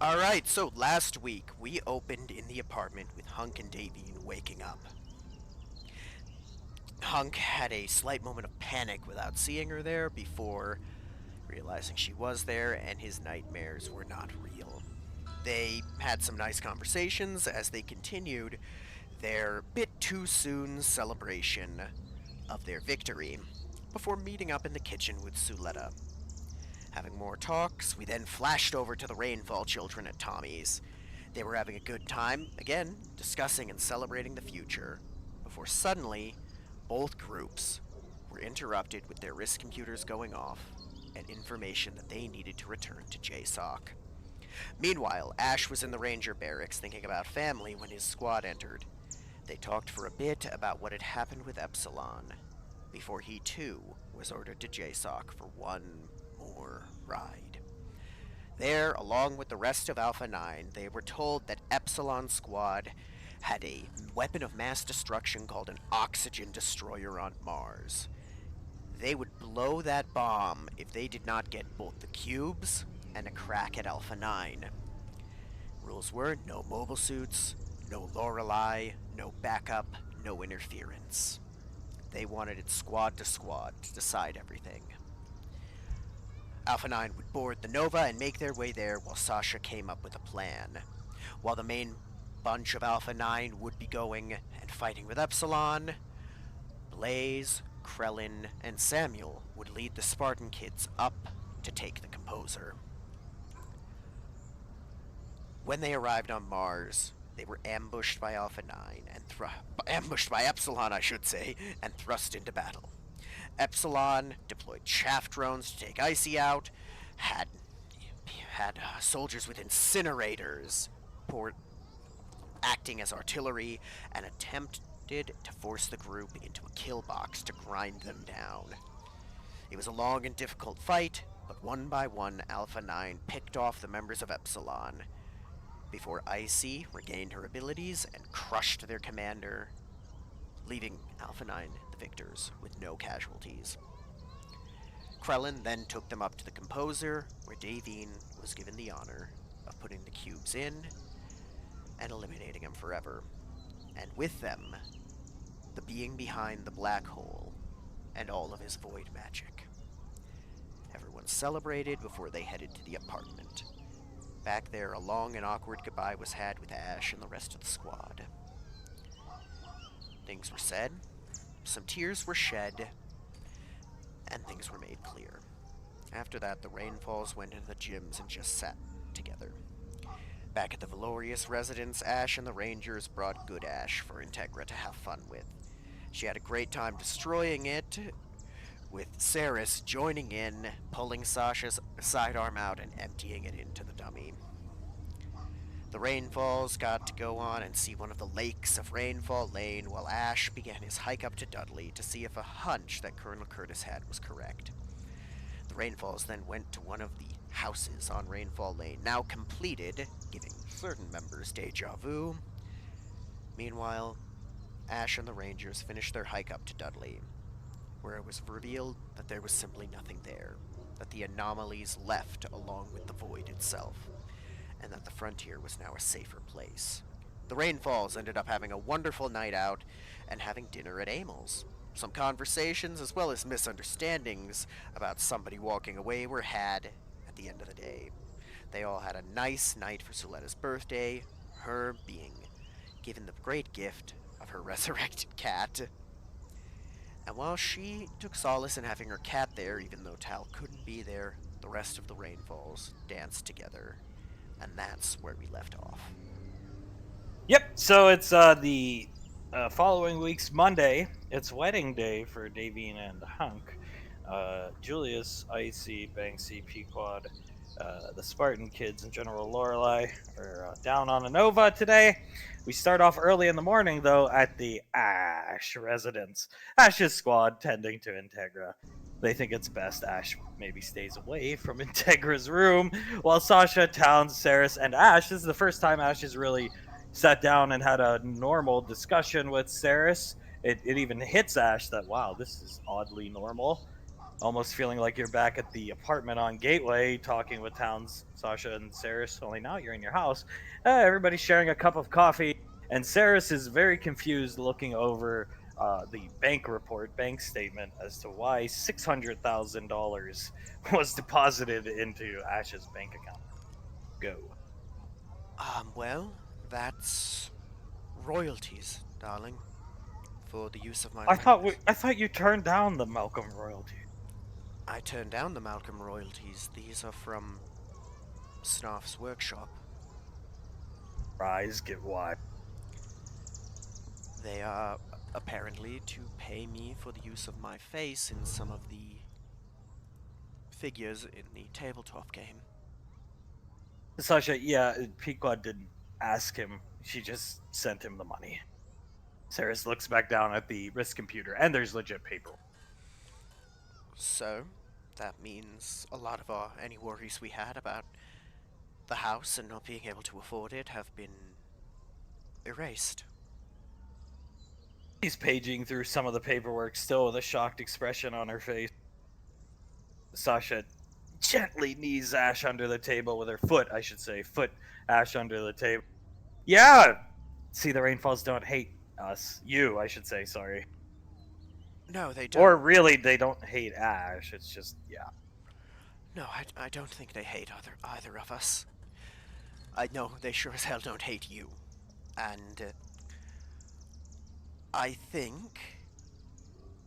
Alright, so last week we opened in the apartment with Hunk and Davine waking up. Hunk had a slight moment of panic without seeing her there before realizing she was there and his nightmares were not real. They had some nice conversations as they continued their bit too soon celebration of their victory before meeting up in the kitchen with Suletta. Having more talks, we then flashed over to the Rainfall children at Tommy's. They were having a good time, again, discussing and celebrating the future, before suddenly, both groups were interrupted with their wrist computers going off and information that they needed to return to JSOC. Meanwhile, Ash was in the Ranger barracks thinking about family when his squad entered. They talked for a bit about what had happened with Epsilon, before he too was ordered to JSOC for one more ride. There, along with the rest of Alpha 9, they were told that Epsilon Squad had a weapon of mass destruction called an oxygen destroyer on Mars. They would blow that bomb if they did not get both the cubes and a crack at Alpha 9. Rules were no mobile suits, no Lorelei, no backup, no interference. They wanted it squad to squad to decide everything. Alpha 9 would board the Nova and make their way there while Sasha came up with a plan. While the main bunch of Alpha 9 would be going and fighting with Epsilon, Blaze, Krellin, and Samuel would lead the Spartan kids up to take the Composer. When they arrived on Mars, they were ambushed by Alpha 9 and ambushed by Epsilon, I should say, and thrust into battle. Epsilon deployed chaff drones to take Icy out, had soldiers with incinerators acting as artillery, and attempted to force the group into a kill box to grind them down. It was a long and difficult fight, but one by one, Alpha 9 picked off the members of Epsilon before Icy regained her abilities and crushed their commander, leaving Alpha 9 the victors with no casualties. Krellin then took them up to the Composer, where Davine was given the honor of putting the cubes in and eliminating him forever. And with them, the being behind the black hole and all of his void magic. Everyone celebrated before they headed to the apartment. Back there, a long and awkward goodbye was had with Ash and the rest of the squad. Things were said, some tears were shed, and things were made clear. After that, the Rainfalls went into the gyms and just sat together. Back at the Valorius residence, Ash and the Rangers brought Good Ash for Integra to have fun with. She had a great time destroying it, with Ceres joining in, pulling Sasha's sidearm out and emptying it into the dummy. The Rainfalls got to go on and see one of the lakes of Rainfall Lane while Ash began his hike up to Dudley to see if a hunch that Colonel Curtis had was correct. The Rainfalls then went to one of the houses on Rainfall Lane, now completed, giving certain members deja vu. Meanwhile, Ash and the Rangers finished their hike up to Dudley, where it was revealed that there was simply nothing there, that the anomalies left along with the void itself, and that the frontier was now a safer place. The Rainfalls ended up having a wonderful night out and having dinner at Amel's. Some conversations as well as misunderstandings about somebody walking away were had at the end of the day. They all had a nice night for Suletta's birthday, her being given the great gift of her resurrected cat. And while she took solace in having her cat there, even though Tal couldn't be there, the rest of the Rainfalls danced together. And that's where we left off. Yep. So it's the following week's Monday. It's wedding day for Davine and Hunk. Julius, Icy, Banksy, Pequod, the Spartan kids, and General Lorelei are down on a Nova today. We start off early in the morning, though, at the Ash residence. Ash's squad tending to Integra. They think it's best Ash maybe stays away from Integra's room, while Sasha, Towns, Saris, and Ash. This is the first time Ash has really sat down and had a normal discussion with Saris. It even hits Ash that, wow, this is oddly normal. almost feeling like you're back at the apartment on Gateway talking with Towns, Sasha, and Saris, only now you're in your house. Everybody's sharing a cup of coffee, and Saris is very confused looking over the bank statement as to why $600,000 was deposited into Ash's bank account. Go. Well, that's royalties, darling, for the use of my I weapons. thought you turned down the Malcolm royalty. I turned down the Malcolm royalties. These are from Snarf's workshop. Rise, get wide. They are apparently to pay me for the use of my face in some of the figures in the tabletop game. Sasha, yeah, Pequod didn't ask him. She just sent him the money. Saris looks back down at the wrist computer, and there's legit paper. So, that means a lot of any worries we had about the house and not being able to afford it have been erased. He's paging through some of the paperwork, still with a shocked expression on her face. Sasha gently knees Ash under the table with her foot, I should say, foot Ash under the table. Yeah! See, the Rainfalls don't hate us. You, I should say, sorry. No, they don't. Or really, they don't hate Ash. It's just, yeah. No, I don't think they hate either of us. I know they sure as hell don't hate you. And I think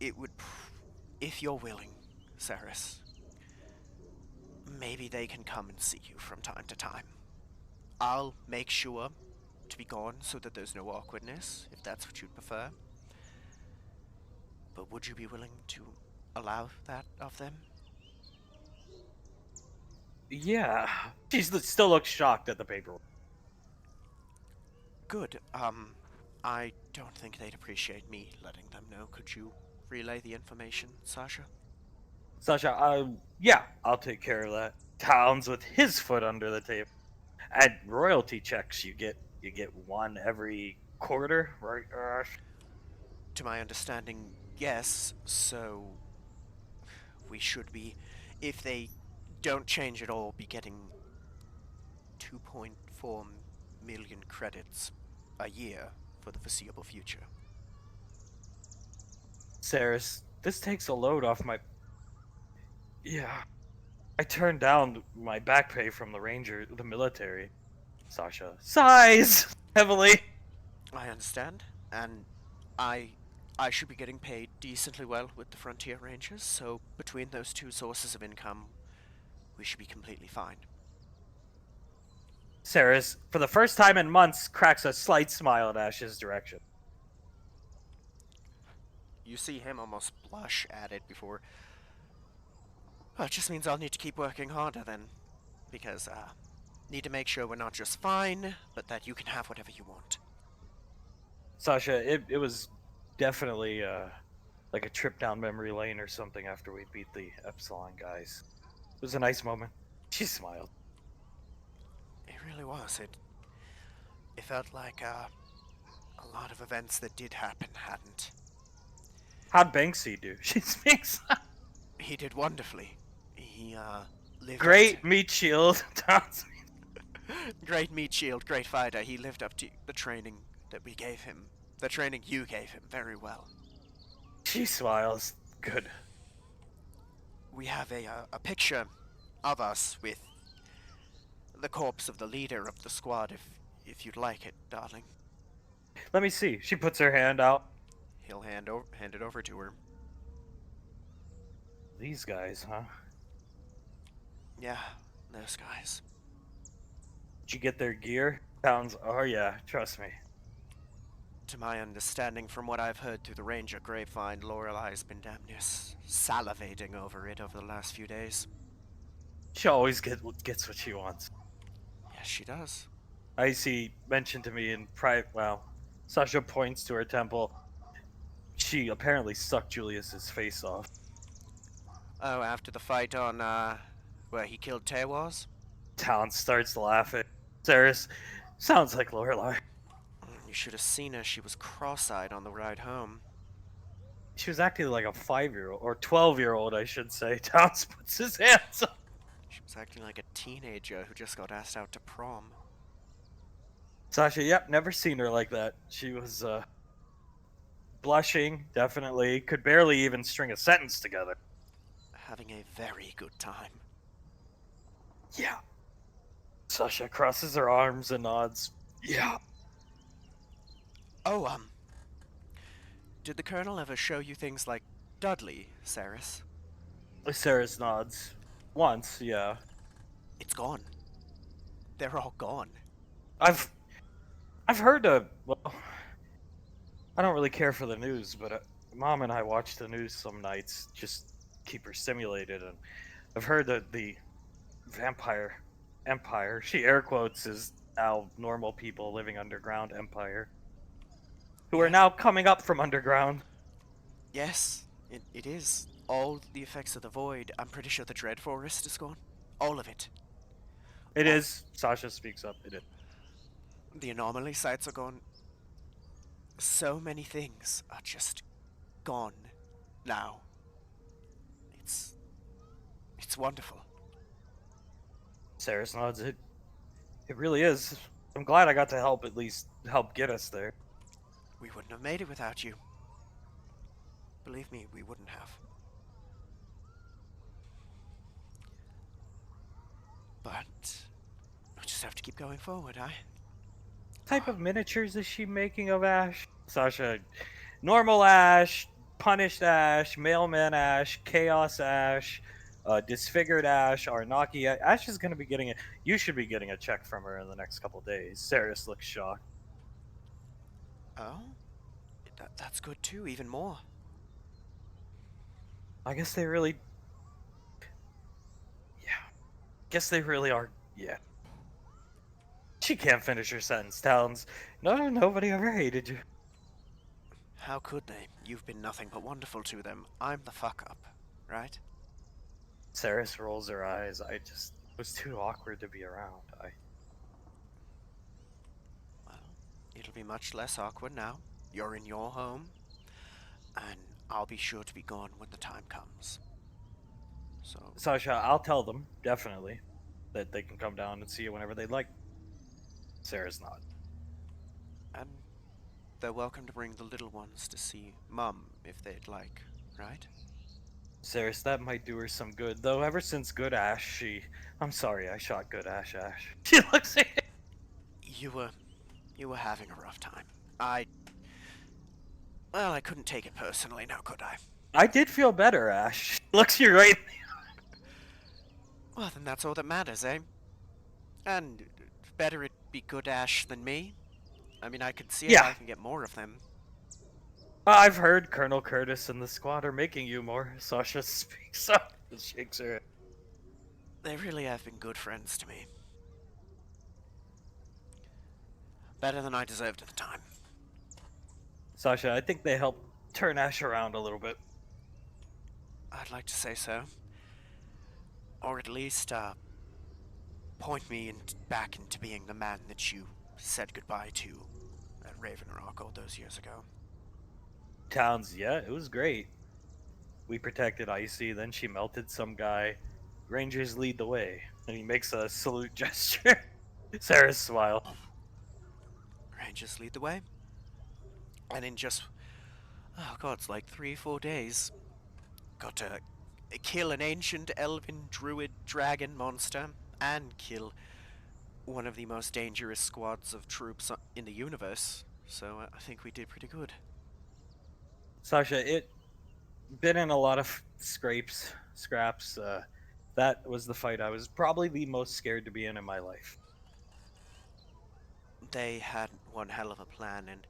it would, if you're willing, Saris, maybe they can come and see you from time to time. I'll make sure to be gone so that there's no awkwardness, if that's what you'd prefer. But would you be willing to allow that of them? Yeah. She still looks shocked at the paperwork. Good. I don't think they'd appreciate me letting them know. Could you relay the information, Sasha? Sasha, yeah, I'll take care of that. Towns with his foot under the table. And royalty checks, you get one every quarter, right? To my understanding, yes. So we should be, if they don't change at all, be getting 2.4 million credits a year for the foreseeable future. Saris, this takes a load off my. Yeah. I turned down my back pay from the military. Sasha sighs heavily. I understand, and I I should be getting paid decently well with the Frontier Rangers, so between those two sources of income, we should be completely fine. Saris, for the first time in months, cracks a slight smile in Ash's direction. You see him almost blush at it before. Well, it just means I'll need to keep working harder then, because need to make sure we're not just fine, but that you can have whatever you want. Sasha, it was definitely like a trip down memory lane or something after we beat the Epsilon guys. It was a nice moment. She smiled. It really was. It felt like a lot of events that did happen hadn't. How'd Banksy do? She speaks. He did wonderfully. He lived Great meat shield. Great meat shield, great fighter. He lived up to the training that we gave him. The training you gave him very well. She smiles. Good. We have a picture of us with the corpse of the leader of the squad, if you'd like it, darling. Let me see. She puts her hand out. He'll hand it over to her. These guys, huh? Yeah, those guys. Did you get their gear? Sounds. Oh yeah, trust me. To my understanding, from what I've heard through the Ranger grapevine, Lorelai's been damn near salivating over it over the last few days. She always gets what she wants. Yes, she does. I see mentioned to me in private. Well, Sasha points to her temple. She apparently sucked Julius's face off. Oh, after the fight on, where he killed Tewaz? Talon starts laughing. Saris, sounds like Lorelai. You should have seen her. She was cross-eyed on the ride home. She was acting like a 5-year-old, or 12-year-old, I should say. Towns puts his hands up. She was acting like a teenager who just got asked out to prom. Sasha, yep, never seen her like that. She was, blushing, definitely. Could barely even string a sentence together. Having a very good time. Yeah. Sasha crosses her arms and nods. Yeah. Oh, did the Colonel ever show you things like Dudley, Saris? Sarah's nods. Once, yeah. It's gone. They're all gone. I've I've heard well, I don't really care for the news, but Mom and I watch the news some nights, just keep her stimulated, and I've heard that the vampire empire, she air quotes, is now normal people living underground empire, who are Yeah. now coming up from underground. Yes, it is. All the effects of the void. I'm pretty sure the Dread Forest is gone. All of it. It All, is. Sasha speaks up. It is. the anomaly sites are gone. So many things are just gone now. It's it's wonderful. Sarah's nods. It really is. I'm glad I got to help, at least help get us there. We wouldn't have made it without you. Believe me, we wouldn't have. But we just have to keep going forward, eh? Type of miniatures is she making of Ash? Sasha, normal Ash, punished Ash, mailman Ash, chaos Ash, disfigured Ash, Arnaki. Ash is going to be getting it. You should be getting a check from her in the next couple days. Saris looks shocked. Oh? That's good too, even more. I guess they really. Yeah. Guess they really are. Yeah. She can't finish her sentence. Talons. No, nobody ever hated you. How could they? You've been nothing but wonderful to them. I'm the fuck up, right? Saris rolls her eyes. I just it was too awkward to be around. Well, it'll be much less awkward now. You're in your home, and I'll be sure to be gone when the time comes. So, Sasha, I'll tell them definitely that they can come down and see you whenever they'd like. Sarah's not. and they're welcome to bring the little ones to see Mum if they'd like, right? Saris, that might do her some good, though. Ever since Good Ash, I'm sorry, I shot Good Ash. She looks at it. You were having a rough time. Well, I couldn't take it personally, now could I? I did feel better, Ash. She looks you right. Well, then that's all that matters, eh? And better it be good Ash than me. I mean, I could see if I Yeah. can get more of them. I've heard Colonel Curtis and the squad are making you more. Sasha speaks up and shakes her head. They really have been good friends to me. Better than I deserved at the time. Sasha, I think they helped turn Ash around a little bit. I'd like to say so. Or at least, point me back into being the man that you said goodbye to at Raven Rock all those years ago. Towns, yeah, it was great. We protected Icy, then she melted some guy. Rangers lead the way. And he makes a salute gesture. Sarah smiled. Rangers lead the way. And in just, oh god, it's like 3-4 days, got to kill an ancient elven druid dragon monster and kill one of the most dangerous squads of troops in the universe. So I think we did pretty good. Sasha, it been in a lot of scraps. That was the fight I was probably the most scared to be in my life. They had one hell of a plan, and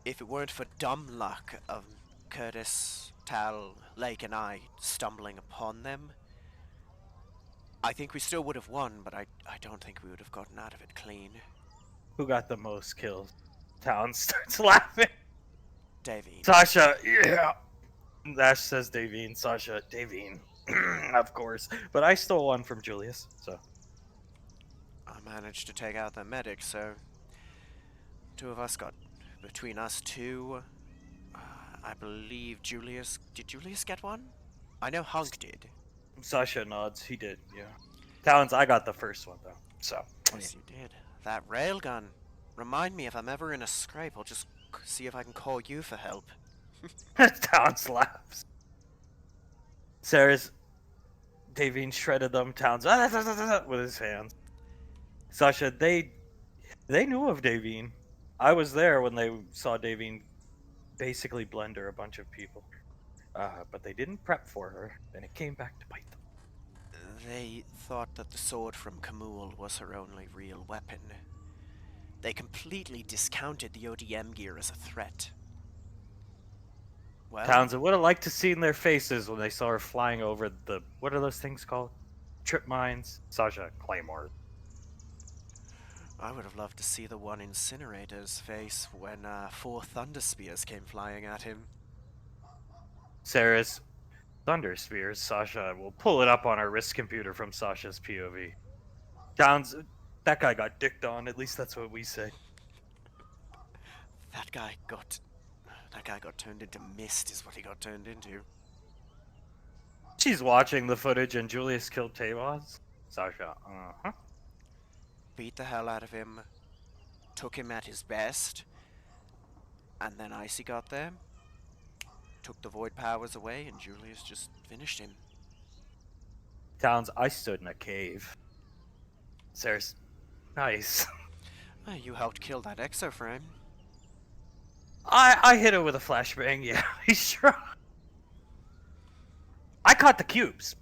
if it weren't for dumb luck of Curtis, Tal, Lake, and I stumbling upon them, I think we still would have won, but I don't think we would have gotten out of it clean. Who got the most kills? Town starts laughing. Davine. Sasha, yeah. Ash says Davine. Sasha, Davine. Of course. But I stole one from Julius, so. I managed to take out the medic, so two of us got, between us two, I believe Julius... Did Julius get one? I know Hunk did. Sasha nods. He did, yeah. Talons, I got the first one, though. So, Yes, you did. That railgun. Remind me if I'm ever in a scrape, I'll just see if I can call you for help. Talons laughs. Sarah's Davine shredded them. Talons with his hands. Sasha, they knew of Davine. I was there when they saw Davine basically blender a bunch of people. But they didn't prep for her, and it came back to bite them. They thought that the sword from Kamul was her only real weapon. They completely discounted the ODM gear as a threat. Well, Townsend would have liked to seen their faces when they saw her flying over the, what are those things called? Trip mines? Sasha, Claymore. I would have loved to see the one Incinerator's face when 4 Thunder Spears came flying at him. Sarah's Thunder Spears. Sasha will pull it up on our wrist computer from Sasha's POV. Downs, that guy got dicked on, at least that's what we say. That guy got turned into mist is what he got turned into. She's watching the footage and Julius killed Tavos. Sasha, uh-huh. Beat the hell out of him, took him at his best, and then Icy got there, took the void powers away, and Julius just finished him. Towns, I stood in a cave. Sarah's, nice. You helped kill that exoframe. I hit it with a flashbang, yeah, he's strong. I caught the cubes.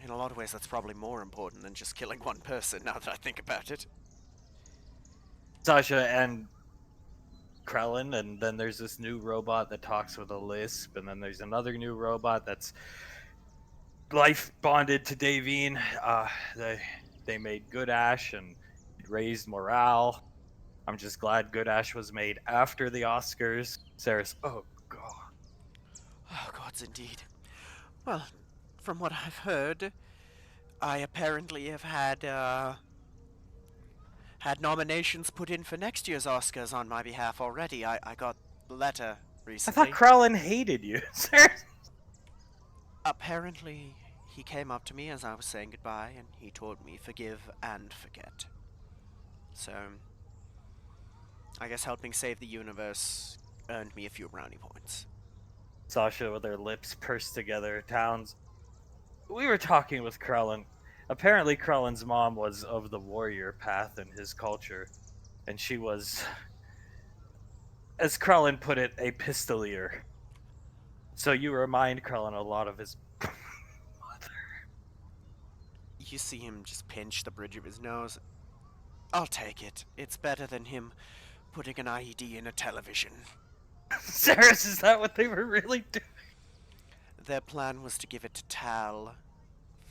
In a lot of ways, that's probably more important than just killing one person, now that I think about it. Sasha and Krellin, and then there's this new robot that talks with a lisp, and then there's another new robot that's life bonded to Davine. They made Good Ash, and it raised morale. I'm just glad Good Ash was made after the Oscars. Sarah's, oh god. Oh, gods indeed. Well, from what I've heard, I apparently have had nominations put in for next year's Oscars on my behalf already. I got the letter I recently. thought Krellin hated you. Sarah. Apparently, he came up to me as I was saying goodbye, and he told me forgive and forget. So, I guess helping save the universe earned me a few brownie points. Sasha with her lips pursed together. Towns, we were talking with Krellin. Apparently, Krellin's mom was of the warrior path in his culture, and she was, as Krellin put it, a pistolier. So you remind Krellin a lot of his mother. You see him just pinch the bridge of his nose. I'll take it. It's better than him putting an IED in a television. Saris, is that what they were really doing? Their plan was to give it to Tal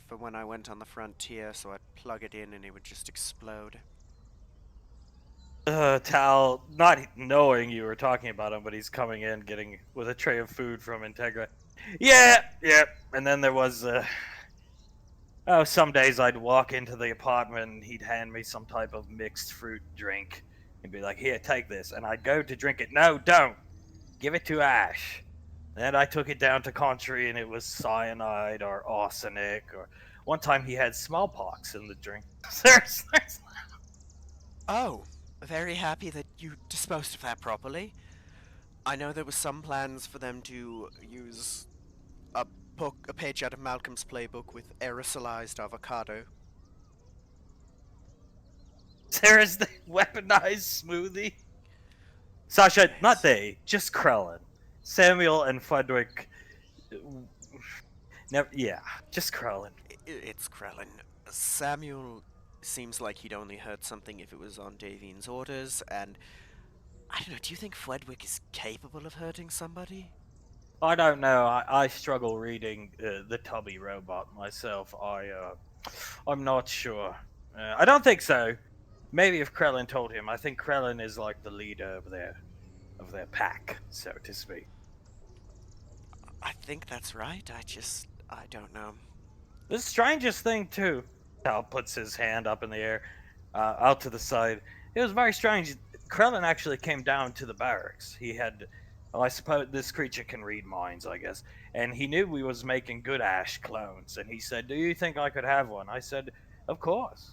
for when I went on the frontier, so I'd plug it in and it would just explode. Tal, not knowing you were talking about him, but he's coming in getting with a tray of food from Integra. Yeah. And then there was, some days I'd walk into the apartment and he'd hand me some type of mixed fruit drink and be like, here, take this. And I'd go to drink it. No, don't. Give it to Ash. Then I took it down to Country and it was cyanide or arsenic, or one time he had smallpox in the drink. Oh, very happy that you disposed of that properly. I know there was some plans for them to use a page out of Malcolm's playbook with aerosolized avocado. Sarah's the weaponized smoothie. Sasha, not they, just Krellin. Samuel and Fudwick. Never, yeah, just Krellin. It's Krellin. Samuel seems like he'd only heard something if it was on Davine's orders, and I don't know, do you think Fudwick is capable of hurting somebody? I don't know. I struggle reading the Tubby Robot myself. I'm not sure. I don't think so. Maybe if Krellin told him. I think Krellin is like the leader of their pack, so to speak. I think that's right. I don't know. The strangest thing too. Tal puts his hand up in the air, out to the side. It was very strange. Krellin actually came down to the barracks. He had, well, I suppose this creature can read minds, I guess, and he knew we was making good Ash clones. And he said, "Do you think I could have one?" I said, "Of course,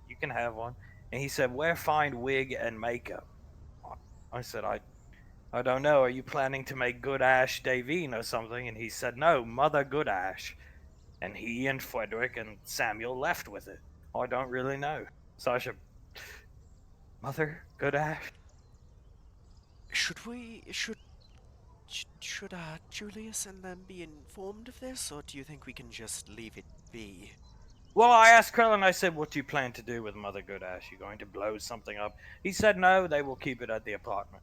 you can have one." And he said, "Where find wig and makeup?" I said, I don't know. Are you planning to make Good Ash Davine or something?" And he said, "No, Mother Good Ash." And he and Frederick and Samuel left with it. I don't really know. Sasha, Mother Good Ash? Should we should Julius and them be informed of this, or do you think we can just leave it be? Well, I asked Krellin, I said, "What do you plan to do with Mother Good Ash? You going to blow something up?" He said, "No, they will keep it at the apartment.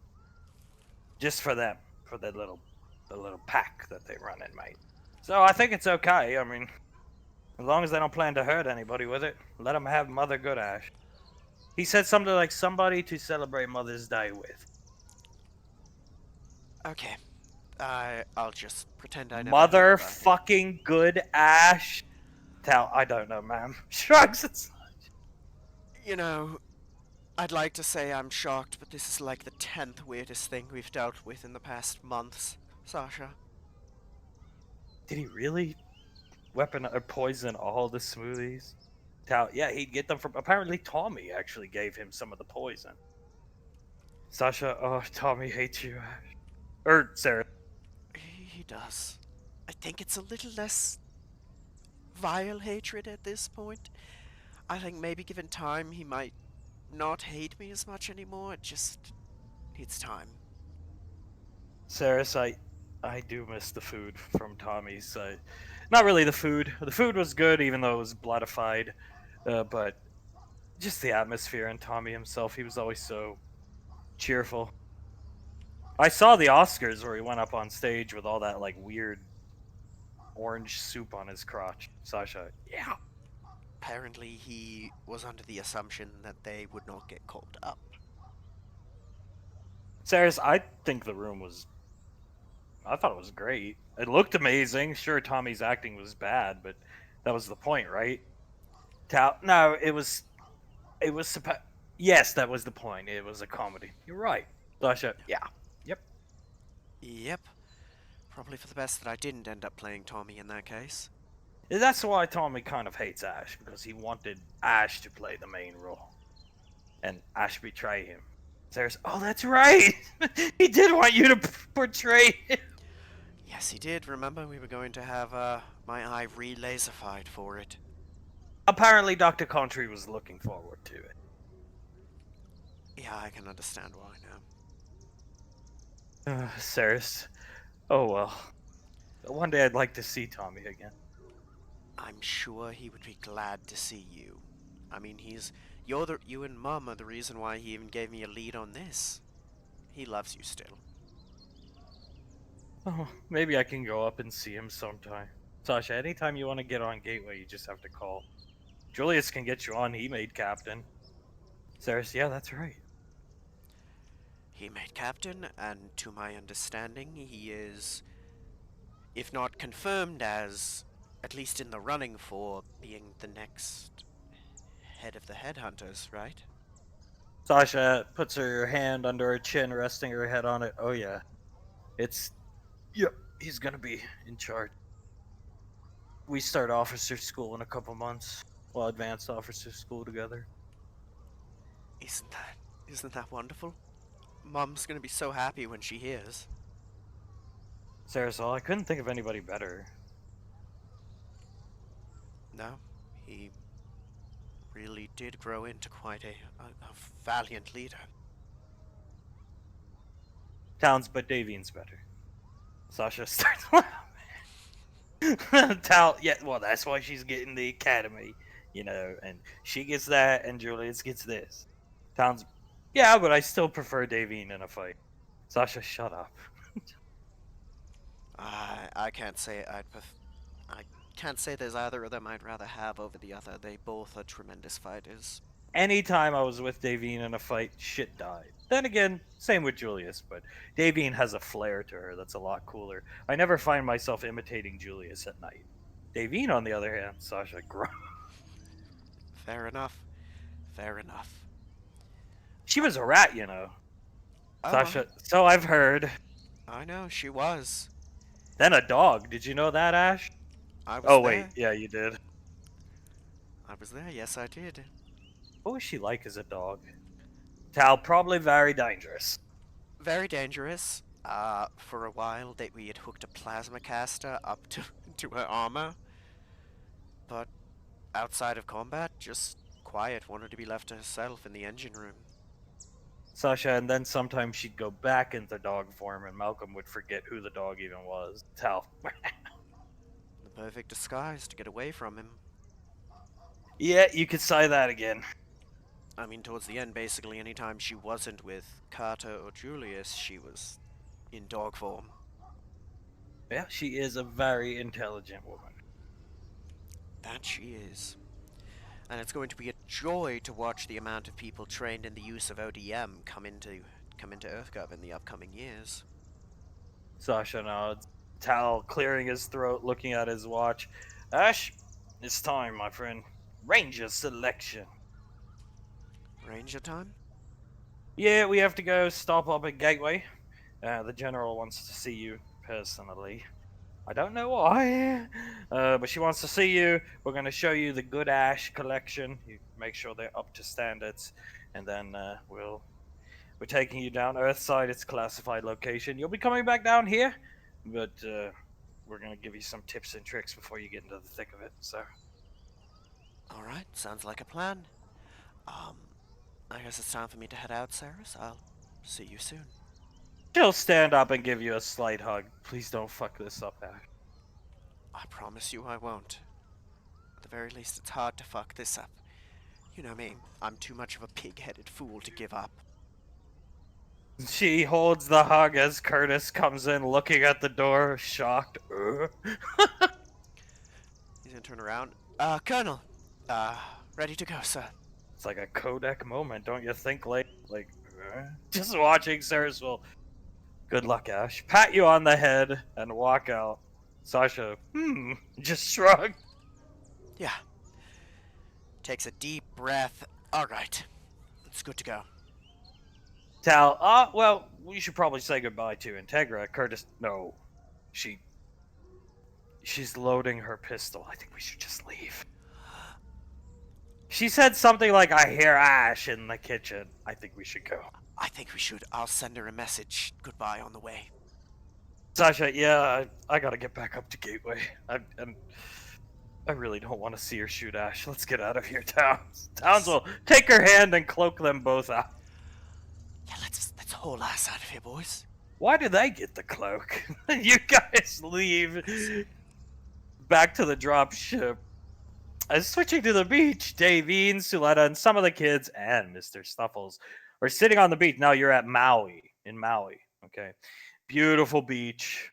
Just for them, for the little pack that they run in, mate." So I think it's okay. I mean, as long as they don't plan to hurt anybody with it, let them have Mother Good Ash. He said something like somebody to celebrate Mother's Day with. Okay, I'll just pretend I never heard Mother about it. fucking Good Ash? Tell, I don't know, ma'am. Shrugs and such. You know, I'd like to say I'm shocked, but this is like the 10th weirdest thing we've dealt with in the past months, Sasha. Did he really weapon or poison all the smoothies? Tell, yeah, he'd get them from. Apparently, Tommy actually gave him some of the poison. Sasha, oh, Tommy hates you. Or Sarah. He does. I think it's a little less vile hatred at this point. I think maybe given time he might not hate me as much anymore. It just needs time. Saris, I do miss the food from Tommy's. Not really the food. The food was good, even though it was bloodified. But just the atmosphere and Tommy himself, he was always so cheerful. I saw the Oscars where he went up on stage with all that like weird orange soup on his crotch. Sasha, yeah. Apparently, he was under the assumption that they would not get called up. Saris, I think the room was. I thought it was great. It looked amazing. Sure, Tommy's acting was bad, but that was the point, right? No, it was. It was supposed. Yes, that was the point. It was a comedy. You're right, Sasha. Yeah. Yep. Yep. Probably for the best that I didn't end up playing Tommy in that case. That's why Tommy kind of hates Ash because he wanted Ash to play the main role, and Ash betray him. There's. Oh, that's right. He did want you to portray him. Yes, he did. Remember, we were going to have my eye re-laserfied for it. Apparently, Dr. Country was looking forward to it. Yeah, I can understand why now. Saris. Oh well. One day I'd like to see Tommy again. I'm sure he would be glad to see you. I mean, you and Mum are the reason why he even gave me a lead on this. He loves you still. Oh, maybe I can go up and see him sometime. Sasha, anytime you want to get on Gateway, you just have to call. Julius can get you on. He made captain. Saris, yeah, that's right. He made captain, and to my understanding, he is, if not confirmed as, at least in the running for being the next head of the headhunters, right? Sasha puts her hand under her chin, resting her head on it. Oh yeah, it's. Yep, he's gonna be in charge. We start officer school in a couple months. Well, advanced officer school together. Isn't that isn't that wonderful? Mum's gonna be so happy when she hears. Sarasol, I couldn't think of anybody better. No, he really did grow into quite a valiant leader. Towns, but Davian's better. Sasha starts laughing. Tal, yeah, well, that's why she's getting the academy, and she gets that, and Julius gets this. Towns, yeah, but I still prefer Davian in a fight. Sasha, shut up. I can't say I can't say there's either of them I'd rather have over the other. They both are tremendous fighters. Anytime I was with Davian in a fight, shit died. Then again, same with Julius, but Davian has a flair to her that's a lot cooler. I never find myself imitating Julius at night. Davian, on the other hand, Sasha, Fair enough. Fair enough. She was a rat, you know. Oh, Sasha, so I've heard. I know, she was. Then a dog. Did you know that, Ash? I was Oh, wait. there. Yeah, you did. I was there, yes, I did. What was she like as a dog? Tal, probably very dangerous. Very dangerous. For a while, we had hooked a plasma caster up to, to her armor. But outside of combat, just quiet, wanted to be left to herself in the engine room. Sasha, and then sometimes she'd go back into dog form, and Malcolm would forget who the dog even was. Tal. The perfect disguise to get away from him. Yeah, you could say that again. I mean, towards the end, basically, anytime she wasn't with Carter or Julius, she was in dog form. Yeah, she is a very intelligent woman. That she is. And it's going to be a joy to watch the amount of people trained in the use of ODM come into EarthGov in the upcoming years. Sasha nods. Tal clearing his throat, looking at his watch. Ash, it's time, my friend. Ranger selection. Ranger time? Yeah, we have to go stop up at Gateway. The general wants to see you personally. I don't know why, but she wants to see you. We're going to show you the Good Ash collection. You make sure they're up to standards, and then we're taking you down Earthside. It's classified location. You'll be coming back down here, but we're going to give you some tips and tricks before you get into the thick of it. So, Alright, sounds like a plan. I guess it's time for me to head out, Saris. I'll see you soon. she'll stand up and give you a slight hug. Please don't fuck this up, Ash. I promise you I won't. At the very least, it's hard to fuck this up. You know me, I'm too much of a pig-headed fool to give up. She holds the hug as Curtis comes in, looking at the door, shocked. He's gonna turn around. Colonel! Ready to go, sir. It's like a Kodak moment, don't you think? Just watching Cyrus will. Good luck, Ash. Pat you on the head and walk out. Sasha, just shrug. Yeah. Takes a deep breath. Alright. It's good to go. Tal, well, we should probably say goodbye to Integra. Curtis, no. She's loading her pistol. I think we should just leave. She said something like, I hear Ash in the kitchen. I think we should go. I think we should. I'll send her a message. Goodbye on the way. Sasha, yeah, I gotta get back up to Gateway. I really don't want to see her shoot Ash. Let's get out of here, Towns. Towns will take her hand and cloak them both out. Yeah, let's haul ass out of here, boys. Why do they get the cloak? You guys leave back to the drop ship. Switching to the beach, Davine, Suletta, and some of the kids, and Mr. Snuffles are sitting on the beach. Now you're at Maui, in Maui, okay? Beautiful beach.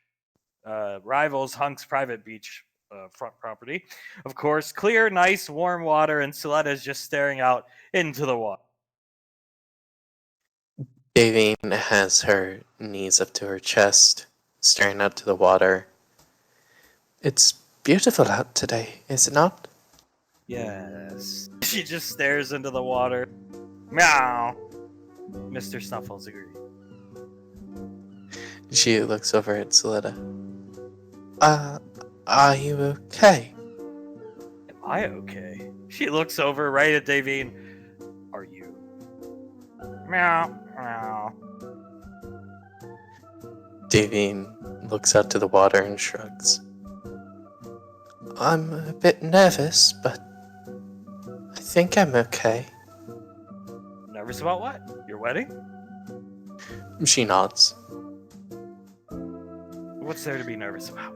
Rivals Hunk's private beach front property. Of course, clear, nice, warm water, and Suletta is just staring out into the water. Davine has her knees up to her chest, staring out to the water. It's beautiful out today, is it not? Yes. She just stares into the water. Meow. Mr. Snuffles agreed. She looks over at Soletta. Are you okay? Am I okay? She looks over right at Davine. Are you? Meow. Meow. Davine looks out to the water and shrugs. I'm a bit nervous, but I think I'm okay. Nervous about what? Your wedding? She nods. What's there to be nervous about?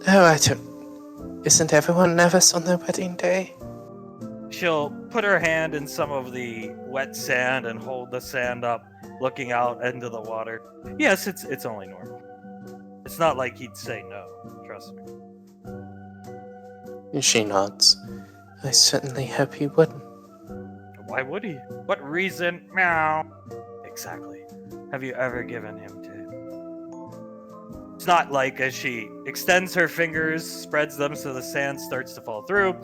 Oh, I don't... Isn't everyone nervous on their wedding day? She'll put her hand in some of the wet sand and hold the sand up, looking out into the water. Yes, it's only normal. It's not like he'd say no, trust me. She nods. I certainly hope he wouldn't. Why would he? What reason? Meow. Exactly. Have you ever given him to? It's not like as she extends her fingers, spreads them so the sand starts to fall through.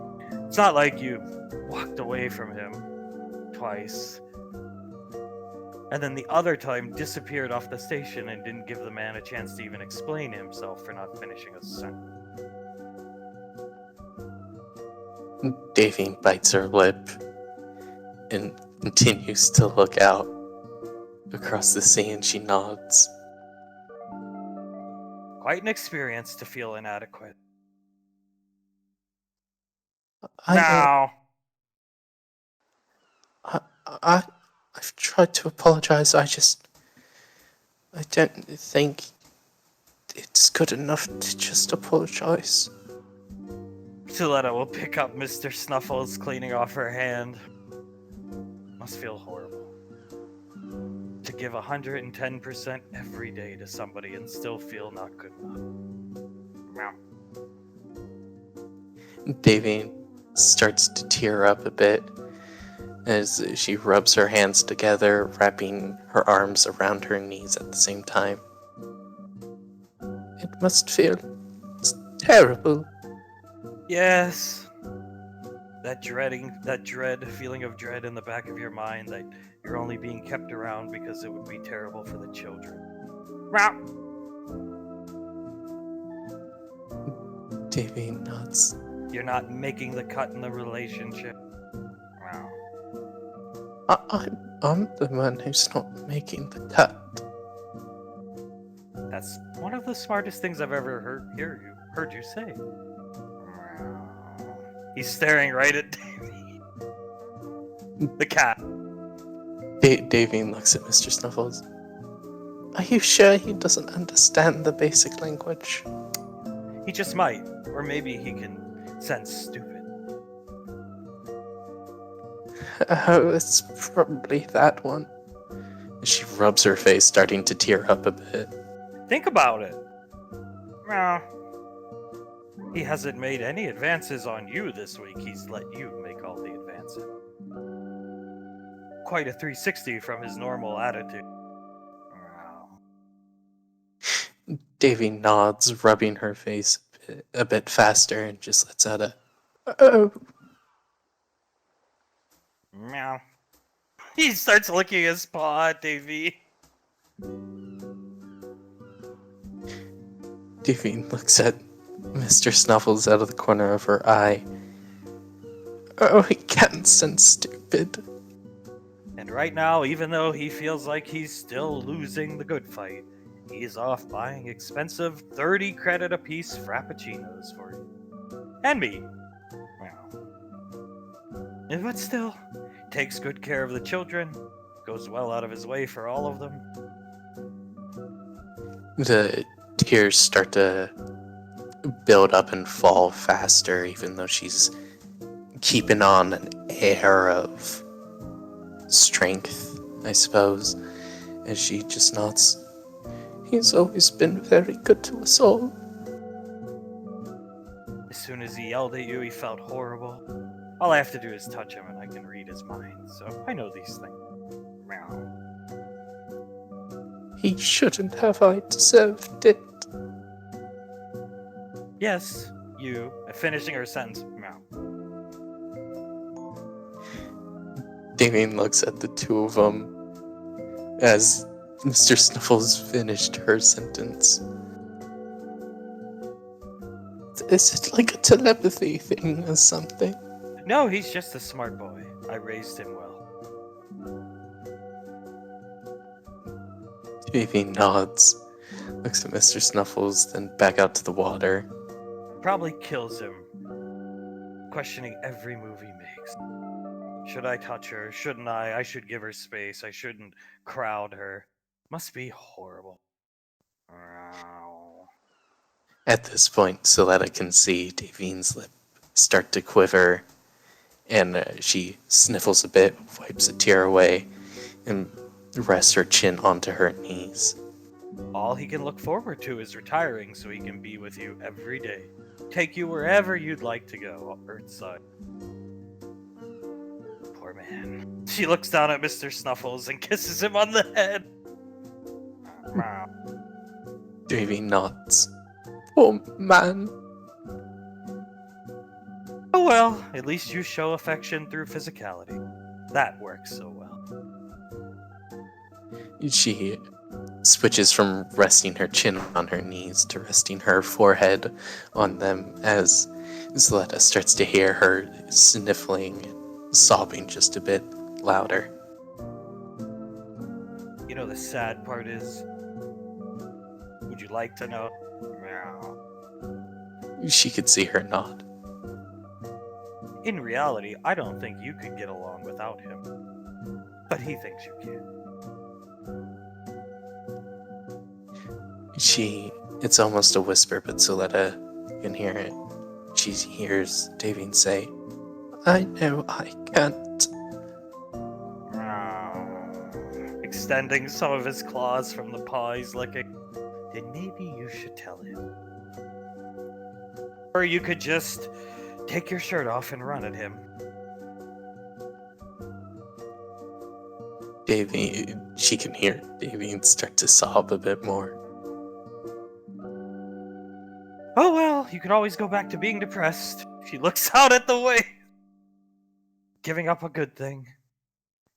It's not like you walked away from him twice. and then the other time disappeared off the station and didn't give the man a chance to even explain himself for not finishing a sentence. Davine bites her lip and continues to look out across the sea, and she nods. Quite an experience to feel inadequate. I, Now, I've tried to apologize. I don't think it's good enough to just apologize. Suletta will pick up Mr. Snuffles cleaning off her hand. Must feel horrible. To give 110% every day to somebody and still feel not good enough. Meow. Davine starts to tear up a bit as she rubs her hands together, wrapping her arms around her knees at the same time. It must feel terrible. Yes. That feeling of dread in the back of your mind that you're only being kept around because it would be terrible for the children. Meow. Davine nods. You're not making the cut in the relationship. Meow. I'm the one who's not making the cut. That's one of the smartest things I've ever heard you say. He's staring right at Davy. The cat. Davine looks at Mr. Snuffles. Are you sure he doesn't understand the basic language? He just might. Or maybe he can sense stupid. Oh, it's probably that one. She rubs her face, starting to tear up a bit. Think about it. Meow. He hasn't made any advances on you this week. He's let you make all the advances. Quite a 360 from his normal attitude. Meow. Davy nods, rubbing her face a bit faster, and just lets out a oh. Meow. He starts licking his paw at Davy. Davine looks at Mr. Snuffles out of the corner of her eye. Oh, he can't sense stupid. And right now, even though he feels like he's still losing the good fight, he's off buying expensive 30 credit apiece frappuccinos for you. And me. Well. But still, takes good care of the children, goes well out of his way for all of them. The tears start to build up and fall faster, even though she's keeping on an air of strength, I suppose, as she just nods. He's always been very good to us all. As soon as he yelled at you, he felt horrible. All I have to do is touch him and I can read his mind, so I know these things. Meow. He shouldn't have. I deserved it. Yes, you. Finishing her sentence. Meow. Damien looks at the two of them as Mr. Snuffles finished her sentence. Is it like a telepathy thing or something? No, he's just a smart boy. I raised him well. Davy nods, looks at Mr. Snuffles, then back out to the water. Probably kills him. Questioning every move he makes. Should I touch her? Shouldn't I? I should give her space. I shouldn't crowd her. Must be horrible. At this point, Soletta can see Davine's lip start to quiver, and she sniffles a bit, wipes a tear away, and rests her chin onto her knees. All he can look forward to is retiring so he can be with you every day. Take you wherever you'd like to go, Earthside. Poor man. She looks down at Mr. Snuffles and kisses him on the head. Davy nods. Oh, man. Oh well, at least you show affection through physicality. That works so well. She switches from resting her chin on her knees to resting her forehead on them as Zaletta starts to hear her sniffling and sobbing just a bit louder. You know, the sad part is, would you like to know? Meow. She could see her nod. In reality, I don't think you could get along without him. But he thinks you can. It's almost a whisper, but Zaletta can hear it. She hears Davine say, I know I can't. Extending some of his claws from the paw he's licking. Then maybe you should tell him. Or you could just take your shirt off and run at him. She can hear Davine start to sob a bit more. Oh well, you can always go back to being depressed. She looks out at the way. Giving up a good thing.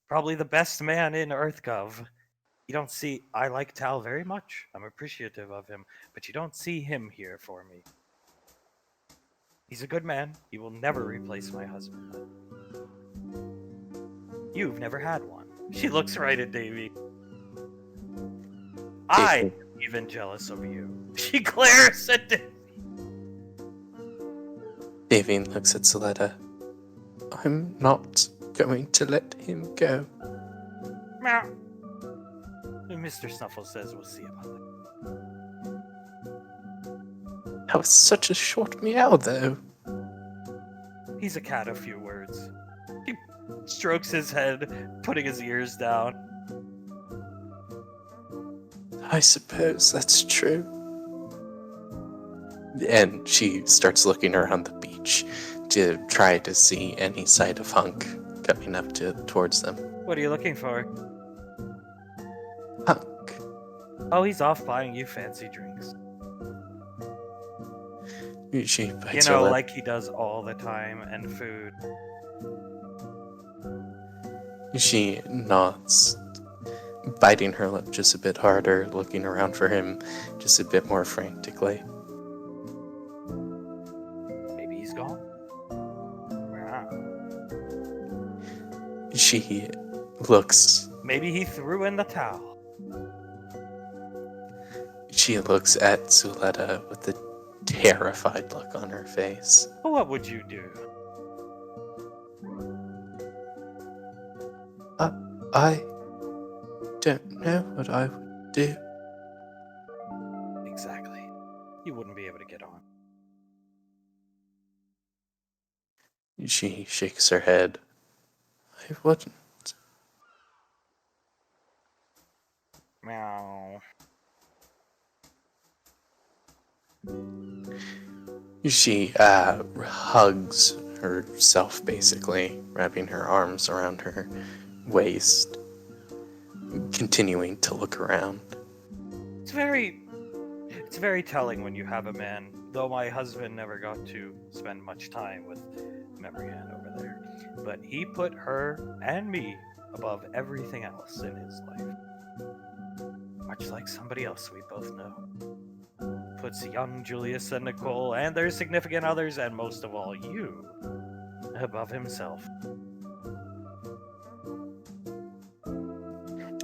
Probably the best man in EarthGov. You don't see... I like Tal very much. I'm appreciative of him. But you don't see him here for me. He's a good man. He will never replace my husband. You've never had one. She looks right at Davy. I'm even jealous of you. She glares at Davy. Davine looks at Zaletta. I'm not going to let him go. Meow. Mr. Snuffle says we'll see about that. That was such a short meow, though. He's a cat of few words. He strokes his head, putting his ears down. I suppose that's true. And she starts looking around the beach to try to see any sight of Hunk coming up towards them. What are you looking for? Hunk. Oh, he's off buying you fancy drinks. She You bites know, her lip. like he does all the time, and food. She nods, biting her lip just a bit harder, looking around for him just a bit more frantically. Maybe he's gone. Meow. She looks Maybe he threw in the towel. She looks at Zaletta with a terrified look on her face. What would you do? I don't know what I would do. Exactly. You wouldn't be able to get on. She shakes her head. I wouldn't. Meow. She hugs herself, basically, wrapping her arms around her waist, continuing to look around. It's very telling when you have a man, though my husband never got to spend much time with Memory Hand over there. But he put her and me above everything else in his life. Much like somebody else we both know. Puts young Julius and Nicole and their significant others, and most of all you, above himself.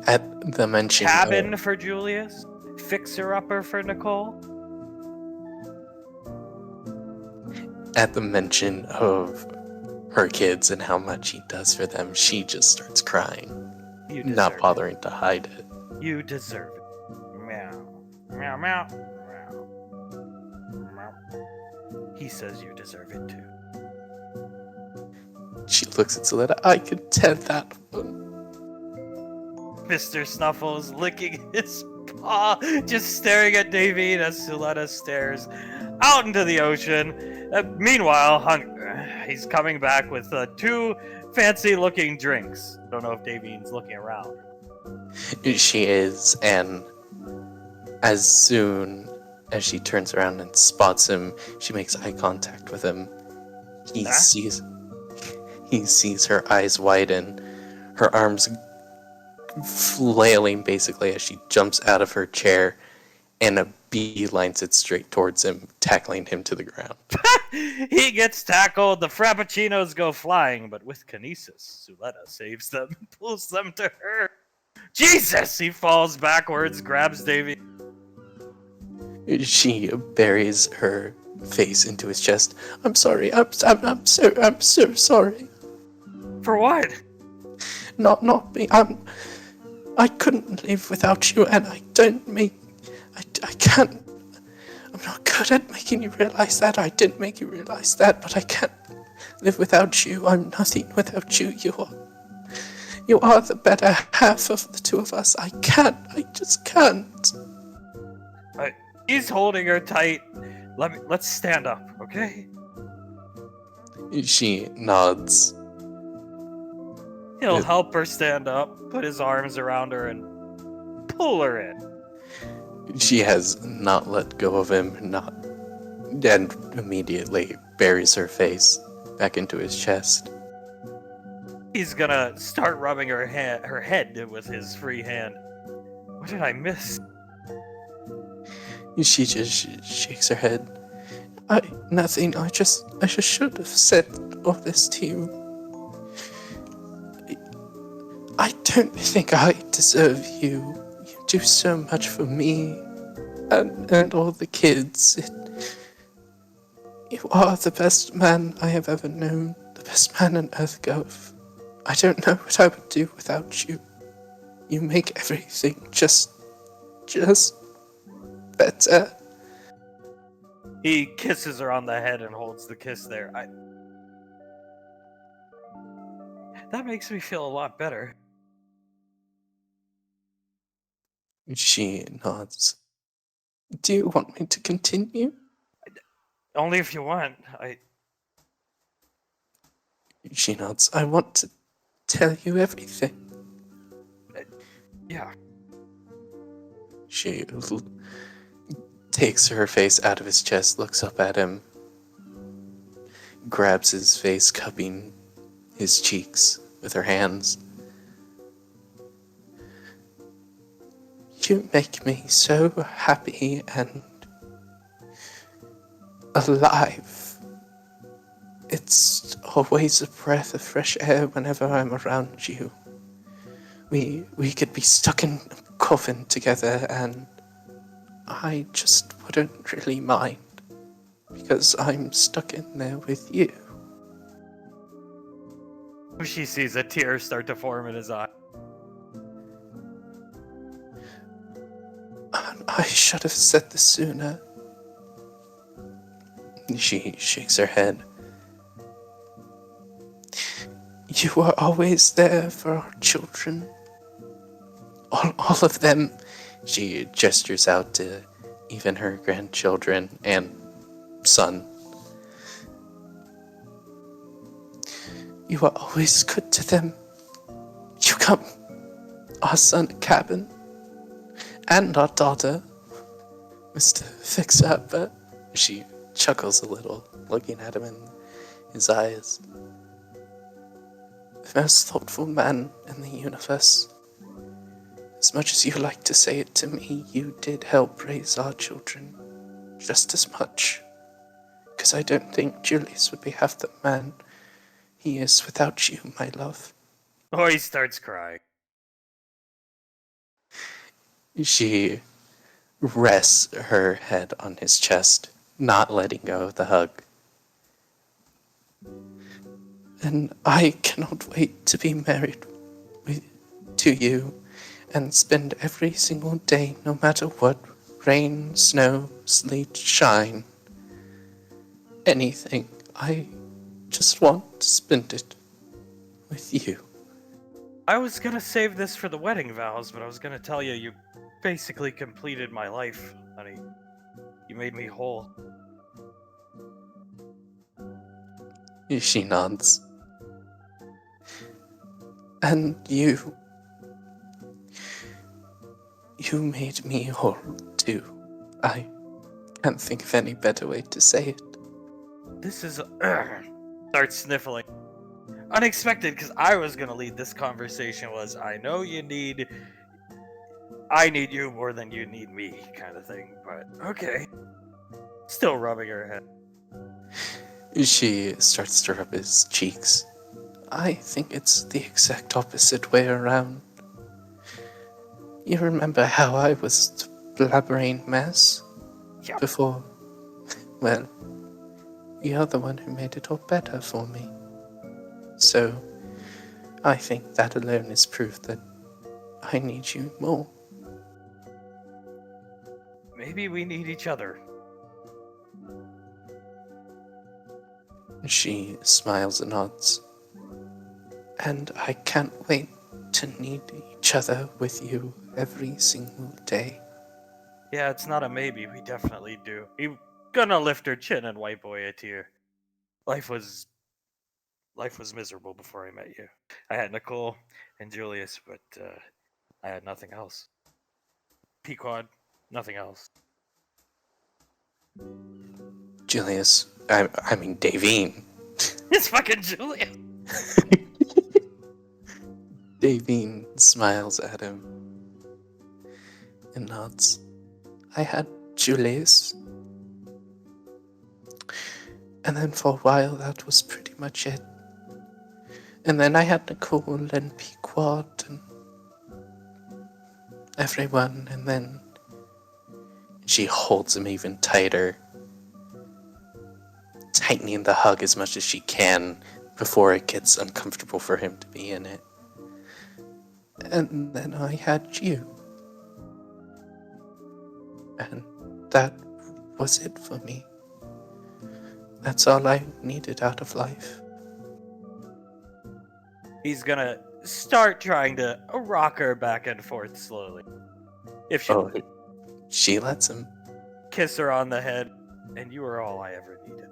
At the mention Cabin of, for Julius? Fixer-upper for Nicole? at the mention of her kids and how much he does for them, she just starts crying, You not deserve bothering to hide it. it. You deserve it. Meow. Meow, meow. Meow. Meow. He says you deserve it too. She looks at Zaletta. I could tend that one. Mr. Snuffles licking his paw, just staring at Davine as Suletta stares out into the ocean. Meanwhile, he's coming back with 2 fancy-looking drinks. Don't know if Davine's looking around. She is, and as soon as she turns around and spots him, she makes eye contact with him. He sees her eyes widen, her arms flailing basically as she jumps out of her chair and beelines it straight towards him, tackling him to the ground. He gets tackled, the Frappuccinos go flying, but with kinesis, Suletta saves them and pulls them to her. Jesus! He falls backwards, grabs Davy. She buries her face into his chest. I'm sorry. I'm so sorry. For what? Not me. I couldn't live without you, and I can't. I'm not good at making you realize that. I didn't make you realize that, but I can't live without you. I'm nothing without you. You are the better half of the two of us. I just can't. He's holding her tight. Let's stand up, okay? She nods. He'll help her stand up, put his arms around her, and pull her in. She has not let go of him, and immediately buries her face back into his chest. He's gonna start rubbing her head with his free hand. What did I miss? She just shakes her head. Nothing. I just should have said all this to you. I don't think I deserve you. You do so much for me and all the kids. You are the best man I have ever known, the best man on EarthGov. I don't know what I would do without you. You make everything just better. He kisses her on the head and holds the kiss there. That makes me feel a lot better. She nods. Do you want me to continue? Only if you want. She nods. I want to tell you everything. Yeah. She takes her face out of his chest, looks up at him, grabs his face, cupping his cheeks with her hands. You make me so happy and alive. It's always a breath of fresh air whenever I'm around you. We could be stuck in a coffin together and I just wouldn't really mind because I'm stuck in there with you. She sees a tear start to form in his eye. I should have said this sooner. She shakes her head. You were always there for our children. All of them. She gestures out to even her grandchildren and son. You were always good to them. You got our son a cabin. And our daughter, Mr. Fixer-Upper. She chuckles a little, looking at him in his eyes. The most thoughtful man in the universe. As much as you like to say it to me, you did help raise our children. Just as much. Because I don't think Julius would be half the man he is without you, my love. Oh, he starts crying. She rests her head on his chest, not letting go of the hug. And I cannot wait to be married to you and spend every single day, no matter what, rain, snow, sleet, shine, anything. I just want to spend it with you. I was gonna save this for the wedding vows, but I was gonna tell you, you basically completed my life, honey. You made me whole. She nods. And you made me whole, too. I can't think of any better way to say it. This is... Starts sniffling. unexpected because I was gonna lead this conversation. Was I know I need you more than you need me, kind of thing. But okay, still rubbing her head. She starts to rub his cheeks. I think it's the exact opposite way around. You remember how I was the blabbering mess Yeah. before? Well, you're the one who made it all better for me. So, I think that alone is proof that I need you more. Maybe we need each other. She smiles and nods. And I can't wait to need each other with you every single day. Yeah, it's not a maybe. We definitely do. You gonna lift her chin and wipe away a tear. Life was miserable before I met you. I had Nicole and Julius, but I had nothing else. Pequod, nothing else. Julius, I mean Davine. It's fucking Julius. Davine smiles at him and nods. I had Julius. And then for a while, that was pretty much it. And then I had Nicole and Pequod and everyone, and then she holds him even tighter, tightening the hug as much as she can before it gets uncomfortable for him to be in it. And then I had you. And that was it for me. That's all I needed out of life. He's gonna start trying to rock her back and forth slowly. If she Oh, she lets him. kiss her on the head, and you were all I ever needed.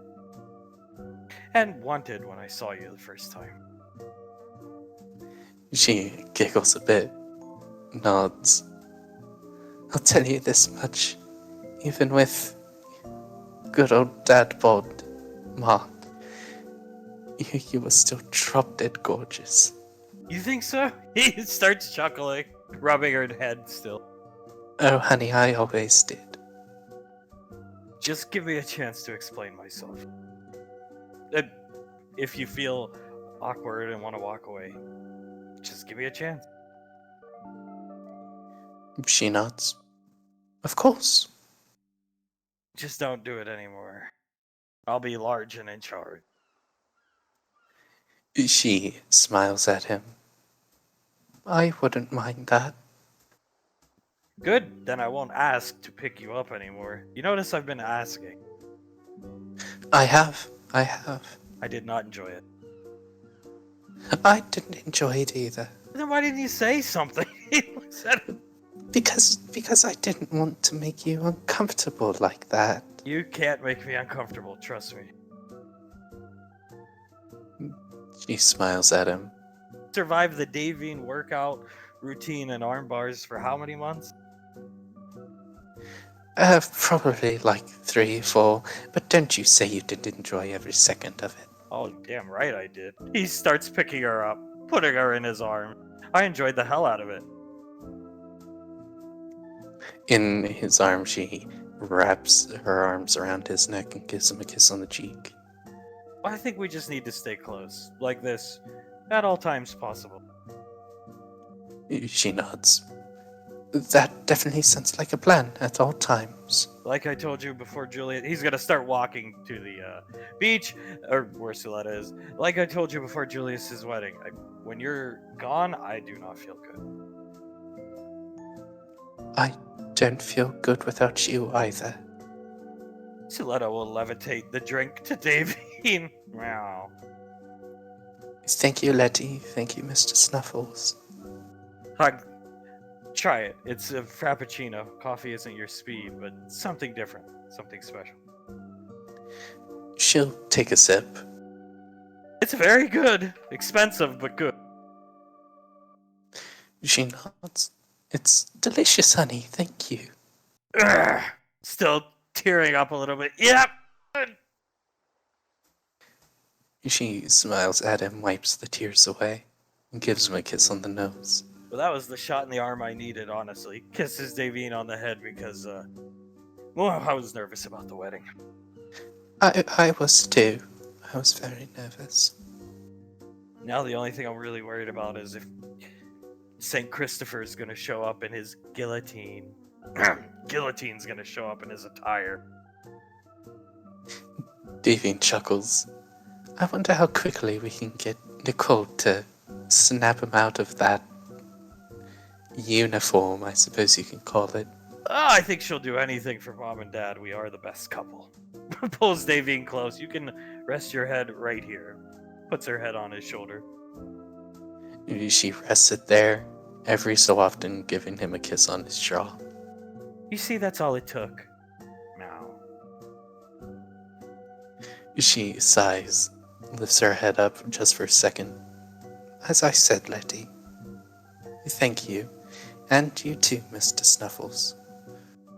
And wanted when I saw you the first time. She giggles a bit, nods. I'll tell you this much. Even with good old dad bod, Mark, you were still drop dead gorgeous. You think so? He starts chuckling, rubbing her head still. Oh, honey, I always did. Just give me a chance to explain myself. If you feel awkward and want to walk away, just give me a chance. She nods. Of course. Just don't do it anymore. I'll be large and in charge. She smiles at him. I wouldn't mind that. Good, then I won't ask to pick you up anymore. You notice I've been asking. I have. I did not enjoy it. I didn't enjoy it either. Then why didn't you say something? He said it. Because I didn't want to make you uncomfortable like that. You can't make me uncomfortable, trust me. She smiles at him. Survived the Davine workout routine and arm bars for how many months? Probably like 3, 4, but don't you say you didn't enjoy every second of it. Oh, damn right I did. He starts picking her up, putting her in his arm. I enjoyed the hell out of it. In his arm, she wraps her arms around his neck and gives him a kiss on the cheek. I think we just need to stay close, like this, at all times possible. She nods. That definitely sounds like a plan at all times. Like I told you before, Juliet, he's gonna start walking to the beach, or where Suletta is. Like I told you before Julius's wedding, when you're gone, I do not feel good. I don't feel good without you either. Suletta will levitate the drink to Davine. Meow. Thank you, Letty. Thank you, Mr. Snuffles. Hug. Try it. It's a frappuccino. Coffee isn't your speed, but something different. Something special. She'll take a sip. It's very good. Expensive, but good. She nods. It's delicious, honey. Thank you. Ugh. Still tearing up a little bit. Yep. She smiles at him, wipes the tears away, and gives him a kiss on the nose. Well, that was the shot in the arm I needed, honestly. Kisses Davine on the head because, well, I was nervous about the wedding. I was too. I was very nervous. Now the only thing I'm really worried about is if St. Christopher is going to show up in his guillotine. Guillotine's going to show up in his attire. Davine chuckles. I wonder how quickly we can get Nicole to snap him out of that uniform, I suppose you can call it. I think she'll do anything for Mom and Dad. We are the best couple. Pulls Davine close. You can rest your head right here. Puts her head on his shoulder. She rests it there, every so often giving him a kiss on his jaw. You see, that's all it took. Now. She sighs, lifts her head up just for a second. As I said, Letty, thank you, and you too, Mr. Snuffles.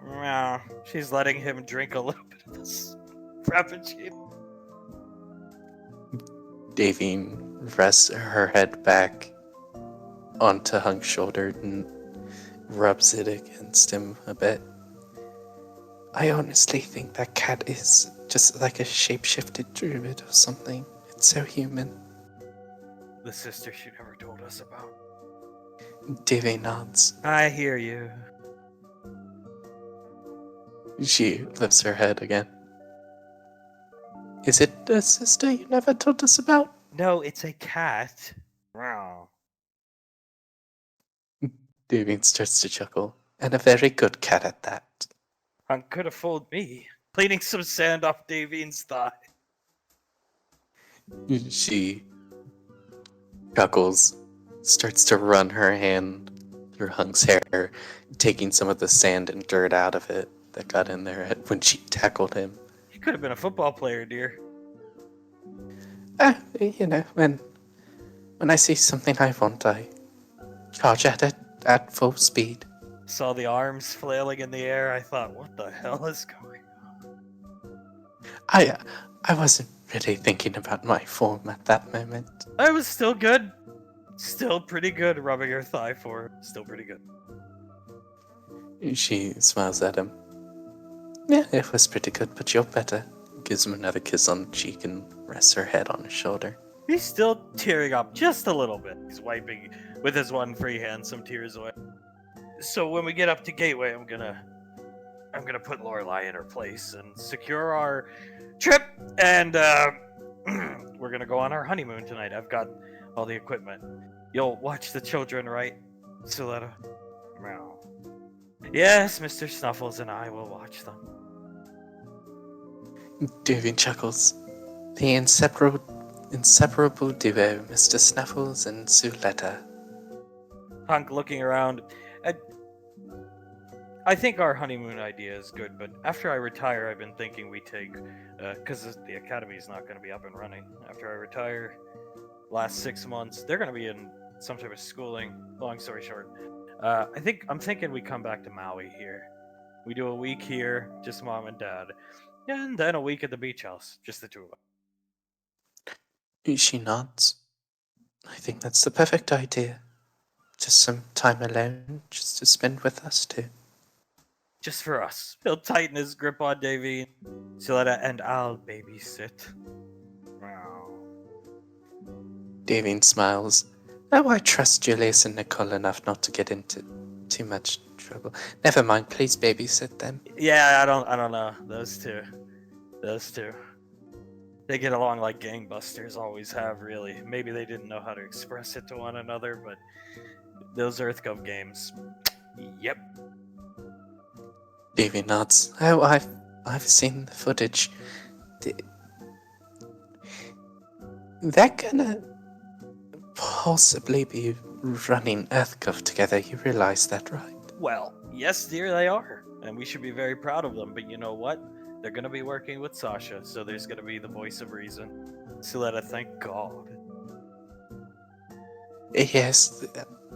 Meow. She's letting him drink a little bit of this frappuccino. Davine rests her head back onto Hunk's shoulder and rubs it against him a bit. I honestly think that cat is just like a shape-shifted druid or something. It's so human. The sister she never told us about. Davine nods. I hear you. She lifts her head again. Is it a sister you never told us about? No, it's a cat. Meow. Davine starts to chuckle, and a very good cat at that. Hunk could have fooled me. Cleaning some sand off Davine's thigh. She chuckles, starts to run her hand through Hunk's hair, taking some of the sand and dirt out of it that got in there when she tackled him. He could have been a football player, dear. You know, when I see something I want, I charge at it at full speed. Saw the arms flailing in the air. I thought, what the hell is going on? I wasn't really thinking about my form at that moment. I was still good. Still pretty good rubbing her thigh for her. Still pretty good. She smiles at him. Yeah, it was pretty good, but you're better. Gives him another kiss on the cheek and rests her head on his shoulder. He's still tearing up just a little bit. He's wiping with his one free hand some tears away. So when we get up to Gateway, I'm gonna put Lorelai in her place and secure our trip, and we're gonna go on our honeymoon tonight. I've got all the equipment. You'll watch the children, right, Suletta? Meow. Yes, Mr. Snuffles and I will watch them. Davine chuckles. The inseparable duo, Mr. Snuffles and Suletta. Hunk looking around. I think our honeymoon idea is good, but after I retire, I've been thinking we take, because the academy's not going to be up and running. After I retire, last 6 months, they're going to be in some type of schooling. Long story short, I'm thinking we come back to Maui here. We do a week here, just Mom and Dad, and then a week at the beach house, just the two of us. She nods. I think that's the perfect idea. Just some time alone, just to spend with us two. Just for us. He'll tighten his grip on Davine, Suletta, and I'll babysit. Meow. Davine smiles. Oh, I trust Julius and Nicole enough not to get into too much trouble. Never mind, please babysit them. Yeah, I don't know. Those two. They get along like gangbusters always have, really. Maybe they didn't know how to express it to one another, but those EarthGov games. Yep. Davine nods. Oh, I've seen the footage. They're gonna possibly be running EarthGov together. You realize that, right? Well, yes, dear, they are. And we should be very proud of them. But you know what? They're going to be working with Sasha, so there's going to be the voice of reason. Suletta, thank God. Yes,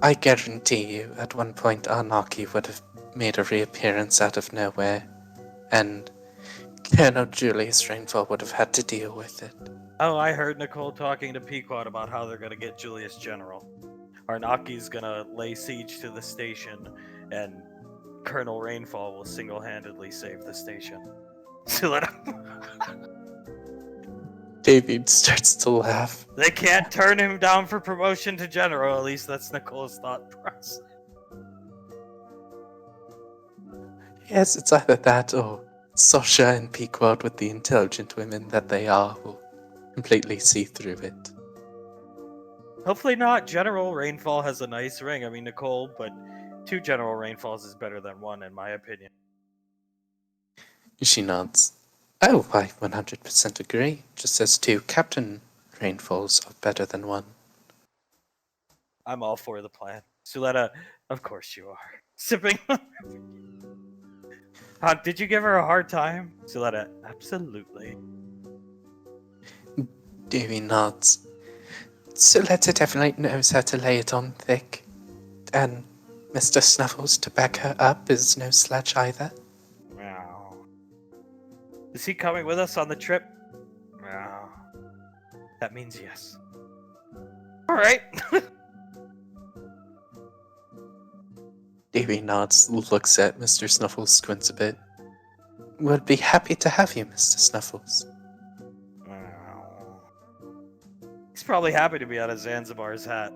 I guarantee you, at one point Anarchy would have made a reappearance out of nowhere and Colonel Julius Rainfall would have had to deal with it. Oh, I heard Nicole talking to Pequod about how they're gonna get Julius General. Arnaki's gonna lay siege to the station, and Colonel Rainfall will single-handedly save the station. So David starts to laugh. they can't turn him down for promotion to general. At least that's Nicole's thought process. Yes, it's either that or Sasha and Pequod, with the intelligent women that they are, will completely see through it. Hopefully not. General Rainfall has a nice ring. I mean, Nicole, but 2 General Rainfalls is better than 1, in my opinion. She nods. Oh, I 100% agree. Just as 2 Captain Rainfalls are better than 1. I'm all for the plan. Suletta, of course you are. Sipping. Did you give her a hard time? Suletta, absolutely. Davy nods. Suletta definitely knows how to lay it on thick. And Mr. Snuffles, to back her up, is no slouch either. Meow. Is he coming with us on the trip? Meow. That means yes. Alright. Davy nods, looks at Mr. Snuffles, squints a bit. We'll be happy to have you, Mr. Snuffles. He's probably happy to be out of Zanzibar's hat.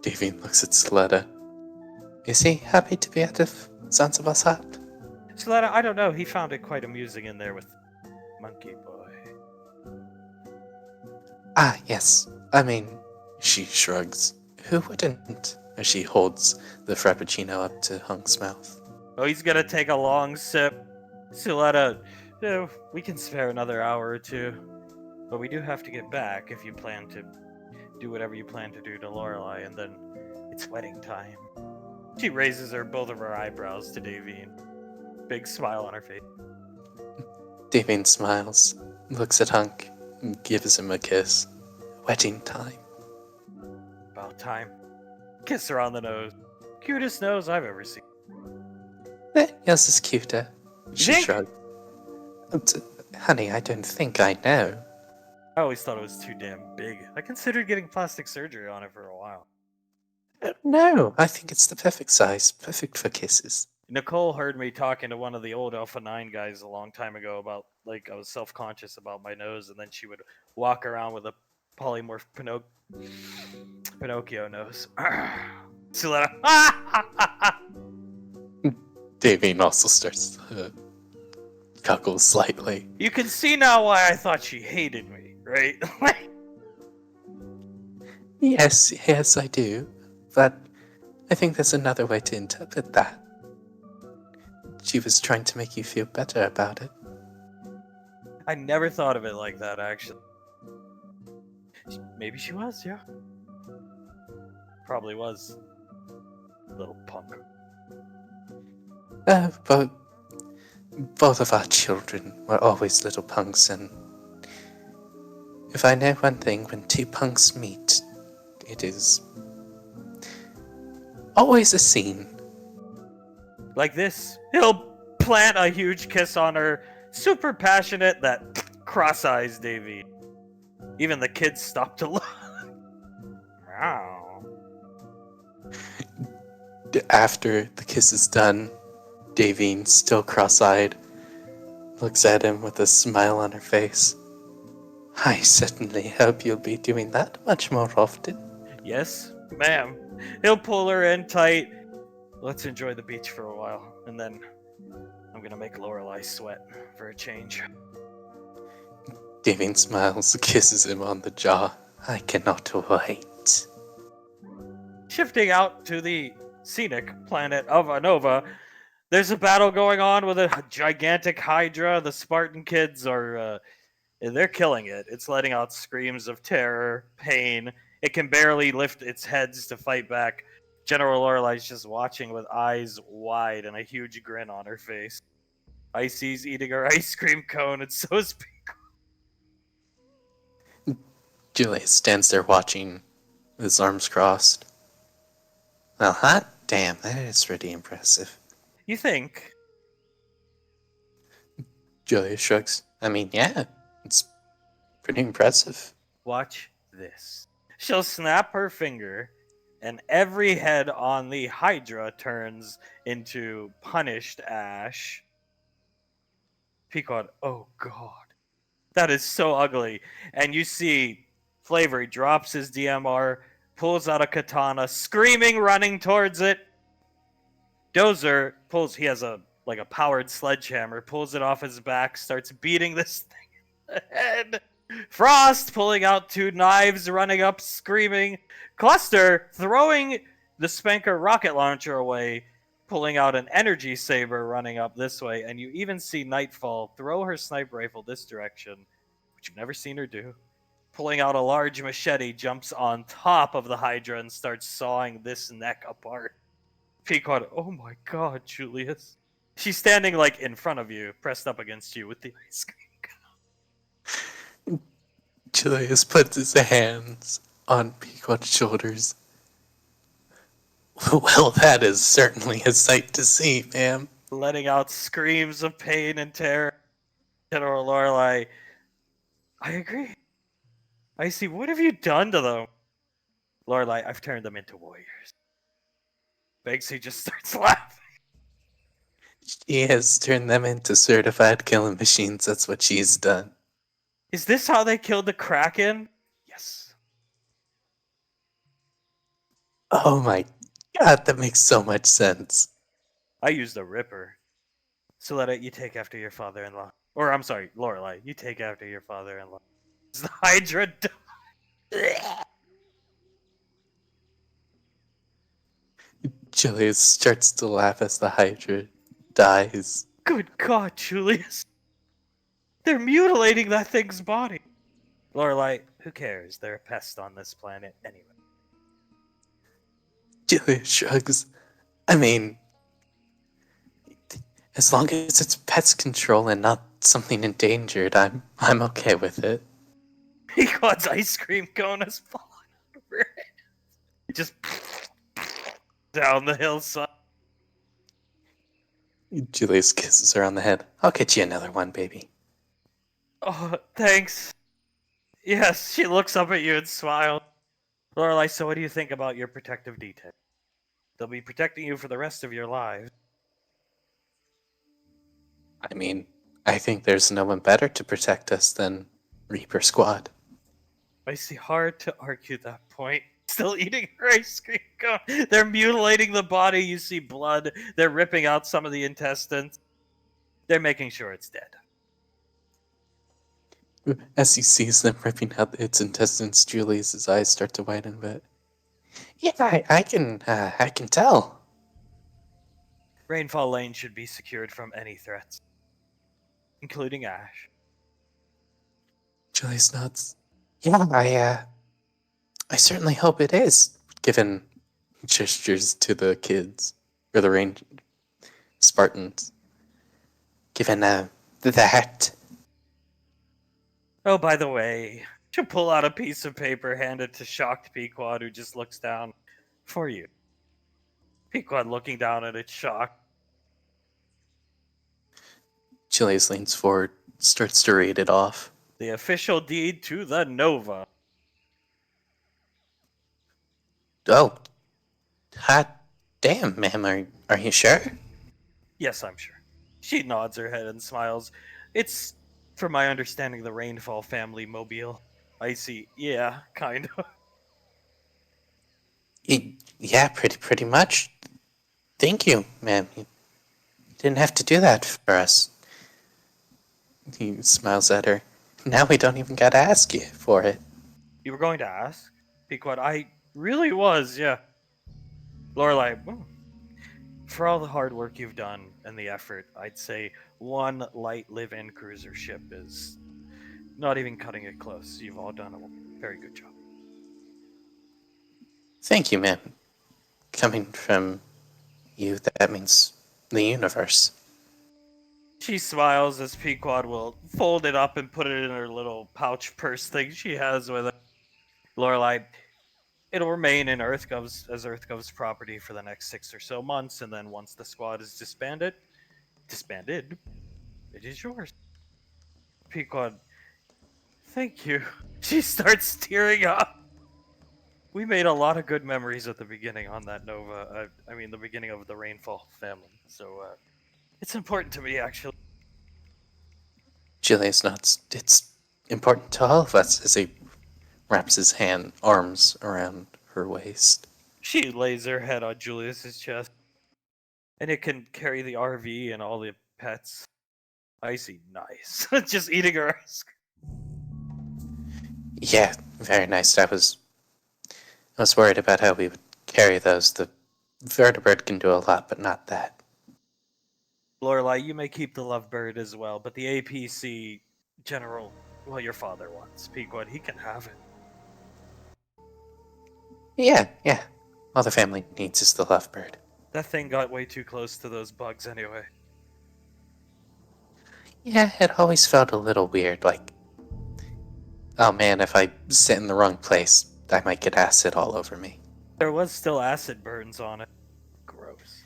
Davy looks at Suletta. Is he happy to be out of Zanzibar's hat? Suletta, I don't know. He found it quite amusing in there with Monkey Boy. Ah, yes. I mean, she shrugs. Who wouldn't? As she holds the Frappuccino up to Hunk's mouth. Oh, he's gonna take a long sip. Suletta, we can spare another hour or 2. But we do have to get back if you plan to do whatever you plan to do to Lorelei, and then it's wedding time. She raises both of her eyebrows to Davine. Big smile on her face. Davine smiles, looks at Hunk, and gives him a kiss. Wedding time. About time. Kiss her on the nose. Cutest nose I've ever seen. Yours is cuter. She Think? shrugged. Honey, I don't think I know. I always thought it was too damn big. I considered getting plastic surgery on it for a while. No, I think it's the perfect size. Perfect for kisses. Nicole heard me talking to one of the old Alpha 9 guys a long time ago about, like, I was self-conscious about my nose, and then she would walk around with a polymorph Pinocchio nose. Suletta. Davine also starts to cuckle slightly. You can see now why I thought she hated me, right? Yes, I do. But I think there's another way to interpret that. She was trying to make you feel better about it. I never thought of it like that, actually. Maybe she was, yeah. Probably was. Little punk. But both of our children were always little punks, and if I know one thing, when 2 punks meet, it is always a scene. Like this. He'll plant a huge kiss on her. Super passionate, that cross-eyes Davy. Even the kids stop to look. Wow. After the kiss is done, Davine, still cross-eyed, looks at him with a smile on her face. I certainly hope you'll be doing that much more often. Yes, ma'am. He'll pull her in tight. Let's enjoy the beach for a while, and then I'm gonna make Lorelei sweat for a change. Davine smiles, kisses him on the jaw. I cannot wait. Shifting out to the scenic planet of Anova, there's a battle going on with a gigantic Hydra. The Spartan kids are, they're killing it. It's letting out screams of terror, pain. It can barely lift its heads to fight back. General Lorelei's just watching with eyes wide and a huge grin on her face. Icy's eating her ice cream cone, and so is Julius stands there watching, with his arms crossed. Well, hot damn, that is pretty impressive. You think? Julia shrugs. I mean, yeah, it's pretty impressive. Watch this. She'll snap her finger, and every head on the Hydra turns into punished ash. Pequod, oh god. That is so ugly. And you see Flavor, he drops his DMR, pulls out a katana, screaming, running towards it. Dozer he has a powered sledgehammer, pulls it off his back, starts beating this thing in the head. Frost pulling out 2 knives, running up, screaming. Cluster throwing the Spanker rocket launcher away, pulling out an energy saber, running up this way. And you even see Nightfall throw her sniper rifle this direction, which you've never seen her do. Pulling out a large machete, jumps on top of the Hydra and starts sawing this neck apart. Pequod, oh my god, Julius. She's standing in front of you, pressed up against you with the ice cream. Julius puts his hands on Pequod's shoulders. Well, that is certainly a sight to see, ma'am. Letting out screams of pain and terror. General Lorelei, I agree. I see. What have you done to them? Lorelei, I've turned them into warriors. Banksy just starts laughing. She has turned them into certified killing machines. That's what she's done. Is this how they killed the Kraken? Yes. Oh my god, that makes so much sense. I used a Ripper. Soletta, you take after your father-in-law. Or, I'm sorry, Lorelei, you take after your father-in-law. Is the Hydra Julius starts to laugh as the Hydra dies. Good God, Julius. They're mutilating that thing's body. Lorelei, who cares? They're a pest on this planet anyway. Julius shrugs. I mean, as long as it's pest control and not something endangered, I'm okay with it. Pequod's ice cream cone has fallen out of her head. Just down the hillside. Julius kisses her on the head. I'll get you another one, baby. Oh, thanks. Yes, she looks up at you and smiles. Lorelei, so what do you think about your protective detail? They'll be protecting you for the rest of your lives. I mean, I think there's no one better to protect us than Reaper Squad. I see. Hard to argue that point. Still eating her ice cream cone. They're mutilating the body. You see blood. They're ripping out some of the intestines. They're making sure it's dead. As he sees them ripping out its intestines, Julius's eyes start to widen a bit. Yeah, I can tell. Rainfall Lane should be secured from any threats, including Ash. Julius nods. Yeah, I certainly hope it is, given gestures to the kids, or the Rain Spartans. Given that. Oh, by the way, she'll pull out a piece of paper, hand it to shocked Pequod, who just looks down. For you. Pequod looking down at it, shocked. Julius leans forward, starts to read it off. The official deed to the Nova. Oh, hot damn, ma'am, are you sure? Yes, I'm sure. She nods her head and smiles. It's, from my understanding, the Rainfall family mobile. I see. Yeah, kind of. Yeah, pretty much. Thank you, ma'am. You didn't have to do that for us. He smiles at her. Now we don't even gotta ask you for it. You were going to ask? Pequod, I really was, yeah. Lorelei, for all the hard work you've done and the effort, I'd say one light live-in cruiser ship is not even cutting it close. You've all done a very good job. Thank you, ma'am. Coming from you, that means the universe. She smiles as Pequod will fold it up and put it in her little pouch purse thing she has with her. Lorelei, it'll remain in EarthGov's property for the next 6 or so months, and then once the squad is disbanded, it is yours. Pequod, thank you. She starts tearing up. We made a lot of good memories at the beginning on that Nova. I mean, the beginning of the Rainfall family. So, it's important to me, actually. Julius nods. It's important to all of us as he wraps his arms around her waist. She lays her head on Julius's chest. And it can carry the RV and all the pets. Icy, nice. Just eating her ice cream. Yeah, very nice. I was worried about how we would carry those. The vertebrate can do a lot, but not that. Lorelai, you may keep the lovebird as well, but the APC general, well, your father wants. Pequod, he can have it. Yeah. All the family needs is the lovebird. That thing got way too close to those bugs anyway. Yeah, it always felt a little weird, like, oh man, if I sit in the wrong place, I might get acid all over me. There was still acid burns on it. Gross.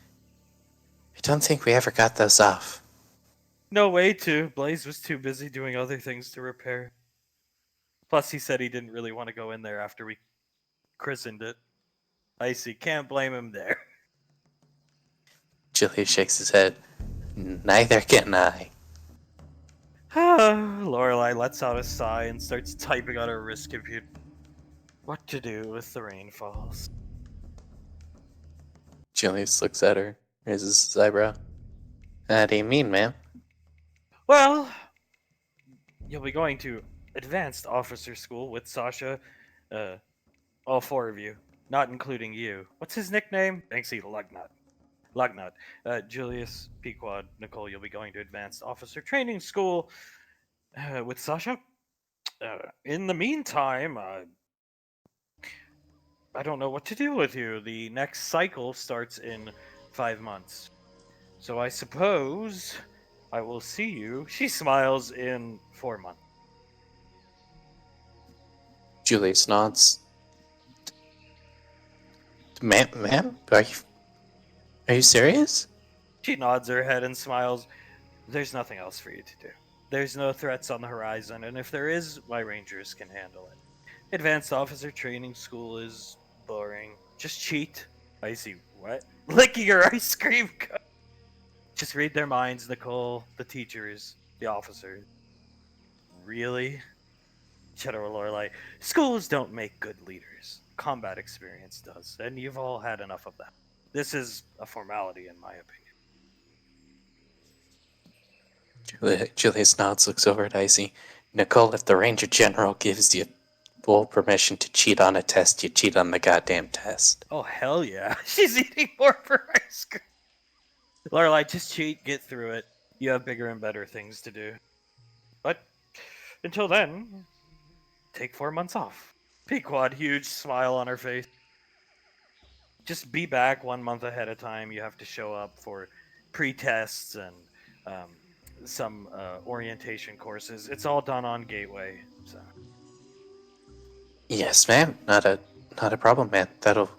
I don't think we ever got those off. No way to. Blaze was too busy doing other things to repair. Plus, he said he didn't really want to go in there after we christened it. Icy, can't blame him there. Julius shakes his head. Neither can I. Lorelai lets out a sigh and starts typing on her wrist computer. What to do with the rainfalls? Julius looks at her, raises his eyebrow. How do you mean, ma'am? Well, you'll be going to advanced officer school with Sasha. All four of you, not including you. What's his nickname? Banksy Lugnut. Lugnut. Julius, Pequod, Nicole, you'll be going to advanced officer training school with Sasha. In the meantime, I don't know what to do with you. The next cycle starts in 5 months. So I suppose I will see you. She smiles in 4 months. Julius nods. Ma'am? Are you serious? She nods her head and smiles. There's nothing else for you to do. There's no threats on the horizon, and if there is, my rangers can handle it. Advanced officer training school is boring. Just cheat. Icy, what? Licking her ice cream cone. Just read their minds, Nicole. The teachers, the officers. Really? General Lorelai, schools don't make good leaders. Combat experience does, and you've all had enough of that. This is a formality, in my opinion. Julius nods, looks over at Icy. Nicole, if the Ranger General gives you full permission to cheat on a test, you cheat on the goddamn test. Oh, hell yeah. She's eating more of her ice cream. Lorelai, just cheat, get through it. You have bigger and better things to do. But until then, take 4 months off. Pequod, huge smile on her face. Just be back 1 month ahead of time. You have to show up for pre-tests and some orientation courses. It's all done on Gateway. So. Yes, ma'am. Not a problem, man. That'll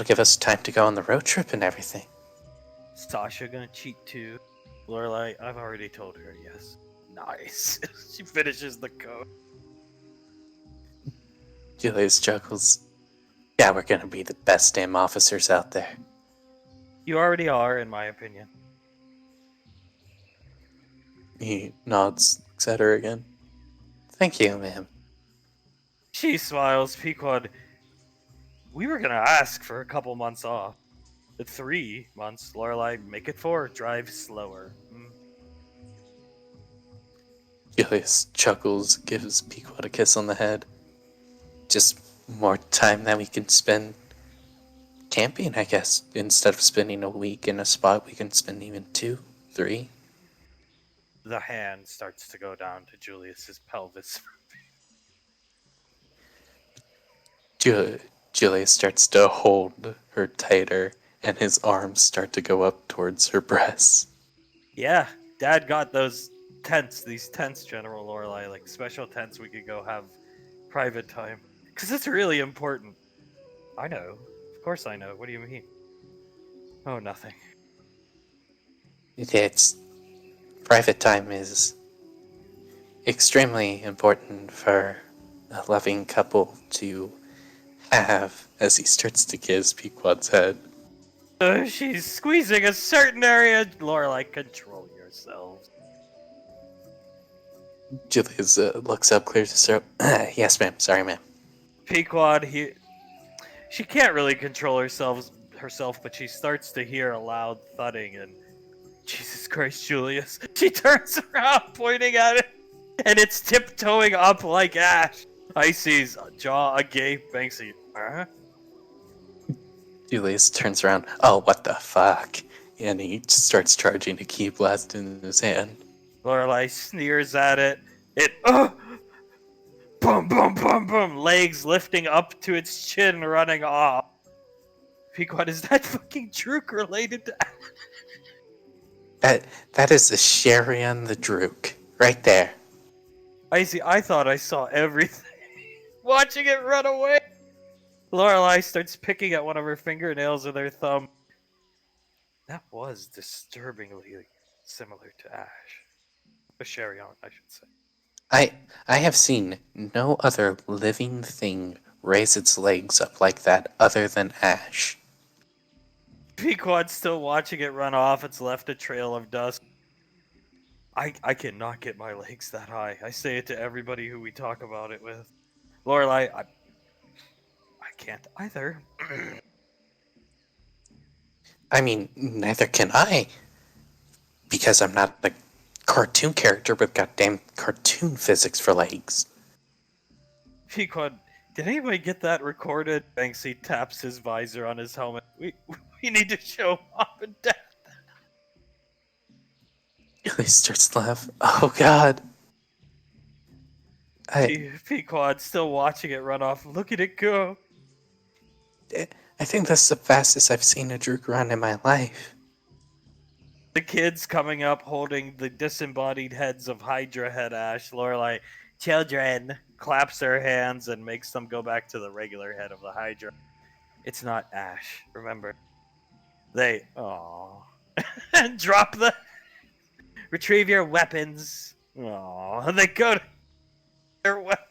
give us time to go on the road trip and everything. Sasha gonna cheat too? Lorelai, I've already told her yes. Nice. She finishes the code. Julius chuckles. Yeah, we're gonna be the best damn officers out there. You already are, in my opinion. He nods, looks at her again. Thank you, ma'am. She smiles. Pequod, we were gonna ask for a couple months off. 3 months. Lorelai, make it 4. Drive slower. Julius chuckles, gives Pequod a kiss on the head. Just more time that we can spend camping, I guess. Instead of spending a week in a spot, we can spend even 2, 3. The hand starts to go down to Julius's pelvis. Julius starts to hold her tighter, and his arms start to go up towards her breasts. Yeah, Dad got those tents, these tents, General Lorelai, like special tents we could go have private time. Because it's really important. I know. Of course I know. What do you mean? Oh, nothing. It's private time is extremely important for a loving couple to have as he starts to kiss Pequod's head. She's squeezing a certain area. Lorelai, control yourselves. Julius looks up, clears his throat. Yes, ma'am. Sorry, ma'am. Pequod, she can't really control herself, but she starts to hear a loud thudding, and Jesus Christ, Julius. She turns around, pointing at it, and it's tiptoeing up like Ash. Icy's jaw agape. Banksy, huh? Julius turns around. Oh, what the fuck? And he starts charging a key blast in his hand. Lorelai sneers at it. Boom, boom, boom, boom. Legs lifting up to its chin, running off. Pequod, is that fucking Druk related to That is the Sherian the Druk. Right there. Icy? I thought I saw everything. Watching it run away. Lorelai starts picking at one of her fingernails with her thumb. That was disturbingly similar to Ash. Sherion, I should say. I have seen no other living thing raise its legs up like that other than Ash. Pequod's still watching it run off. It's left a trail of dust. I cannot get my legs that high. I say it to everybody who we talk about it with. Lorelai, I can't either. I mean, neither can I. Because I'm not a cartoon character with goddamn cartoon physics for legs. Pequod, did anybody get that recorded? Banksy taps his visor on his helmet. We need to show Mom and Dad. He starts to laugh. Oh god. Pequod still watching it run off. Look at it go. I think that's the fastest I've seen a Druk run in my life. The kids coming up holding the disembodied heads of Hydra head Ash. Lorelai, children, claps her hands and makes them go back to the regular head of the Hydra. It's not Ash, remember. They, and drop the, retrieve your weapons. Aww, they go to their weapons.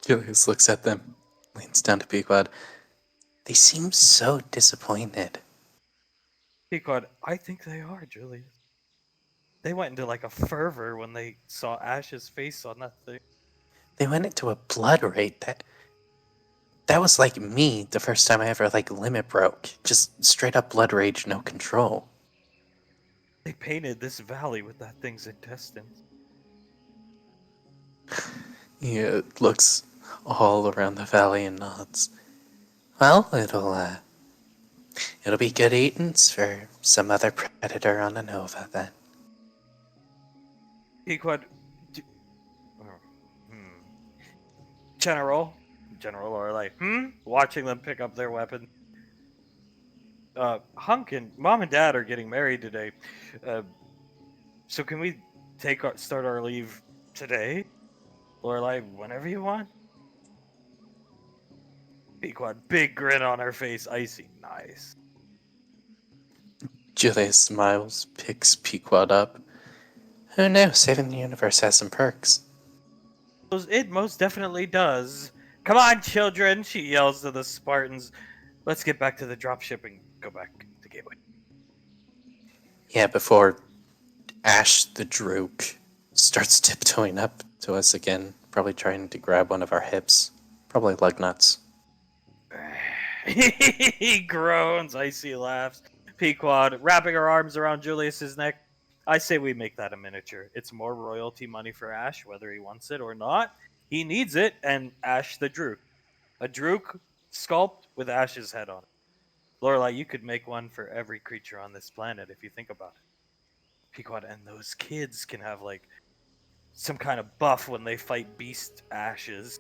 Julius looks at them, leans down to Pequod. They seem so disappointed. Pequod, I think they are, Julius. They went into like a fervor when they saw Ash's face on that thing. They went into a blood rage. That was like me the first time I ever limit broke. Just straight up blood rage, no control. They painted this valley with that thing's intestines. He looks all around the valley and nods. Well, it'll be good eatings for some other predator on a Nova then. Pequod, General Lorelai, watching them pick up their weapon. Hunk and Mom and Dad are getting married today. So can we start our leave today? Lorelai, whenever you want. Pequod, big grin on her face. Icy, nice. Julius smiles, picks Pequod up. Who knew? Saving the universe has some perks. It most definitely does. Come on, children, she yells to the Spartans. Let's get back to the dropship and go back to Gateway. Yeah, before Ash the Druk starts tiptoeing up to us again, probably trying to grab one of our hips. Probably lug nuts. He groans. Icy laughs. Pequod, wrapping her arms around Julius's neck. I say we make that a miniature. It's more royalty money for Ash, whether he wants it or not. He needs it, and Ash the Druk. A Druk sculpt with Ash's head on it. Lorelai, you could make one for every creature on this planet if you think about it. Pequod, and those kids can have, some kind of buff when they fight beast Ashes.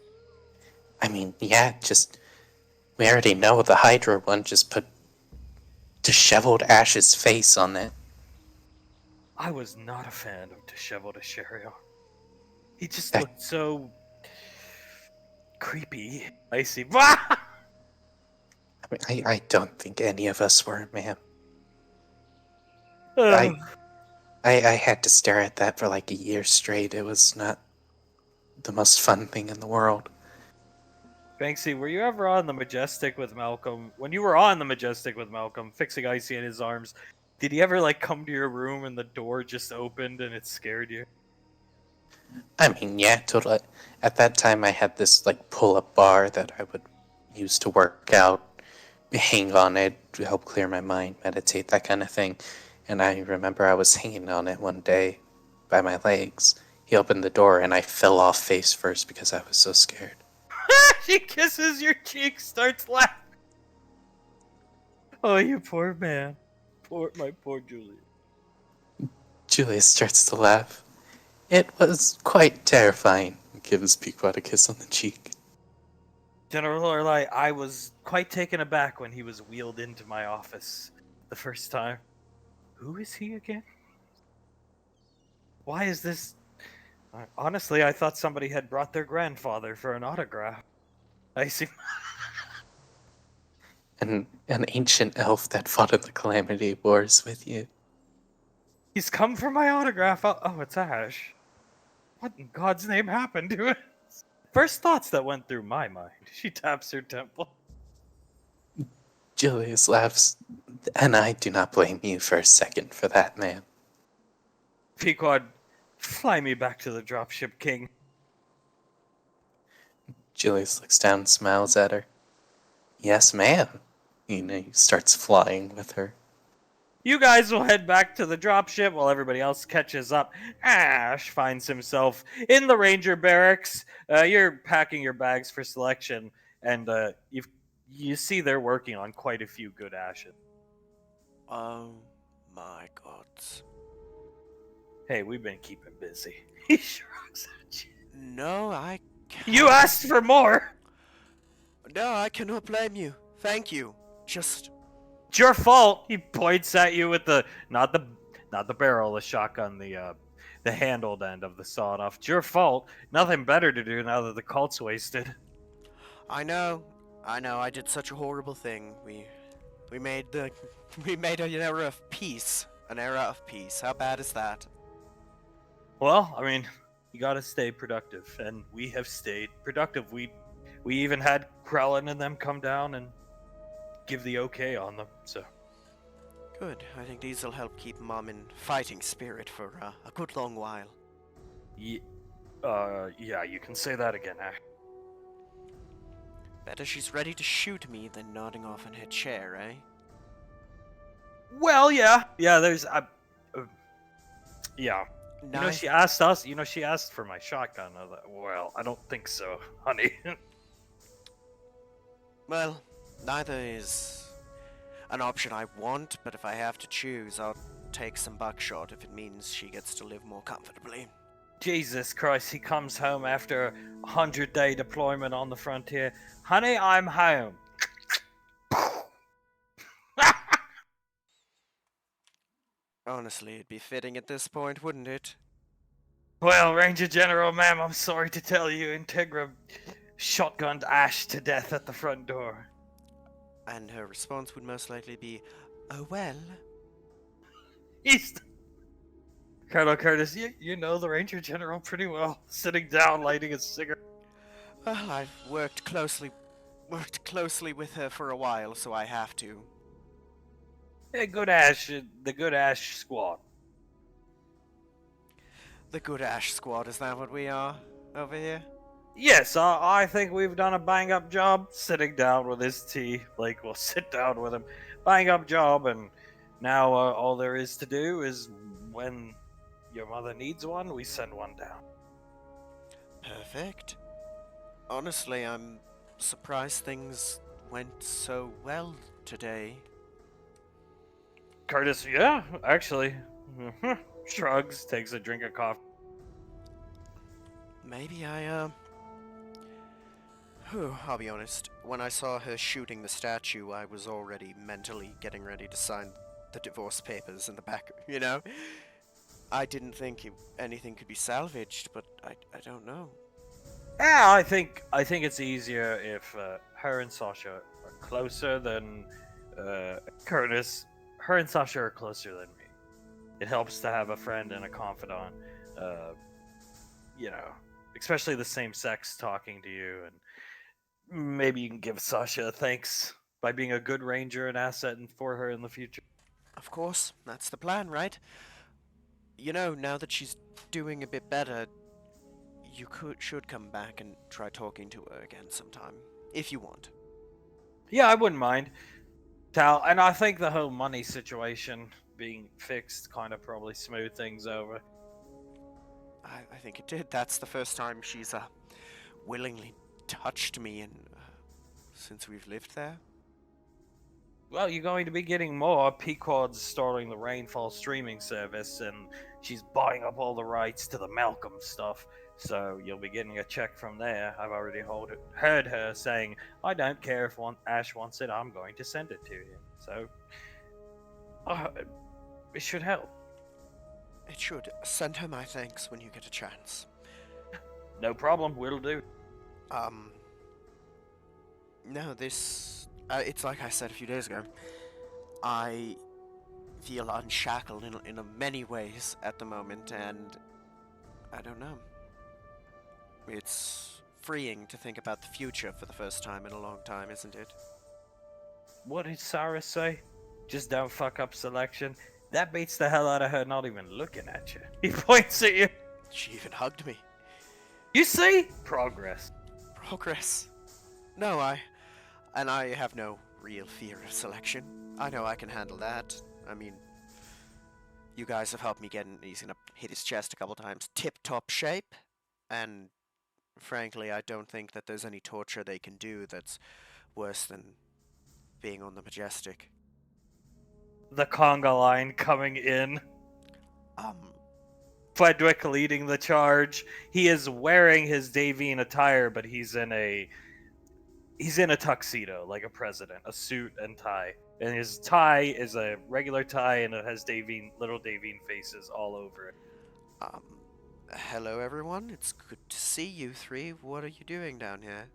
I mean, yeah, we already know the Hydra one, just put disheveled Ash's face on it. I was not a fan of disheveled Asherion. He just looked so creepy. Icy. I mean, I don't think any of us were, ma'am. I had to stare at that for like a year straight. It was not the most fun thing in the world. Banksy, were you ever on the Majestic with Malcolm? When you were on the Majestic with Malcolm, fixing Icy in his arms, did he ever like come to your room and the door just opened and it scared you? I mean, yeah, totally. At that time, I had this like pull-up bar that I would use to work out, hang on it to help clear my mind, meditate, that kind of thing. And I remember I was hanging on it one day by my legs. He opened the door and I fell off face first because I was so scared. She kisses your cheek, starts laughing. Oh, you poor man. My poor Julia. Julius starts to laugh. It was quite terrifying. Gives Pequod a kiss on the cheek. General Lorelei, I was quite taken aback when he was wheeled into my office the first time. Who is he again? Why is this? Honestly, I thought somebody had brought their grandfather for an autograph. I see. An ancient elf that fought in the Calamity Wars with you. He's come for my autograph. Oh, it's Ash. What in God's name happened to it? First thoughts that went through my mind. She taps her temple. Julius laughs, and I do not blame you for a second for that, man. Pequod, fly me back to the Dropship King. Julius looks down and smiles at her. Yes, ma'am. He starts flying with her. You guys will head back to the dropship while everybody else catches up. Ash finds himself in the Ranger barracks. You're packing your bags for selection, and you see they're working on quite a few good ashes. Oh my gods. Hey, we've been keeping busy. He shrugs at you. No, I can't. You asked for more! No, I cannot blame you. Thank you. Just... It's your fault. He points at you with the not the barrel of the shotgun, the handled end of the sawed off. It's your fault. Nothing better to do now that the cult's wasted. I know. I did such a horrible thing. We made an era of peace. An era of peace. How bad is that? Well, I mean, you gotta stay productive, and we have stayed productive. We even had Krellin and them come down and give the okay on them, so. Good. I think these will help keep Mom in fighting spirit for a good long while. Yeah, you can say that again, Ash. Better she's ready to shoot me than nodding off in her chair, eh? Well, yeah, there's, yeah. You know, Nice. she asked us, she asked for my shotgun. I was like, well, I don't think so, honey. Well, neither is an option I want, but if I have to choose, I'll take some buckshot if it means she gets to live more comfortably. Jesus Christ, he comes home after a 100-day deployment on the frontier. Honey, I'm home. Honestly, it'd be fitting at this point, wouldn't it? Well, Ranger General, ma'am, I'm sorry to tell you, Integra shotgunned Ash to death at the front door. And her response would most likely be, oh well. He's... Colonel Curtis, you know the Ranger General pretty well. Sitting down, lighting a cigarette. Well, I've worked closely with her for a while, so I have to. Yeah, good Ash, the good Ash squad. The good Ash Squad, is that what we are over here? Yes, I think we've done a bang-up job sitting down with his tea. Like, we'll sit down with him. Bang-up job, and now all there is to do is when your mother needs one, we send one down. Perfect. Honestly, I'm surprised things went so well today. Curtis, yeah, actually. Shrugs, takes a drink of coffee. Maybe I'll be honest. When I saw her shooting the statue, I was already mentally getting ready to sign the divorce papers in the back, you know? I didn't think anything could be salvaged, but I don't know. Yeah, I think it's easier if her and Sasha are closer than Curtis. Her and Sasha are closer than me. It helps to have a friend and a confidant. Uh, you know, especially the same sex talking to you, and maybe you can give Sasha a thanks by being a good ranger and asset for her in the future. Of course, that's the plan, right? You know, now that she's doing a bit better, you should come back and try talking to her again sometime, if you want. Yeah, I wouldn't mind. Tal, and I think the whole money situation being fixed kind of probably smoothed things over. I think it did. That's the first time she's willingly touched me since we've lived there. Well, you're going to be getting more. Pequod's starting the Rainfall streaming service, and she's buying up all the rights to the Malcolm stuff. So you'll be getting a check from there. I've already heard her saying, "I don't care if Ash wants it. I'm going to send it to him." So it should help. It should. Send her my thanks when you get a chance. No problem. Will do. No, this... it's like I said a few days ago. I feel unshackled in many ways at the moment, and I don't know. It's freeing to think about the future for the first time in a long time, isn't it? What did Sarah say? Just don't fuck up selection. That beats the hell out of her not even looking at you. He points at you. She even hugged me. You see? Progress. Progress. No, I have no real fear of selection. I know I can handle that. I mean, you guys have helped me get in. He's gonna hit his chest a couple times. Tip-top shape. And frankly, I don't think that there's any torture they can do that's worse than being on the Majestic. The conga line coming in. Frederick leading the charge. He is wearing his Davine attire, but he's in a tuxedo, like a president, a suit and tie. And his tie is a regular tie, and it has little Davine faces all over it. Hello everyone. It's good to see you three. What are you doing down here?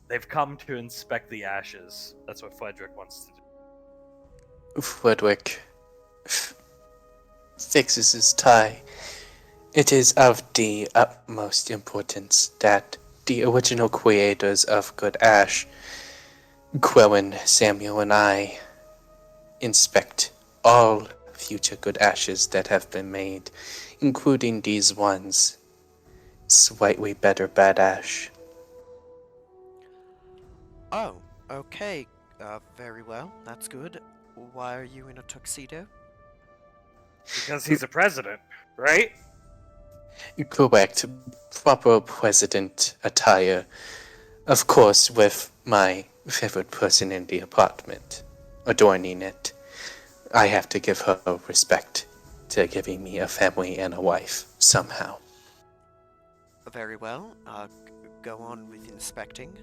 They've come to inspect the ashes. That's what Frederick wants to do. Frederick fixes his tie. It is of the utmost importance that the original creators of Good Ash, Quillen, Samuel, and I, inspect all future Good Ashes that have been made, including these ones. Slightly better Bad Ash. Oh, okay. Very well. That's good. Why are you in a tuxedo? Because he's a president, right? Correct. Proper president attire. Of course, with my favorite person in the apartment adorning it. I have to give her respect to giving me a family and a wife, somehow. Very well. Go on with inspecting.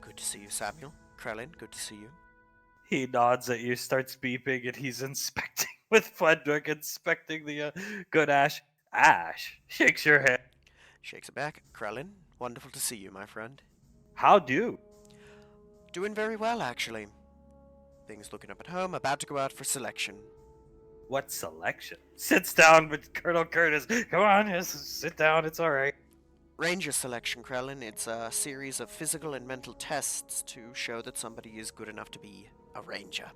Good to see you, Samuel. Krellin, good to see you. He nods at you, starts beeping, and he's inspecting with Frederick, inspecting the Good Ash. Ash shakes your head. Shakes it back. Krellin, wonderful to see you, my friend. How do? Doing very well, actually. Things looking up at home, about to go out for selection. What selection? Sits down with Colonel Curtis. Come on, just sit down, it's alright. Ranger selection, Krellin. It's a series of physical and mental tests to show that somebody is good enough to be a ranger.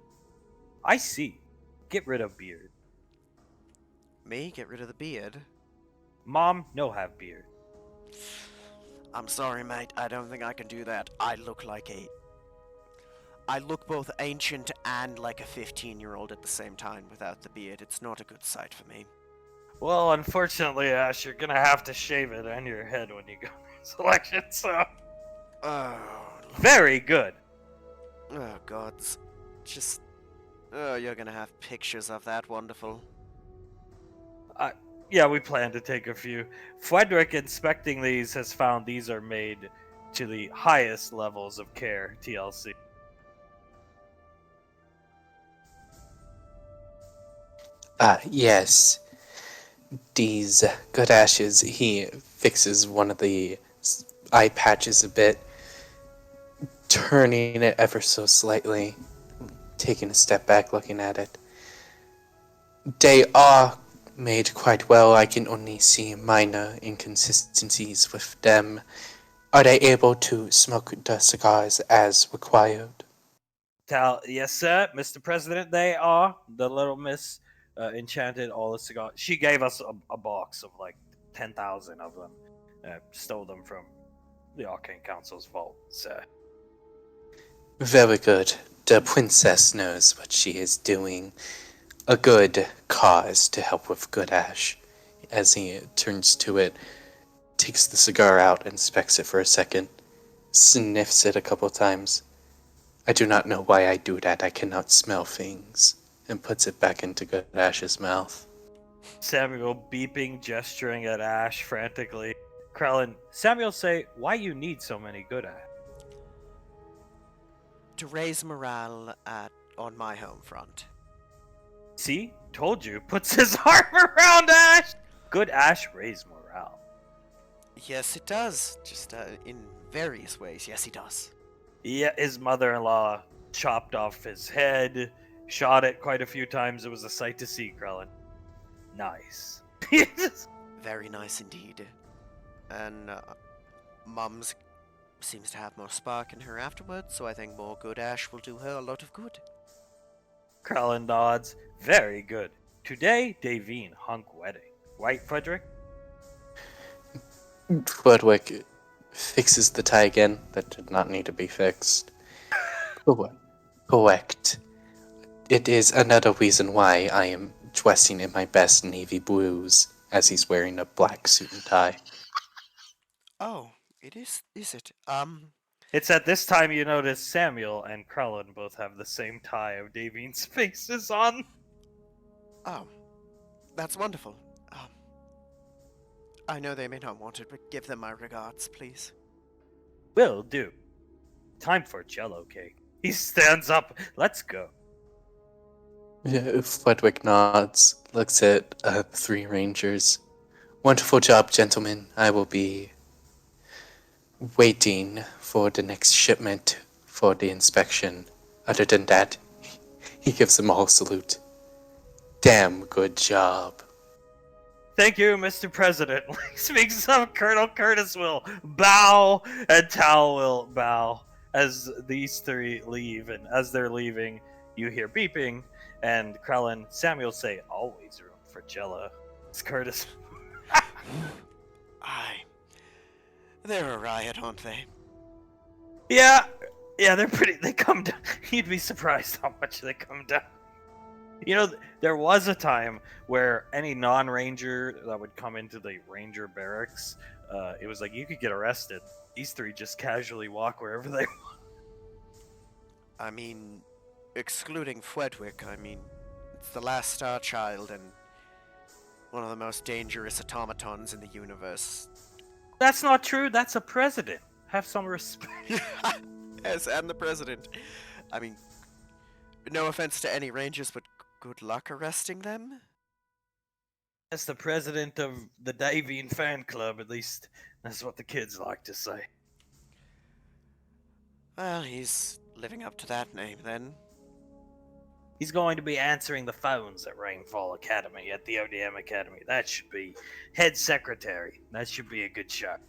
I see. Get rid of beard. Me? Get rid of the beard? Mom, no have beard. I'm sorry, mate. I don't think I can do that. I look both ancient and like a 15-year-old at the same time without the beard. It's not a good sight for me. Well, unfortunately, Ash, you're gonna have to shave it on your head when you go to selection, so... Oh... Very good. Oh, gods. Just... Oh, you're gonna have pictures of that. Wonderful. Yeah, we plan to take a few. Frederick, inspecting these, has found these are made to the highest levels of care, TLC. Yes. These Good Ashes, he fixes one of the eye patches a bit, turning it ever so slightly, taking a step back, looking at it. They are made quite well. I can only see minor inconsistencies with them. Are they able to smoke the cigars as required? Yes, sir, Mr. President. They are. The little miss enchanted all the cigars. She gave us a box of like 10,000 of them. Stole them from the Arcane Council's vault, sir. Very good. The princess knows what she is doing. A good cause to help with Good Ash. As he turns to it, takes the cigar out, inspects it for a second, sniffs it a couple times. I do not know why I do that. I cannot smell things. And puts it back into Good Ash's mouth. Samuel beeping, gesturing at Ash frantically. Krellin, Samuel say, why you need so many good at? To raise morale on my home front. See? Told you. Puts his arm around Ash! Good Ash raise morale. Yes, it does. Just in various ways. Yes, he does. Yeah, his mother-in-law chopped off his head, shot it quite a few times. It was a sight to see, Krellin. Nice. Very nice indeed. And Mums seems to have more spark in her afterwards, so I think more Good Ash will do her a lot of good. Krellin nods. Very good. Today, Davine Hunk wedding. Right, Frederick? Fludwick fixes the tie again. That did not need to be fixed. Correct. It is another reason why I am dressing in my best navy blues, as he's wearing a black suit and tie. Oh, it is it? It's at this time you notice Samuel and Krellin both have the same tie of Davine's faces on. Oh, that's wonderful. I know they may not want it, but give them my regards, please. Will do. Time for Jello cake. He stands up. Let's go. Yeah, Fludwick nods, looks at three rangers. Wonderful job, gentlemen. I will be waiting for the next shipment for the inspection. Other than that, he gives them all a salute. Damn good job. Thank you, Mr. President. Speaks of Colonel Curtis will bow, and Tal will bow as these three leave. And as they're leaving, you hear beeping, and Krellin, Samuel say, always room for Jello. It's Curtis. Aye. They're a riot, aren't they? Yeah, they're pretty. They come down. You'd be surprised how much they come down. You know, there was a time where any non-ranger that would come into the ranger barracks, it was like you could get arrested. These three just casually walk wherever they want. I mean, excluding Fwedwick, I mean, it's the last Star Child and one of the most dangerous automatons in the universe. That's not true. That's a president. Have some respect. Yes, and the president. I mean, no offense to any rangers, but good luck arresting them? As the president of the Davine fan club, at least that's what the kids like to say. Well, he's living up to that name, then. He's going to be answering the phones at Rainfall Academy, at the ODM Academy. That should be head secretary. That should be a good shot.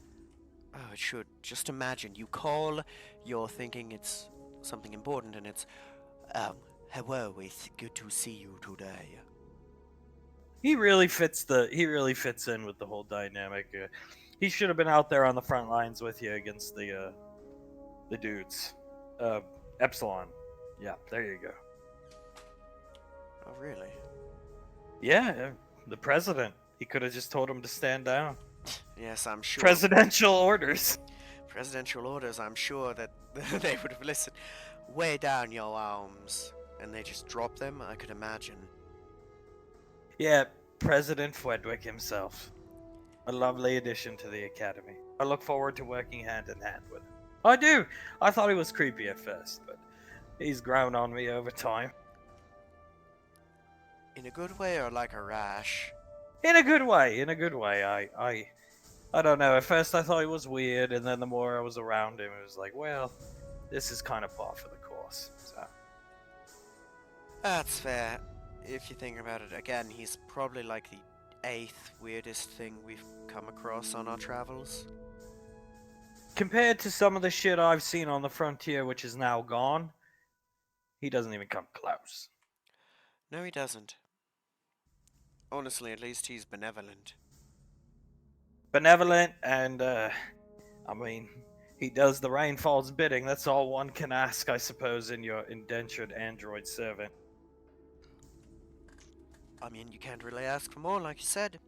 Oh, it should. Just imagine, you call, you're thinking it's something important, and it's, hello, it's good to see you today. He really fits in with the whole dynamic. He should have been out there on the front lines with you against the dudes. Epsilon. Yeah, there you go. Oh, really? Yeah, the president. He could have just told him to stand down. Yes, I'm sure. Presidential orders. Presidential orders, I'm sure that they would have listened. Way down your arms. And they just drop them, I could imagine. Yeah, President Fwedwick himself. A lovely addition to the Academy. I look forward to working hand in hand with him. I do! I thought he was creepy at first, but he's grown on me over time. In a good way or like a rash? In a good way. I don't know. At first I thought he was weird, and then the more I was around him, it was like, well, this is kind of par for the course. So. That's fair. if you think about it, again, he's probably like the 8th weirdest thing we've come across on our travels. Compared to some of the shit I've seen on the frontier, which is now gone, he doesn't even come close. No, he doesn't. Honestly, at least he's benevolent. Benevolent, and, he does the Rainfall's bidding. That's all one can ask, I suppose, in your indentured android servant. I mean, you can't really ask for more, like you said.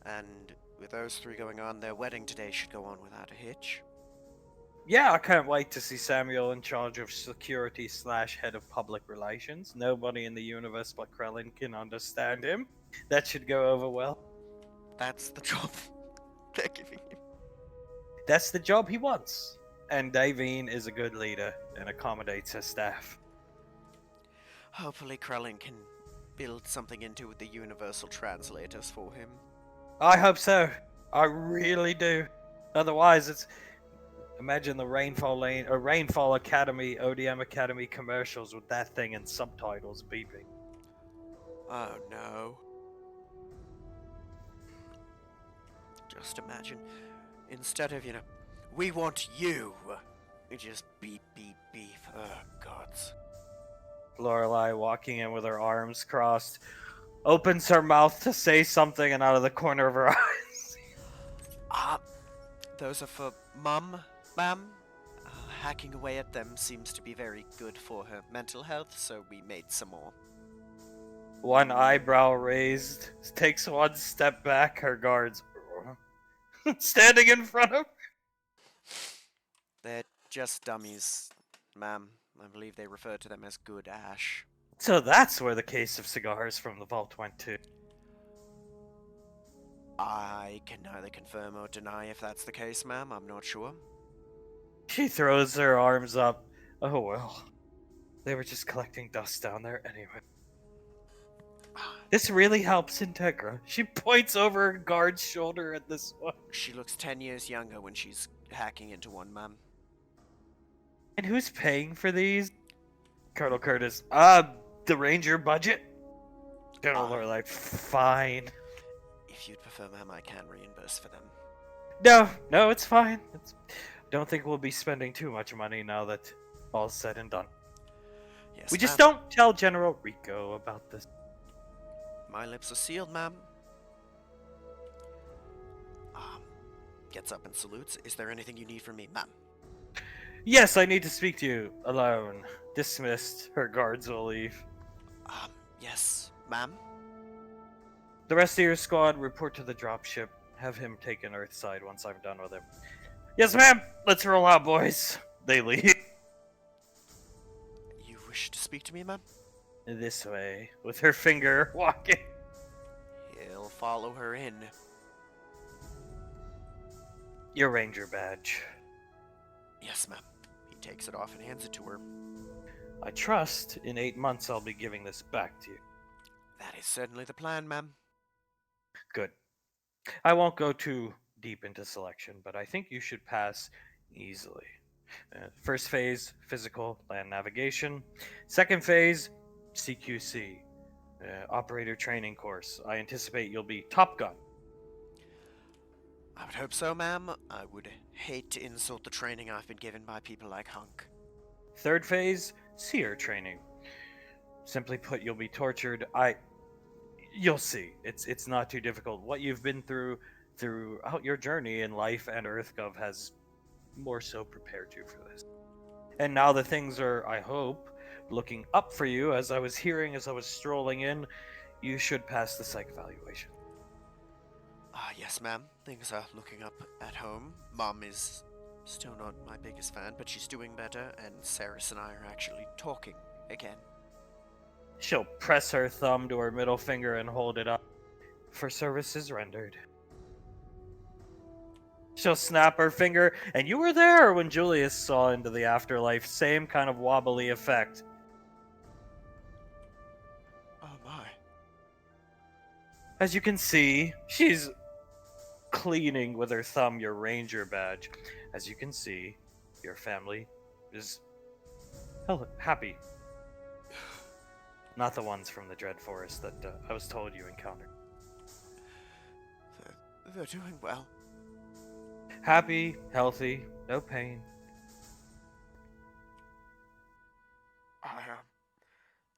And with those 3 going on, their wedding today should go on without a hitch. Yeah, I can't wait to see Samuel in charge of security / head of public relations. Nobody in the universe but Krellin can understand him. That should go over well. That's the job they're giving him. That's the job he wants. And Davine is a good leader and accommodates her staff. Hopefully Krellin can build something into the universal translators for him. I hope so. I really do. Otherwise, it's... Imagine the Rainfall Academy, ODM Academy commercials with that thing and subtitles beeping. Oh no. Just imagine, instead of, we want you, it just beep, beep, beep. Oh, gods. Lorelei walking in with her arms crossed, opens her mouth to say something, and out of the corner of her eyes. Those are for Mum, ma'am. Hacking away at them seems to be very good for her mental health, so we made some more. One eyebrow raised, takes one step back, her guards standing in front of her. They're just dummies, ma'am. I believe they refer to them as good ash. So that's where the case of cigars from the vault went to. I can neither confirm or deny if that's the case, ma'am. I'm not sure. She throws her arms up. Oh well. They were just collecting dust down there anyway. This really helps Integra. She points over her guard's shoulder at this one. She looks 10 years younger when she's hacking into one, ma'am. And who's paying for these? Colonel Curtis. The Ranger budget? Colonel Lorelei. Fine. If you'd prefer, ma'am, I can reimburse for them. No, it's fine. Don't think we'll be spending too much money now that all's said and done. Yes, We just ma'am. don't tell General Rico about this. My lips are sealed, ma'am. Gets up and salutes. Is there anything you need from me, ma'am? Yes, I need to speak to you alone. Dismissed. Her guards will leave. Yes, ma'am? The rest of your squad report to the dropship. Have him taken Earthside once I'm done with him. Yes, ma'am! Let's roll out, boys. They leave. You wish to speak to me, ma'am? This way, with her finger walking. He'll follow her in. Your ranger badge. Yes, ma'am. He takes it off and hands it to her. I trust in 8 months I'll be giving this back to you. That is certainly the plan, ma'am. Good. I won't go too deep into selection, but I think you should pass easily. First phase, physical land navigation. Second phase, CQC, operator training course. I anticipate you'll be Top Gun. I would hope so, ma'am. I would hate to insult the training I've been given by people like Hunk. Third phase, Seer training. Simply put, you'll be tortured. You'll see. It's not too difficult. What you've been throughout your journey in life and EarthGov has more so prepared you for this. And now that things are, I hope, looking up for you, as I was strolling in, you should pass the psych evaluation. Yes, ma'am. Things are looking up at home. Mom is still not my biggest fan, but she's doing better, and Saris and I are actually talking again. She'll press her thumb to her middle finger and hold it up. For services rendered. She'll snap her finger, and you were there when Julius saw into the afterlife. Same kind of wobbly effect. Oh my. As you can see, she's cleaning with her thumb your ranger badge. As you can see, your family is happy. Not the ones from the Dread Forest that I was told you encountered. They're doing well. Happy, healthy, no pain.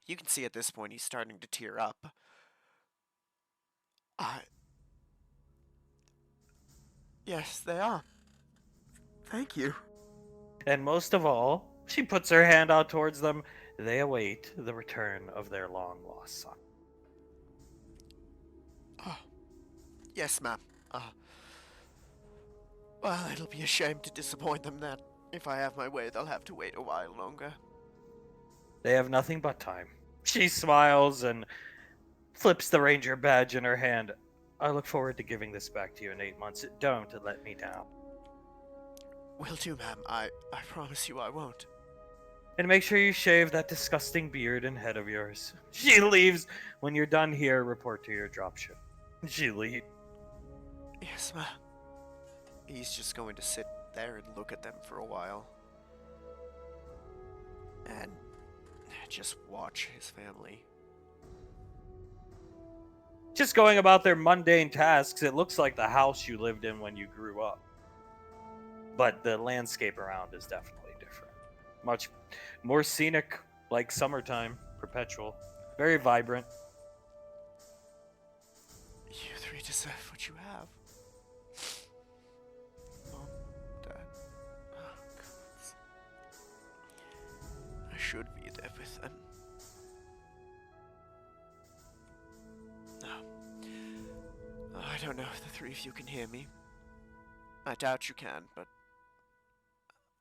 You can see at this point he's starting to tear up. Yes, they are. Thank you. And most of all, she puts her hand out towards them. They await the return of their long-lost son. Oh, yes, ma'am. Well, it'll be a shame to disappoint them then. If I have my way, they'll have to wait a while longer. They have nothing but time. She smiles and flips the ranger badge in her hand. I look forward to giving this back to you in 8 months. Don't let me down. Will do, ma'am. I promise you I won't. And make sure you shave that disgusting beard and head of yours. She leaves. When you're done here, report to your dropship. She leaves. Yes, ma'am. He's just going to sit there and look at them for a while. And just watch his family. Just going about their mundane tasks, it looks like the house you lived in when you grew up. But the landscape around is definitely different. Much more scenic, like summertime, perpetual. Very vibrant. You three deserve what you have. Mom, Dad. Oh, God. I should be there with them. No. I don't know if the three of you can hear me. I doubt you can, but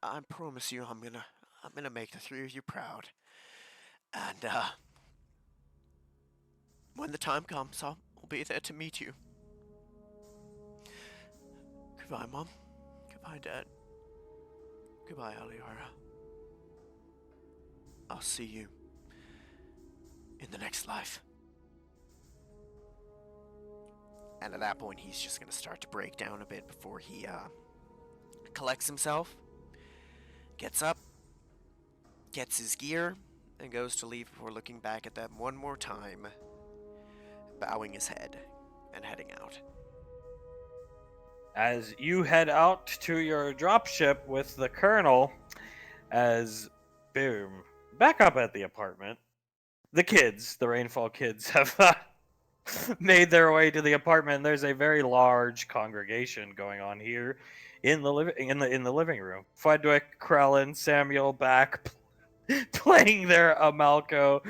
I promise you I'm gonna make the three of you proud. And when the time comes, I'll be there to meet you. Goodbye, Mom. Goodbye, Dad. Goodbye, Aliara. I'll see you in the next life. And at that point, he's just gonna start to break down a bit before he collects himself, gets up, gets his gear, and goes to leave before looking back at them one more time, bowing his head and heading out. As you head out to your dropship with the Colonel, as boom, back up at the apartment, the kids, the Rainfall kids, have made their way to the apartment. There's a very large congregation going on here in the living room. Fudwick, Krellin, Samuel back playing their Amalco,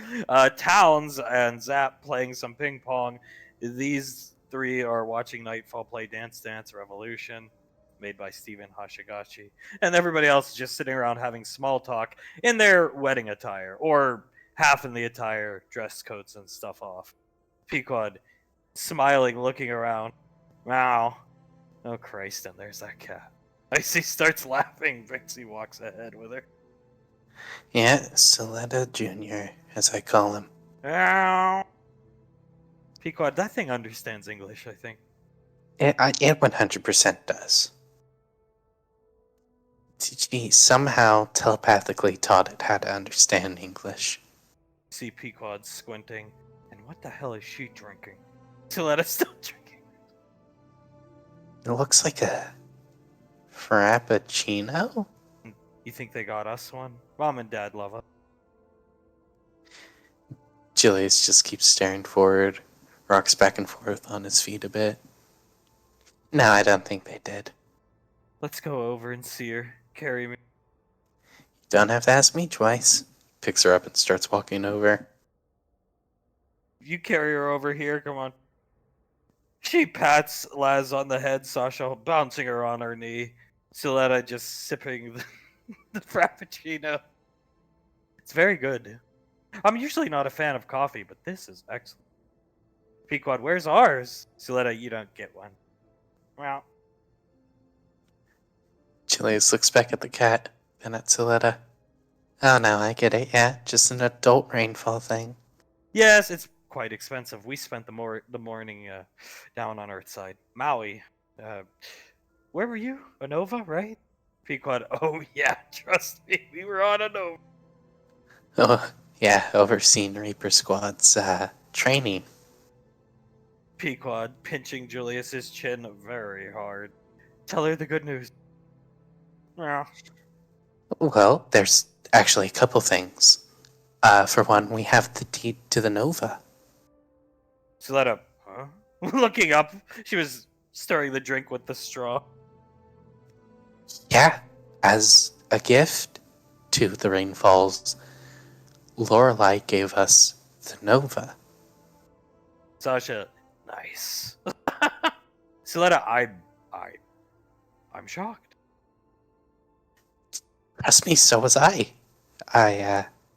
Towns and Zap playing some ping pong. These three are watching Nightfall play Dance Dance Revolution, made by Steven Hashiguchi, and everybody else is just sitting around having small talk in their wedding attire, or half in the attire, dress coats and stuff off. Pequod, smiling, looking around. Wow. Oh, Christ, and there's that cat. Icy starts laughing. Vixie walks ahead with her. Yeah, Stiletto Jr., as I call him. Ow. Pequod, that thing understands English, I think. It 100% does. He somehow telepathically taught it how to understand English. See Pequod squinting. And what the hell is she drinking? Stiletto's still drinking. It looks like a Frappuccino? You think they got us one? Mom and Dad love us. Julius just keeps staring forward, rocks back and forth on his feet a bit. No, I don't think they did. Let's go over and see her. Carry me. You don't have to ask me twice. Picks her up and starts walking over. You carry her over here, come on. She pats Laz on the head, Sasha bouncing her on her knee. Siletta just sipping the Frappuccino. It's very good. I'm usually not a fan of coffee, but this is excellent. Pequod, where's ours? Siletta, you don't get one. Well, Julius looks back at the cat, then at Siletta. Oh no, I get it, yeah. Just an adult rainfall thing. yes, it's quite expensive. We spent the morning down on Earthside. Maui. Where were you? Anova, right? Pequod, oh yeah, trust me, we were on Anova. Oh, Yeah, overseen Reaper Squad's training. Pequod pinching Julius's chin very hard. Tell her the good news. Yeah. Well, there's actually a couple things. For one, we have the deed to the Nova. Suletta, huh? Looking up, she was stirring the drink with the straw. Yeah, as a gift to the Rainfalls, Lorelei gave us the Nova. Sasha, nice. Suletta, I'm shocked. Trust me, so was I.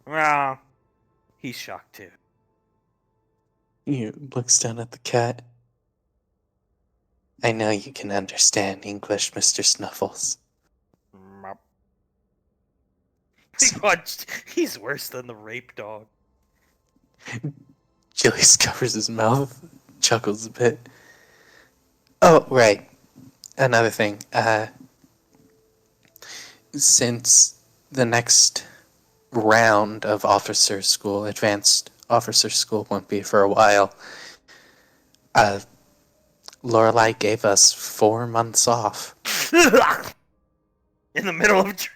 Well, he's shocked too. He looks down at the cat. I know you can understand English, Mr. Snuffles. Mop. Pequod, he's worse than the rape dog. Julius covers his mouth, chuckles a bit. Oh, right. Another thing. Since the next round of officer school, advanced officer school, won't be for a while, Lorelei gave us 4 months off. In the middle of drinking.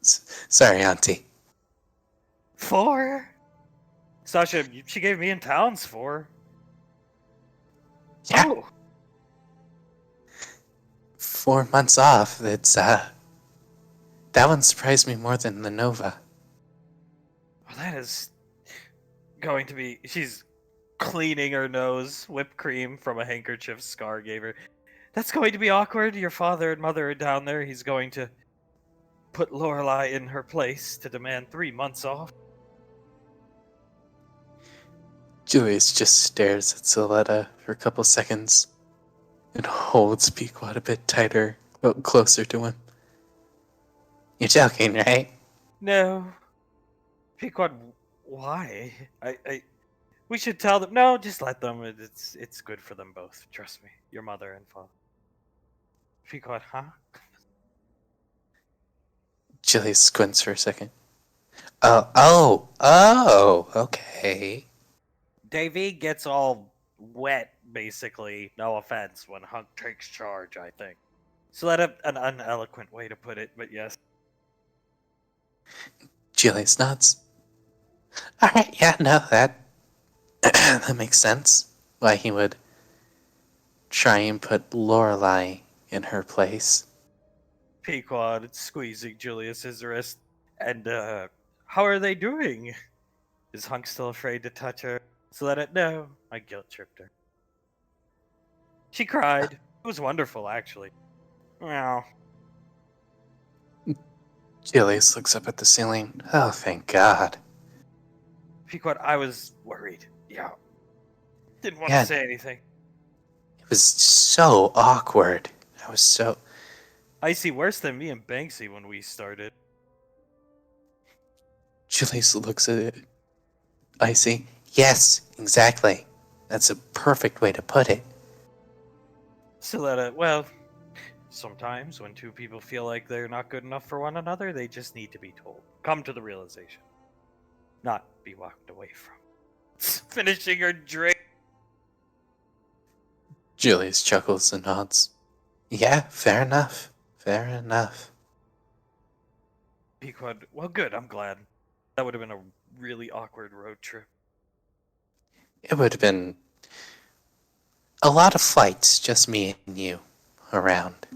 Sorry, Auntie. 4? Sasha, she gave me and Towns 4. Yeah. Oh. 4 months off. It's that one surprised me more than the Nova. Well, that is going to be. She's cleaning her nose. Whipped cream from a handkerchief Scar gave her. That's going to be awkward. Your father and mother are down there. He's going to put Lorelei in her place to demand 3 months off. Julius just stares at Soletta for a couple seconds and holds Pequod a bit tighter, closer to him. You're joking, right? No. Pequod, why? We should tell them. No, just let them. It's good for them both. Trust me. Your mother and father. Pequod, huh? Julius squints for a second. Okay. Davey gets all wet, basically. No offense, when Hunk takes charge, I think. So that an uneloquent way to put it, but yes. Julius nods. Alright, yeah, no, that that makes sense. Why he would try and put Lorelei in her place. Pequod squeezing Julius's wrist. And, how are they doing? Is Hunk still afraid to touch her? So let it know. I guilt tripped her. She cried. It was wonderful, actually. Well, Julius looks up at the ceiling. Oh, thank God. Pequod, I was worried. Yeah. Didn't want Yeah. to say anything. It was so awkward. Icy worse than me and Banksy when we started. Julius looks at it. Icy. Yes, exactly. That's a perfect way to put it. Siletta, well, sometimes when two people feel like they're not good enough for one another, they just need to be told. Come to the realization. Not be walked away from. Finishing her drink. Julius chuckles and nods. Yeah, fair enough. Fair enough. Pequod, well, good, I'm glad. That would have been a really awkward road trip. It would have been a lot of fights, just me and you around.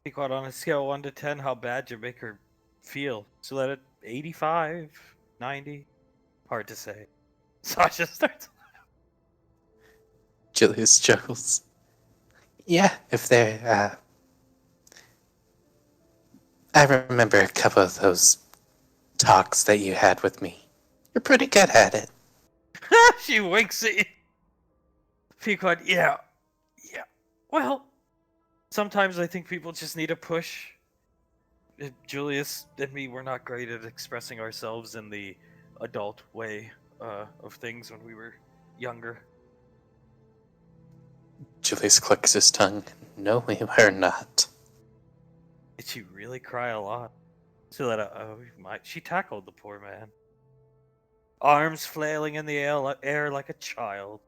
Pequod, on a scale of 1 to 10, how bad you make her feel? So let it 85, 90? Hard to say. Sasha starts. Julius chuckles. Yeah, if they're, I remember a couple of those talks that you had with me. You're pretty good at it. She winks at you. Pequod, yeah. Well, sometimes I think people just need a push. Julius and me were not great at expressing ourselves in the adult way of things when we were younger. Julius clicks his tongue. No, we were not. Did you really cry a lot? Suletta, oh my, she tackled the poor man. Arms flailing in the air like a child.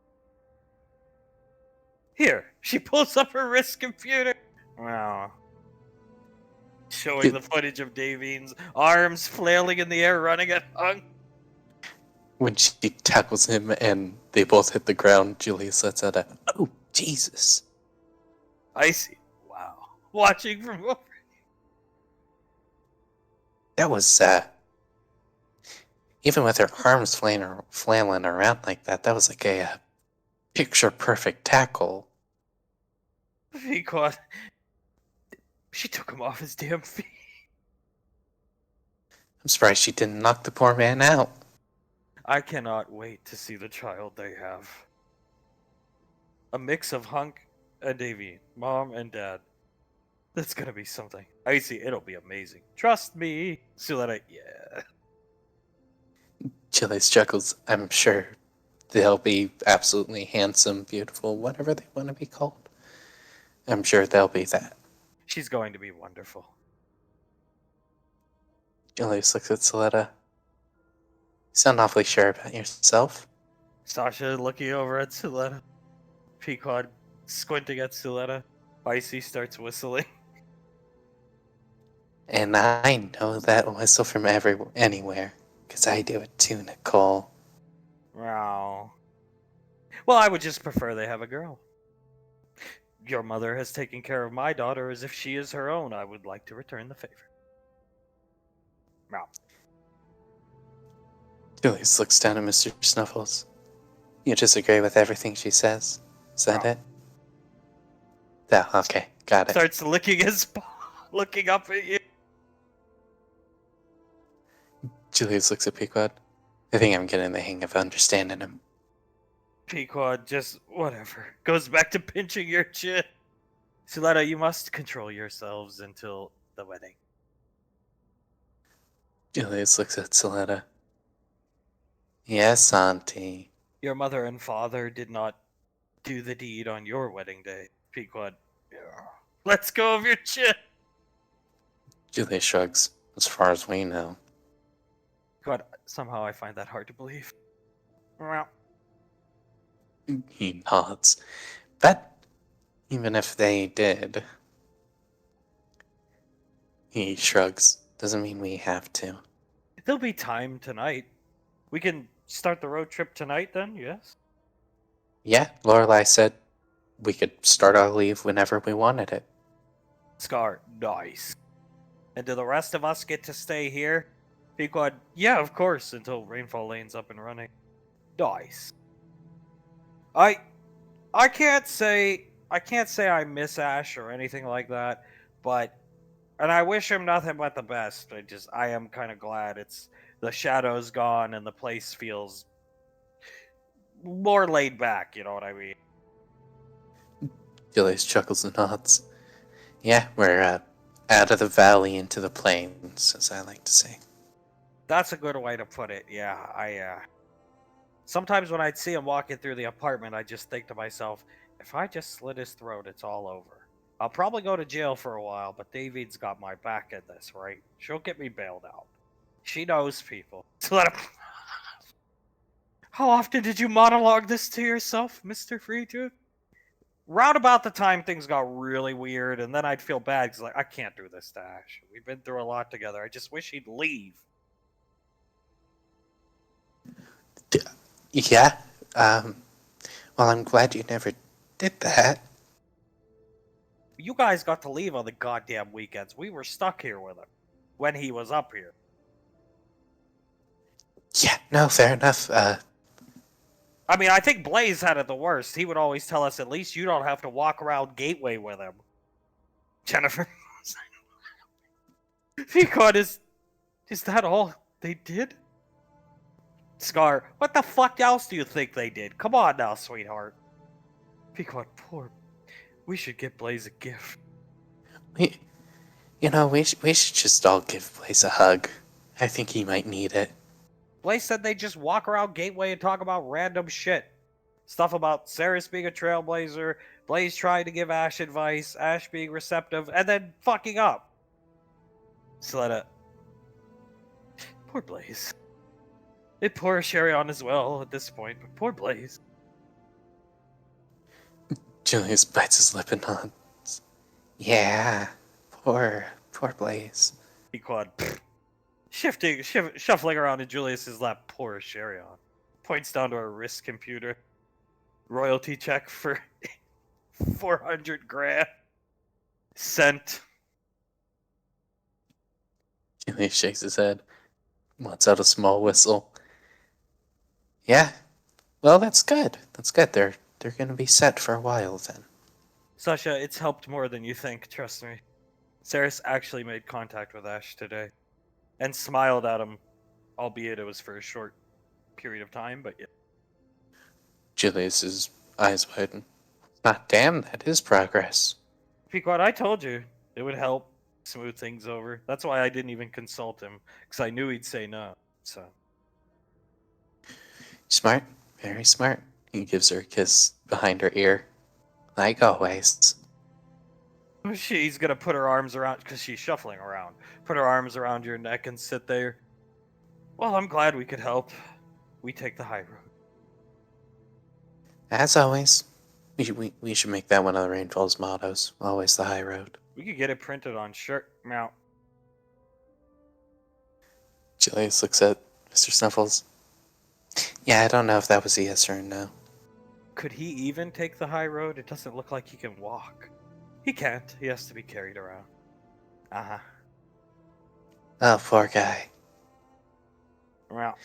Here, she pulls up her wrist computer. Wow. Showing the footage of Davine's arms flailing in the air running at Hunk. When she tackles him and they both hit the ground, Julius lets out a, "Oh, Jesus." Icy. Wow. Watching from over. That was, even with her arms flailing around like that, that was like a picture-perfect tackle. He caught. She took him off his damn feet. I'm surprised she didn't knock the poor man out. I cannot wait to see the child they have. A mix of Hunk and Davine, mom and dad. That's gonna be something. Icy, it'll be amazing. Trust me. Suletta, yeah. Julius chuckles. I'm sure they'll be absolutely handsome, beautiful, whatever they want to be called. I'm sure they'll be that. She's going to be wonderful. Julius looks at Soletta. You sound awfully sure about yourself. Sasha looking over at Suletta. Pequod squinting at Suletta. Icy starts whistling. And I know that whistle from anywhere, because I do it too, Nicole. Wow. Well, I would just prefer they have a girl. Your mother has taken care of my daughter as if she is her own. I would like to return the favor. Wow. Julius looks down at Mr. Snuffles. You disagree with everything she says? Is that No. it? Yeah, okay, got it. Starts licking his paw, looking up at you. Julius looks at Pequod. I think I'm getting the hang of understanding him. Pequod just, whatever. Goes back to pinching your chin. Suletta, you must control yourselves until the wedding. Julius looks at Soletta. Yes, Auntie. Your mother and father did not do the deed on your wedding day. Pequod, let's go of your chin. Julius shrugs. As far as we know. God, somehow I find that hard to believe. Well, He nods. But even if they did, he shrugs. Doesn't mean we have to. there'll be time tonight. We can start the road trip tonight then, yes? Yeah, Lorelai said we could start our leave whenever we wanted it. Scar, nice. And do the rest of us get to stay here? Pequod, yeah, of course, until Rainfall Lane's up and running. Nice. I can't say I miss Ash or anything like that, but and I wish him nothing but the best. I am kind of glad the shadow's gone and the place feels more laid back, you know what I mean? Julius chuckles and nods. Yeah, we're out of the valley into the plains, as I like to say. That's a good way to put it. Yeah, sometimes when I'd see him walking through the apartment, I just think to myself, if I just slit his throat, it's all over. I'll probably go to jail for a while, but David's got my back in this, right? She'll get me bailed out. She knows people. So let him... How often did you monologue this to yourself, Mr. Freetooth? Round about the time things got really weird, and then I'd feel bad because, I can't do this to Ash. We've been through a lot together. I just wish he'd leave. Yeah, well, I'm glad you never did that. You guys got to leave on the goddamn weekends. We were stuck here with him when he was up here. Yeah, no, fair enough. I mean, I think Blaze had it the worst. He would always tell us, at least you don't have to walk around Gateway with him. Jennifer. Pequod, is that all they did? Scar, what the fuck else do you think they did? Come on now, sweetheart. Pequod, we should get Blaze a gift. we should just all give Blaze a hug. I think he might need it. Blaze said they just walk around Gateway and talk about random shit. Stuff about Ceres being a trailblazer, Blaze trying to give Ash advice, Ash being receptive, and then fucking up. Soletta, Poor Blaze. They pour sherry on as well at this point, but poor Blaze. Julius bites his lip and nods. Yeah, poor Blaze. Pequod, shuffling around in Julius's lap, pours sherry on. Points down to a wrist computer. Royalty check for 400 grand. Sent. Julius shakes his head, lets out a small whistle. Yeah, well, that's good. That's good. They're gonna be set for a while then. Sasha, it's helped more than you think, trust me. Saris actually made contact with Ash today. And smiled at him, albeit it was for a short period of time, but yeah. Julius's eyes widen. Ah, damn, that is progress. Pequod, I told you it would help smooth things over. That's why I didn't even consult him, because I knew he'd say no. So Smart, very smart. He gives her a kiss behind her ear. Like always. she's gonna put her arms around, because she's shuffling around, put her arms around your neck and sit there. Well, I'm glad we could help. We take the high road. As always. We should make that one of the Rainfall's mottos. Always the high road. We could get it printed on shirt mount. Julius looks at Mr. Snuffles. Yeah, I don't know if that was a yes or a no. Could he even take the high road? It doesn't look like he can walk. He can't. He has to be carried around. Uh-huh. Oh, poor guy. Well,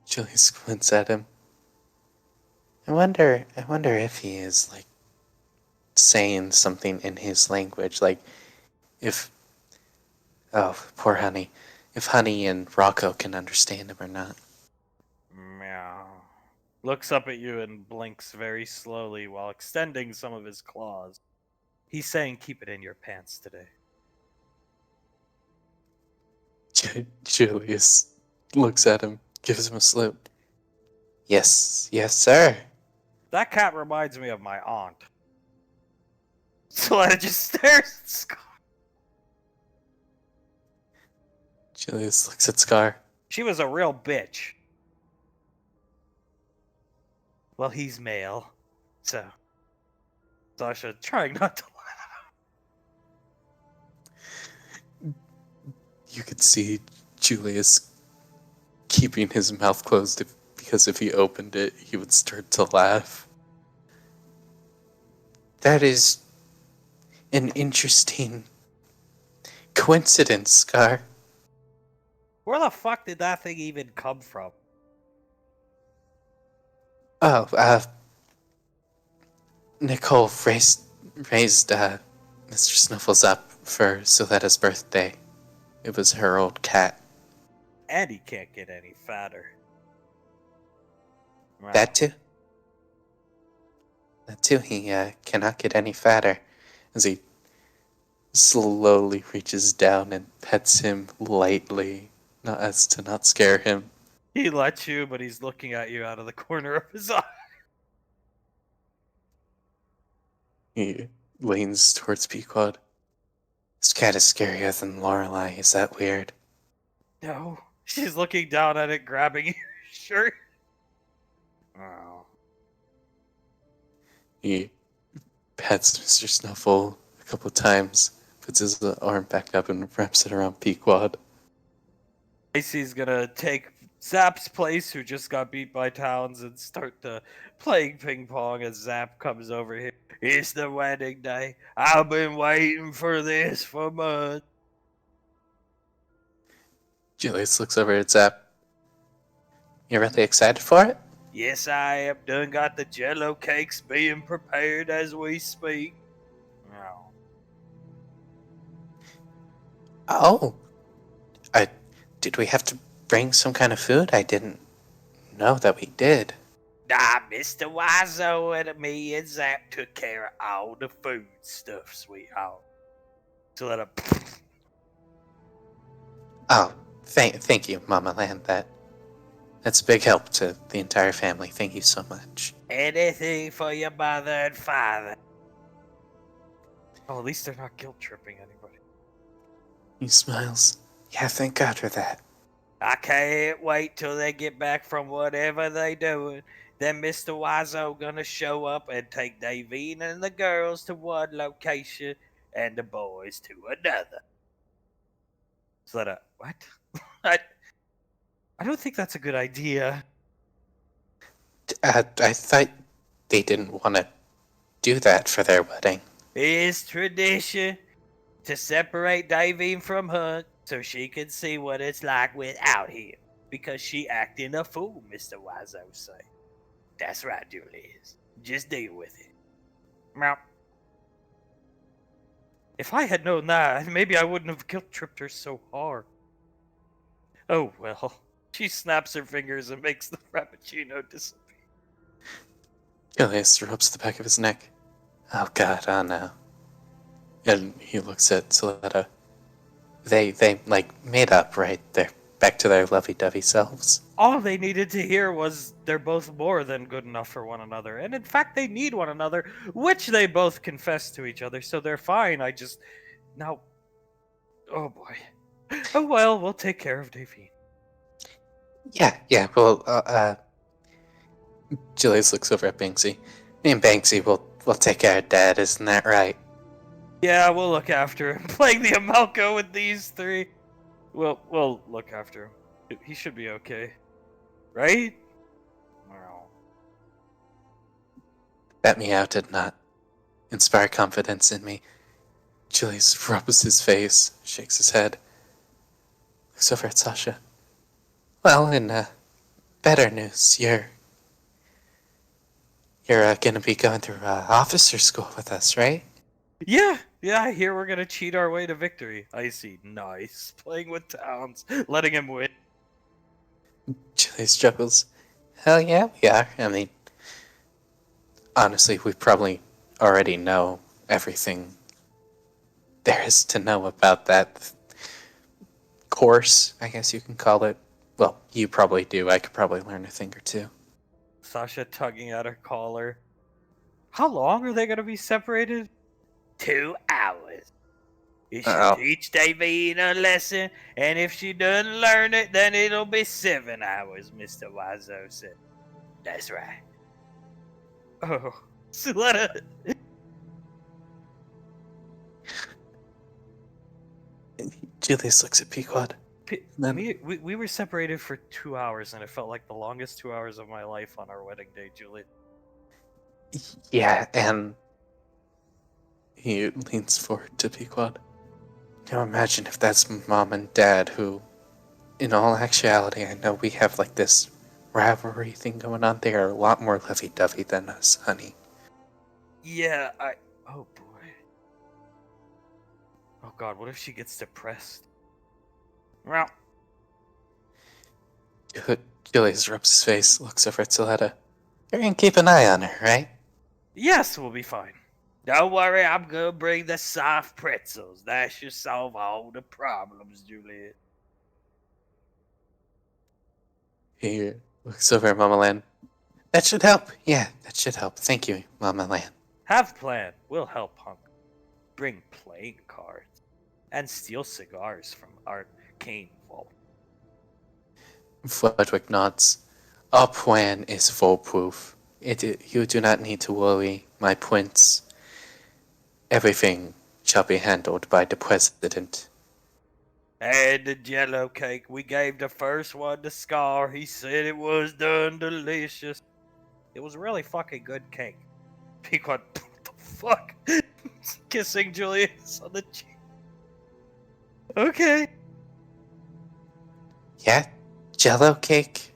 Julius squints at him. I wonder if he is, like, saying something in his language. Like, if... Oh, poor Honey. If Honey and Rocco can understand him or not. meow. Looks up at you and blinks very slowly while extending some of his claws. He's saying keep it in your pants today. Julius looks at him, gives him a salute. Yes, sir. That cat reminds me of my aunt. Solana just stares at Scar. Julius looks at Scar. She was a real bitch. Well, he's male, so Sasha trying not to laugh. You could see Julius keeping his mouth closed because if he opened it, he would start to laugh. That is an interesting coincidence, Scar. Where the fuck did that thing even come from? Oh, Nicole raised Mr. Snuffles up for Soletta's birthday. It was her old cat. And he can't get any fatter. Wow. That too, he cannot get any fatter. As he slowly reaches down and pets him lightly, not as to not scare him. He lets you, but he's looking at you out of the corner of his eye. He leans towards Pequod. This cat is scarier than Lorelei. Is that weird? No. She's looking down at it, grabbing your shirt. Oh. He pets Mr. Snuffle a couple times, puts his arm back up and wraps it around Pequod. Icy's gonna take Zap's place, who just got beat by Towns, and start playing ping pong as Zap comes over here. It's the wedding day. I've been waiting for this for months. Julius looks over at Zap. You really excited for it? Yes, I am. Done got the jello cakes being prepared as we speak. Oh. Oh. Did we have to bring some kind of food? I didn't know that we did. Nah, Mr. Wiseau and me and Zap took care of all the food stuff, sweetheart. So let her... Oh, thank you, Mama Land. That's a big help to the entire family. Thank you so much. Anything for your mother and father. Oh, at least they're not guilt tripping anybody. He smiles. Yeah, thank God for that. I can't wait till they get back from whatever they doing. Then Mr. Wiseau gonna show up and take Davine and the girls to one location and the boys to another. So that what? I I don't think that's a good idea. I thought they didn't want to do that for their wedding. It's tradition to separate Davine from Hunt so she can see what it's like without him. Because she acting a fool, Mr. Wiseau say. That's right, Julius. Just deal with it. Meow. If I had known that, maybe I wouldn't have guilt tripped her so hard. Oh well. She snaps her fingers and makes the frappuccino disappear. Julius rubs the back of his neck. Oh God, oh no. And he looks at Soletta. They like made up, right? They're back to their lovey-dovey selves. All they needed to hear was they're both more than good enough for one another. And in fact, they need one another, which they both confess to each other, so they're fine. I just. Now. Oh boy. Oh well, we'll take care of Davine. Yeah. Well, Julius looks over at Banksy. Me and Banksy will take care of Dad, isn't that right? Yeah, we'll look after him. Playing the Amalco with these three. We'll look after him. He should be okay. Right? Well. That meow did not inspire confidence in me. Julius rubs his face, shakes his head, looks over at Sasha. Well, in better news, you're gonna be going through officer school with us, right? Yeah, I hear we're gonna cheat our way to victory. I see. Nice. Playing with Towns, letting him win. Julius chuckles. Hell yeah, we are. I mean, honestly, we probably already know everything there is to know about that course, I guess you can call it. Well, you probably do. I could probably learn a thing or two. Sasha tugging at her collar. How long are they gonna be separated? 2 hours. You should Uh-oh. teach Davine a lesson, and if she doesn't learn it, then it'll be 7 hours, Mr. Wiseau said. That's right. Oh, Soletta. Julius looks at Pequod. Then- We were separated for 2 hours, and it felt like the longest 2 hours of my life on our wedding day, Julie. Yeah, and he leans forward to Pequod. Now imagine if that's Mom and Dad, who, in all actuality, I know we have like this rivalry thing going on. They are a lot more lovey-dovey than us, honey. Yeah, oh boy. Oh god, what if she gets depressed? Well, Julius rubs his face, looks over at Soletta. You're gonna keep an eye on her, right? yes, we'll be fine. Don't worry, I'm gonna bring the soft pretzels. That should solve all the problems, Juliet. He looks over at Mama Lan. That should help. Yeah, that should help. Thank you, Mama Lan. Have plan. We'll help Hunk. Bring playing cards. And steal cigars from Arcane Vault. Fludwick nods. Our plan is foolproof. You do not need to worry, my prince. Everything shall be handled by the president. And the jello cake. We gave the first one to Scar. He said it was done delicious. It was really fucking good cake. Pequod, what the fuck? Kissing Julius on the cheek. Okay. Yeah, Jello cake.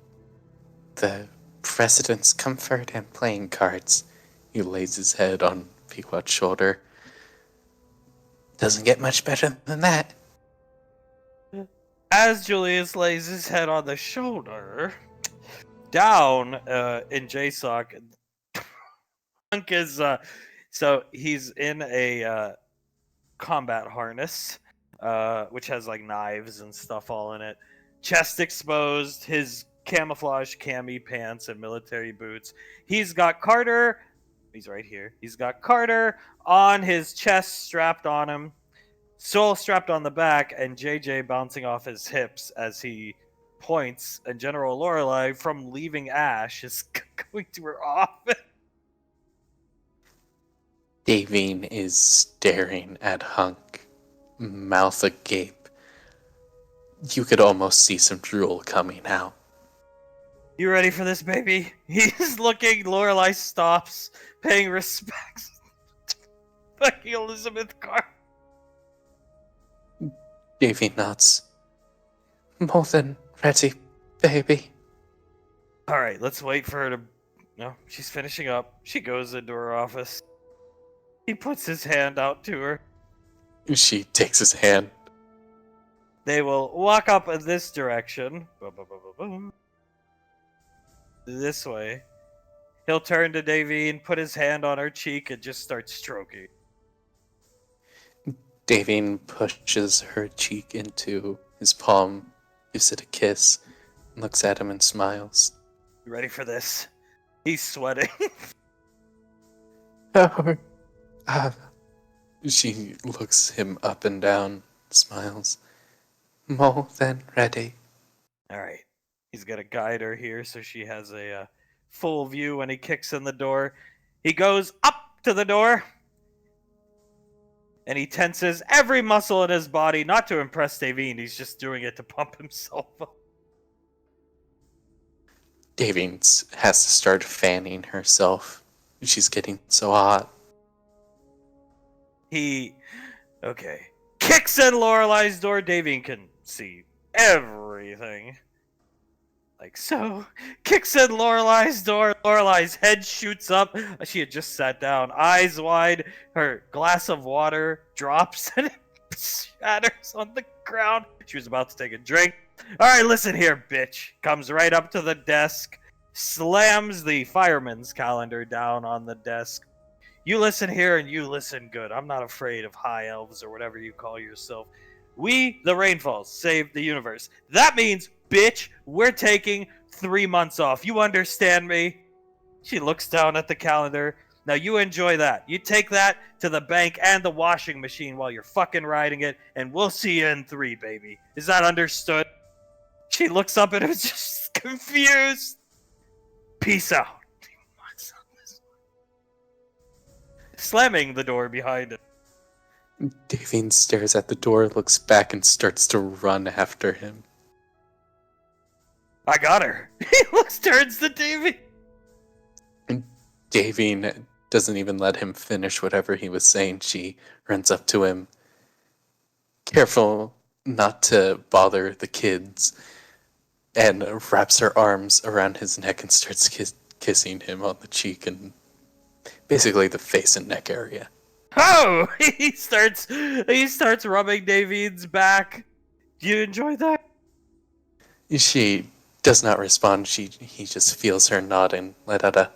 The president's comfort and playing cards. He lays his head on Pequod's shoulder. Doesn't get much better than that. As Julius lays his head on the shoulder, down in JSOC, Hunk is so he's in a combat harness, which has like knives and stuff all in it. Chest exposed, his camouflage cami pants and military boots. He's got Carter. He's right here. He's got Carter on his chest, strapped on him. Soul strapped on the back, and JJ bouncing off his hips as he points, and General Lorelei, from leaving Ash, is going to her office. Davine is staring at Hunk, mouth agape. You could almost see some drool coming out. You ready for this, baby? He's looking. Lorelei stops, paying respects to fucking Elizabeth Carr. Davine nods. More than ready, baby. All right, let's wait for her to. No, she's finishing up. She goes into her office. He puts his hand out to her. She takes his hand. They will walk up in this direction. Boom, boom, boom, boom, boom. This way. He'll turn to Davine, put his hand on her cheek, and just start stroking. Davine pushes her cheek into his palm, gives it a kiss, looks at him and smiles. You ready for this? He's sweating. Oh, she looks him up and down, smiles. More than ready. All right. He's got to guide her here so she has a full view when he kicks in the door. He goes up to the door. And he tenses every muscle in his body, not to impress Davine. He's just doing it to pump himself up. Davine has to start fanning herself. She's getting so hot. He, kicks in Lorelei's door. Davine can see everything. Like so. Kicks in Lorelei's door. Lorelei's head shoots up. She had just sat down, eyes wide. Her glass of water drops and it shatters on the ground. She was about to take a drink. All right, listen here, bitch. Comes right up to the desk, slams the fireman's calendar down on the desk. You listen here and you listen good. I'm not afraid of high elves or whatever you call yourself. We, the Rainfalls, saved the universe. That means, bitch, we're taking 3 months off. You understand me? She looks down at the calendar. Now you enjoy that. You take that to the bank and the washing machine while you're fucking riding it, and we'll see you in 3, baby. Is that understood? She looks up and is just confused. Peace out. Slamming the door behind him. Davine stares at the door, looks back, and starts to run after him. I got her. He turns to Davine. And Davine doesn't even let him finish whatever he was saying. She runs up to him, careful not to bother the kids, and wraps her arms around his neck and starts kissing him on the cheek and basically the face and neck area. Oh! He starts rubbing Davine's back. Do you enjoy that? She does not respond. He just feels her nod and let out a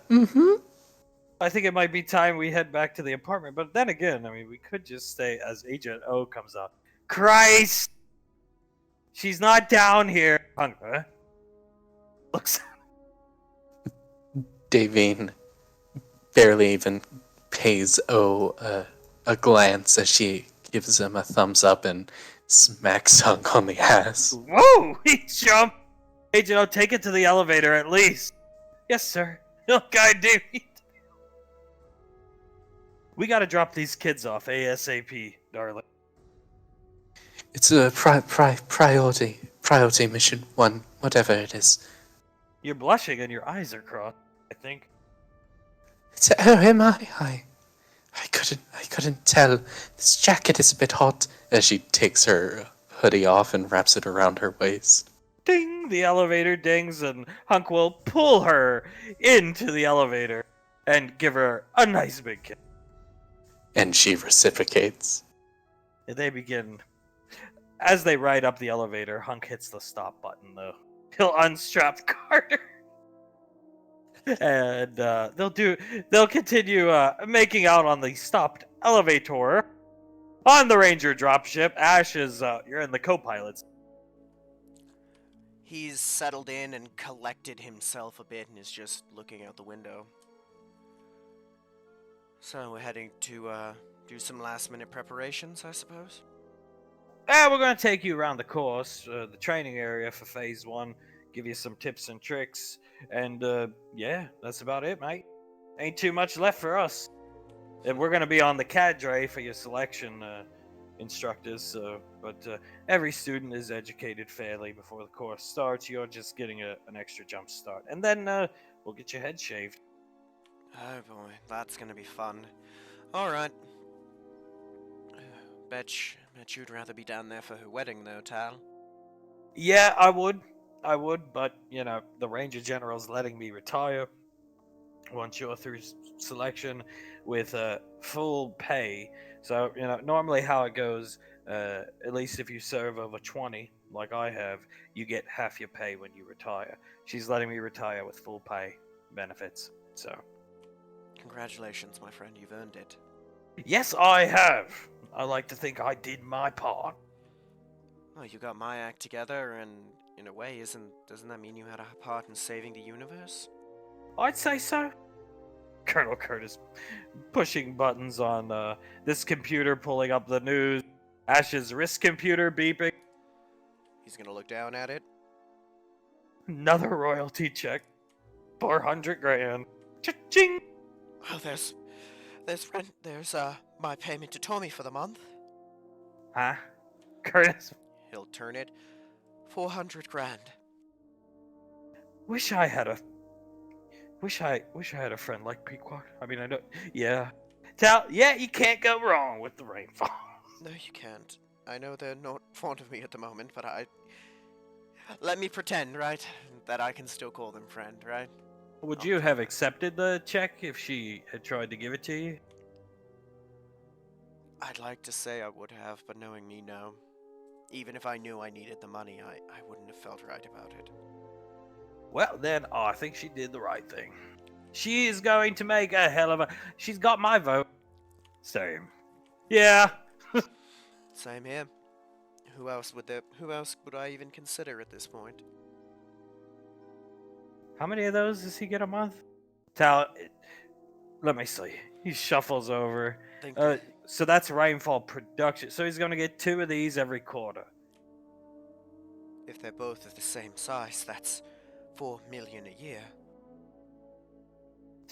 I think it might be time we head back to the apartment, but then again, I mean, we could just stay as Agent O comes out. Christ! She's not down here. Huh? Looks. Davine barely even pays O a glance as she gives him a thumbs up and smacks Hunk on the ass. Whoa! He jumped! Agent O, take it to the elevator at least. Yes, sir. He'll guide Davine. We gotta drop these kids off ASAP, darling. It's a priority mission 1, whatever it is. You're blushing and your eyes are crossed, I think. Oh, am I? I couldn't tell. This jacket is a bit hot. As she takes her hoodie off and wraps it around her waist. Ding! The elevator dings and Hunk will pull her into the elevator and give her a nice big kiss. And she reciprocates. They begin. As they ride up the elevator, Hunk hits the stop button, though. He'll unstrap Carter. And they'll continue making out on the stopped elevator. On the Ranger dropship, Ash is, you're in the co-pilot's. He's settled in and collected himself a bit and is just looking out the window. So we're heading to do some last-minute preparations, I suppose? We're going to take you around the course, the training area for phase 1, give you some tips and tricks, and yeah, that's about it, mate. Ain't too much left for us. And we're going to be on the cadre for your selection instructors, but every student is educated fairly before the course starts. You're just getting an extra jump start. And then we'll get your head shaved. Oh boy, that's gonna be fun. Alright. Bet you'd rather be down there for her wedding, though, Tal. Yeah, I would, but the Ranger General's letting me retire once you're through selection with full pay. So normally how it goes, at least if you serve over 20, like I have, you get half your pay when you retire. She's letting me retire with full pay benefits. So Congratulations, my friend, you've earned it. yes, I have. I like to think I did my part. Well, you got my act together, and in a way, doesn't that mean you had a part in saving the universe? I'd say so. Colonel Curtis pushing buttons on this computer, pulling up the news. Ash's wrist computer beeping. He's gonna look down at it. Another royalty check. 400 grand. Cha-ching! Oh, there's rent. There's my payment to Tommy for the month. Huh? Curtis, He'll turn it. 400 grand. wish I had a friend like Pequot. I mean, I don't. Yeah. Yeah, you can't go wrong with the rainfall. No, you can't. I know they're not fond of me at the moment, but let me pretend, right, that I can still call them friend, right? Would you have accepted the check if she had tried to give it to you? I'd like to say I would have, but knowing me, no. Even if I knew I needed the money, I wouldn't have felt right about it. Well, then I think she did the right thing. She is going to make a hell of a. She's got my vote. Same. Yeah. Same here. Who else would I even consider at this point? How many of those does he get a month? Let me see. He shuffles over. Think So that's Rainfall Production. So he's going to get 2 of these every quarter. if they're both of the same size, that's 4 million a year.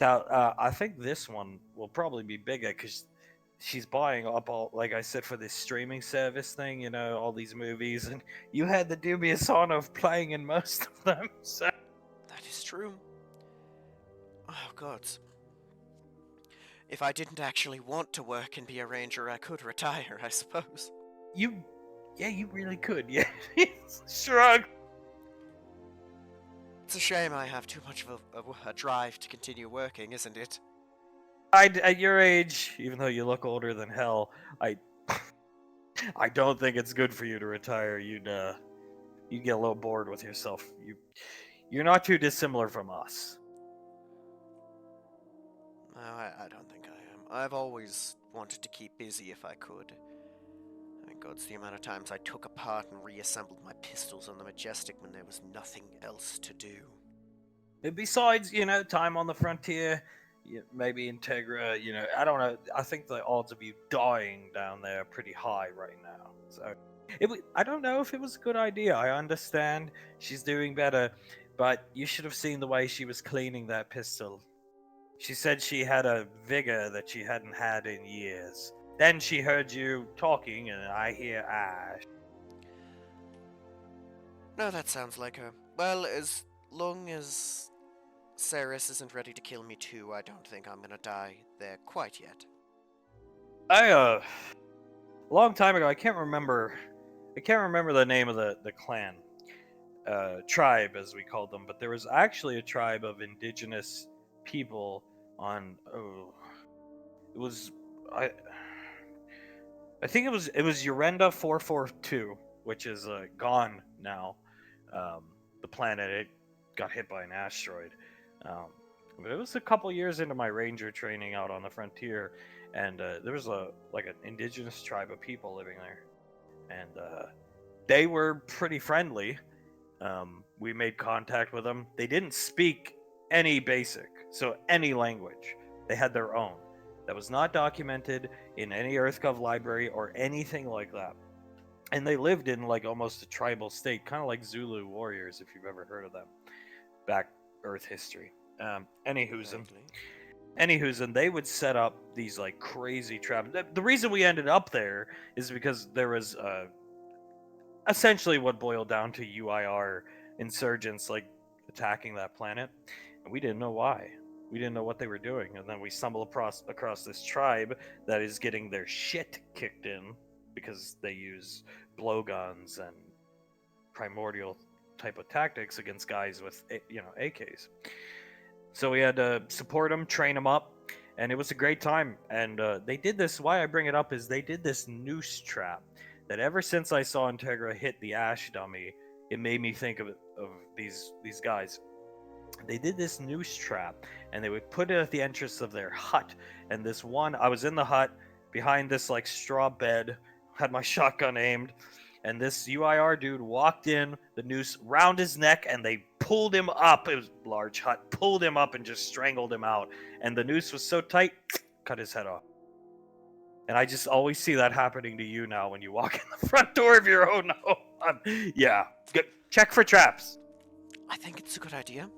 I think this one will probably be bigger because she's buying up all, like I said, for this streaming service thing. All these movies, and you had the dubious honor of playing in most of them. So That is true. Oh, God. If I didn't actually want to work and be a ranger, I could retire, I suppose. you really could. Yeah, shrug. It's a shame I have too much of a drive to continue working, isn't it? At your age, even though you look older than hell, I don't think it's good for you to retire. You'd get a little bored with yourself. You're not too dissimilar from us. No, I don't think I am. I've always wanted to keep busy if I could. Thank God's the amount of times I took apart and reassembled my pistols on the Majestic when there was nothing else to do. And besides, time on the frontier, maybe Integra, I don't know. I think the odds of you dying down there are pretty high right now. So, I don't know if it was a good idea. I understand she's doing better, but you should have seen the way she was cleaning that pistol. She said she had a vigor that she hadn't had in years. Then she heard you talking, and I hear Ash. No, that sounds like her. Well, as long as Ceres isn't ready to kill me too, I don't think I'm gonna die there quite yet. A long time ago, I can't remember the name of the clan, tribe as we called them, but there was actually a tribe of indigenous people on. I think it was Urenda 442, which is gone now. The planet, it got hit by an asteroid. But it was a couple years into my ranger training out on the frontier, and there was an indigenous tribe of people living there, and they were pretty friendly. We made contact with them. They didn't speak any basic, so any language. They had their own. That was not documented in any EarthGov library or anything like that. and they lived in like almost a tribal state, kind of like Zulu warriors, if you've ever heard of them, back Earth history. Anywho's, and they would set up these like crazy traps. The reason we ended up there is because there was essentially what boiled down to UIR insurgents like attacking that planet, and we didn't know why. We didn't know what they were doing, and then we stumbled across this tribe that is getting their shit kicked in because they use blowguns and primordial type of tactics against guys with AKs. So we had to support them, train them up, and it was a great time. And they did this. Why I bring it up is they did this noose trap that ever since I saw Integra hit the Ash dummy, it made me think of these guys. They did this noose trap, and they would put it at the entrance of their hut. And this one, I was in the hut behind this like straw bed, had my shotgun aimed, and this UIR dude walked in, the noose round his neck, and they pulled him up. It was a large hut, pulled him up and just strangled him out. And the noose was so tight, cut his head off. And I just always see that happening to you now when you walk in the front door of your own home. Yeah, good. Check for traps. I think it's a good idea.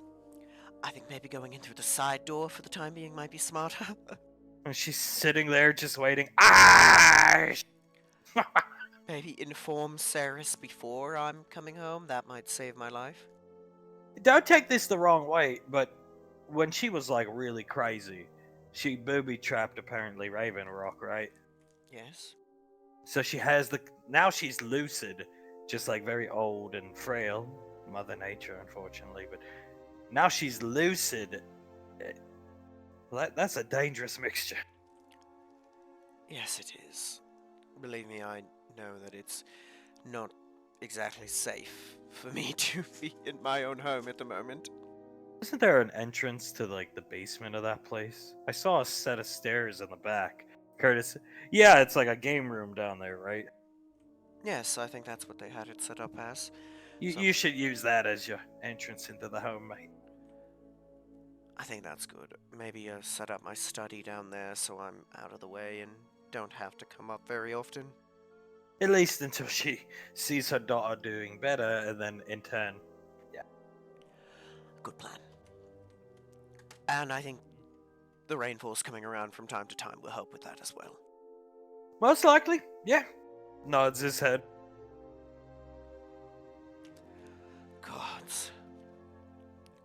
I think maybe going in through the side door for the time being might be smarter. And she's sitting there just waiting. Ah! Maybe inform Ceres before I'm coming home. That might save my life. Don't take this the wrong way, but when she was like really crazy, she booby trapped apparently Raven Rock, right? Yes. So she has now she's lucid, just like very old and frail, Mother Nature, unfortunately. But now she's lucid. That's a dangerous mixture. Yes, it is. Believe me, I know that it's not exactly safe for me to be in my own home at the moment. Isn't there an entrance to like the basement of that place? I saw a set of stairs in the back. Curtis, yeah, it's like a game room down there, right? Yes, I think that's what they had it set up as. You should use that as your entrance into the home, mate. I think that's good. Maybe set up my study down there so I'm out of the way and don't have to come up very often. At least until she sees her daughter doing better, and then in turn, yeah. Good plan. And I think the rainfalls coming around from time to time will help with that as well. Most likely, yeah. Nods his head. Gods.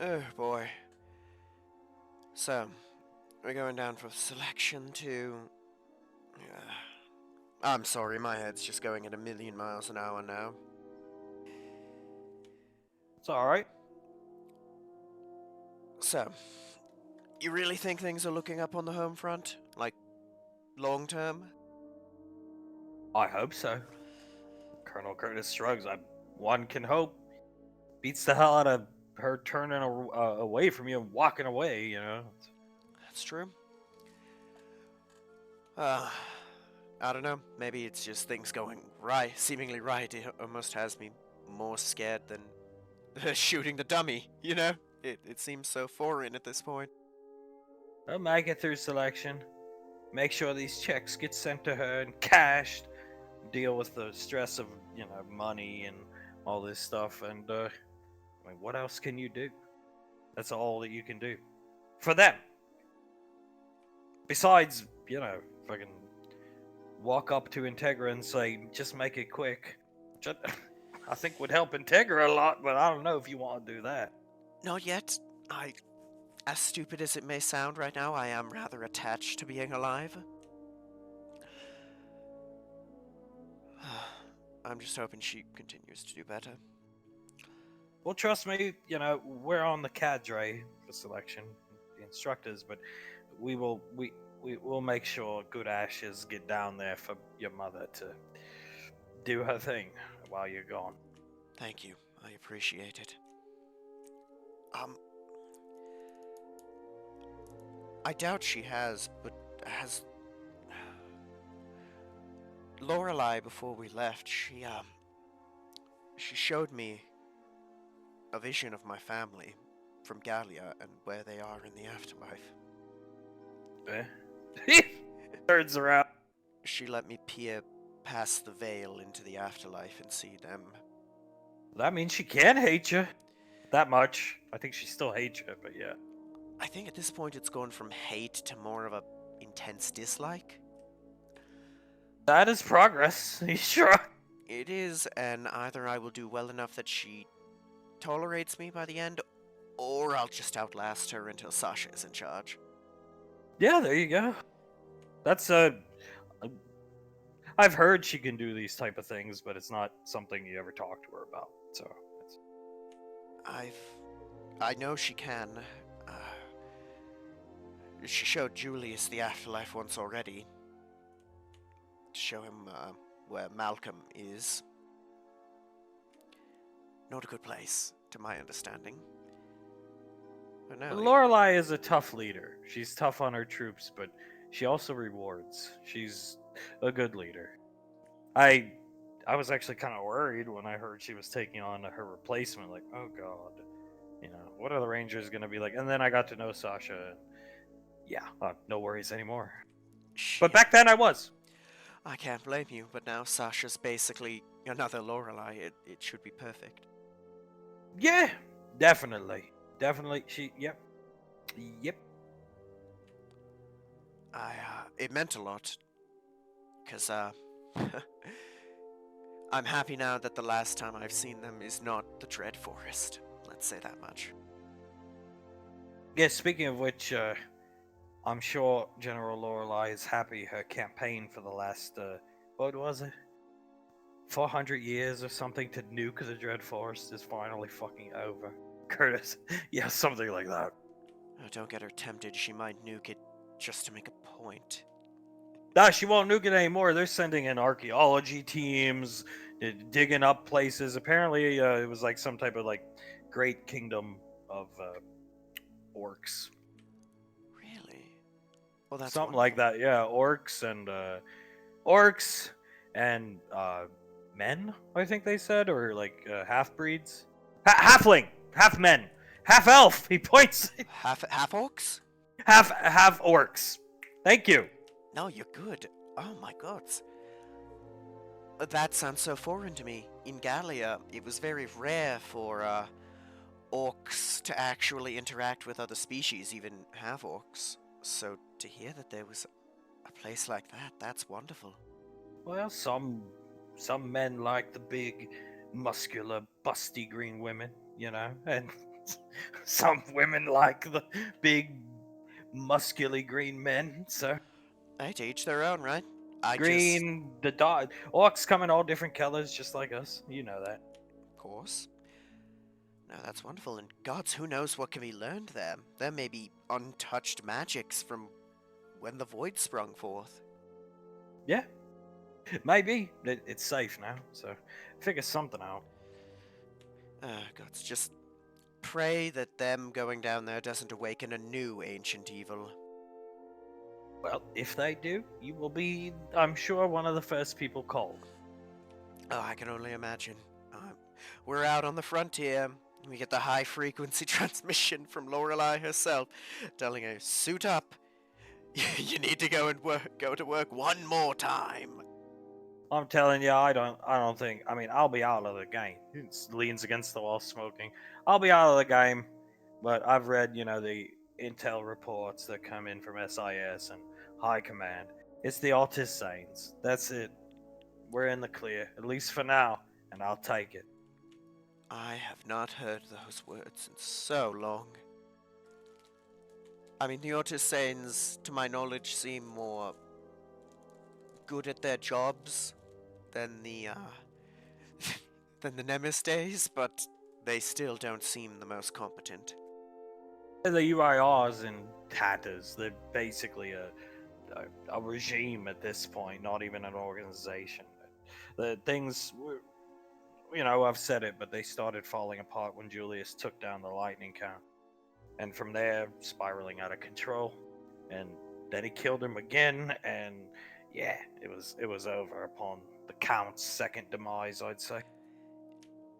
Oh boy. So, we're going down for selection to... I'm sorry, my head's just going at 1,000,000 miles an hour now. It's alright. So, you really think things are looking up on the home front? Like, long term? I hope so. Colonel Curtis shrugs. One can hope. Beats the hell out of her turning away from you and walking away, you know. That's true. I don't know. Maybe it's just things going right, seemingly right. It almost has me more scared than shooting the dummy, you know? It seems so foreign at this point. I'll make it through selection. Make sure these checks get sent to her and cashed. Deal with the stress of, money and all this stuff. And, what else can you do? That's all that you can do. For them. Besides, fucking walk up to Integra and say, just make it quick. I think would help Integra a lot, but I don't know if you want to do that. Not yet. As stupid as it may sound right now, I am rather attached to being alive. I'm just hoping she continues to do better. Well, trust me, we're on the cadre for selection, the instructors, but we'll make sure good ashes get down there for your mother to do her thing while you're gone. Thank you. I appreciate it. I doubt she has, but has... Lorelei, before we left, she showed me a vision of my family from Gallia and where they are in the afterlife. Turns around. She let me peer pass the veil into the afterlife and see them. That means she can hate you that much. I think she still hates you, but yeah. I think at this point it's gone from hate to more of a intense dislike. That is progress. You sure? It is, and either I will do well enough that she tolerates me by the end, or I'll just outlast her until Sasha is in charge. Yeah, there you go. That's I've heard she can do these type of things, but it's not something you ever talk to her about. So it's... I know she can. She showed Julius the afterlife once already. To show him where Malcolm is. Not a good place, to my understanding. But no, Lorelai is a tough leader. She's tough on her troops, but she also rewards. She's a good leader. I was actually kind of worried when I heard she was taking on her replacement. Like, oh god, what are the Rangers gonna be like? And then I got to know Sasha. And yeah, no worries anymore. But back then I was. I can't blame you, but now Sasha's basically another Lorelai. It should be perfect. Yeah, definitely. Yep. It meant a lot. Because, I'm happy now that the last time I've seen them is not the Dread Forest. Let's say that much. Yeah, speaking of which, I'm sure General Lorelai is happy her campaign for the last, what was it? 400 years or something to nuke the Dread Forest is finally fucking over. Curtis, yeah, something like that. Oh, don't get her tempted. She might nuke it just to make a point. Nah, she won't nuke it anymore. They're sending in archaeology teams, digging up places. Apparently, it was like some type of like great kingdom of orcs. Really? Well, that's Something wonderful. like that. Yeah, orcs and men. I think they said, or like half breeds, halfling, half men, half elf. He points. Half orcs? half orcs. Thank you. No, you're good. Oh my god. That sounds so foreign to me. In Gallia, it was very rare for orcs to actually interact with other species, even half-orcs. So to hear that there was a place like that, that's wonderful. Well, some men like the big, muscular, busty green women, and some women like the big, muscularly green men. So Hey, to each their own, right? the dog orcs come in all different colors, just like us. You know that. Of course. No, that's wonderful. And gods, who knows what can be learned there? There may be untouched magics from when the void sprung forth. Yeah, maybe it's safe now. So figure something out. Gods, just pray that them going down there doesn't awaken a new ancient evil. Well, if they do, you will be, I'm sure, one of the first people called. Oh, I can only imagine. We're out on the frontier. We get the high-frequency transmission from Lorelei herself, telling her, "Suit up. You need to go to work one more time." I'm telling you, I don't think. I mean, I'll be out of the game. He leans against the wall, smoking. I'll be out of the game, but I've read, the intel reports that come in from SIS and High Command. It's the Autist Saints. That's it. We're in the clear, at least for now, and I'll take it. I have not heard those words in so long. I mean, the Autist Saints, to my knowledge, seem more good at their jobs than the Nemisdays, but they still don't seem the most competent. The UIR's in tatters. They're basically a regime at this point, not even an organization. The things, I've said it, but they started falling apart when Julius took down the Lightning Count. And from there, spiraling out of control. And then he killed him again, and yeah, it was over upon the Count's second demise, I'd say.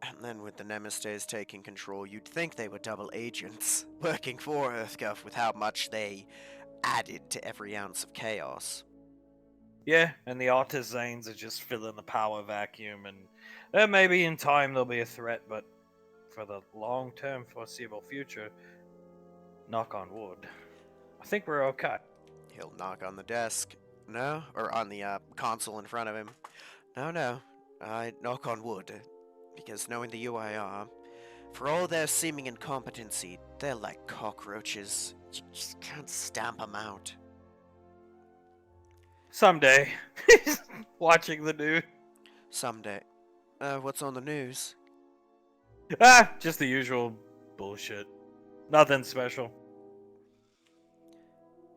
And then with the Nemisdays taking control, you'd think they were double agents, working for EarthGov with how much they added to every ounce of chaos. Yeah, and the artisans are just filling the power vacuum, and maybe in time they'll be a threat, but for the long-term foreseeable future, knock on wood, I think we're okay. He'll knock on the desk. No? Or on the console in front of him. No, no. I knock on wood. Because knowing the UIR, for all their seeming incompetency, they're like cockroaches. You just can't stamp them out. Someday, watching the news. Someday. What's on the news? Just the usual bullshit. Nothing special.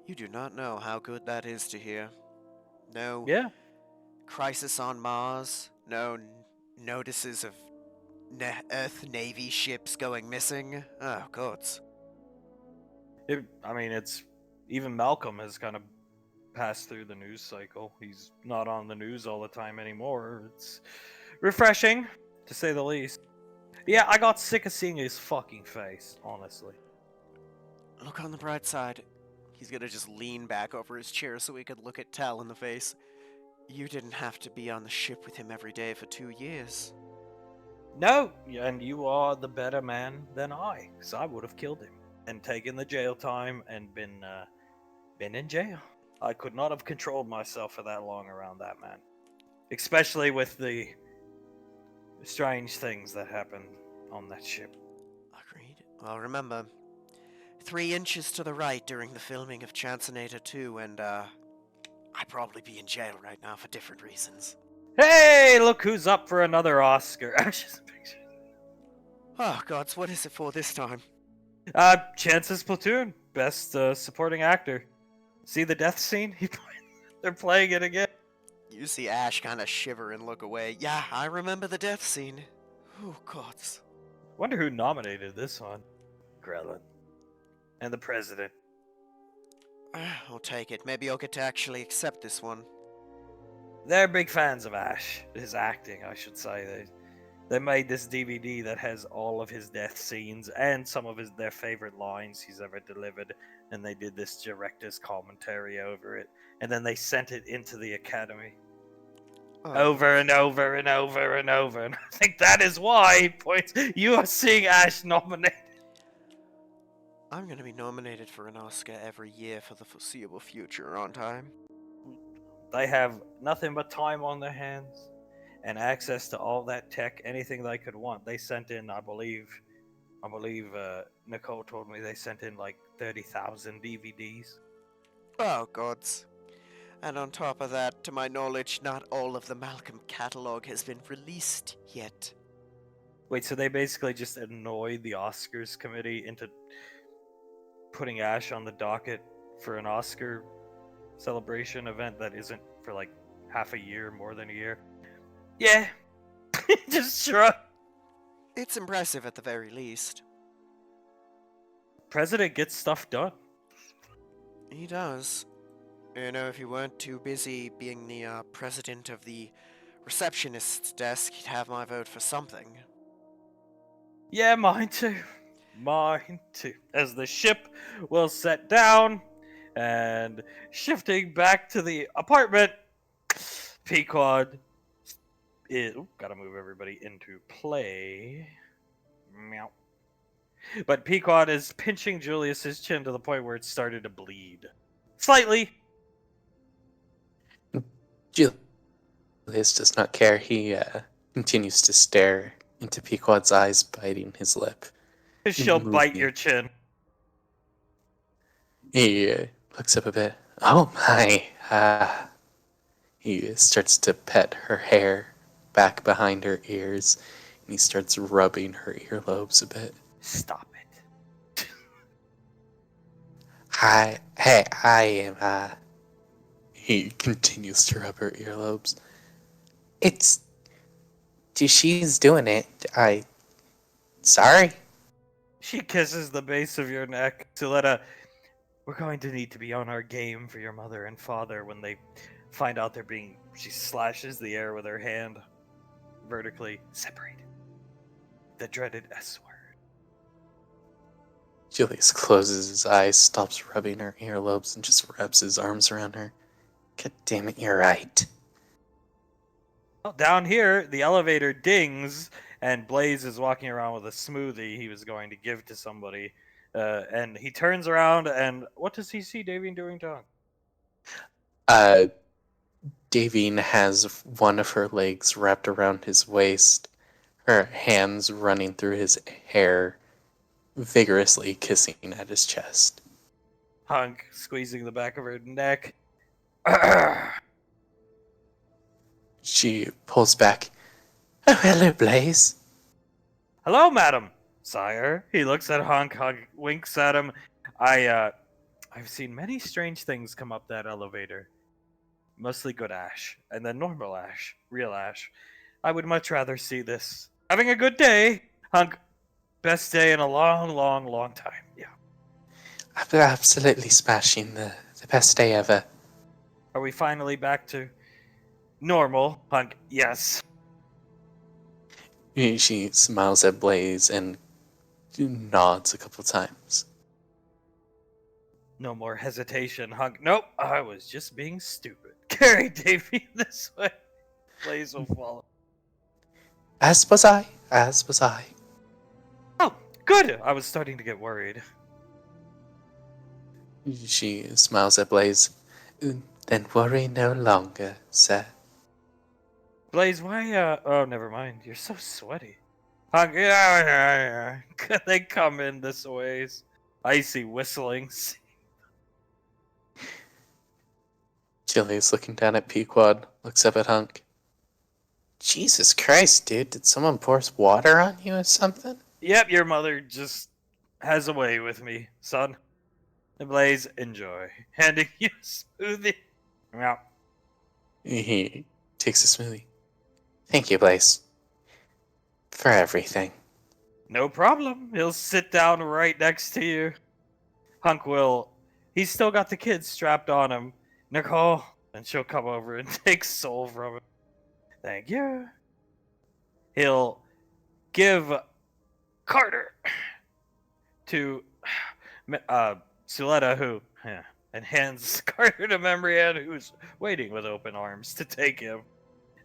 You do not know how good that is to hear. No Yeah. crisis on Mars. No notices of Earth Navy ships going missing. Oh, gods. It's even Malcolm has kind of passed through the news cycle. He's not on the news all the time anymore. It's refreshing, to say the least. Yeah, I got sick of seeing his fucking face, honestly. Look on the bright side. He's gonna just lean back over his chair so he could look at Tal in the face. You didn't have to be on the ship with him every day for 2 years. No, and you are the better man than I, because I would have killed him and taken the jail time and been in jail. I could not have controlled myself for that long around that man, especially with the strange things that happened on that ship. Agreed. Well, remember, 3 inches to the right during the filming of Chancinator 2, and I'd probably be in jail right now for different reasons. Hey, look who's up for another Oscar. Ashes and pictures. Oh, gods, what is it for this time? Chance's Platoon, best supporting actor. See the death scene? They're playing it again. You see Ash kind of shiver and look away. Yeah, I remember the death scene. Oh, gods. Wonder who nominated this one. Grelin. And the president. I'll take it. Maybe I'll get to actually accept this one. They're big fans of Ash. His acting, I should say. They made this DVD that has all of his death scenes and some of their favorite lines he's ever delivered, and they did this director's commentary over it, and then they sent it into the Academy. Over and over and over and over, and I think that is why, points, you are seeing Ash nominated. I'm gonna be nominated for an Oscar every year for the foreseeable future, aren't I? They have nothing but time on their hands and access to all that tech, anything they could want. They sent in, I believe Nicole told me they sent in like 30,000 DVDs. Oh, gods. And on top of that, to my knowledge, not all of the Malcolm catalog has been released yet. Wait, so they basically just annoyed the Oscars committee into putting Ash on the docket for an Oscar celebration event that isn't for like half a year, more than a year? Yeah. Just shrug. It's impressive at the very least. President gets stuff done. He does. You know, if he weren't too busy being the president of the receptionist's desk, he'd have my vote for something. Yeah, mine too. Mine too. As the ship will set down and shifting back to the apartment, Pequod is. Gotta move everybody into play. Meow. But Pequod is pinching Julius's chin to the point where it started to bleed. Slightly. Julius does not care. He continues to stare into Pequod's eyes, biting his lip. She'll bite your chin. He looks up a bit. Oh my. He starts to pet her hair back behind her ears, and he starts rubbing her earlobes a bit. Stop it. I am, he continues to rub her earlobes. She's doing it. Sorry? She kisses the base of your neck. Suletta, we're going to need to be on our game for your mother and father when they find out they're being... She slashes the air with her hand. Vertically separated. The dreaded S word. Julius closes his eyes, stops rubbing her earlobes, and just wraps his arms around her. God damn it, you're right. Well, down here, the elevator dings, and Blaze is walking around with a smoothie he was going to give to somebody. And he turns around, and what does he see Davian doing to Hunk? Uh, Davine has one of her legs wrapped around his waist, her hands running through his hair, vigorously kissing at his chest. Hunk squeezing the back of her neck. She pulls back. Oh, hello, Blaze. Hello, madam, sire. He looks at Hunk, Hunk winks at him. I've seen many strange things come up that elevator. Mostly good ash, and then normal ash, real ash. I would much rather see this. Having a good day, Hunk. Best day in a long, long, long time. Yeah. Absolutely smashing. The best day ever. Are we finally back to normal, Hunk? Yes. She smiles at Blaze and nods a couple times. No more hesitation, Hunk. Nope, I was just being stupid. Carry Davy this way. Blaze will follow. As was I. As was I. Oh, good. I was starting to get worried. She smiles at Blaze. Then worry no longer, sir. Blaze, why, oh, never mind. You're so sweaty. Hunk, yeah. They come in this ways. Icy whistling. Julius looking down at Pequod, looks up at Hunk. Jesus Christ, dude, did someone pour water on you or something? Yep, your mother just has a way with me, son. And Blaze, enjoy. Handing you a smoothie. Meow. He takes a smoothie. Thank you, Blaze. For everything. No problem. He'll sit down right next to you. Hunk will. He's still got the kids strapped on him. Nicole, and she'll come over and take Soul from him. Thank you. He'll give Carter to Suletta, who, and hands Carter to Memrian, who's waiting with open arms to take him.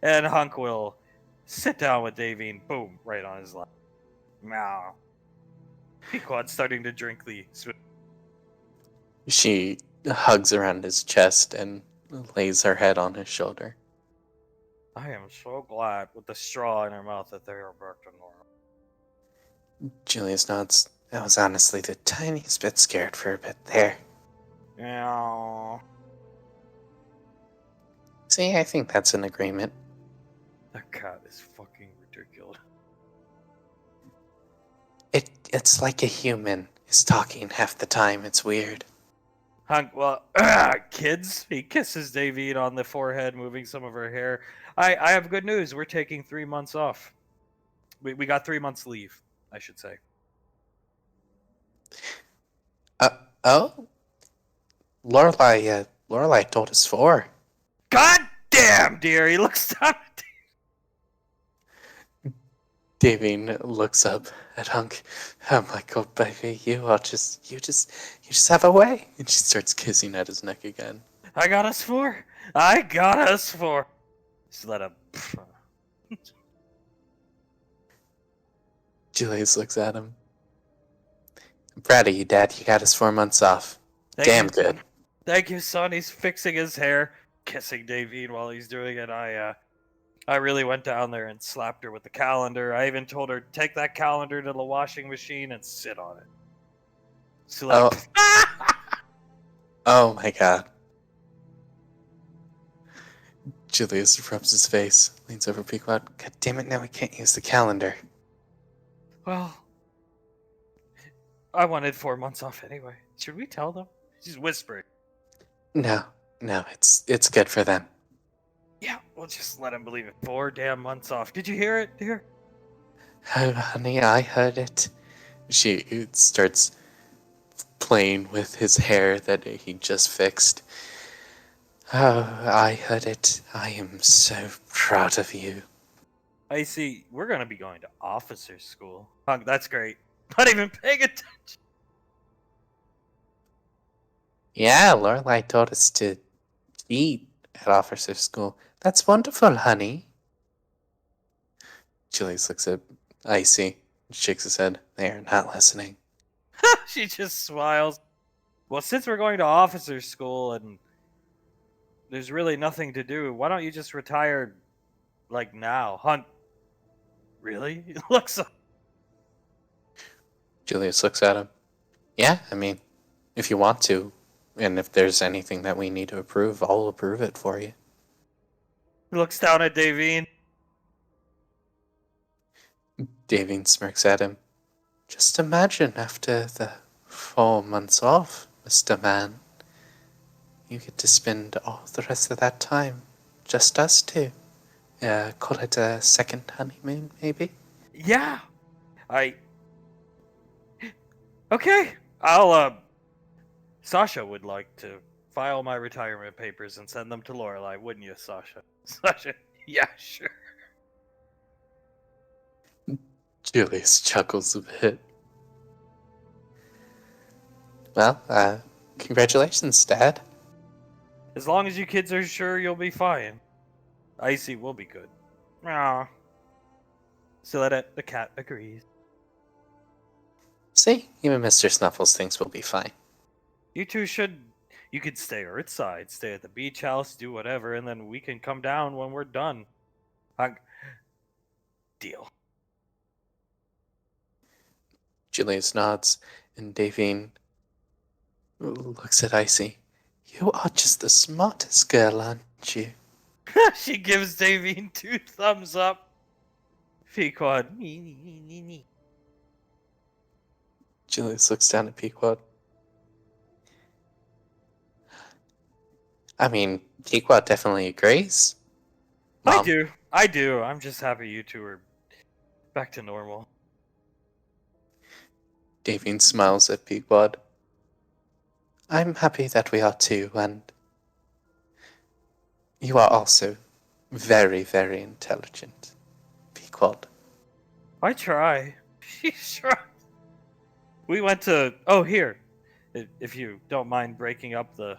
And Hunk will sit down with Davine, boom, right on his lap. Meow. Pequod's starting to drink the smoothie. She hugs around his chest and lays her head on his shoulder. I am so glad with the straw in her mouth that they are back to normal. Julius nods. I was honestly the tiniest bit scared for a bit there. Meow. See, I think that's an agreement. That cat is fucking ridiculous. It's like a human is talking half the time. It's weird. Hunk, well, kids, he kisses Davine on the forehead, moving some of her hair. I have good news. We're taking 3 months off. We got 3 months leave, I should say. Oh? Lorelai told us 4. God damn, dear! He looks down at Davine looks up at Hunk. Oh my god, baby, you just have a way. And she starts kissing at his neck again. I got us 4. I got us 4. Just let him. Julius looks at him. I'm proud of you, Dad. You got us 4 months off. Thank Damn you, good. son. Thank you, son. He's fixing his hair, kissing Davine while he's doing it. I really went down there and slapped her with the calendar. I even told her, take that calendar to the washing machine and sit on it. So like, Oh my god. Julius rubs his face, leans over Pequod. God damn it, now we can't use the calendar. well, I wanted 4 months off anyway. Should we tell them? She's whispering. No, it's good for them. Yeah, we'll just let him believe it. 4 damn months off. Did you hear it, dear? Oh, honey, I heard it. She starts playing with his hair that he just fixed. Oh, I heard it. I am so proud of you. I see. We're going to be going to officer school. Hunk, that's great. Not even paying attention. Yeah, Lorelai told us to eat at officer school. That's wonderful, honey. Julius looks at Icy, shakes his head. They are not listening. She just smiles. Well, since we're going to officer school and there's really nothing to do, why don't you just retire, like, now? Hunt. Really? It looks so. Julius looks at him. Yeah, I mean, if you want to, and if there's anything that we need to approve, I'll approve it for you. He looks down at Davine. Davine smirks at him. Just imagine after the 4 months off, Mr. Man, you get to spend all the rest of that time, just us two. Call it a second honeymoon, maybe? Yeah. Okay. I'll, Sasha would like to file my retirement papers and send them to Lorelai, wouldn't you, Sasha? Sasha, yeah, sure. Julius chuckles a bit. Well, congratulations, Dad. As long as you kids are sure you'll be fine. Icy will be good. Ah. Silhouette, the cat, agrees. See, even Mr. Snuffles thinks we'll be fine. You two you could stay Earthside, stay at the beach house, do whatever, and then we can come down when we're done. Deal. Julius nods, and Davine looks at Icy. You are just the smartest girl, aren't you? She gives Davine 2 thumbs up. Pequod. Me. Julius looks down at Pequod. I mean, Pequod definitely agrees. Mom. I do. I'm just happy you two are back to normal. Davine smiles at Pequod. I'm happy that we are too, and you are also very, very intelligent, Pequod. I try. She shrugged. We went to... Oh, here. If you don't mind breaking up the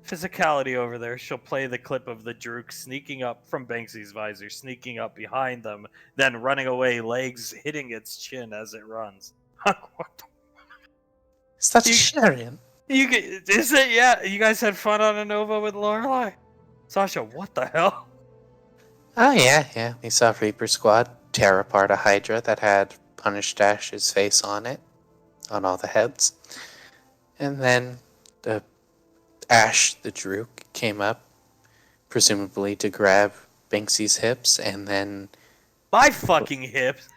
physicality over there, she'll play the clip of the Drook sneaking up from Banksy's visor, sneaking up behind them, then running away, legs hitting its chin as it runs. Is that a Sharian? Is it? Yeah. You guys had fun on Anova with Lorelai? Sasha, what the hell? Oh, yeah. We saw Reaper Squad tear apart a Hydra that had Punished Ash's face on it, on all the heads. And then the Ash, the Drook, came up, presumably to grab Banksy's hips, and then... My fucking hips?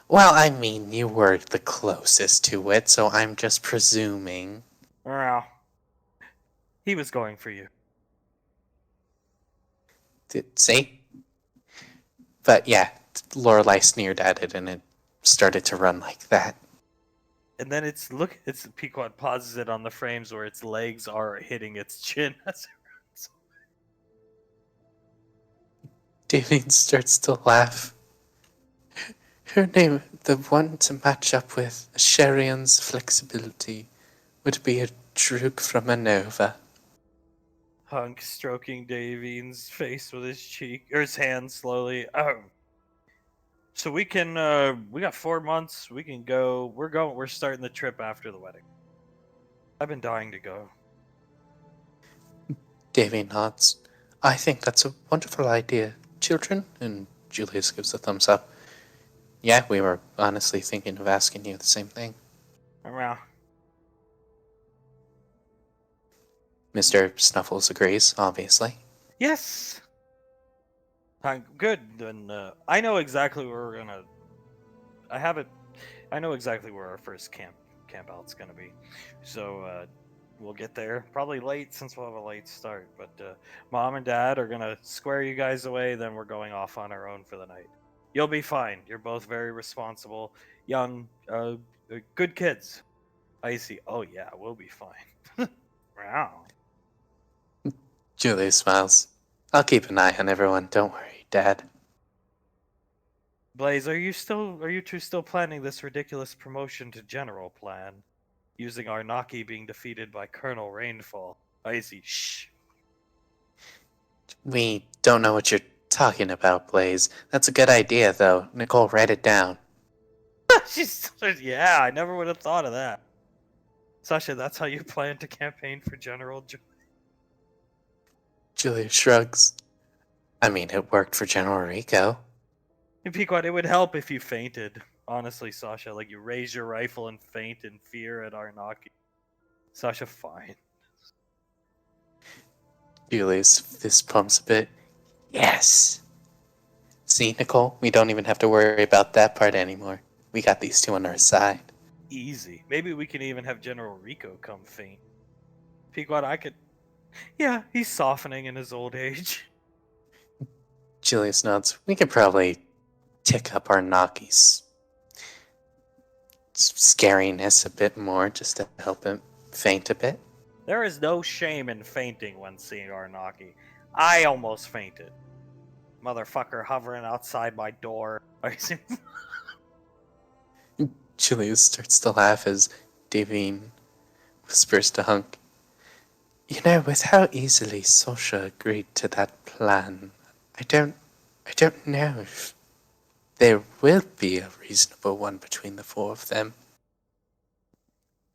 Well, I mean, you were the closest to it, so I'm just presuming. Well, he was going for you. See? But yeah, Lorelai sneered at it, and it started to run like that. And then it's Pequod pauses it on the frames where its legs are hitting its chin as it runs. Davine starts to laugh. Her name, the one to match up with Sharian's flexibility, would be a Drook from Anova. Hunk stroking Davine's face with his cheek, or his hand slowly. Oh. So we can, we got 4 months, we can go, we're starting the trip after the wedding. I've been dying to go. Davine nods. I think that's a wonderful idea, children, and Julius gives a thumbs up. Yeah, we were honestly thinking of asking you the same thing. Well, Mr. Snuffles agrees, obviously. yes. Good. Then I know exactly where we're gonna. I know exactly where our first camp out's gonna be. So we'll get there probably late since we'll have a late start. But Mom and Dad are gonna square you guys away. Then we're going off on our own for the night. You'll be fine. You're both very responsible, young, good kids. Icy. Oh yeah, we'll be fine. Wow. Julius smiles. I'll keep an eye on everyone, don't worry, Dad. Blaze, are you two still planning this ridiculous promotion to general plan? Using Arnaki being defeated by Colonel Rainfall. Icy, shh. We don't know what you're talking about, Blaze. That's a good idea, though. Nicole, write it down. Yeah, I never would have thought of that. Sasha, that's how you plan to campaign for General Julia shrugs. I mean, it worked for General Rico. In Pequod, it would help if you fainted. Honestly, Sasha, like you raise your rifle and faint in fear at Arnaki. Sasha, fine. Julia's fist pumps a bit. Yes! See, Nicole, we don't even have to worry about that part anymore. We got these two on our side. Easy. Maybe we can even have General Rico come faint. Pequod, I could. Yeah, he's softening in his old age. Julius nods. We could probably tick up our Naki's scariness a bit more just to help him faint a bit. There is no shame in fainting when seeing Arnaki. I almost fainted. Motherfucker hovering outside my door. Julius starts to laugh as Davine whispers to Hunk, "You know, with how easily Sasha agreed to that plan, I don't know if there will be a reasonable one between the four of them."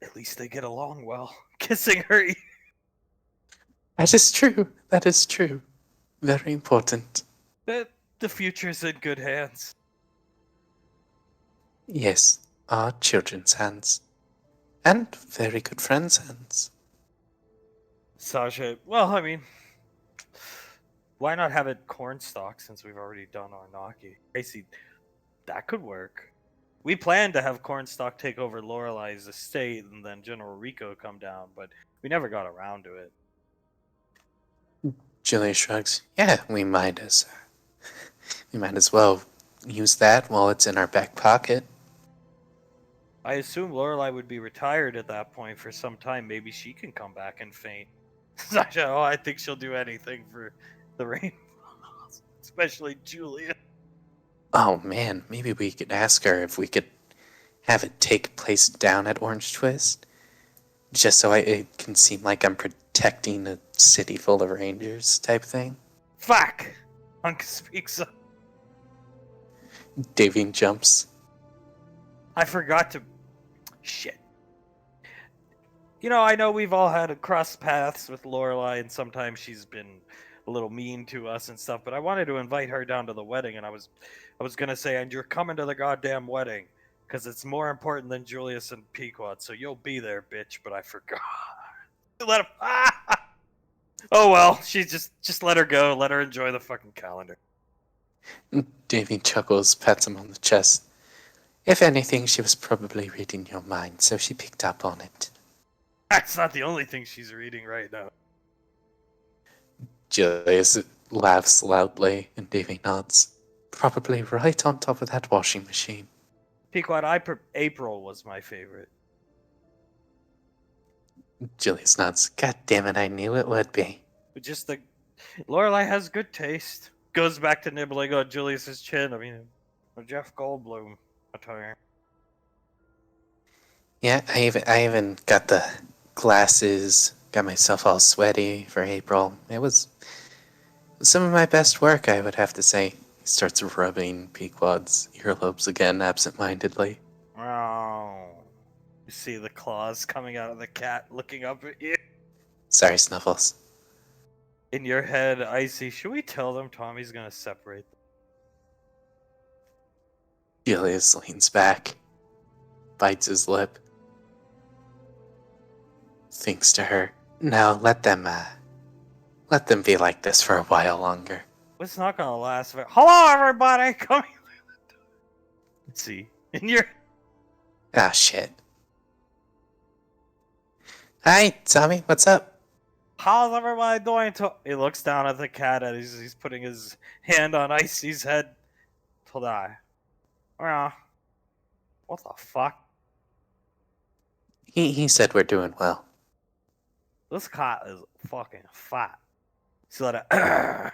At least they get along well. Kissing her ear. That is true. That is true. Very important. The future's in good hands. Yes, our children's hands. And very good friends' hands. Sasha, well, I mean, why not have it Cornstalk since we've already done Arnaki? I see, that could work. We planned to have Cornstalk take over Lorelai's estate and then General Rico come down, but we never got around to it. Julia shrugs. Yeah, we might as well use that while it's in our back pocket. I assume Lorelai would be retired at that point for some time. Maybe she can come back and faint. Sasha, I think she'll do anything for the rain, especially Julia. Oh man, maybe we could ask her if we could have it take place down at Orange Twist. Just so it can seem like I'm protecting a city full of rangers type thing. Fuck! Hunk speaks up. Davine jumps. I forgot to... Shit. You know, I know we've all had cross paths with Lorelai, and sometimes she's been a little mean to us and stuff, but I wanted to invite her down to the wedding, and I was gonna say, and you're coming to the goddamn wedding, because it's more important than Julius and Pequod, so you'll be there, bitch, but I forgot. Let him... Oh well, she just let her go, let her enjoy the fucking calendar. Davine chuckles, pats him on the chest. If anything, she was probably reading your mind, so she picked up on it. That's not the only thing she's reading right now. Julius laughs loudly, and Davine nods. Probably right on top of that washing machine. Pequod, April was my favorite. Julius nods. God damn it, I knew it would be. But just the... Lorelai has good taste. Goes back to nibbling on Julius's chin. I mean, a Jeff Goldblum attire. Yeah, I even got the glasses, got myself all sweaty for April. It was some of my best work, I would have to say. He starts rubbing Pequod's earlobes again, absent-mindedly. Oh. You see the claws coming out of the cat looking up at you. Sorry, Snuffles. In your head, Icy, should we tell them Tommy's gonna separate them? Julius leans back, bites his lip, thinks to her, "No, let them be like this for a while longer." It's not gonna last very... Hello, everybody! Come here! Let's see. In your... Ah, shit. Hi, Tommy, what's up? How's everybody doing? He looks down at the cat and he's putting his hand on Icy's head. To die. Well, what the fuck? He said we're doing well. This cat is fucking fat. So that...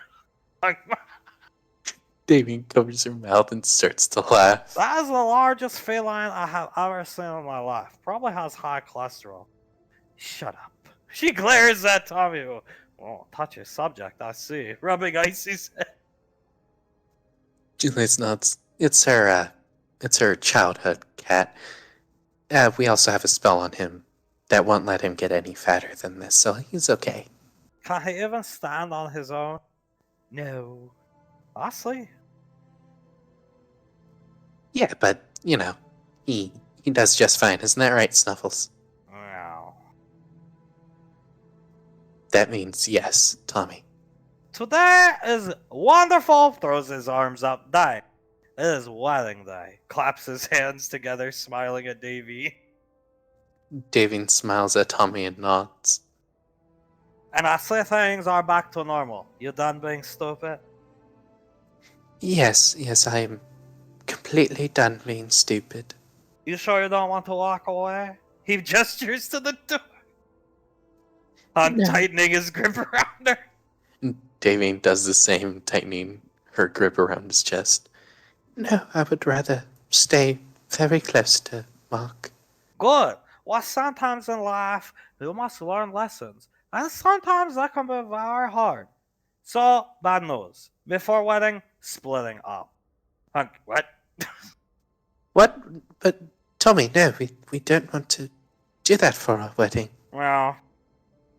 Davine covers her mouth and starts to laugh. That is the largest feline I have ever seen in my life. Probably has high cholesterol. Shut up. She glares at Tommy. Oh, touchy subject, I see. Rubbing Icy's head. Julius nods. It's her childhood cat. We also have a spell on him that won't let him get any fatter than this, so he's okay. Can he even stand on his own? No. Honestly? Yeah, but, he does just fine. Isn't that right, Snuffles? Wow. That means yes, Tommy. Today is wonderful. Throws his arms up. Day. It is wedding day. Claps his hands together, smiling at Davy. Davin smiles at Tommy and nods. And I say things are back to normal. You done being stupid? Yes, I am completely done being stupid. You sure you don't want to walk away? He gestures to the door. Untightening his grip around her. Davin does the same, tightening her grip around his chest. No, I would rather stay very close to Mark. Good. Well, sometimes in life, you must learn lessons. And sometimes that can be very hard. So, bad news. Before wedding, splitting up. What? What? But, Tommy, no, we don't want to do that for our wedding. Well,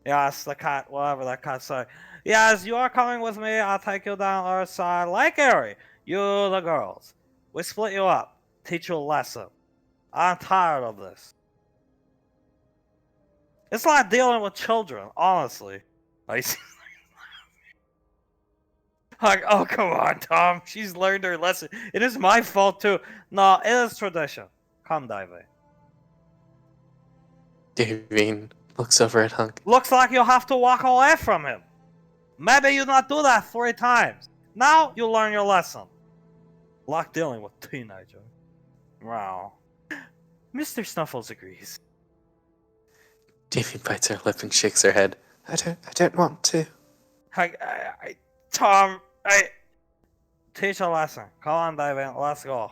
yes, the cat, whatever that cat said. Yes, you are coming with me. I'll take you down our side. Like Harry, you the girls. We split you up. Teach you a lesson. I'm tired of this. It's like dealing with children, honestly. I see. Like, oh, come on, Tom. She's learned her lesson. It is my fault, too. No, it is tradition. Come, Davy. Davin looks over at Hunk. Looks like you have to walk away from him. Maybe you not do that 3 times. Now you learn your lesson. Like dealing with teenager. Wow. Mr. Snuffles agrees. Davin bites her lip and shakes her head. I don't want to. Tom, teach a lesson. Come on, David, let's go.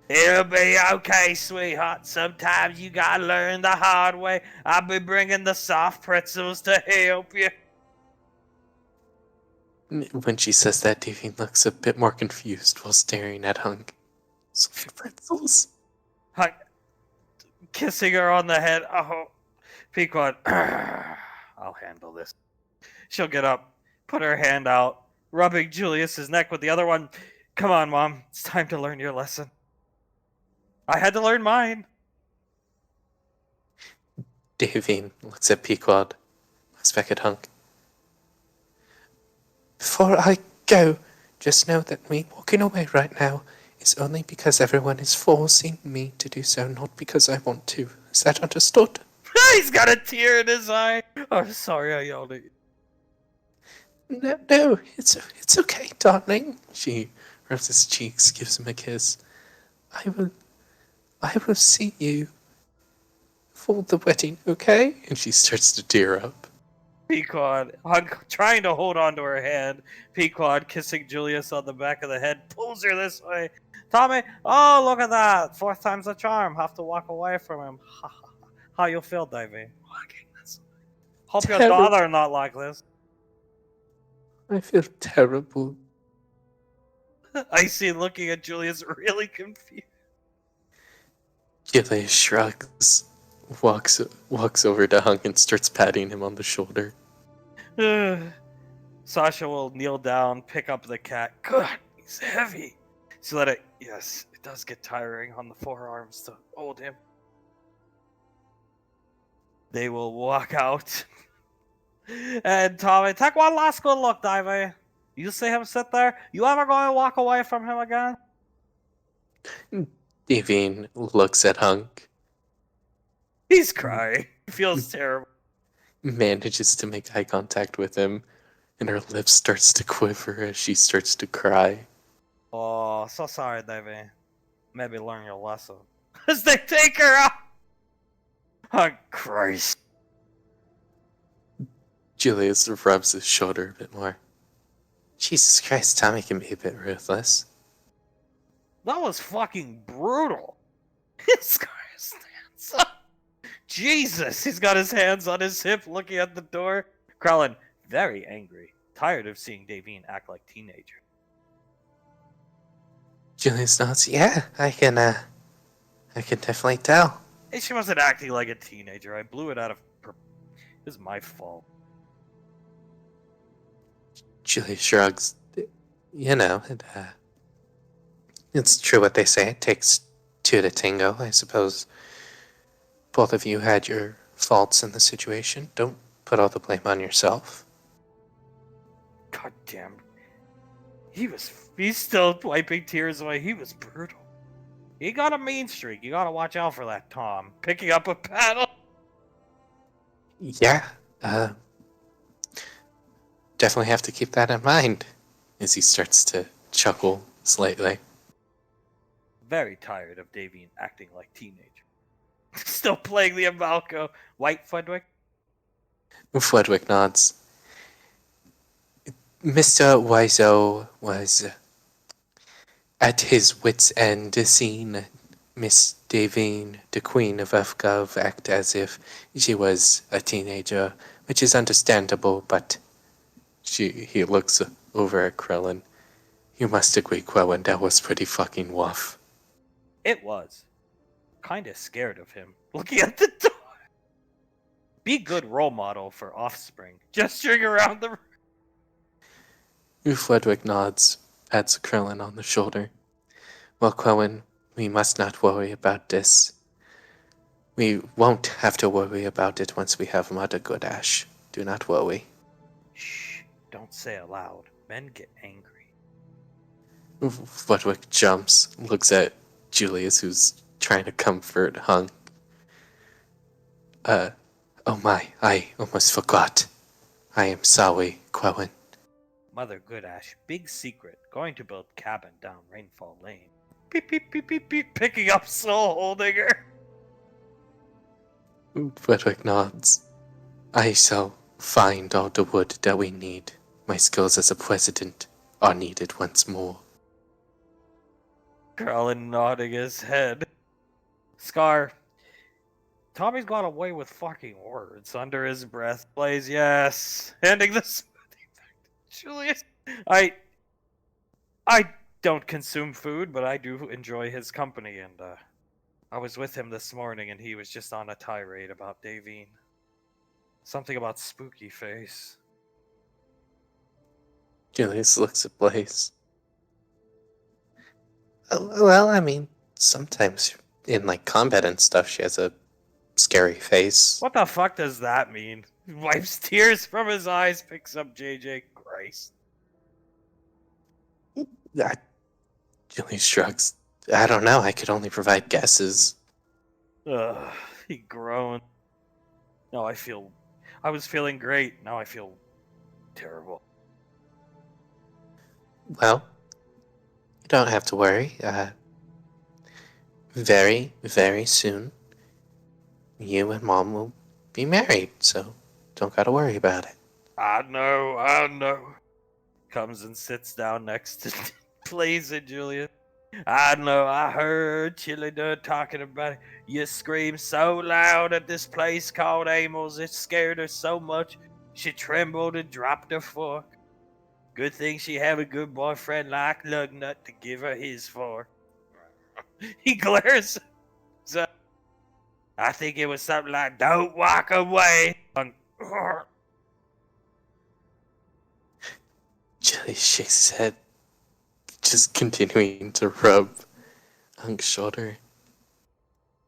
It'll be okay, sweetheart. Sometimes you gotta learn the hard way. I'll be bringing the soft pretzels to help you. When she says that, Davin looks a bit more confused while staring at Hunk. Soft pretzels? Kissing her on the head. Oh, Pequod. I'll handle this. She'll get up, put her hand out, rubbing Julius's neck with the other one. Come on, Mom. It's time to learn your lesson. I had to learn mine. Davin looks at Pequod, looks back at Hunk. Before I go, just know that me walking away right now is only because everyone is forcing me to do so, not because I want to. Is that understood? He's got a tear in his eye. I'm sorry I yelled at you. No, it's okay, darling. She rubs his cheeks, gives him a kiss. I will see you for the wedding, okay? And she starts to tear up. Pequod, trying to hold on to her hand. Pequod, kissing Julius on the back of the head, pulls her this way. Tommy, oh, look at that. 4th time's a charm. Have to walk away from him. How you feel, Davey? Hope your daughter not like this. I feel terrible. Icy looking at Julius, really confused. Julius shrugs, walks over to Hunk and starts patting him on the shoulder. Sasha will kneel down, pick up the cat. Good, he's heavy. So let it. Yes, it does get tiring on the forearms to hold him. They will walk out. And Tommy, take one last good look, Davey. You see him sit there? You ever going to walk away from him again? Davin looks at Hunk. He's crying. He feels terrible. Manages to make eye contact with him, and her lip starts to quiver as she starts to cry. Oh, so sorry, Davey. Maybe learn your lesson. As they take her out. Oh, Christ. Julius rubs his shoulder a bit more. Jesus Christ, Tommy can be a bit ruthless. That was fucking brutal. This guy stands up. Jesus! He's got his hands on his hip looking at the door. Krellin, very angry. Tired of seeing Davine act like teenager. Julius nods. Yeah, I can definitely tell. Hey, she wasn't acting like a teenager. I blew it out of her. It was my fault. Julius shrugs. You know, it's true what they say. It takes two to tango. I suppose both of you had your faults in the situation. Don't put all the blame on yourself. God damn. He's still wiping tears away. He was brutal. He got a mean streak. You gotta watch out for that, Tom. Picking up a paddle. Yeah, definitely have to keep that in mind as he starts to chuckle slightly. Very tired of Davine acting like teenager. Still playing the Amalco. White Fludwick? Fludwick nods. Mr. Wiseau was at his wits' end, seeing Miss Davine, the Queen of Elfgov, act as if she was a teenager, which is understandable, but he looks over at Krellin. You must agree, Krellin, that was pretty fucking rough. It was. Kinda scared of him. Looking at the door. Be good role model for offspring. Gesturing around the room. Fludwick nods, pats Krellin on the shoulder. Well, Krellin, we must not worry about this. We won't have to worry about it once we have Mother Godash. Do not worry. Shh. Don't say aloud. Men get angry. Fludwick jumps, looks at Julius, who's trying to comfort Hunk. Oh my, I almost forgot. I am sorry, Krellin. Mother Goodash, big secret. Going to build cabin down Rainfall Lane. Beep, beep, beep, beep, beep. Picking up Soul, holding her. Fludwick nods. I shall find all the wood that we need. My skills as a president are needed once more. Krellin nodding his head. Scar. Tommy's got away with fucking words. Under his breath, plays yes. Handing the smoothie back to Julius. I don't consume food, but I do enjoy his company, and I was with him this morning, and he was just on a tirade about Davine. Something about spooky face. Julius looks at Blaze. Oh, well, I mean, sometimes in like combat and stuff, she has a scary face. What the fuck does that mean? Wipes tears from his eyes, picks up JJ. Christ. Julius shrugs. I don't know. I could only provide guesses. Ugh, he groaned. No, I was feeling great. Now I feel terrible. Well, you don't have to worry. Very, very soon, you and Mom will be married, so don't gotta worry about it. I know. Comes and sits down next to Blaze and Julius. I know, I heard Chillida talking about it. You screamed so loud at this place called Amels, it scared her so much, she trembled and dropped her fork. Good thing she have a good boyfriend like Lugnut to give her his for. He glares. So, I think it was something like, don't walk away. Julius shakes his head, just continuing to rub Hunk's shoulder.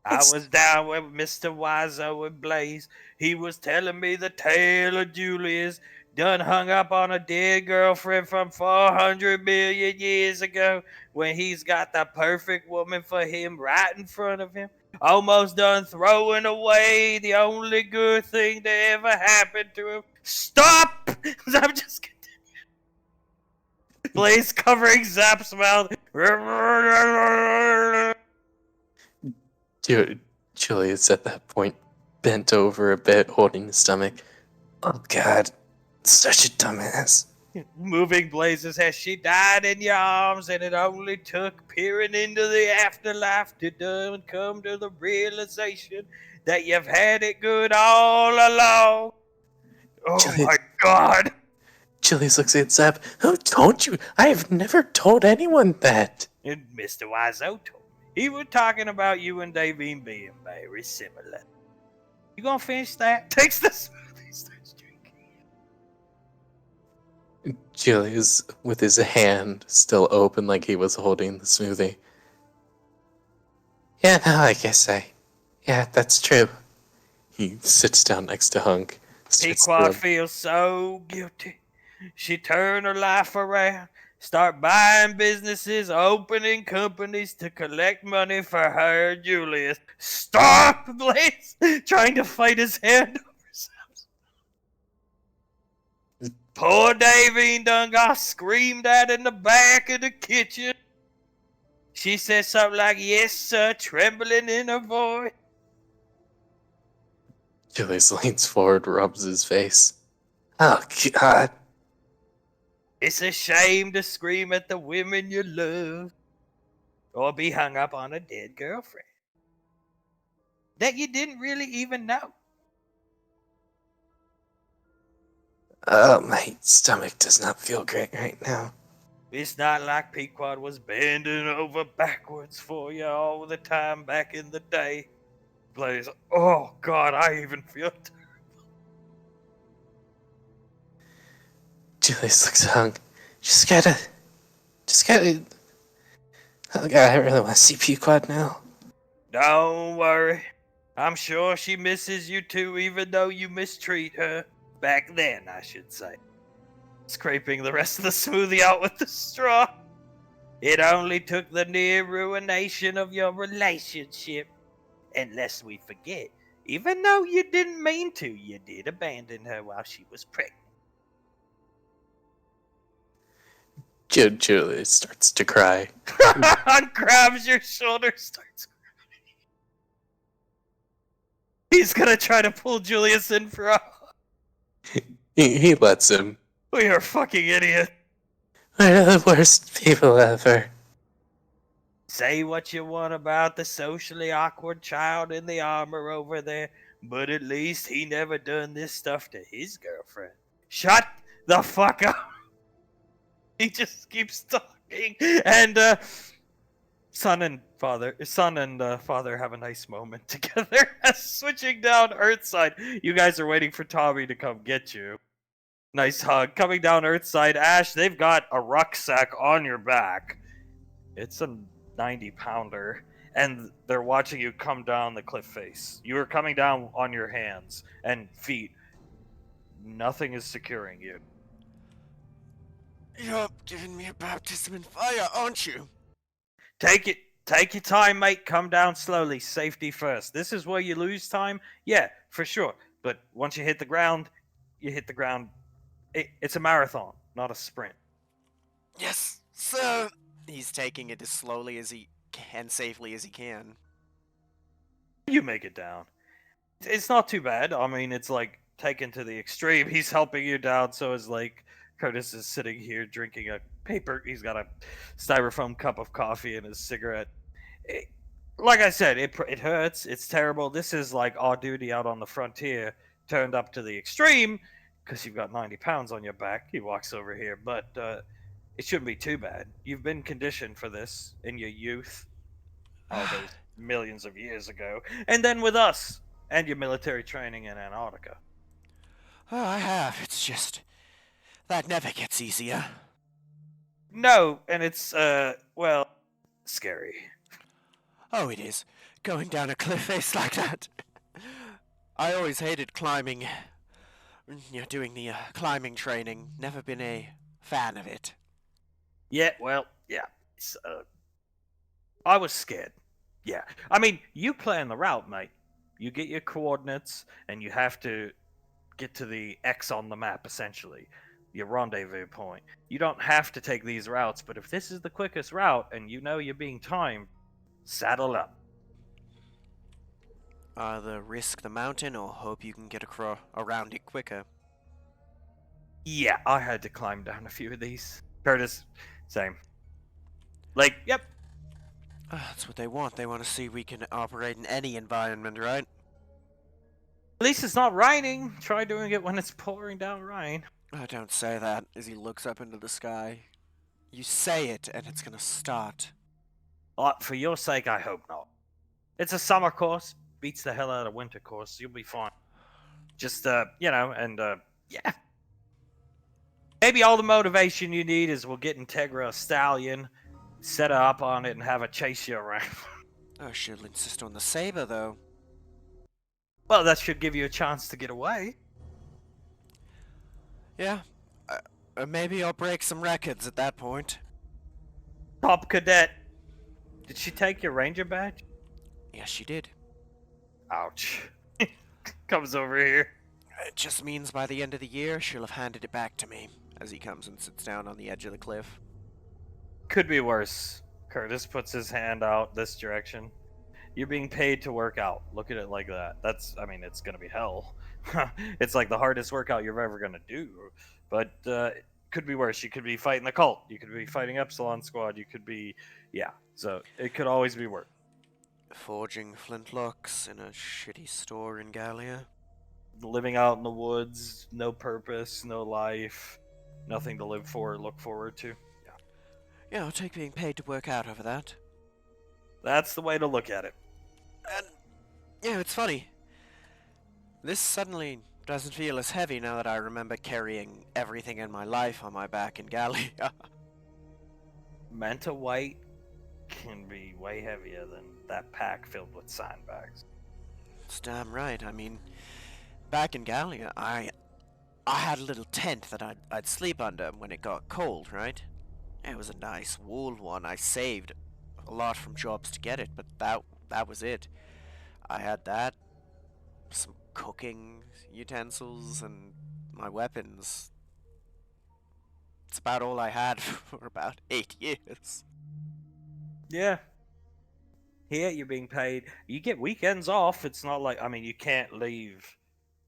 I was down with Mr. Wiseau and Blaze. He was telling me the tale of Julius done hung up on a dead girlfriend from 400 million years ago when he's got the perfect woman for him right in front of him. Almost done throwing away the only good thing that ever happened to him. Stop! I'm just kidding. Blaze covering Zap's mouth. Julius at that point bent over a bit, holding his stomach. Oh God, such a dumbass. Moving Blaze's head. She died in your arms, and it only took peering into the afterlife to come to the realization that you've had it good all along. Oh Julius, my god! Julius looks at Zap. Who told you? I have never told anyone that. And Mr. Wiseau told me. He was talking about you and Davine being very similar. You gonna finish that? Takes the smoothie, starts drinking. Julius, with his hand still open like he was holding the smoothie. Yeah, no, I guess yeah, that's true. He sits down next to Hunk. Pequod feels so guilty. She turned her life around, start buying businesses, opening companies to collect money for her, Julius. Stop, Blaze! Trying to fight his hand over something. Poor Davine done got screamed at in the back of the kitchen. She said something like, yes, sir, trembling in her voice. Julius leans forward, rubs his face. Oh, God. It's a shame to scream at the women you love or be hung up on a dead girlfriend that you didn't really even know. Oh, my stomach does not feel great right now. It's not like Pequod was bending over backwards for you all the time back in the day. Blaze, oh God, I even feel Julius looks hung. Just gotta. Oh, God, I really want to see Pequod now. Don't worry. I'm sure she misses you too, even though you mistreat her. Back then, I should say. Scraping the rest of the smoothie out with the straw. It only took the near ruination of your relationship. And lest we forget, even though you didn't mean to, you did abandon her while she was pregnant. Julius starts to cry. Grabs your shoulder, starts crying. He's gonna try to pull Julius in for a... He lets him. We are fucking idiots. We're the worst people ever. Say what you want about the socially awkward child in the armor over there, but at least he never done this stuff to his girlfriend. Shut the fuck up! He just keeps talking, and son and father have a nice moment together. Switching down Earthside, you guys are waiting for Tommy to come get you. Nice hug. Coming down Earthside, Ash, they've got a rucksack on your back. It's a 90-pounder, and they're watching you come down the cliff face. You are coming down on your hands and feet. Nothing is securing you. You're giving me a baptism in fire, aren't you? Take your time, mate. Come down slowly. Safety first. This is where you lose time? Yeah, for sure. But once you hit the ground, you hit the ground. It's a marathon, not a sprint. Yes, sir. He's taking it as slowly as he can, safely as he can. You make it down. It's not too bad. I mean, it's like taken to the extreme. He's helping you down, so is like Curtis is sitting here drinking a paper. He's got a styrofoam cup of coffee and his cigarette. Like I said, it hurts. It's terrible. This is like off duty out on the frontier, turned up to the extreme because you've got 90 pounds on your back. He walks over here, but it shouldn't be too bad. You've been conditioned for this in your youth, all those millions of years ago, and then with us and your military training in Antarctica. Oh, I have. It's just that never gets easier. No, and it's well, scary. Oh, it is. Going down a cliff face like that. I always hated climbing. Doing the climbing training. Never been a fan of it. Yeah, well, yeah. It's, I was scared. Yeah. I mean, you plan the route, mate. You get your coordinates, and you have to get to the X on the map, essentially. Your rendezvous point. You don't have to take these routes, but if this is the quickest route, and you know you're being timed, saddle up. Either risk the mountain or hope you can get around it quicker. Yeah, I had to climb down a few of these. Curtis, same. Like, yep. That's what they want. They want to see we can operate in any environment, right? At least it's not raining. Try doing it when it's pouring down rain. Oh, don't say that as he looks up into the sky. You say it, and it's gonna start. For your sake, I hope not. It's a summer course. Beats the hell out of winter course. You'll be fine. Just, yeah. Maybe all the motivation you need is we'll get Integra a stallion, set her up on it, and have her chase you around. Oh, she'll insist on the saber, though. Well, that should give you a chance to get away. Yeah. Maybe I'll break some records at that point. Top cadet. Did she take your ranger badge? Yes, she did. Ouch. Comes over here. It just means by the end of the year, she'll have handed it back to me, as he comes and sits down on the edge of the cliff. Could be worse. Curtis puts his hand out this direction. You're being paid to work out. Look at it like that. It's gonna be hell. It's like the hardest workout you're ever gonna do. But it could be worse. You could be fighting the cult. You could be fighting Epsilon Squad. You could be, yeah. So it could always be worse. Forging flintlocks in a shitty store in Gallia. Living out in the woods, no purpose, no life, nothing to live for or look forward to. Yeah, I'll take being paid to work out over that. That's the way to look at it. And, yeah, it's funny. This suddenly doesn't feel as heavy now that I remember carrying everything in my life on my back in Gallia. Manta White can be way heavier than that pack filled with sandbags. It's damn right. I mean, back in Gallia, I had a little tent that I'd sleep under when it got cold, right? It was a nice wool one. I saved a lot from jobs to get it, but that was it. I had that, some cooking utensils, and my weapons. It's about all I had for about 8 years. Yeah. Here you're being paid. You get weekends off. It's not like you can't leave.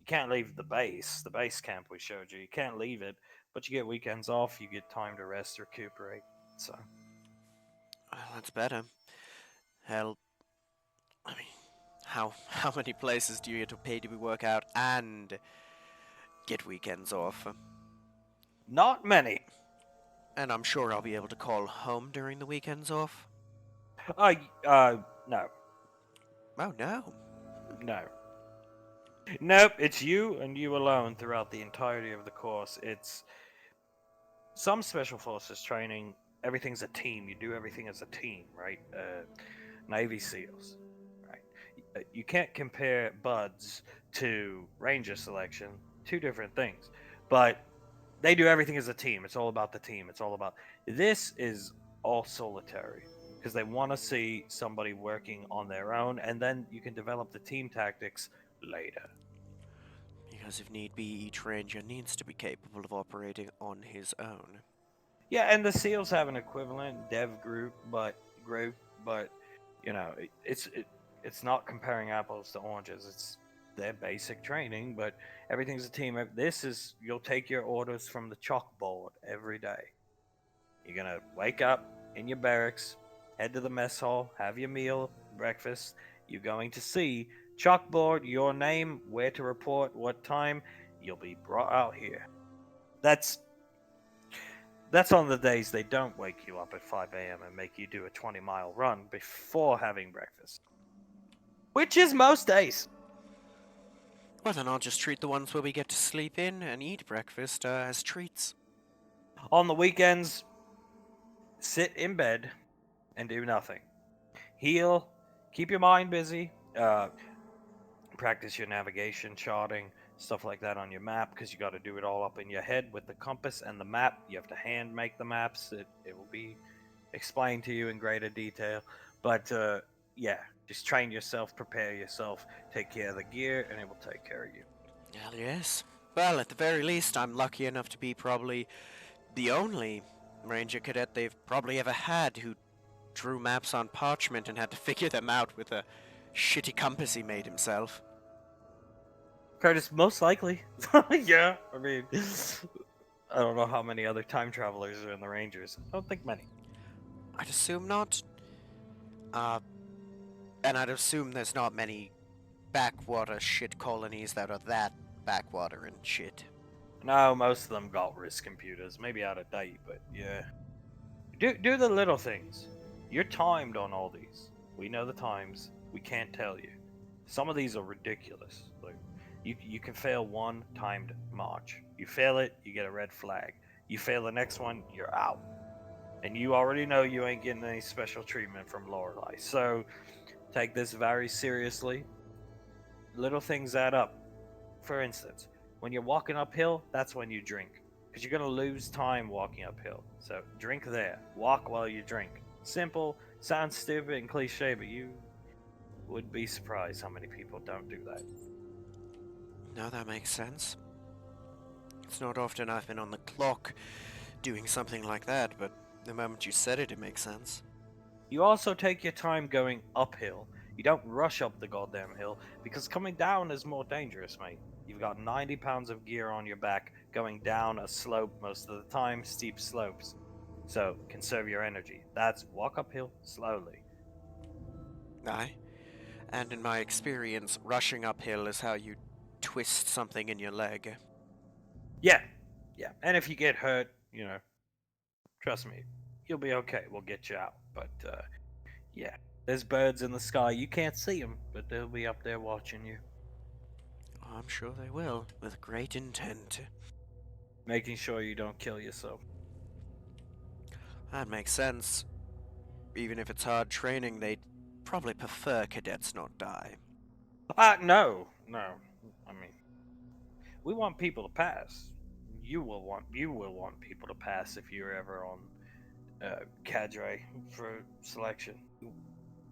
You can't leave the base camp we showed you. You can't leave it, but you get weekends off. You get time to rest, recuperate. So. Well, that's better. Hell, I mean, how many places do you get to pay to work out and get weekends off? Not many. And I'm sure I'll be able to call home during the weekends off. No. Oh no. No. Nope, it's you and you alone throughout the entirety of the course. It's some special forces training. Everything's a team. You do everything as a team, right? Navy SEALs, right? You can't compare buds to ranger selection. Two different things. But they do everything as a team. It's all about the team. It's all about... This is all solitary. Because they want to see somebody working on their own, and then you can develop the team tactics later. Because if need be, each ranger needs to be capable of operating on his own. Yeah, and the SEALs have an equivalent dev group, but it's not comparing apples to oranges. It's their basic training, but everything's a team. You'll take your orders from the chalkboard every day. You're gonna wake up in your barracks, head to the mess hall, have your meal, breakfast. You're going to see chalkboard, your name, where to report, what time. You'll be brought out here. That's on the days they don't wake you up at 5 a.m. and make you do a 20-mile run before having breakfast. Which is most days. Well, then I'll just treat the ones where we get to sleep in and eat breakfast as treats. On the weekends, sit in bed and do nothing. Heal, keep your mind busy, practice your navigation, charting, stuff like that on your map, because you got to do it all up in your head with the compass and the map. You have to hand make the maps. It will be explained to you in greater detail. But yeah, just train yourself, prepare yourself, take care of the gear, and it will take care of you. Hell yes. Well, at the very least, I'm lucky enough to be probably the only ranger cadet they've probably ever had who drew maps on parchment and had to figure them out with a shitty compass he made himself. Curtis, most likely. Yeah, I mean, I don't know how many other time travelers are in the Rangers. I don't think many. I'd assume not. And I'd assume there's not many backwater shit colonies that are that backwater and shit. No, most of them got wrist computers, maybe out of date, but yeah. Do the little things. You're timed on all these. We know the times. We can't tell you. Some of these are ridiculous. Like you can fail one timed march. You fail it, you get a red flag. You fail the next one, you're out. And you already know you ain't getting any special treatment from Lorelei. So take this very seriously. Little things add up. For instance, when you're walking uphill, that's when you drink. Because you're going to lose time walking uphill. So drink there. Walk while you drink. Simple, sounds stupid and cliche, but you would be surprised how many people don't do that. No, that makes sense. It's not often I've been on the clock doing something like that, but the moment you said it, it makes sense. You also take your time going uphill. You don't rush up the goddamn hill, because coming down is more dangerous, mate. You've got 90 pounds of gear on your back going down a slope most of the time, steep slopes. So conserve your energy. That's walk uphill slowly. Aye. And in my experience, rushing uphill is how you twist something in your leg. Yeah. And if you get hurt, trust me, you'll be okay. We'll get you out. But, yeah. There's birds in the sky. You can't see them, but they'll be up there watching you. I'm sure they will, with great intent. Making sure you don't kill yourself. That makes sense. Even if it's hard training, they'd probably prefer cadets not die. No. I mean, we want people to pass. You will want people to pass if you're ever on cadre for selection.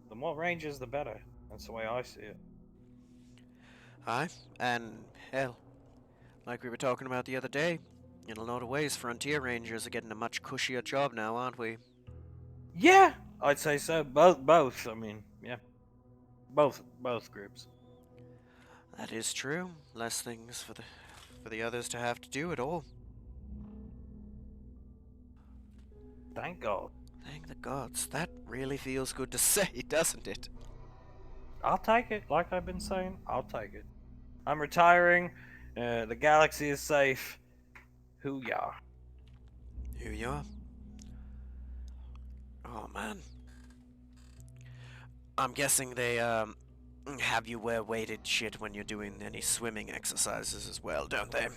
The more ranges, the better. That's the way I see it. Aye, and hell, like we were talking about the other day, in a lot of ways, Frontier Rangers are getting a much cushier job now, aren't we? Yeah, I'd say so. Both. I mean, yeah, both groups. That is true. Less things for the others to have to do at all. Thank God. Thank the gods. That really feels good to say, doesn't it? I'll take it. Like I've been saying, I'll take it. I'm retiring. The galaxy is safe. Hoo-yah. Here you are. Oh man. I'm guessing they have you wear weighted shit when you're doing any swimming exercises as well, don't they?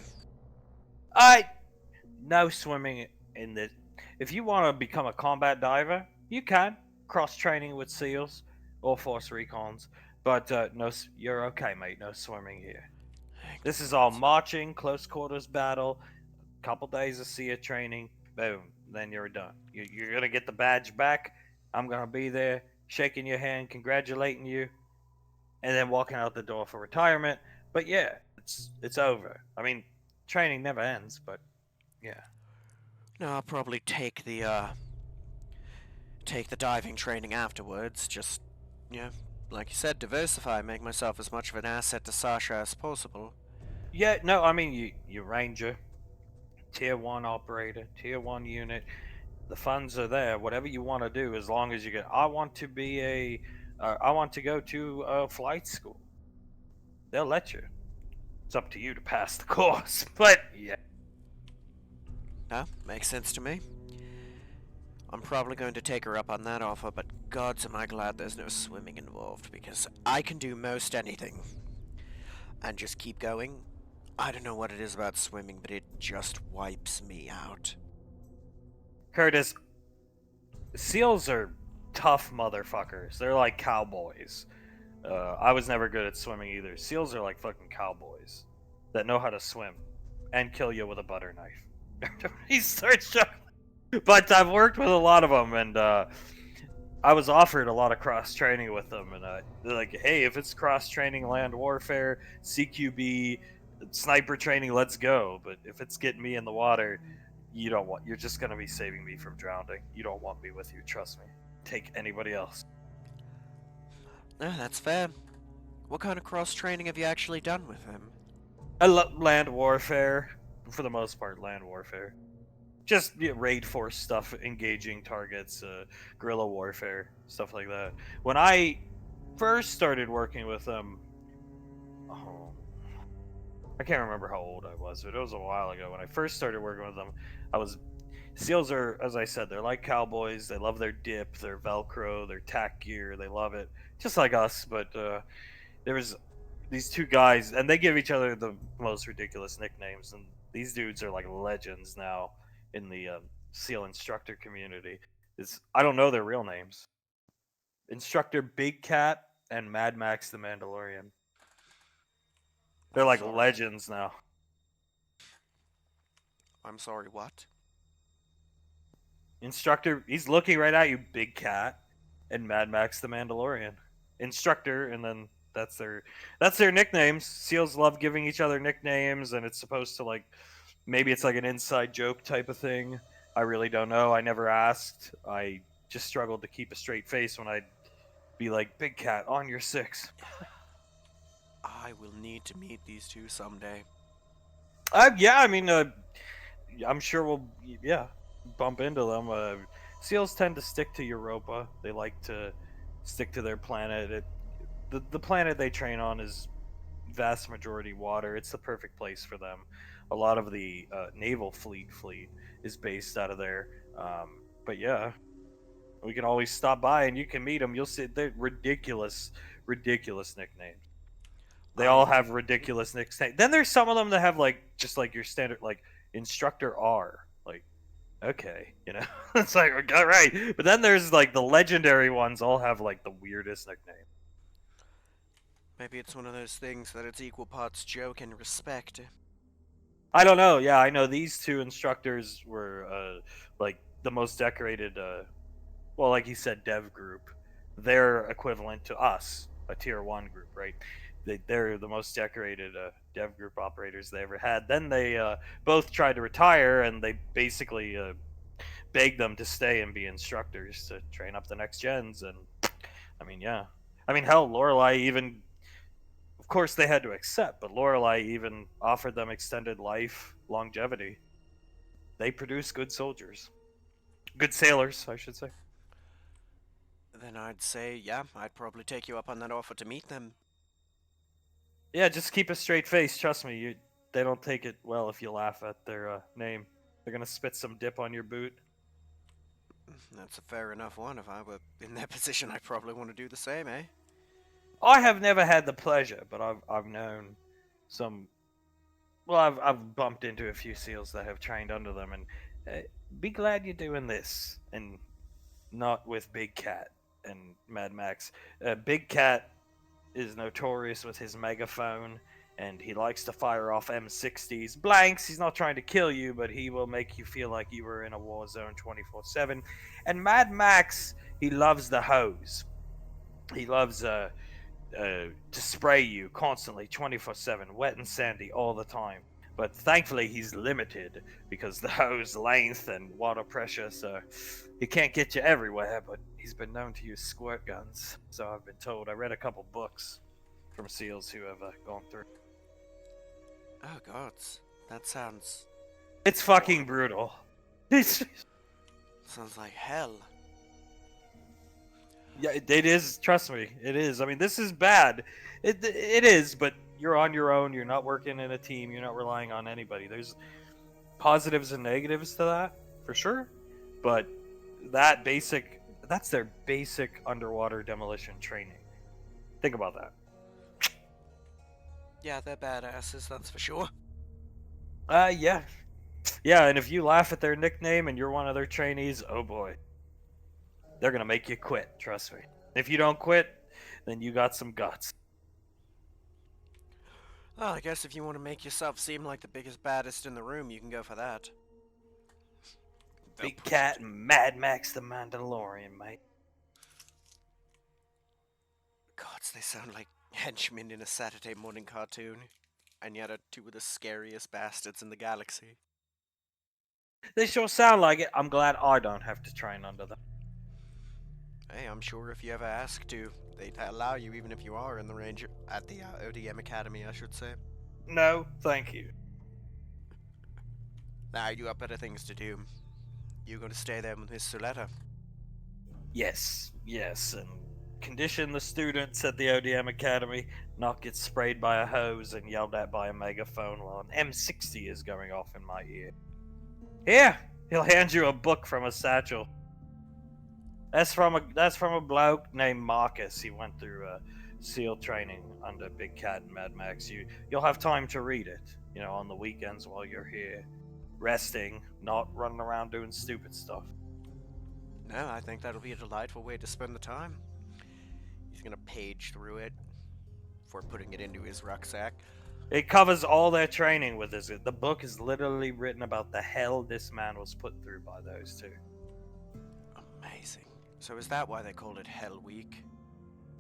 No swimming in this. If you want to become a combat diver, you can. Cross-training with SEALs or Force Recons. But no, you're okay, mate. No swimming here. This is all marching, close quarters battle, couple days of SEA training, boom, then you're done. You're going to get the badge back. I'm going to be there, shaking your hand, congratulating you, and then walking out the door for retirement. But yeah, it's over. I mean, training never ends, but yeah. No, I'll probably take the diving training afterwards. Just, like you said, diversify, make myself as much of an asset to Sasha as possible. Yeah, no, I mean, you Ranger, Tier 1 operator, Tier 1 unit, the funds are there. Whatever you want to do, as long as you get. I want to go to a flight school. They'll let you. It's up to you to pass the course, but yeah. No, makes sense to me. I'm probably going to take her up on that offer, but gods am I glad there's no swimming involved, because I can do most anything. And just keep going. I don't know what it is about swimming, but it just wipes me out. Curtis, SEALs are tough motherfuckers. They're like cowboys. I was never good at swimming either. SEALs are like fucking cowboys that know how to swim and kill you with a butter knife. He starts chuckling. But I've worked with a lot of them, and I was offered a lot of cross training with them, and they're like, "Hey, if it's cross training, land warfare, CQB, sniper training, let's go. But if it's getting me in the water, you're just gonna be saving me from drowning. You don't want me with you. Trust me. Take anybody else." No, that's fair. What kind of cross training have you actually done with him? Land warfare, for the most part, land warfare. Just raid force stuff, engaging targets, guerrilla warfare, stuff like that. When I first started working with them, Oh, I can't remember how old I was, but it was a while ago when I first started working with them. I was SEALs are, as I said, they're like cowboys. They love their dip, their Velcro, their tack gear. They love it, just like us. But there was these two guys, and they give each other the most ridiculous nicknames. And these dudes are like legends now in the SEAL instructor community. I don't know their real names. Instructor Big Cat and Mad Max the Mandalorian. They're I'm like sorry. legends now. I'm sorry, what? Instructor, he's looking right at you, Big Cat, and Mad Max the Mandalorian. Instructor, and then that's their nicknames. SEALs love giving each other nicknames, and it's supposed to like maybe it's like an inside joke type of thing. I really don't know. I never asked. I just struggled to keep a straight face when I'd be like, "Big Cat, on your six." I will need to meet these two someday. Yeah, I mean, I'm sure we'll bump into them. Seals tend to stick to Europa. They like to stick to their planet. The planet they train on is vast majority water. It's the perfect place for them. A lot of the naval fleet is based out of there. But yeah, we can always stop by and you can meet them. You'll see they're ridiculous nicknames. They I all will. have ridiculous nicknames. Then there's some of them that have like just like your standard like Instructor R. Like, okay, it's like all right. But then there's like the legendary ones all have like the weirdest nickname. Maybe it's one of those things that it's equal parts joke and respect. I don't know. Yeah, I know these two instructors were like the most decorated. Well, like you said, dev group. They're equivalent to us, a tier one group, right? They're the most decorated dev group operators they ever had. Then they both tried to retire, and they basically begged them to stay and be instructors to train up the next gens. And I mean, yeah, I mean, hell, Lorelei even of course they had to accept, but Lorelei even offered them extended life, longevity. They produce good soldiers, good sailors, I should say. Then I'd say, yeah, I'd probably take you up on that offer to meet them. Yeah, just keep a straight face. Trust me, they don't take it well if you laugh at their name. They're gonna spit some dip on your boot. That's a fair enough one. If I were in their position, I'd probably want to do the same, eh? I have never had the pleasure, but I've known some. Well, I've bumped into a few seals that have trained under them, and be glad you're doing this, and not with Big Cat and Mad Max. Big Cat is notorious with his megaphone, and he likes to fire off M60s. Blanks, he's not trying to kill you, but he will make you feel like you were in a war zone 24/7. And Mad Max, he loves the hose. He loves to spray you constantly 24/7, wet and sandy all the time. But thankfully, he's limited because the hose length and water pressure, so he can't get you everywhere. But he's been known to use squirt guns, so I've been told. I read a couple books from SEALs who have gone through. Oh, gods. That sounds... It's fucking brutal. sounds like hell. Yeah, it is. Trust me, it is. I mean, this is bad. It is, but you're on your own. You're not working in a team. You're not relying on anybody. There's positives and negatives to that, for sure. But that's their basic underwater demolition training. Think about that. Yeah, they're badasses, that's for sure. Yeah. Yeah, and if you laugh at their nickname and you're one of their trainees, oh boy. They're gonna make you quit, trust me. If you don't quit, then you got some guts. Well, I guess if you want to make yourself seem like the biggest, baddest in the room, you can go for that. Big Cat and Mad Max the Mandalorian, mate. Gods, they sound like henchmen in a Saturday morning cartoon. And yet are two of the scariest bastards in the galaxy. They sure sound like it. I'm glad I don't have to train under them. Hey, I'm sure if you ever ask to, they'd allow you even if you are in the range at the ODM Academy, I should say. No, thank you. Now you got better things to do. You gonna stay there with Miss Suletta? Yes, and condition the students at the ODM Academy not get sprayed by a hose and yelled at by a megaphone while an M60 is going off in my ear. Here, he'll hand you a book from a satchel. That's from a bloke named Marcus. He went through SEAL training under Big Cat and Mad Max. You'll have time to read it, on the weekends while you're here, resting, not running around doing stupid stuff. No, I think that'll be a delightful way to spend the time. He's gonna page through it before putting it into his rucksack. It covers all their training with this. The book is literally written about the hell this man was put through by those two. Amazing. So is that why they called it Hell Week?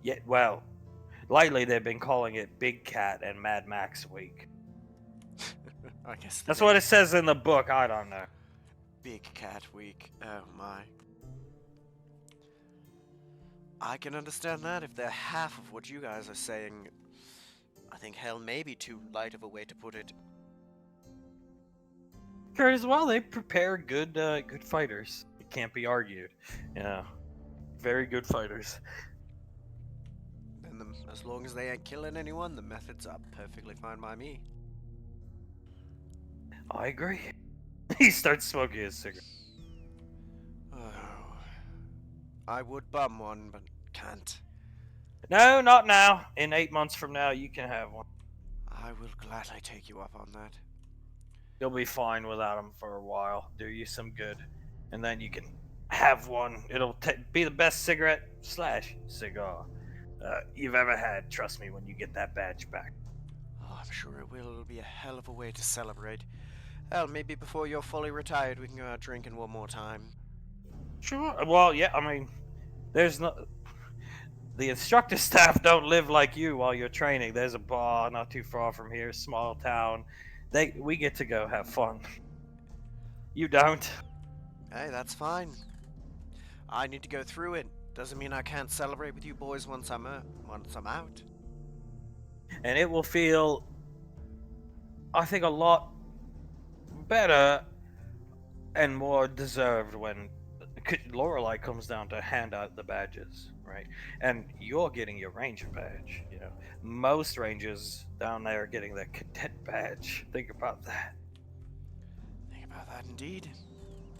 Yeah, well, lately they've been calling it Big Cat and Mad Max Week. I guess That's what it says in the book. I don't know. Big Cat Week. Oh my. I can understand that if they're half of what you guys are saying. I think hell may be too light of a way to put it. Sure, as well, they prepare good fighters. It can't be argued. Very good fighters. And as long as they ain't killing anyone, the methods are perfectly fine by me. I agree. He starts smoking his cigarette. Oh, I would bum one, but can't. No, not now. In 8 months from now, you can have one. I will gladly take you up on that. You'll be fine without them for a while. Do you some good. And then you can have one. It'll be the best cigarette / cigar you've ever had. Trust me when you get that badge back. Oh, I'm sure it will. It'll be a hell of a way to celebrate. Hell, maybe before you're fully retired, we can go out drinking one more time. Sure. Well, yeah, I mean, there's no... The instructor staff don't live like you while you're training. There's a bar not too far from here, small town. We get to go have fun. You don't. Hey, that's fine. I need to go through it. Doesn't mean I can't celebrate with you boys once I'm out. And it will feel, I think, a lot better and more deserved when Lorelei comes down to hand out the badges, right? And you're getting your ranger badge. Most rangers down there are getting their cadet badge. Think about that. Think about that indeed.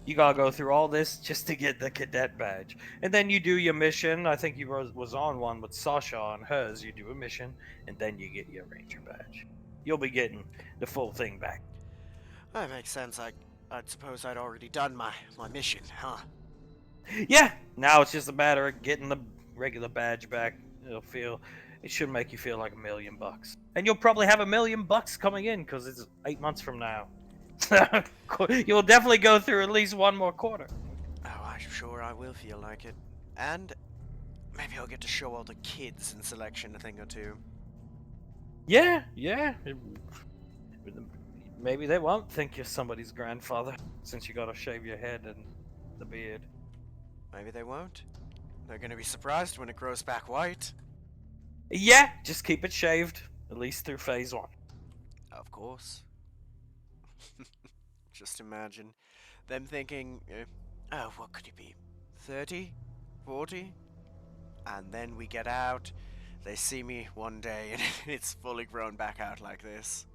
You gotta go through all this just to get the cadet badge, and then you do your mission. I think you was on one with Sasha on hers. You do a mission, and then you get your ranger badge. You'll be getting the full thing back. That makes sense. I'd suppose I'd already done my mission, huh? Yeah, now it's just a matter of getting the regular badge back. It should make you feel like $1 million. And you'll probably have $1 million coming in because it's 8 months from now. You'll definitely go through at least one more quarter. Oh, I'm sure I will feel like it. And maybe I'll get to show all the kids in selection a thing or two. Yeah. Maybe they won't think you're somebody's grandfather since you gotta shave your head and the beard. Maybe they won't. They're gonna be surprised when it grows back white. Yeah, just keep it shaved, at least through phase 1. Of course. Just imagine them thinking, oh, what could he be? 30? 40? And then we get out, they see me one day, and it's fully grown back out like this.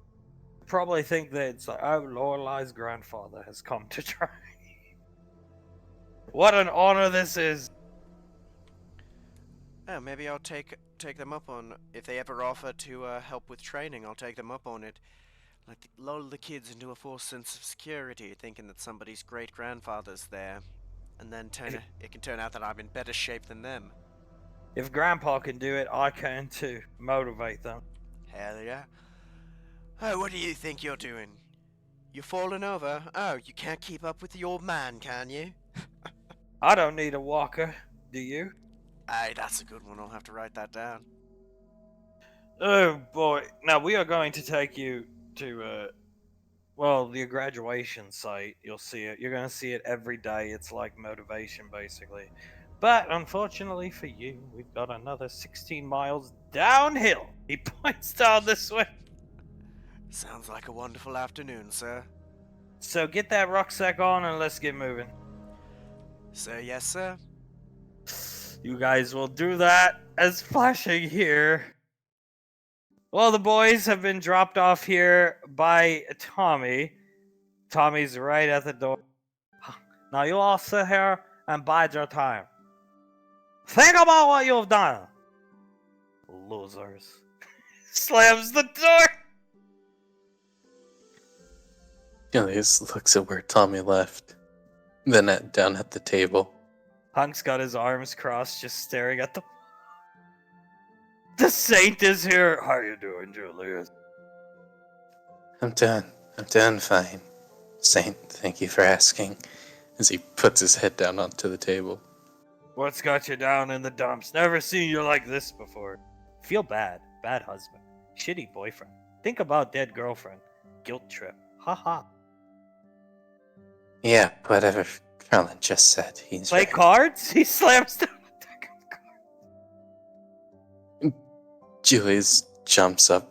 Probably think that it's like, oh, Lorelei's grandfather has come to try. What an honor this is. Oh, maybe I'll take them up on, if they ever offer to help with training, I'll take them up on it. Like, lull the kids into a false sense of security, thinking that somebody's great-grandfather's there. And then it can turn out that I'm in better shape than them. If Grandpa can do it, I can too. Motivate them. Hell yeah. Oh, what do you think you're doing? You're falling over? Oh, you can't keep up with the old man, can you? I don't need a walker, do you? Aye, that's a good one. I'll have to write that down. Oh boy. Now we are going to take you to the graduation site. You'll see it. You're going to see it every day. It's like motivation basically. But unfortunately for you, we've got another 16 miles downhill. He points down this way. Sounds like a wonderful afternoon, sir. So get that rucksack on and let's get moving. Sir, yes, sir? You guys will do that as flashing here. Well, the boys have been dropped off here by Tommy. Tommy's right at the door. Now you all sit here and bide your time. Think about what you've done. Losers. Slams the door. Julius looks at where Tommy left, then down at the table. Hunk's got his arms crossed, just staring at the. The saint is here. How you doing, Julius? I'm doing fine. Saint, thank you for asking. As he puts his head down onto the table. What's got you down in the dumps? Never seen you like this before. Feel bad. Bad husband. Shitty boyfriend. Think about dead girlfriend. Guilt trip. Haha. Yeah, whatever Carlin just said. He's Play right. cards? He slams down the deck of cards. Julius jumps up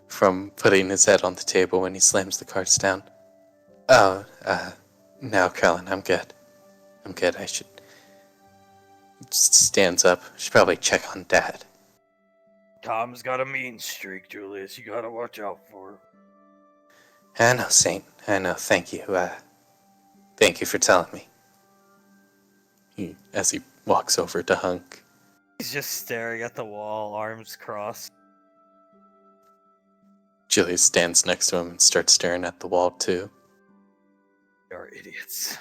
from putting his head on the table when he slams the cards down. Oh, no, Carlin, I'm good. I should... Stands up. Should probably check on Dad. Tom's got a mean streak, Julius. You gotta watch out for him. I know, Saint. I know. Thank you. Thank you for telling me. As he walks over to Hunk. He's just staring at the wall, arms crossed. Julius stands next to him and starts staring at the wall, too. You're idiots.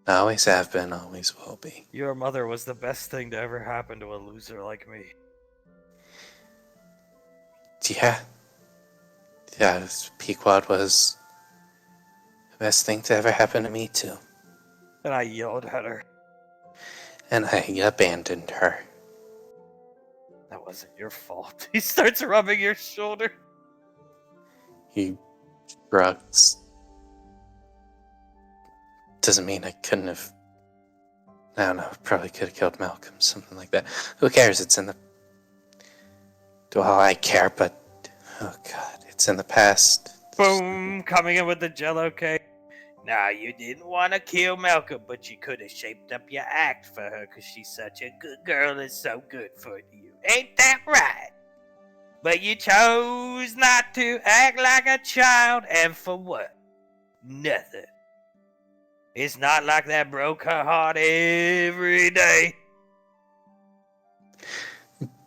Always have been, always will be. Your mother was the best thing to ever happen to a loser like me. Yeah. Yeah, Pequod was the best thing to ever happen to me, too. And I yelled at her. And I abandoned her. That wasn't your fault. He starts rubbing your shoulder. He shrugs. Doesn't mean I couldn't have... I don't know, probably could have killed Malcolm, something like that. Who cares? It's in the... Well, I care, but... Oh, God, it's in the past. Boom! Coming in with the jello cake. Nah, you didn't want to kill Malcolm, but you could have shaped up your act for her because she's such a good girl and so good for you. Ain't that right? But you chose not to act like a child, and for what? Nothing. It's not like that broke her heart every day.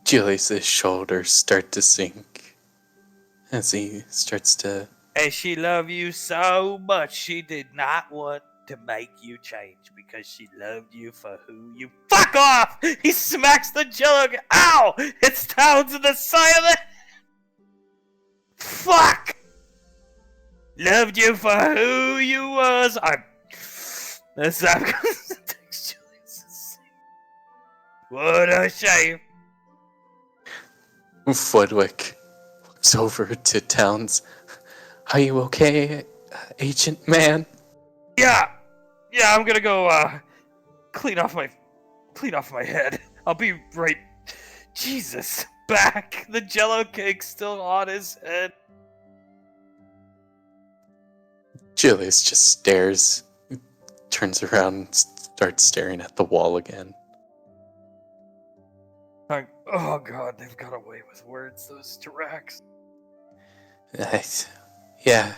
Julius's shoulders start to sink as he starts to... And she loved you so much, she did not want to make you change because she loved you for who you... Fuck off! He smacks the jello... Ow! It's down to the side of the... Fuck! Loved you for who you was. That's not What a shame. Floodwick looks over to Towns. Are you okay, Agent Man? Yeah, I'm gonna go clean off my head. I'll be right. Jesus, back. The jello cake's still on his head. Julius just stares, turns around and starts staring at the wall again. Oh god, they've got away with words, those Diracs. Yeah.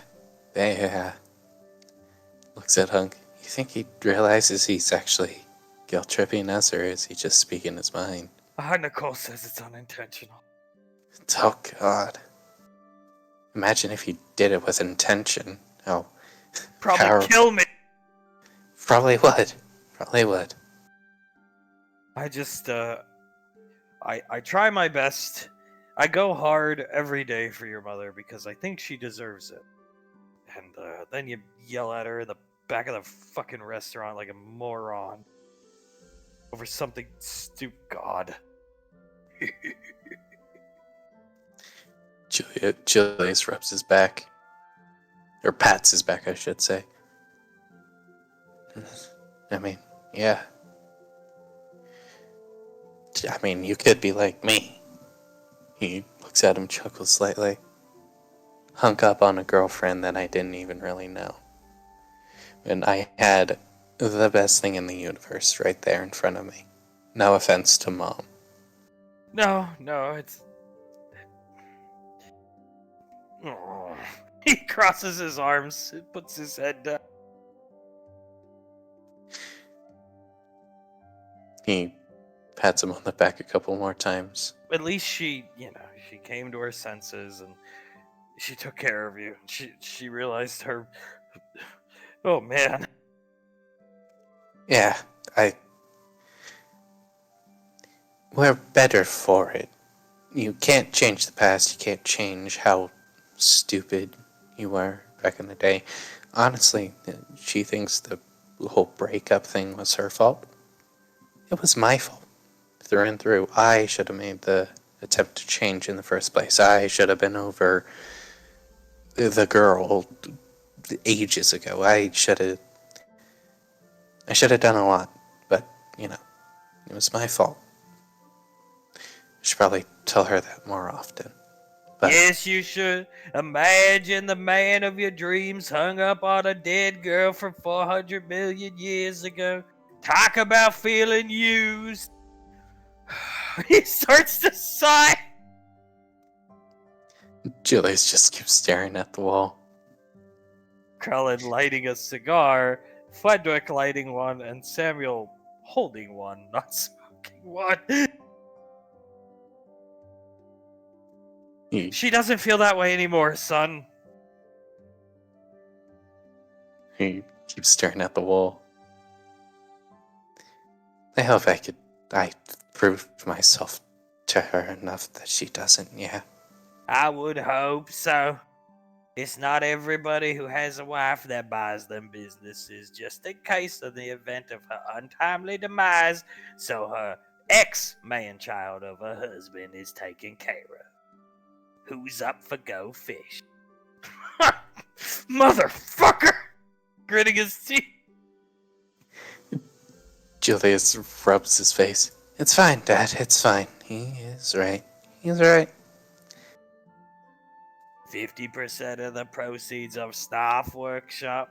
Looks at Hunk. You think he realizes he's actually guilt-tripping us, or is he just speaking his mind? Nicole says it's unintentional. Oh, God. Imagine if he did it with intention. Oh. Probably kill me. Probably would. I just, I try my best. I go hard every day for your mother because I think she deserves it. And then you yell at her in the back of the fucking restaurant like a moron. Over something stupid. God. Julius rubs his back. Or pats his back, I should say. I mean, yeah. I mean, you could be like me. He looks at him, chuckles slightly. Hunk up on a girlfriend that I didn't even really know. And I had the best thing in the universe right there in front of me. No offense to Mom. No, it's. Oh. He crosses his arms, puts his head down. He pats him on the back a couple more times. At least she came to her senses and she took care of you. She realized her. Oh man. Yeah, we're better for it. You can't change the past, you can't change how stupid you were back in the day. Honestly, she thinks the whole breakup thing was her fault. It was my fault. Through and through. I should have made the attempt to change in the first place. I should have been over the girl ages ago. I should have done a lot, but, it was my fault. I should probably tell her that more often. But Yes, you should. Imagine the man of your dreams hung up on a dead girl from 400 million years ago. Talk about feeling used. He starts to sigh. Julius just keeps staring at the wall. Krellin lighting a cigar, Frederick lighting one, and Samuel holding one, not smoking one. He, She doesn't feel that way anymore, son. he keeps staring at the wall. I hope I proved myself to her enough that she doesn't, yeah. I would hope so. It's not everybody who has a wife that buys them businesses, just in case of the event of her untimely demise, so her ex-man-child of a husband is taken care of. Who's up for go fish? Motherfucker! Gritting his teeth. Julius rubs his face. It's fine, Dad, it's fine. He is right. He's right. 50% of the proceeds of Staff Workshop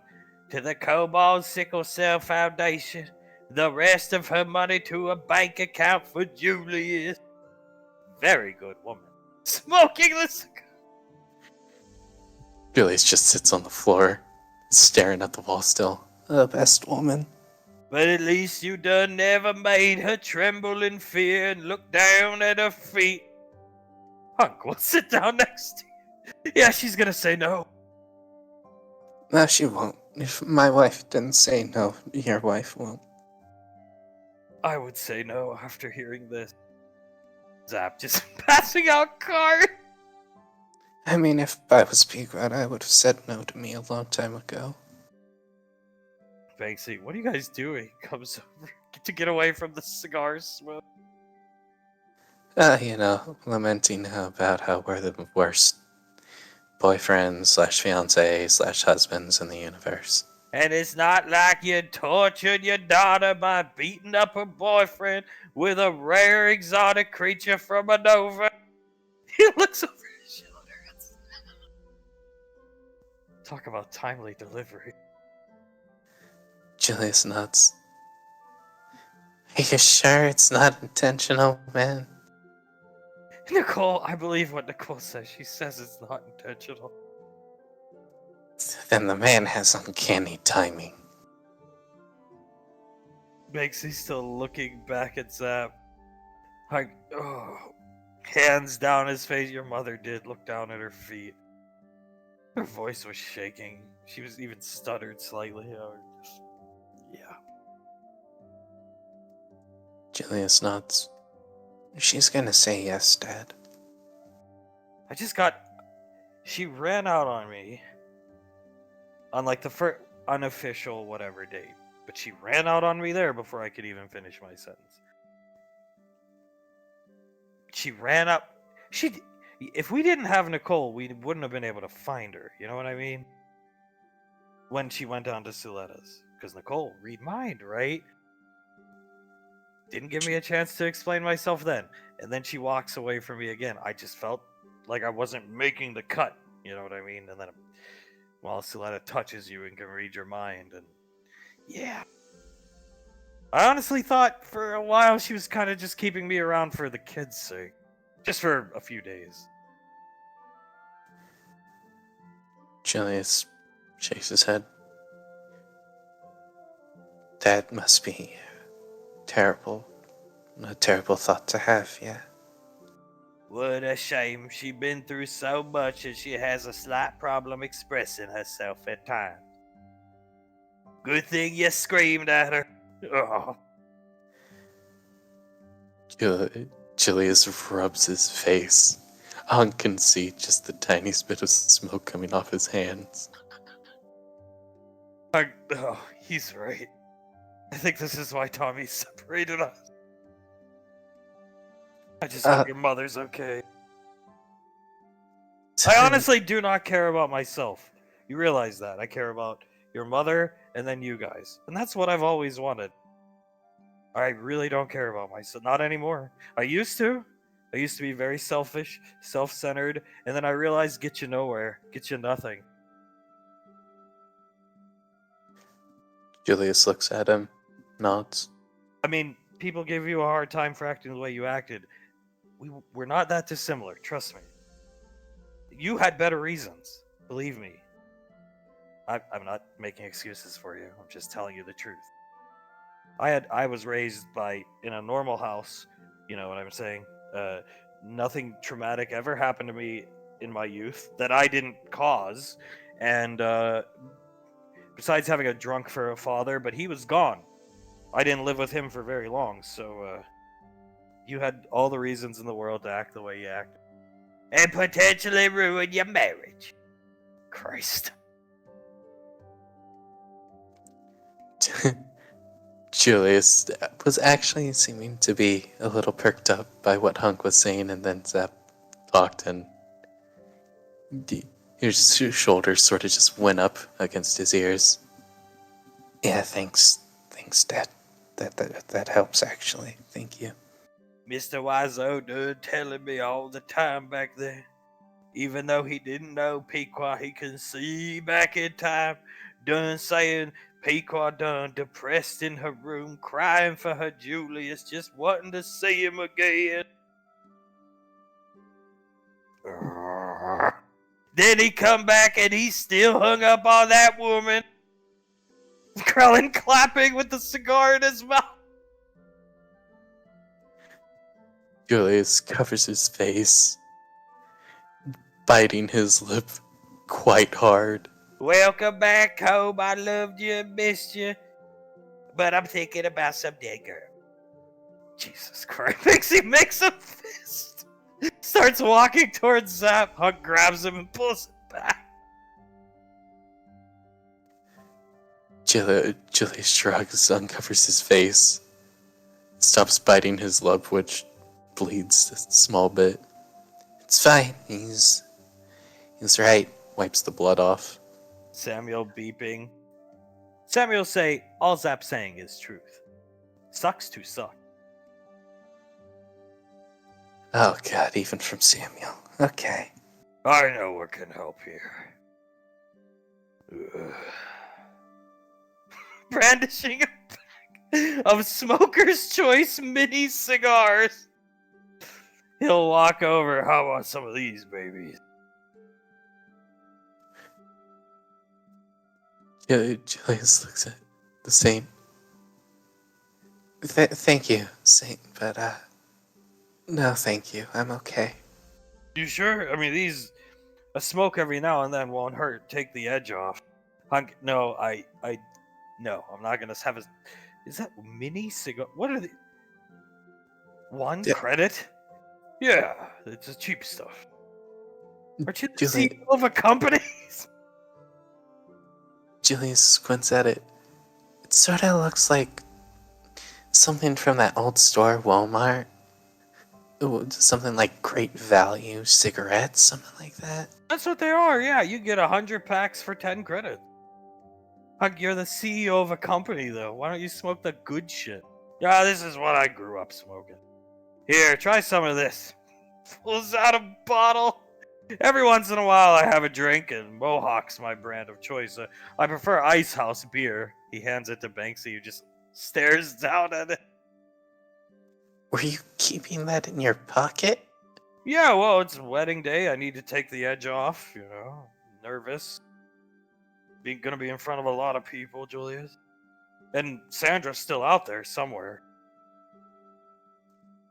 to the Cobalt Sickle Cell Foundation. The rest of her money to a bank account for Julius. Very good woman. Smoking the cigar. Julius just sits on the floor, staring at the wall still. The best woman. But at least you done never made her tremble in fear and look down at her feet. Hunk will sit down next to you. Yeah, she's gonna say no. No, she won't. If my wife didn't say no, your wife won't. I would say no after hearing this. Zap just passing out cards. I mean, if I was Pequod, I would have said no to me a long time ago. Banksy, what are you guys doing? Comes over to get away from the cigar smoke. Lamenting about how we're the worst boyfriends slash fiancé slash husbands in the universe. And it's not like you tortured your daughter by beating up her boyfriend with a rare exotic creature from a Nova. He looks over his shoulder. Talk about timely delivery. Julius nods. Are you sure it's not intentional, man? Nicole, I believe what Nicole says. She says it's not intentional. Then the man has uncanny timing. Banksy still looking back at Zap. Like, hands down his face. Your mother did look down at her feet. Her voice was shaking. She was even stuttered slightly. Yeah. Julius nods. She's gonna say yes, Dad. She ran out on me on like the first unofficial whatever date. But she ran out on me there before I could even finish my sentence. She ran up. If we didn't have Nicole, we wouldn't have been able to find her. You know what I mean? When she went down to Suletta's. Because Nicole, read mind, right? Didn't give me a chance to explain myself then. And then she walks away from me again. I just felt like I wasn't making the cut. You know what I mean? And then, Suletta touches you and can read your mind. And yeah. I honestly thought for a while she was kind of just keeping me around for the kids' sake. Just for a few days. Julius shakes his head. That must be terrible. A terrible thought to have, yeah. What a shame. She's been through so much and she has a slight problem expressing herself at times. Good thing you screamed at her. Oh. Julius rubs his face. Hunk can see just the tiniest bit of smoke coming off his hands. Oh, he's right. I think this is why Tommy separated us. I just hope your mother's okay. I honestly do not care about myself. You realize that. I care about your mother and then you guys. And that's what I've always wanted. I really don't care about myself. Not anymore. I used to. I used to be very selfish, self-centered, and then I realized get you nowhere. Get you nothing. Julius looks at him, nods. I mean, people give you a hard time for acting the way you acted. We're not that dissimilar, trust me. You had better reasons, believe me. I'm not making excuses for you. I'm just telling you the truth. I was raised in a normal house. You know what I'm saying? Nothing traumatic ever happened to me in my youth that I didn't cause, and besides having a drunk for a father, but he was gone. I didn't live with him for very long, so you had all the reasons in the world to act the way you acted. And potentially ruin your marriage. Christ. Julius was actually seeming to be a little perked up by what Hunk was saying, and then Zap talked, and his shoulders sort of just went up against his ears. Yeah, thanks, Dad. That helps, actually. Thank you. Mr. Wiseau done telling me all the time back then. Even though he didn't know Pequot, he could see back in time, done saying Pequot done depressed in her room, crying for her Julius, just wanting to see him again. Then he come back and he still hung up on that woman. Krellin clapping with the cigar in his mouth. Julius covers his face, biting his lip quite hard. Welcome back home. I loved you and missed you. But I'm thinking about some dead girl. Jesus Christ. He makes a fist. Starts walking towards Zap. Hunk grabs him and pulls him back. Julius shrugs, uncovers his face, stops biting his lip, which bleeds a small bit. It's fine. He's right. Wipes the blood off. Samuel beeping. Samuel say, all Zap's saying is truth. Sucks to suck. Oh God, even from Samuel. Okay. I know what can help here. Brandishing a pack of Smoker's Choice mini cigars. He'll walk over. How about some of these, babies? Julius looks at the same. Thank you, Saint, but no, thank you. I'm okay. You sure? I mean, a smoke every now and then won't hurt. Take the edge off. No, no, I'm not gonna have a. Is that mini cigar? What are they? One credit? Yeah, it's cheap stuff. Aren't you the CEO of a company? Julius squints at it. It sort of looks like something from that old store, Walmart. Something like Great Value cigarettes, something like that. That's what they are, yeah. You get 100 packs for 10 credits. You're the CEO of a company, though. Why don't you smoke the good shit? Yeah, this is what I grew up smoking. Here, try some of this. Pulls out a bottle. Every once in a while I have a drink, and Mohawk's my brand of choice. I prefer Ice House beer. He hands it to Banksy, who just stares down at it. Were you keeping that in your pocket? Yeah, well, it's wedding day. I need to take the edge off, you know. Nervous. Gonna be in front of a lot of people, Julius. And Sandra's still out there somewhere.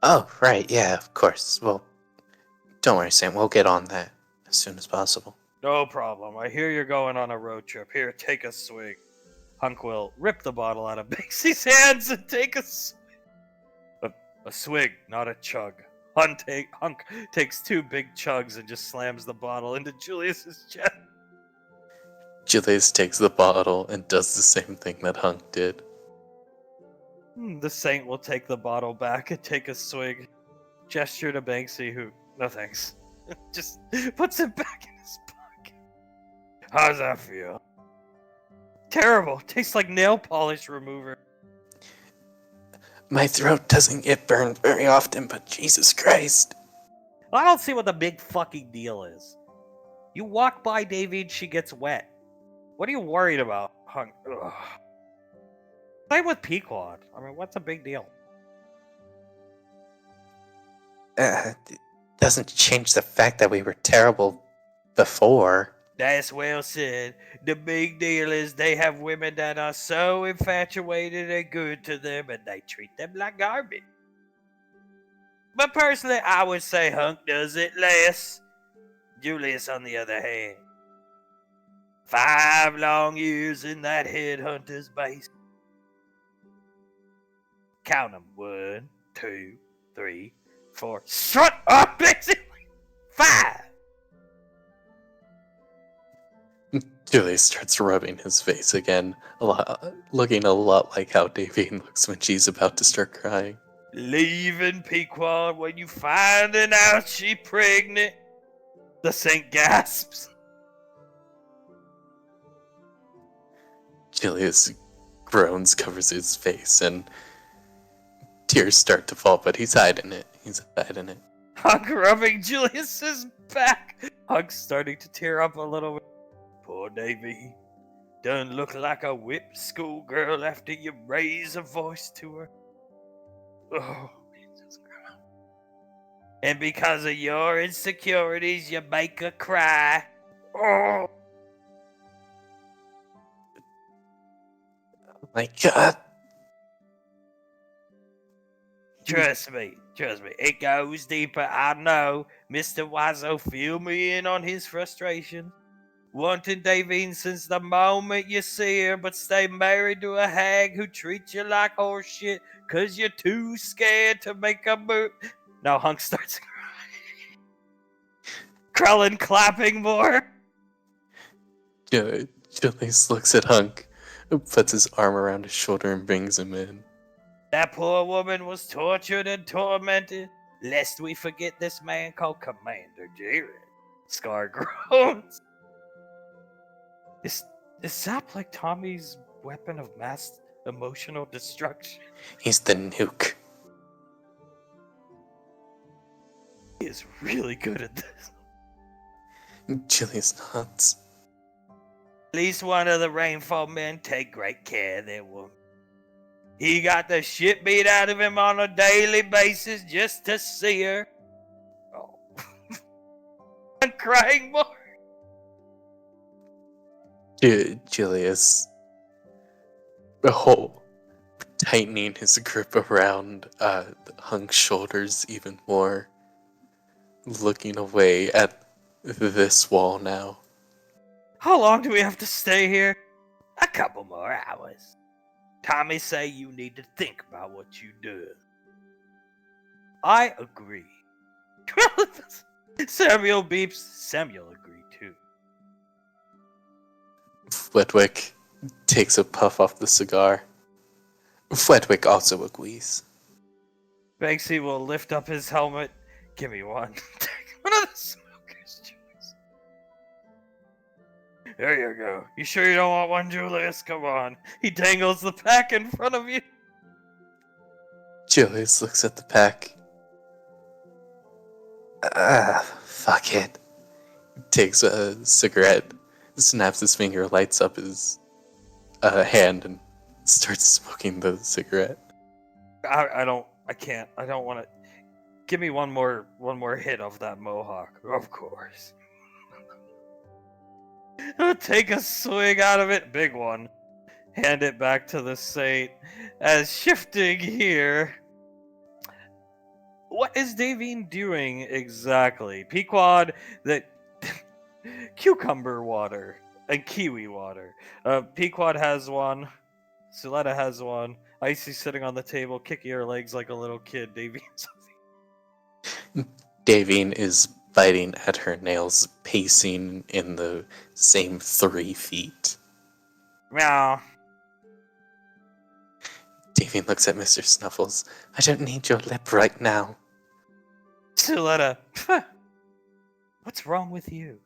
Oh, right, yeah, of course. Well, don't worry, Sam. We'll get on that as soon as possible. No problem. I hear you're going on a road trip. Here, take a swig. Hunk will rip the bottle out of Bixie's hands and take a swig. A swig, not a chug. Hunk takes 2 big chugs and just slams the bottle into Julius's chest. Julius takes the bottle and does the same thing that Hunk did. The saint will take the bottle back and take a swig. Gesture to Banksy, who, no thanks, just puts it back in his pocket. How's that feel? Terrible. Tastes like nail polish remover. My throat doesn't get burned very often, but Jesus Christ. I don't see what the big fucking deal is. You walk by Davy, she gets wet. What are you worried about, Hunk? Ugh. Same with Pequod. I mean, what's a big deal? It doesn't change the fact that we were terrible before. That's well said. The big deal is they have women that are so infatuated and good to them and they treat them like garbage. But personally, I would say Hunk does it less. Julius, on the other hand, 5 long years in that headhunter's base. Count them. 1, 2, 3, 4. Shut up, basically. 5. Julius starts rubbing his face again, looking a lot like how Davine looks when she's about to start crying. Leaving Pequod when you finding out she pregnant. The saint gasps. Julius groans, covers his face, and tears start to fall, but he's hiding it. Hunk rubbing Julius's back. Hunk's starting to tear up a little bit. Poor Davy. Doesn't look like a whipped schoolgirl after you raise a voice to her. Oh, Jesus Christ. And because of your insecurities, you make her cry. Oh. Oh my God. Trust me. It goes deeper. I know. Mr. Wiseau, feel me in on his frustration. Wanting Davine since the moment you see her, but stay married to a hag who treats you like horseshit because you're too scared to make a move. Now Hunk starts crying. Krellin clapping more. Julius looks at Hunk, puts his arm around his shoulder and brings him in. That poor woman was tortured and tormented, lest we forget this man called Commander Jared. Scar groans. Is Zap like Tommy's weapon of mass emotional destruction? He's the nuke. He is really good at this. Julius nods. At least one of the Rainfall men take great care of their woman. He got the shit beat out of him on a daily basis just to see her. Oh. I'm crying more. Julius, tightening his grip around Hunk's shoulders even more, looking away at this wall now. How long do we have to stay here? A couple more hours. Tommy say you need to think about what you do. I agree. Samuel beeps. Samuel agreed too. Flitwick takes a puff off the cigar. Flitwick also agrees. Banksy will lift up his helmet. Give me one. Take one of the smokers, Julius. There you go. You sure you don't want one, Julius? Come on. He dangles the pack in front of you. Julius looks at the pack. Fuck it. Takes a cigarette, snaps his finger, lights up his hand, and starts smoking the cigarette. I can't. I don't want to. Give me one more hit of that mohawk. Of course. Take a swig out of it, big one. Hand it back to the saint. As shifting here. What is Davine doing exactly? Pequod, that cucumber water and kiwi water. Pequod has one. Suletta has one. Icy sitting on the table, kicking her legs like a little kid. Davine's. Davine is biting at her nails, pacing in the same 3 feet. Meow. Davine looks at Mr. Snuffles. I don't need your lip right now. Suletta. What's wrong with you?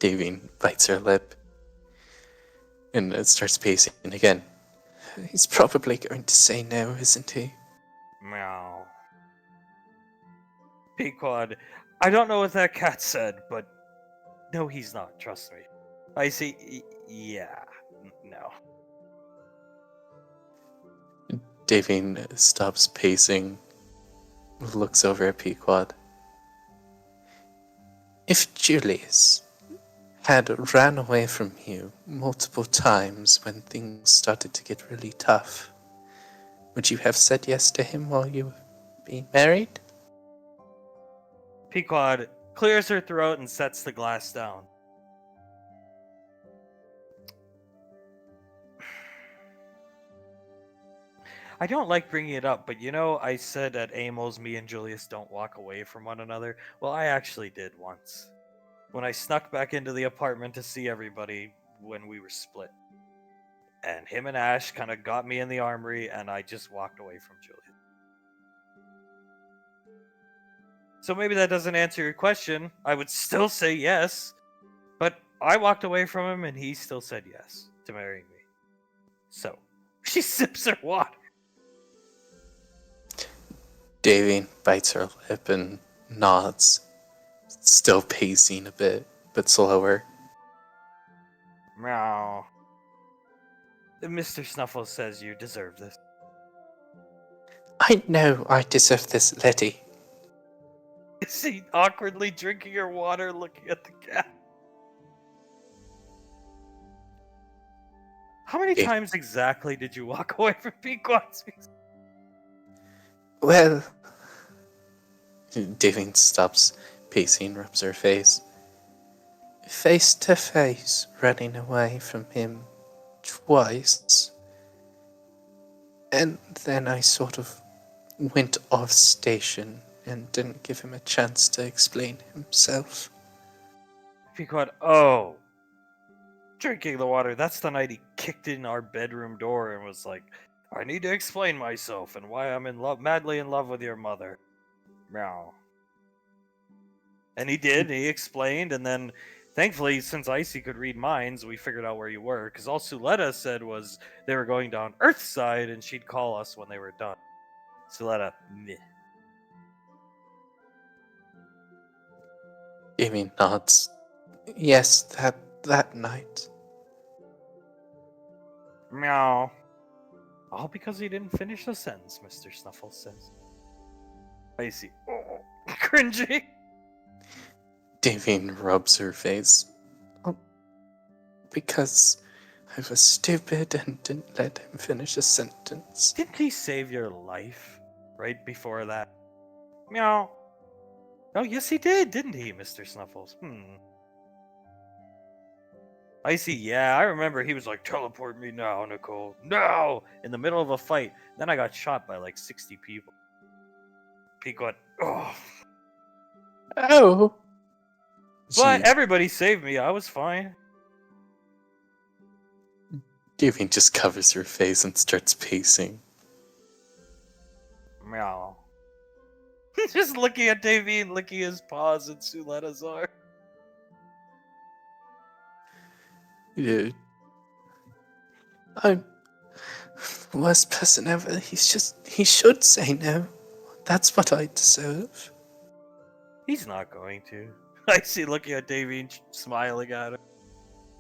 Davine bites her lip and it starts pacing again. He's probably going to say no, isn't he? Meow. Pequod. I don't know what that cat said, but no, he's not. Trust me. I see. Yeah. No. Davine stops pacing, looks over at Pequod. If Julius had ran away from you multiple times when things started to get really tough, would you have said yes to him while you were being married? Pequod clears her throat and sets the glass down. I don't like bringing it up, but you know, I said at Amos, me and Julius don't walk away from one another. Well, I actually did once. When I snuck back into the apartment to see everybody when we were split. And him and Ash kind of got me in the armory, and I just walked away from Julius. So maybe that doesn't answer your question. I would still say yes. But I walked away from him, and he still said yes to marrying me. So, she sips her water. Davine bites her lip and nods, still pacing a bit, but slower. Meow. Mr. Snuffles says you deserve this. I know I deserve this, Letty. Is he awkwardly drinking her water, looking at the cat? How many times exactly did you walk away from Pequod's? Well, Davine stops pacing, rubs her face. Face to face, running away from him twice. And then I sort of went off station and didn't give him a chance to explain himself. Pequod, oh. Drinking the water, that's the night he kicked in our bedroom door and was like, I need to explain myself and why I'm in love, madly in love with your mother. Meow. And he did, he explained, and then thankfully, since Icy could read minds, we figured out where you were, because all Suletta said was they were going down Earthside and she'd call us when they were done. Suletta, meh. Davine nods. Yes, that night. Meow. All because he didn't finish the sentence, Mr. Snuffles says. Icy, oh, cringy. Davine rubs her face. Oh, because I was stupid and didn't let him finish a sentence. Didn't he save your life right before that? Meow. Oh, yes he did, didn't he, Mr. Snuffles? Icy, yeah, I remember he was like, teleport me now, Nicole. No! In the middle of a fight. Then I got shot by like 60 people. Pequod, oh. Oh! But everybody saved me, I was fine. Davine just covers her face and starts pacing. Meow. Just looking at Davine, licking his paws in Suletta's arm. Yeah. I'm the worst person ever. He should say no. That's what I deserve. He's not going to. I see looking at Davine, smiling at him.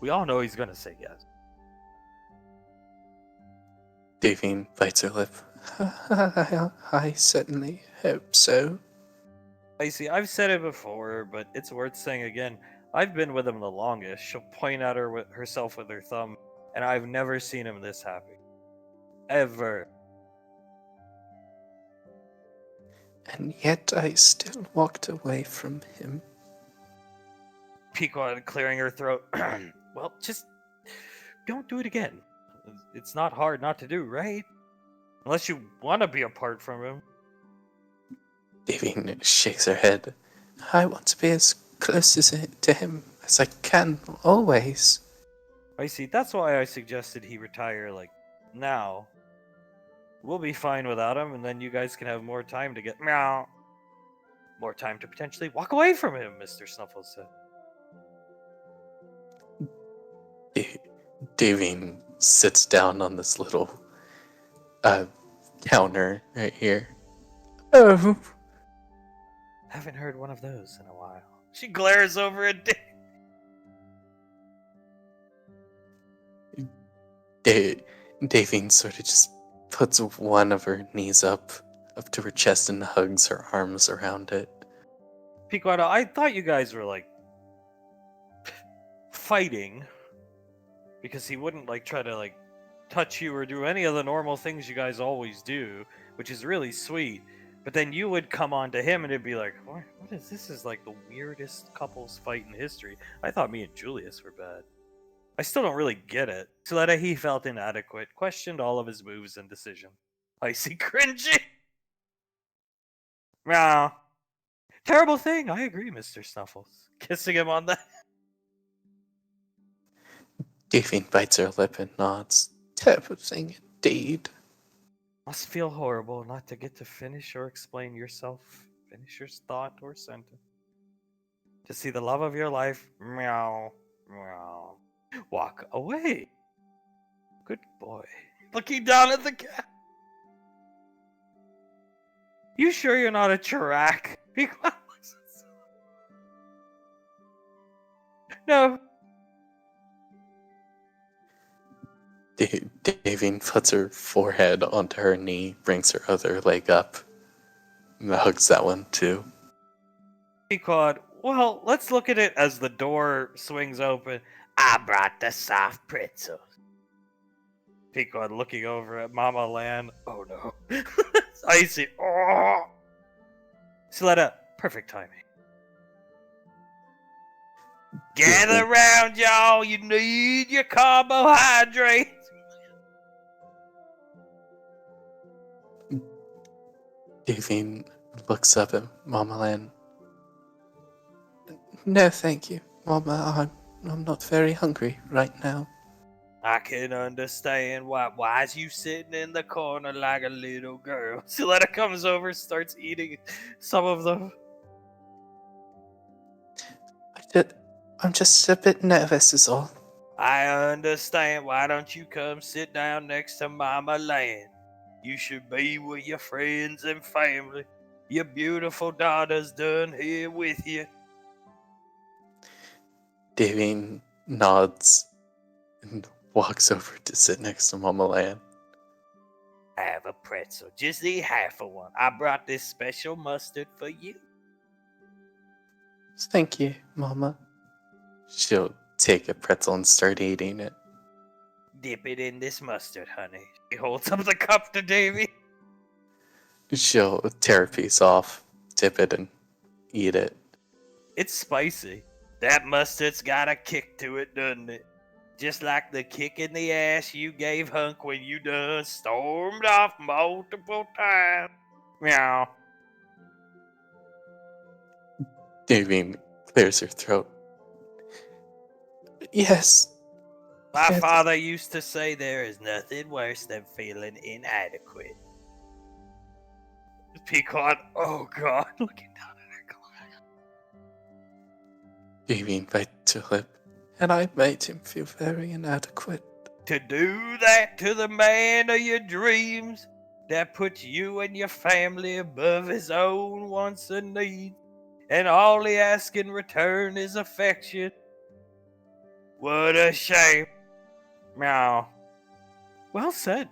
We all know he's gonna say yes. Davine bites her lip. I certainly hope so. I see. I've said it before, but it's worth saying again. I've been with him the longest. She'll point at herself with her thumb, and I've never seen him this happy. Ever. And yet I still walked away from him. Pequod clearing her throat. Well, just don't do it again. It's not hard not to do, right? Unless you want to be apart from him. Davine shakes her head. I want to be as close to him as I can, always. I see. That's why I suggested he retire, like, now. We'll be fine without him, and then you guys can have more time to get meow. More time to potentially walk away from him, Mr. Snuffles said. Davine sits down on this little counter right here. Oh. Haven't heard one of those in a while. She glares over at Davine sort of just puts one of her knees up to her chest and hugs her arms around it. Pequod, I thought you guys were, like, fighting. Because he wouldn't, like, try to, like, touch you or do any of the normal things you guys always do, which is really sweet. But then you would come on to him and it'd be like, what is this? Is like the weirdest couples fight in history. I thought me and Julius were bad. I still don't really get it. Suletta, he felt inadequate, questioned all of his moves and decisions. Icy cringy. Meow. Terrible thing, I agree, Mr. Snuffles. Kissing him on the Davine bites her lip and nods. Terrible thing indeed. Must feel horrible not to get to finish or explain yourself, finish your thought or sentence. To see the love of your life, meow, meow, walk away. Good boy. Looking down at the cat. You sure you're not a Chirac? No. Davine puts her forehead onto her knee, brings her other leg up, and hugs that one too. Pequod, well, let's look at it as the door swings open. I brought the soft pretzels. Pequod looking over at Mama Lan. Oh no. Icy. Oh. Suletta, perfect timing. Gather round, y'all. You need your carbohydrates. Davine looks up at Mama Lan. No, thank you, Mama. I'm not very hungry right now. I can understand why is you sitting in the corner like a little girl. Suletta comes over, starts eating some of them. I'm just a bit nervous is all. I understand. Why don't you come sit down next to Mama Lan? You should be with your friends and family. Your beautiful daughter's done here with you. Davine nods and walks over to sit next to Mama Lan. Have a pretzel. Just eat half of one. I brought this special mustard for you. Thank you, Mama. She'll take a pretzel and start eating it. Dip it in this mustard, honey. She holds up the cup to Davy. She'll tear a piece off, dip it, and eat it. It's spicy. That mustard's got a kick to it, doesn't it? Just like the kick in the ass you gave Hunk when you done stormed off multiple times. Meow. Davine clears her throat. Yes. My Yes. father used to say there is nothing worse than feeling inadequate. Pequod, oh god, looking down at her. Davine bites her lip. And I made him feel very inadequate. To do that to the man of your dreams, that puts you and your family above his own wants and needs, and all he asks in return is affection. What a shame. Meow. Well said.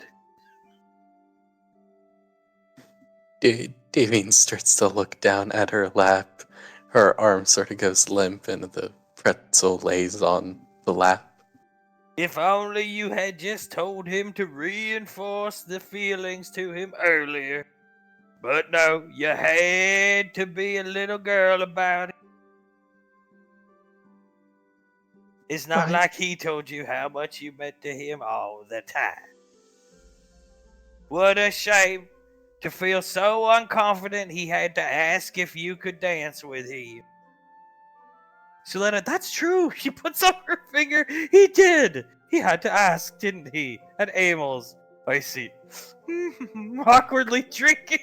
Davine starts to look down at her lap. Her arm sort of goes limp, and the pretzel lays on the lap. If only you had just told him to reinforce the feelings to him earlier. But no, you had to be a little girl about it. It's not Right. like he told you how much you meant to him all the time. What a shame to feel so unconfident he had to ask if you could dance with him. Suletta, that's true. She puts up her finger. He did. He had to ask, didn't he? At Amels. I see. Awkwardly drinking.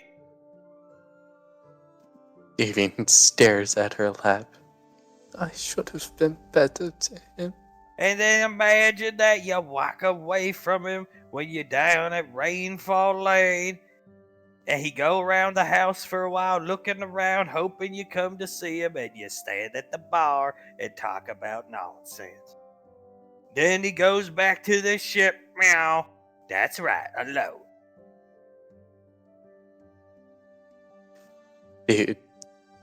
Davine stares at her lap. I should have been better to him. And then imagine that you walk away from him when you're down at Rainfall Lane. And he go around the house for a while looking around, hoping you come to see him, and you stand at the bar and talk about nonsense. Then he goes back to the ship, meow. That's right, alone.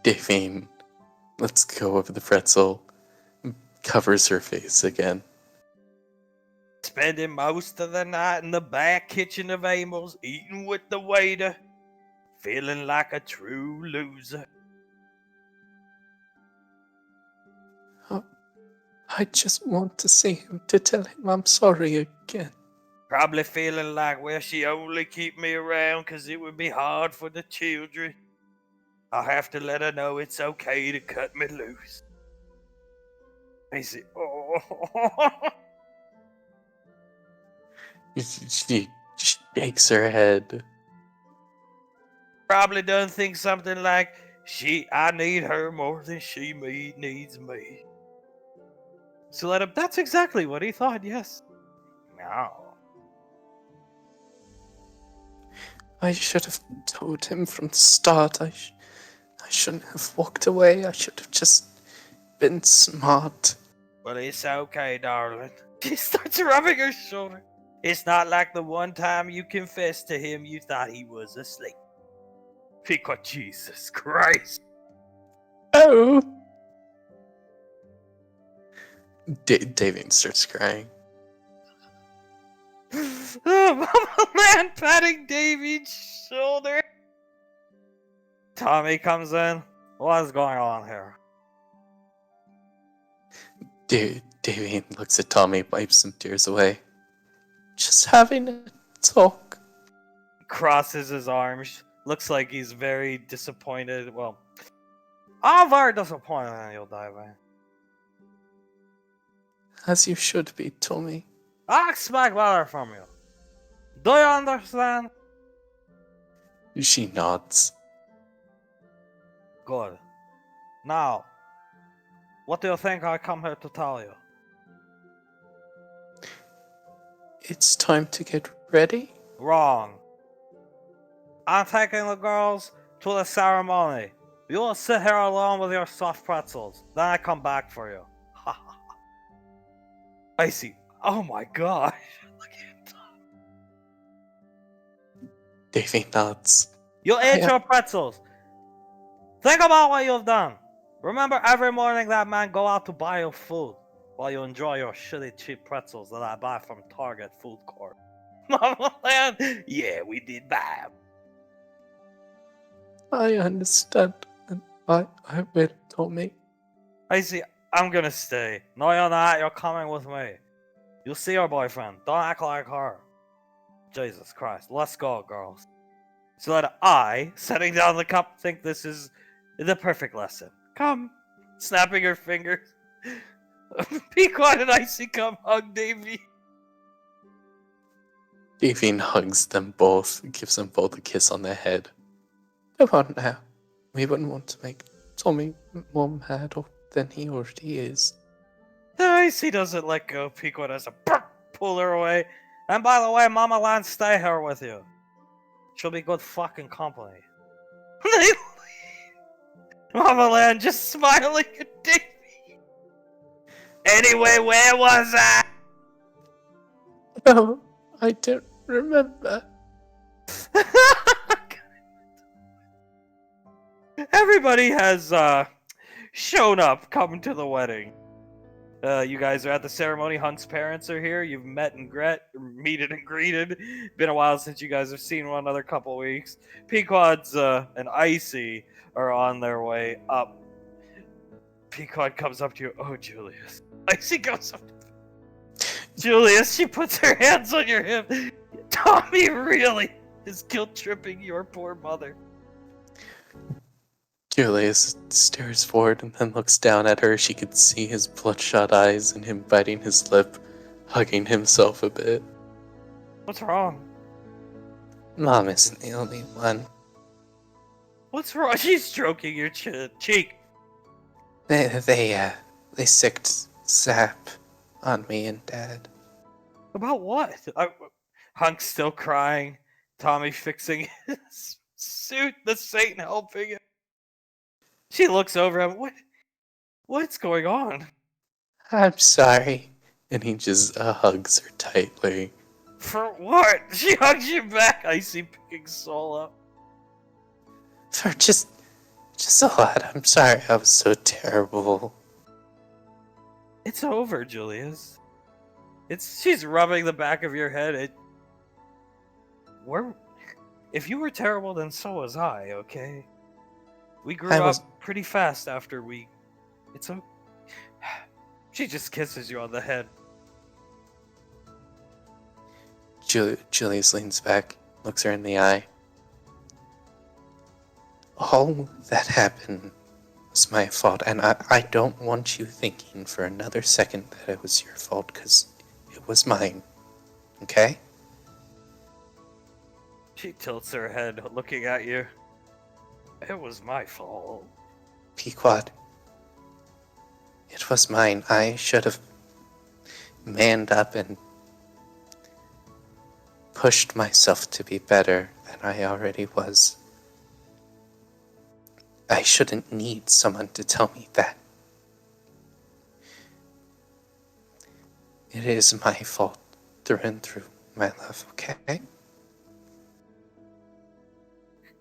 Davine lets go of the pretzel, covers her face again. Spending most of the night in the back kitchen of Amels, eating with the waiter, feeling like a true loser. I just want to see him to tell him I'm sorry again. Probably feeling like, well, she only keep me around 'cause it would be hard for the children. I'll have to let her know it's okay to cut me loose. I see. Oh. She shakes her head. Probably done think something like, I need her more than she needs me. So let him, that's exactly what he thought, yes. No. I should have told him from the start. I shouldn't have walked away. I should have just been smart. Well, it's okay, darling. She starts rubbing her shoulder. It's not like the one time you confessed to him you thought he was asleep. Because Jesus Christ. Oh! Davine starts crying. Mama Man patting Davy's shoulder. Tommy comes in. What's going on here? Davine looks at Tommy, wipes some tears away. Just having a talk. Crosses his arms. Looks like he's very disappointed. Well, I'm very disappointed in you, Davy. As you should be, Tommy. I expect better from you. Do you understand? She nods. Good. Now, what do you think I come here to tell you? It's time to get ready? Wrong. I'm taking the girls to the ceremony. You will sit here alone with your soft pretzels. Then I come back for you. I see. Oh my gosh. Look at him. Davy nods. You ate your pretzels. Think about what you've done. Remember every morning that man go out to buy you food while you enjoy your shitty cheap pretzels that I buy from Target food court. Mama Land, yeah, we did buy 'em. I understand. And I will, Tommy. I see. I'm gonna stay. No, you're not. You're coming with me. You'll see your boyfriend. Don't act like her. Jesus Christ. Let's go, girls. So that I, setting down the cup, think this is the perfect lesson. Come. Snapping her fingers. Pequod and Icy come hug Davy. Davine hugs them both, gives them both a kiss on the head. Come on now. We wouldn't want to make Tommy more mad than he already is. Icy doesn't let go. Pequod has to pull her away. And by the way, Mama Lan, stay here with you. She'll be good fucking company. They leave. Mama Lan just smiling at Davy. Anyway, where was I? Oh, I don't remember. everybody has shown up, come to the wedding. You guys are at the ceremony. Hunk's parents are here. You've meted and greeted. Been a while since you guys have seen one another. Couple weeks. Pequod's and Icy are on their way up. Pequod comes up to you. Oh, Julius. Icy goes up. Julius, she puts her hands on your hip. Tommy really is guilt tripping your poor mother. Julius stares forward and then looks down at her. She could see his bloodshot eyes and him biting his lip, hugging himself a bit. What's wrong? Mom isn't the only one. What's wrong? She's stroking your cheek. They sicked sap on me and Dad. About what? Hunk's still crying. Tommy fixing his suit. The Saint helping him. She looks over at him. What's going on? I'm sorry. And he just hugs her tightly. For what? She hugs you back. I see picking Soul up. For just a lot. I'm sorry I was so terrible. It's over, Julius. She's rubbing the back of your head. If you were terrible, then so was I, okay? We grew up pretty fast after we... It's okay. She just kisses you on the head. Julius leans back, looks her in the eye. All that happened was my fault, and I don't want you thinking for another second that it was your fault, because it was mine. Okay? She tilts her head, looking at you. It was my fault. Pequod. It was mine. I should have manned up and pushed myself to be better than I already was. I shouldn't need someone to tell me that. It is my fault through and through, my love, okay?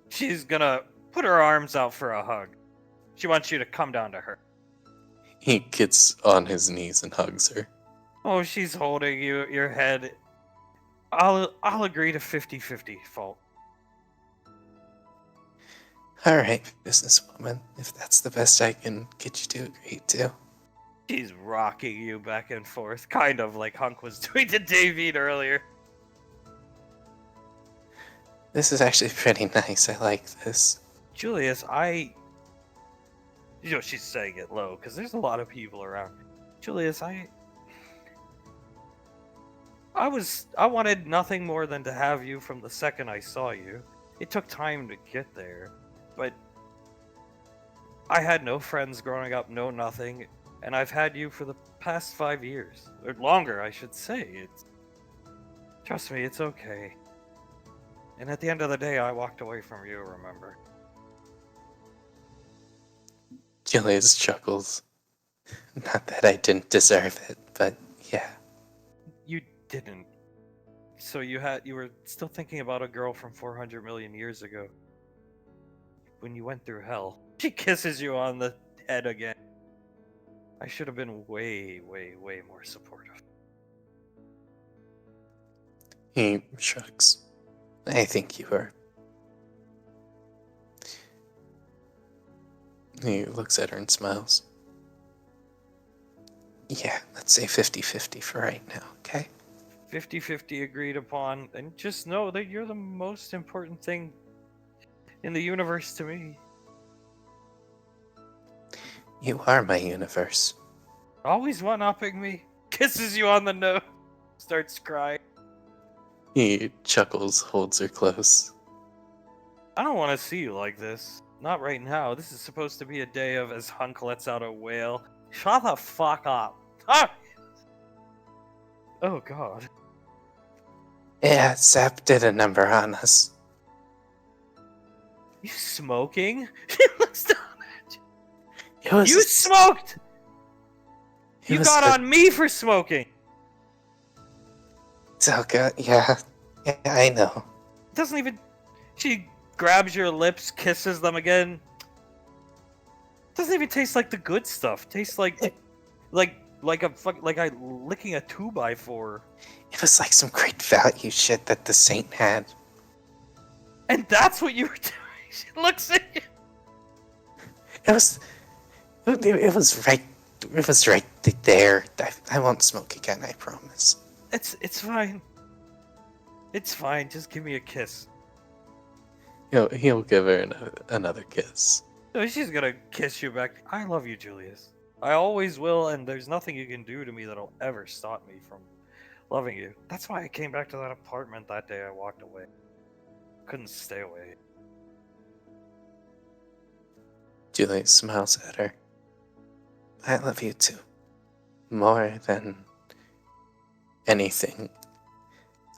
She's gonna put her arms out for a hug. She wants you to come down to her. He gets on his knees and hugs her. Oh, she's holding your head. I'll agree to 50-50 fault. Alright, businesswoman, if that's the best I can get you to agree to. She's rocking you back and forth, kind of like Hunk was doing to Davine earlier. This is actually pretty nice. I like this. Julius, she's saying it low, because there's a lot of people around. Julius, I wanted nothing more than to have you from the second I saw you. It took time to get there, but I had no friends growing up, no nothing, and I've had you for the past 5 years. Or longer, I should say. Trust me, it's okay. And at the end of the day, I walked away from you, remember? Julius chuckles. Not that I didn't deserve it, but yeah. You didn't. So you were still thinking about a girl from 400 million years ago. When you went through hell. She kisses you on the head again. I should have been way, way, way more supportive. He shrugs. I think you were. He looks at her and smiles. Yeah, let's say 50-50 for right now, okay? 50-50 agreed upon, and just know that you're the most important thing in the universe to me. You are my universe. Always one-upping me. Kisses you on the nose. Starts crying. He chuckles, holds her close. I don't want to see you like this. Not right now. This is supposed to be a day of, as Hunk lets out a wail. Shut the fuck up. Ah! Oh god. Yeah, Zap did a number on us. You smoking? She looks down at you. It was You smoked! it You was got a- on me for smoking! Oh god, yeah, I know. Doesn't even... She grabs your lips, kisses them again. Doesn't even taste like the good stuff. Tastes like I licking a 2x4. It was like some great value shit that the saint had. And that's what you were doing. She looks at you. It was right. It was right there. I won't smoke again. I promise. It's fine. It's fine. Just give me a kiss. He'll give her another kiss. No, she's gonna kiss you back. I love you, Julius. I always will, and there's nothing you can do to me that'll ever stop me from loving you. That's why I came back to that apartment that day I walked away. Couldn't stay away. Julius smiles at her. I love you too. More than anything.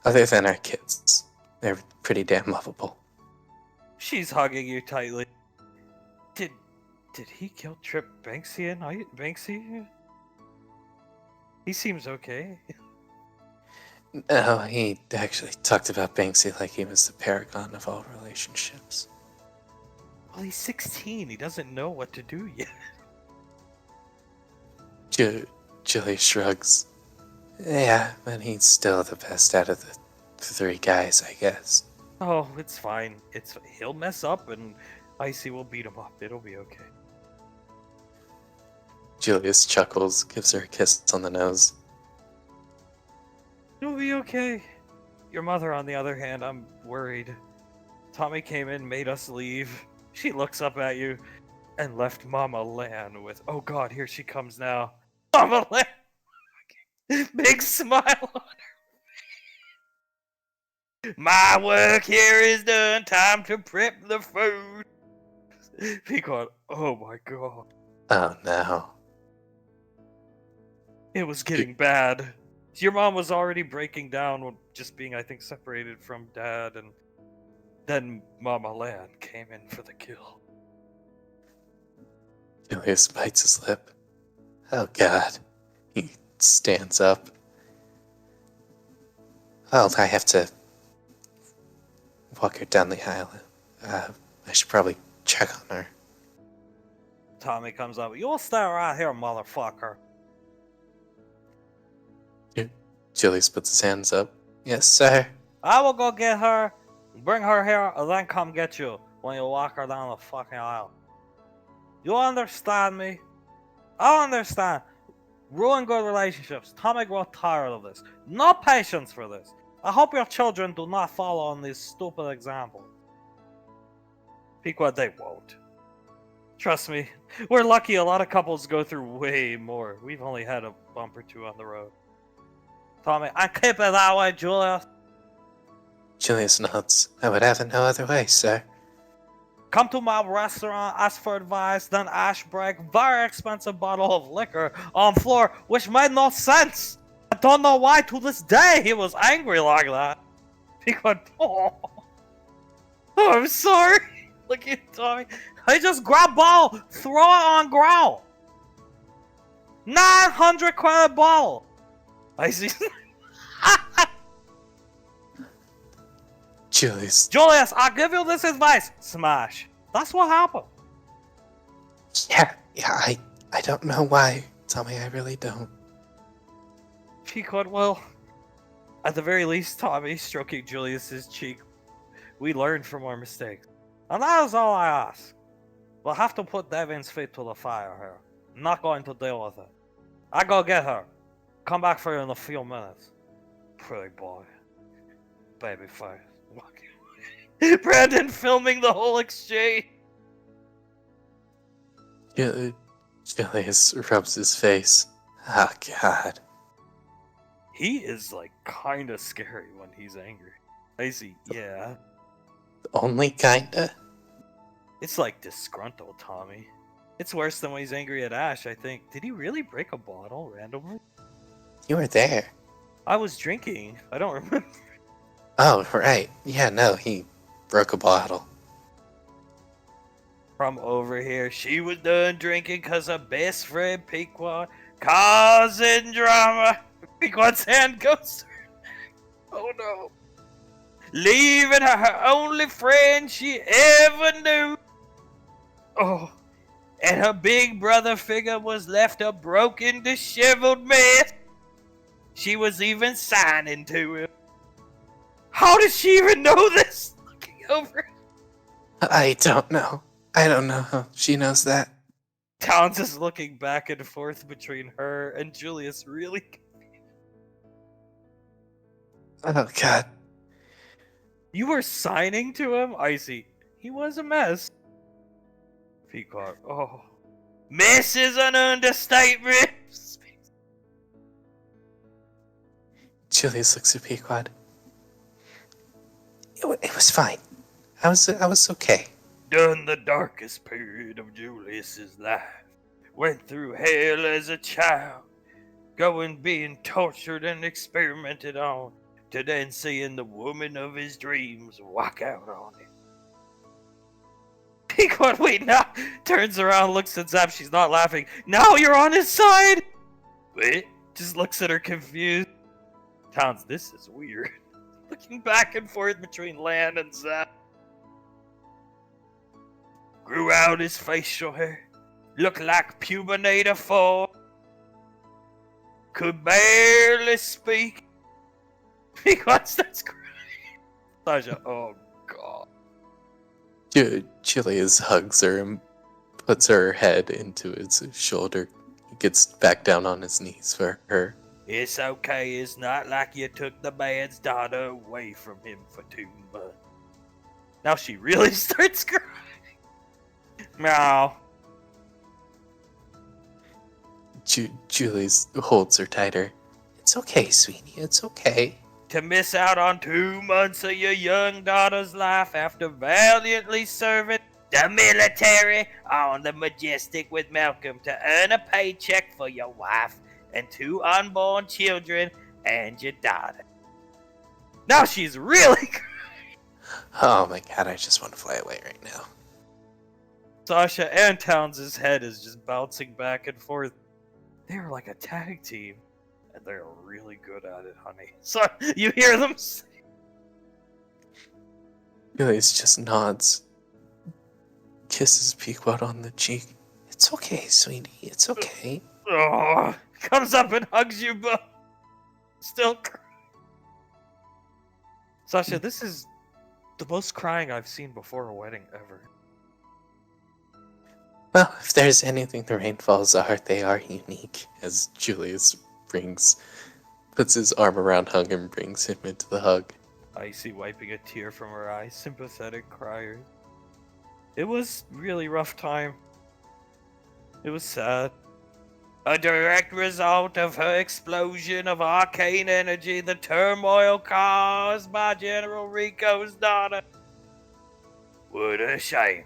Other than our kids. They're pretty damn lovable. She's hugging you tightly. Did he kill Trip Banksy? Banksy? He seems okay. No, he actually talked about Banksy like he was the paragon of all relationships. Well, he's 16. He doesn't know what to do yet. Julie shrugs. Yeah, but he's still the best out of the three guys, I guess. Oh, it's fine. He'll mess up and Icy will beat him up. It'll be okay. Julius chuckles, gives her a kiss on the nose. It'll be okay. Your mother, on the other hand, I'm worried. Tommy came in, made us leave. She looks up at you and left Mama Lan with, oh god, here she comes now. Mama Lan! Big smile on her. My work here is done. Time to prep the food. Peacock, oh my god. Oh no. It was getting bad. Your mom was already breaking down with just being, I think, separated from Dad, and then Mama Lan came in for the kill. Julius bites his lip. Oh god. He stands up. Well, I have to walk her down the aisle. I should probably check on her. Tommy comes up. You'll stay right here, motherfucker. Julius puts his hands up. Yes, sir. I will go get her, bring her here, and then come get you when you walk her down the fucking aisle. You understand me? I understand. Ruin good relationships. Tommy grow tired of this. No patience for this. I hope your children do not follow on these stupid examples. Pequod, they won't. Trust me, we're lucky a lot of couples go through way more. We've only had a bump or two on the road. Tommy, I keep it that way, Julius. Julius nods. I would have it no other way, sir. Come to my restaurant, ask for advice, then Ash break very expensive bottle of liquor on floor, which made no sense. I don't know why to this day he was angry like that. Because, oh, I'm sorry. Look at Tommy. I just grab ball, throw it on ground. 900 credit ball. I see. Julius. Julius, I'll give you this advice. Smash. That's what happened. Yeah, I don't know why. Tommy, I really don't. Peacock, well, at the very least, Tommy stroking Julius's cheek. We learned from our mistakes. And that is all I ask. We'll have to put Devin's feet to the fire here. I'm not going to deal with it. I go get her. Come back for you in a few minutes. Pretty boy. Baby face. Brandon filming the whole exchange. Julius rubs his face. Oh, God. He is, like, kinda scary when he's angry. I see, yeah. Only kinda? It's like disgruntled Tommy. It's worse than when he's angry at Ash, I think. Did he really break a bottle randomly? You were there. I was drinking. I don't remember. Oh, right. Yeah, no, he broke a bottle. From over here, she was done drinking because her best friend Pequod causing drama. Pequod's hand goes to her neck. Oh no. Leaving her only friend she ever knew. Oh, and her big brother figure was left a broken, disheveled mess. She was even signing to him. How does she even know this? Looking over. I don't know. I don't know how she knows that. Towns is looking back and forth between her and Julius, really. Oh, God. You were signing to him? Icy. He was a mess. Peacock. Oh. Mess is an understatement. Julius looks at Pequod. It was fine. I was okay. Done the darkest period of Julius's life. Went through hell as a child. Going being tortured and experimented on. To then seeing the woman of his dreams walk out on him. Pequod, wait, now turns around, looks at Zap. She's not laughing. Now you're on his side. Wait, just looks at her confused. Towns, this is weird. Looking back and forth between Lan and Zap. Grew out his facial hair. Looked like pubinator fall. Could barely speak. Pequod starts crying. Sasha, oh god. Julius hugs her and puts her head into his shoulder. He gets back down on his knees for her. It's okay, it's not like you took the man's daughter away from him for 2 months. Now she really starts crying. Meow. Julius holds her tighter. It's okay, sweetie. It's okay. To miss out on 2 months of your young daughter's life after valiantly serving the military on the Majestic with Malcolm to earn a paycheck for your wife and 2 unborn children and your daughter. Now she's really Oh my god, I just want to fly away right now. Sasha and Towns' head is just bouncing back and forth. They're like a tag team, and they're really good at it, honey. So you hear them say, Julius just nods, kisses Pequod on the cheek. It's okay, sweetie. It's okay. oh, comes up and hugs you both. Still crying. Sasha, this is the most crying I've seen before a wedding ever. Well, if there's anything the Rainfalls are, they are unique. As Julius puts his arm around Hung and brings him into the hug. Icy wiping a tear from her eye, sympathetic crier. It was really rough time. It was sad. A direct result of her explosion of arcane energy, the turmoil caused by General Rico's daughter. What a shame.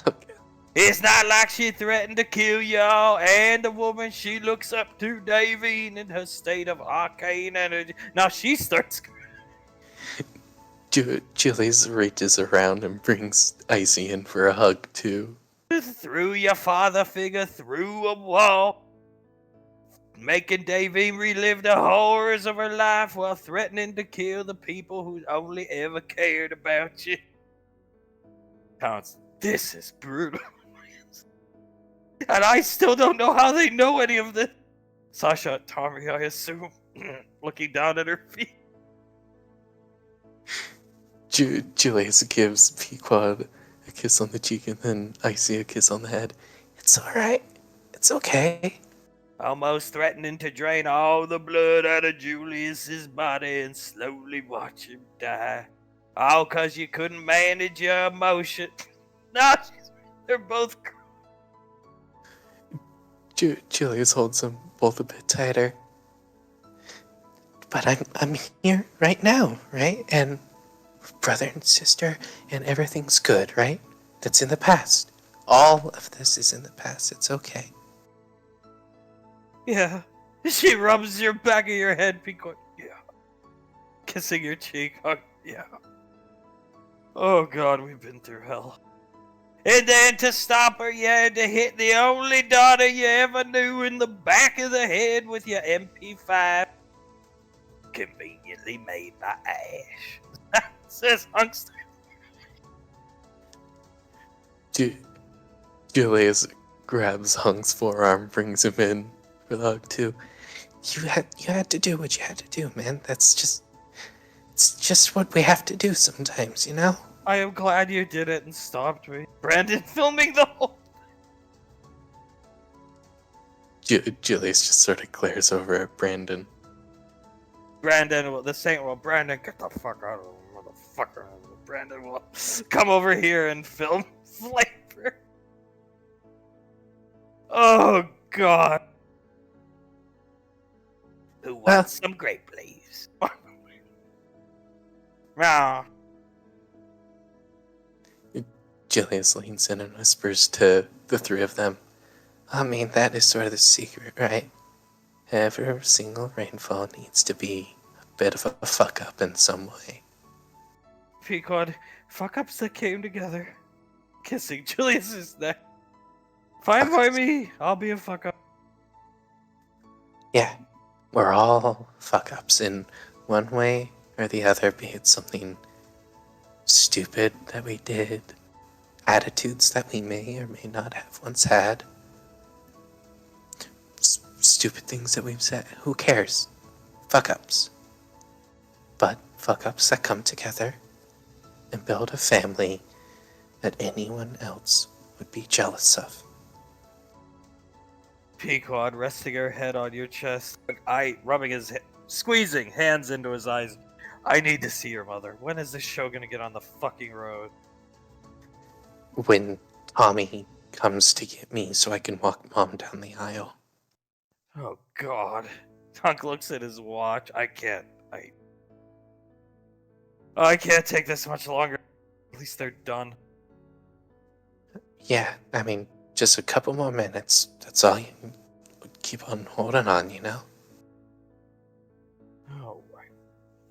Okay. It's not like she threatened to kill y'all and the woman she looks up to, Davine, in her state of arcane energy. Now she starts. Julius reaches around and brings Icy in for a hug, too. Threw your father figure through a wall, making Davine relive the horrors of her life while threatening to kill the people who only ever cared about you. Counts. This is brutal. And I still don't know how they know any of this. Sasha and Tommy, I assume, looking down at her feet. Julius gives Pequod a kiss on the cheek and then Icy a kiss on the head. It's alright. It's okay. Almost threatening to drain all the blood out of Julius's body and slowly watch him die. All 'cause you couldn't manage your emotion. No, they're both. Julius holds them both a bit tighter. But I'm here right now, right? And brother and sister, and everything's good, right? That's in the past. All of this is in the past. It's okay. Yeah. She rubs your back of your head, Peacock. Yeah. Kissing your cheek. Oh, yeah. Oh god, we've been through hell. And then to stop her, you had to hit the only daughter you ever knew in the back of the head with your MP5. Conveniently made by Ash. Says Hunkster. Ju- Julius grabs Hunk's forearm, brings him in for the hug too. You had to do what you had to do, man. It's just what we have to do sometimes, you know? I am glad you did it and stopped me. Brandon filming the whole. Julius just sort of glares over at Brandon. Brandon, the Saint will. Brandon, get the fuck out of here, motherfucker. Brandon will come over here and film Flavor. Oh, God. Who wants some grape leaves? Nah. Julius leans in and whispers to the three of them. I mean, that is sort of the secret, right? Every single rainfall needs to be a bit of a fuck up in some way. Pequod, fuck ups that came together. Kissing Julius's neck. Fine by me. I'll be a fuck up. Yeah, we're all fuck ups in one way or the other, be it something stupid that we did, attitudes that we may or may not have once had, stupid things that we've said. Who cares? Fuck ups. But fuck ups that come together and build a family that anyone else would be jealous of. Pequod resting her head on your chest. I rubbing his squeezing hands into his eyes. I need to see your mother. When is this show gonna get on the fucking road? When Tommy comes to get me so I can walk Mom down the aisle. Oh God. Hunk looks at his watch. I can't take this much longer. At least they're done. Yeah, I mean, just a couple more minutes. That's all you keep on holding on, you know? Oh my.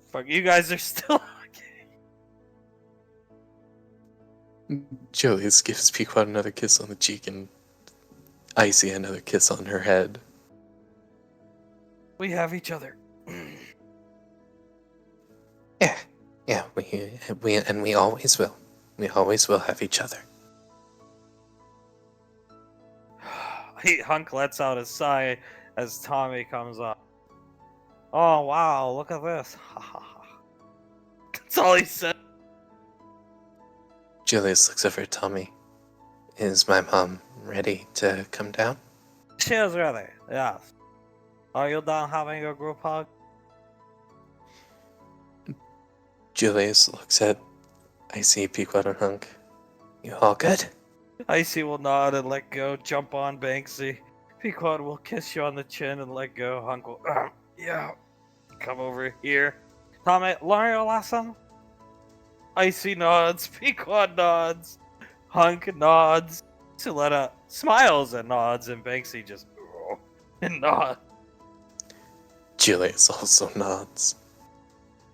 Fuck, you guys are still okay. Julius gives Pequod another kiss on the cheek and Icy another kiss on her head. We have each other. Yeah, we always will. We always will have each other. Hunk lets out a sigh as Tommy comes up. Oh wow, look at this. That's all he said. Julius looks over at Tommy. Is my mom ready to come down? She is ready, yes. Are you done having your group hug? Julius looks at Icy, Pequod, and Hunk. You all good? Icy will nod and let go, jump on Banksy. Pequod will kiss you on the chin and let go. Hunk will, yeah, come over here. Tommy, learn your lesson? Icy nods, Pequod nods, Hunk nods. Suletta smiles and nods, and Banksy just and nods. Julius also nods.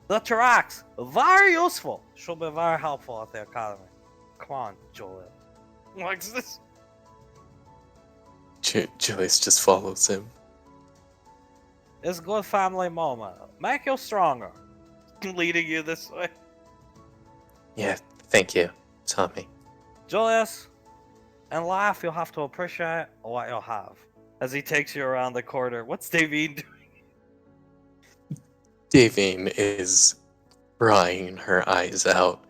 The tracks, very useful. Should be very helpful at the academy. Come on, Julius. What's this? Julius just follows him. It's a good family moment. Make you stronger. Leading you this way. Yeah, thank you, Tommy. Julius, in life you'll have to appreciate what you'll have. As he takes you around the corner, what's Davine doing? Davine is crying her eyes out.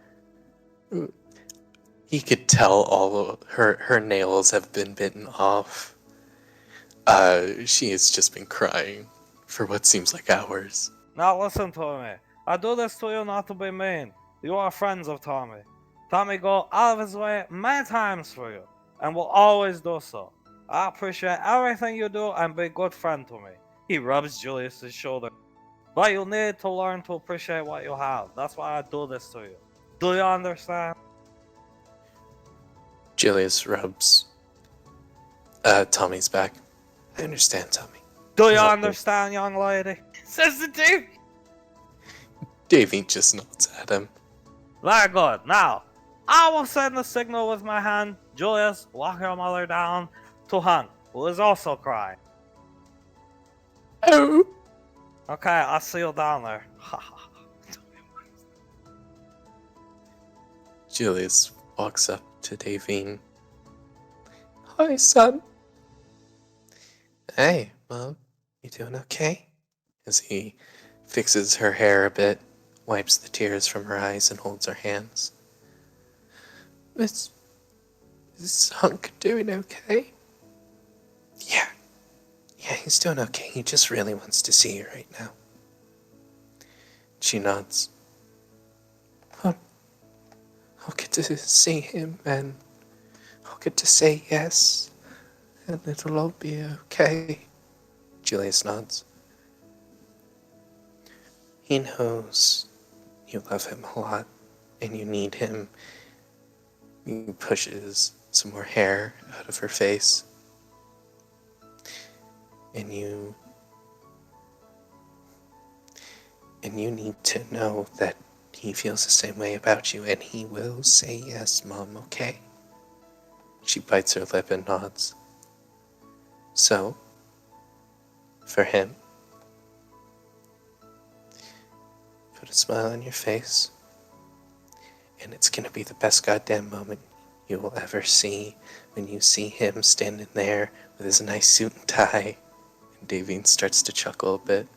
He could tell all of her nails have been bitten off. She has just been crying for what seems like hours. Now listen to me. I do this to you not to be mean. You are friends of Tommy. Tommy go out of his way many times for you, and will always do so. I appreciate everything you do and be a good friend to me. He rubs Julius's shoulder. But you need to learn to appreciate what you have. That's why I do this to you. Do you understand? Julius rubs Tommy's back. I understand, Tommy. Do you understand, young lady? Says the Dave. Davine just nods at him. Very good. Now, I will send the signal with my hand. Julius, walk your mother down to Hunk, who is also crying. Oh! Okay, I'll see you down there. Julius walks up to Davine Hi, son. Hey, Mom. You doing okay? As he fixes her hair a bit, wipes the tears from her eyes, and holds her hands. Is Hunk doing okay? Yeah. Yeah, he's doing okay. He just really wants to see you right now. She nods. I'll get to see him and I'll get to say yes and it'll all be okay. Julius nods. He knows you love him a lot and you need him. He pushes some more hair out of her face. And you need to know that he feels the same way about you and he will say yes, Mom, okay? She bites her lip and nods. So, for him, put a smile on your face, and it's gonna be the best goddamn moment you will ever see when you see him standing there with his nice suit and tie. And Davine starts to chuckle a bit.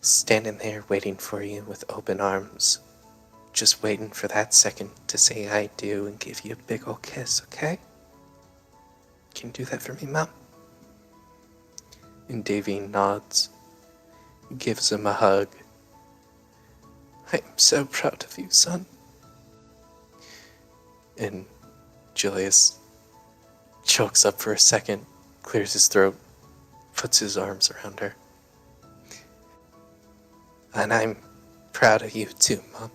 Standing there waiting for you with open arms, just waiting for that second to say I do and give you a big ol' kiss, okay? Can you do that for me, Mom? And Davine nods, gives him a hug. I am so proud of you, son. And Julius chokes up for a second, clears his throat, puts his arms around her. And I'm proud of you too, Mom.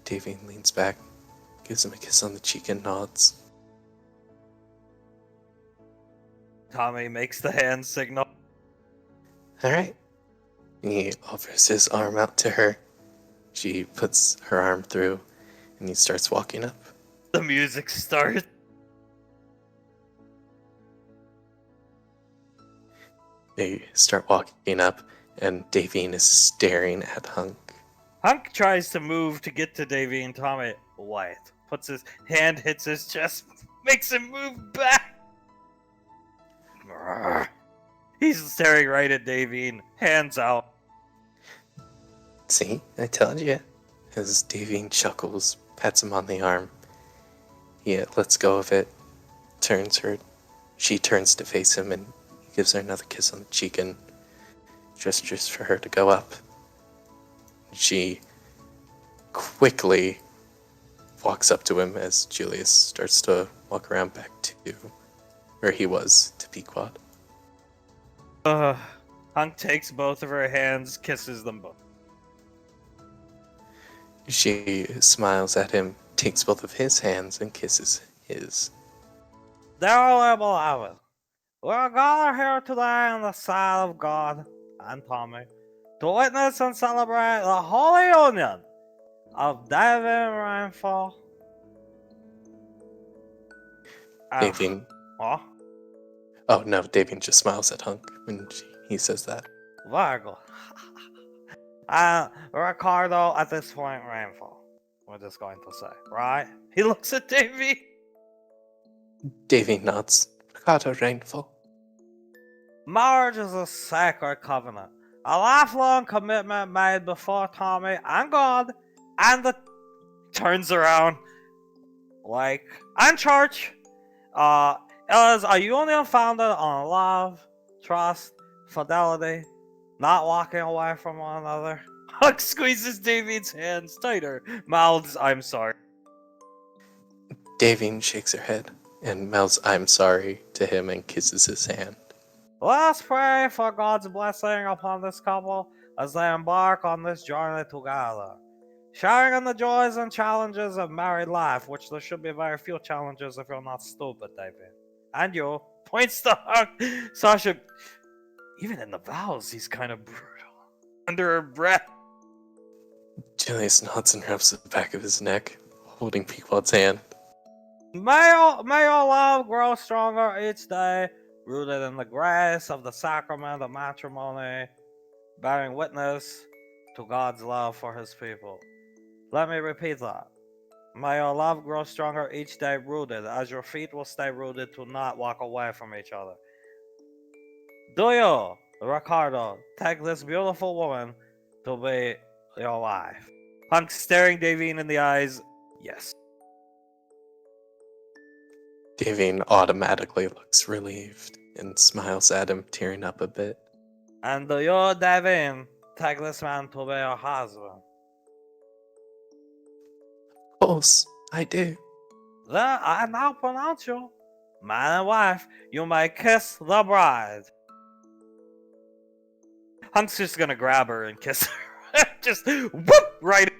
Davine leans back, gives him a kiss on the cheek and nods. Tommy makes the hand signal. Alright. He offers his arm out to her. She puts her arm through, and he starts walking up. The music starts. They start walking up, and Davine is staring at Hunk. Hunk tries to move to get to Davy, and Tommy, Wyatt, puts his hand, hits his chest, makes him move back. He's staring right at Davine, hands out. See, I told you. As Davine chuckles, pats him on the arm. He lets go of it, turns her. She turns to face him, and he gives her another kiss on the cheek and gestures for her to go up. She quickly walks up to him as Julius starts to walk around back to where he was, to Pequod. Hunk takes both of her hands, kisses them both. She smiles at him, takes both of his hands, and kisses his. Dearly beloved, we're gathered here today in the sight of God and Tommy to witness and celebrate the holy union of David Rainfall. Davine. Huh? Oh no, Davine just smiles at Hunk when he says that. Very good. Ricardo, at this point, Rainfall. We're just going to say, right? He looks at Davy. Davine nods. Ricardo Rainfall. Marriage is a sacred covenant, a lifelong commitment made before Tommy and God, and the turns around like and church. It is a union founded on love, trust, fidelity, not walking away from one another. Huck squeezes David's hands tighter, mouths, I'm sorry. Davine shakes her head and mouths I'm sorry to him and kisses his hand. Let's pray for God's blessing upon this couple as they embark on this journey together. Sharing in the joys and challenges of married life, which there should be very few challenges if you're not stupid, David. And you, points to Huck. Sasha, even in the vows, he's kind of brutal. Under her breath. Julius nods and rubs the back of his neck, holding Pequod's hand. May your love grow stronger each day, rooted in the grace of the sacrament of matrimony, bearing witness to God's love for his people. Let me repeat that. May your love grow stronger each day rooted, as your feet will stay rooted to not walk away from each other. Do you, Ricardo, take this beautiful woman to be your wife? Hunk staring Davine in the eyes. Yes. Davine automatically looks relieved and smiles at him, tearing up a bit. And do you, Davine, take this man to be your husband? Of course, I do. Then I now pronounce you man and wife. You may kiss the bride. Hunk's just gonna grab her and kiss her. Just whoop right.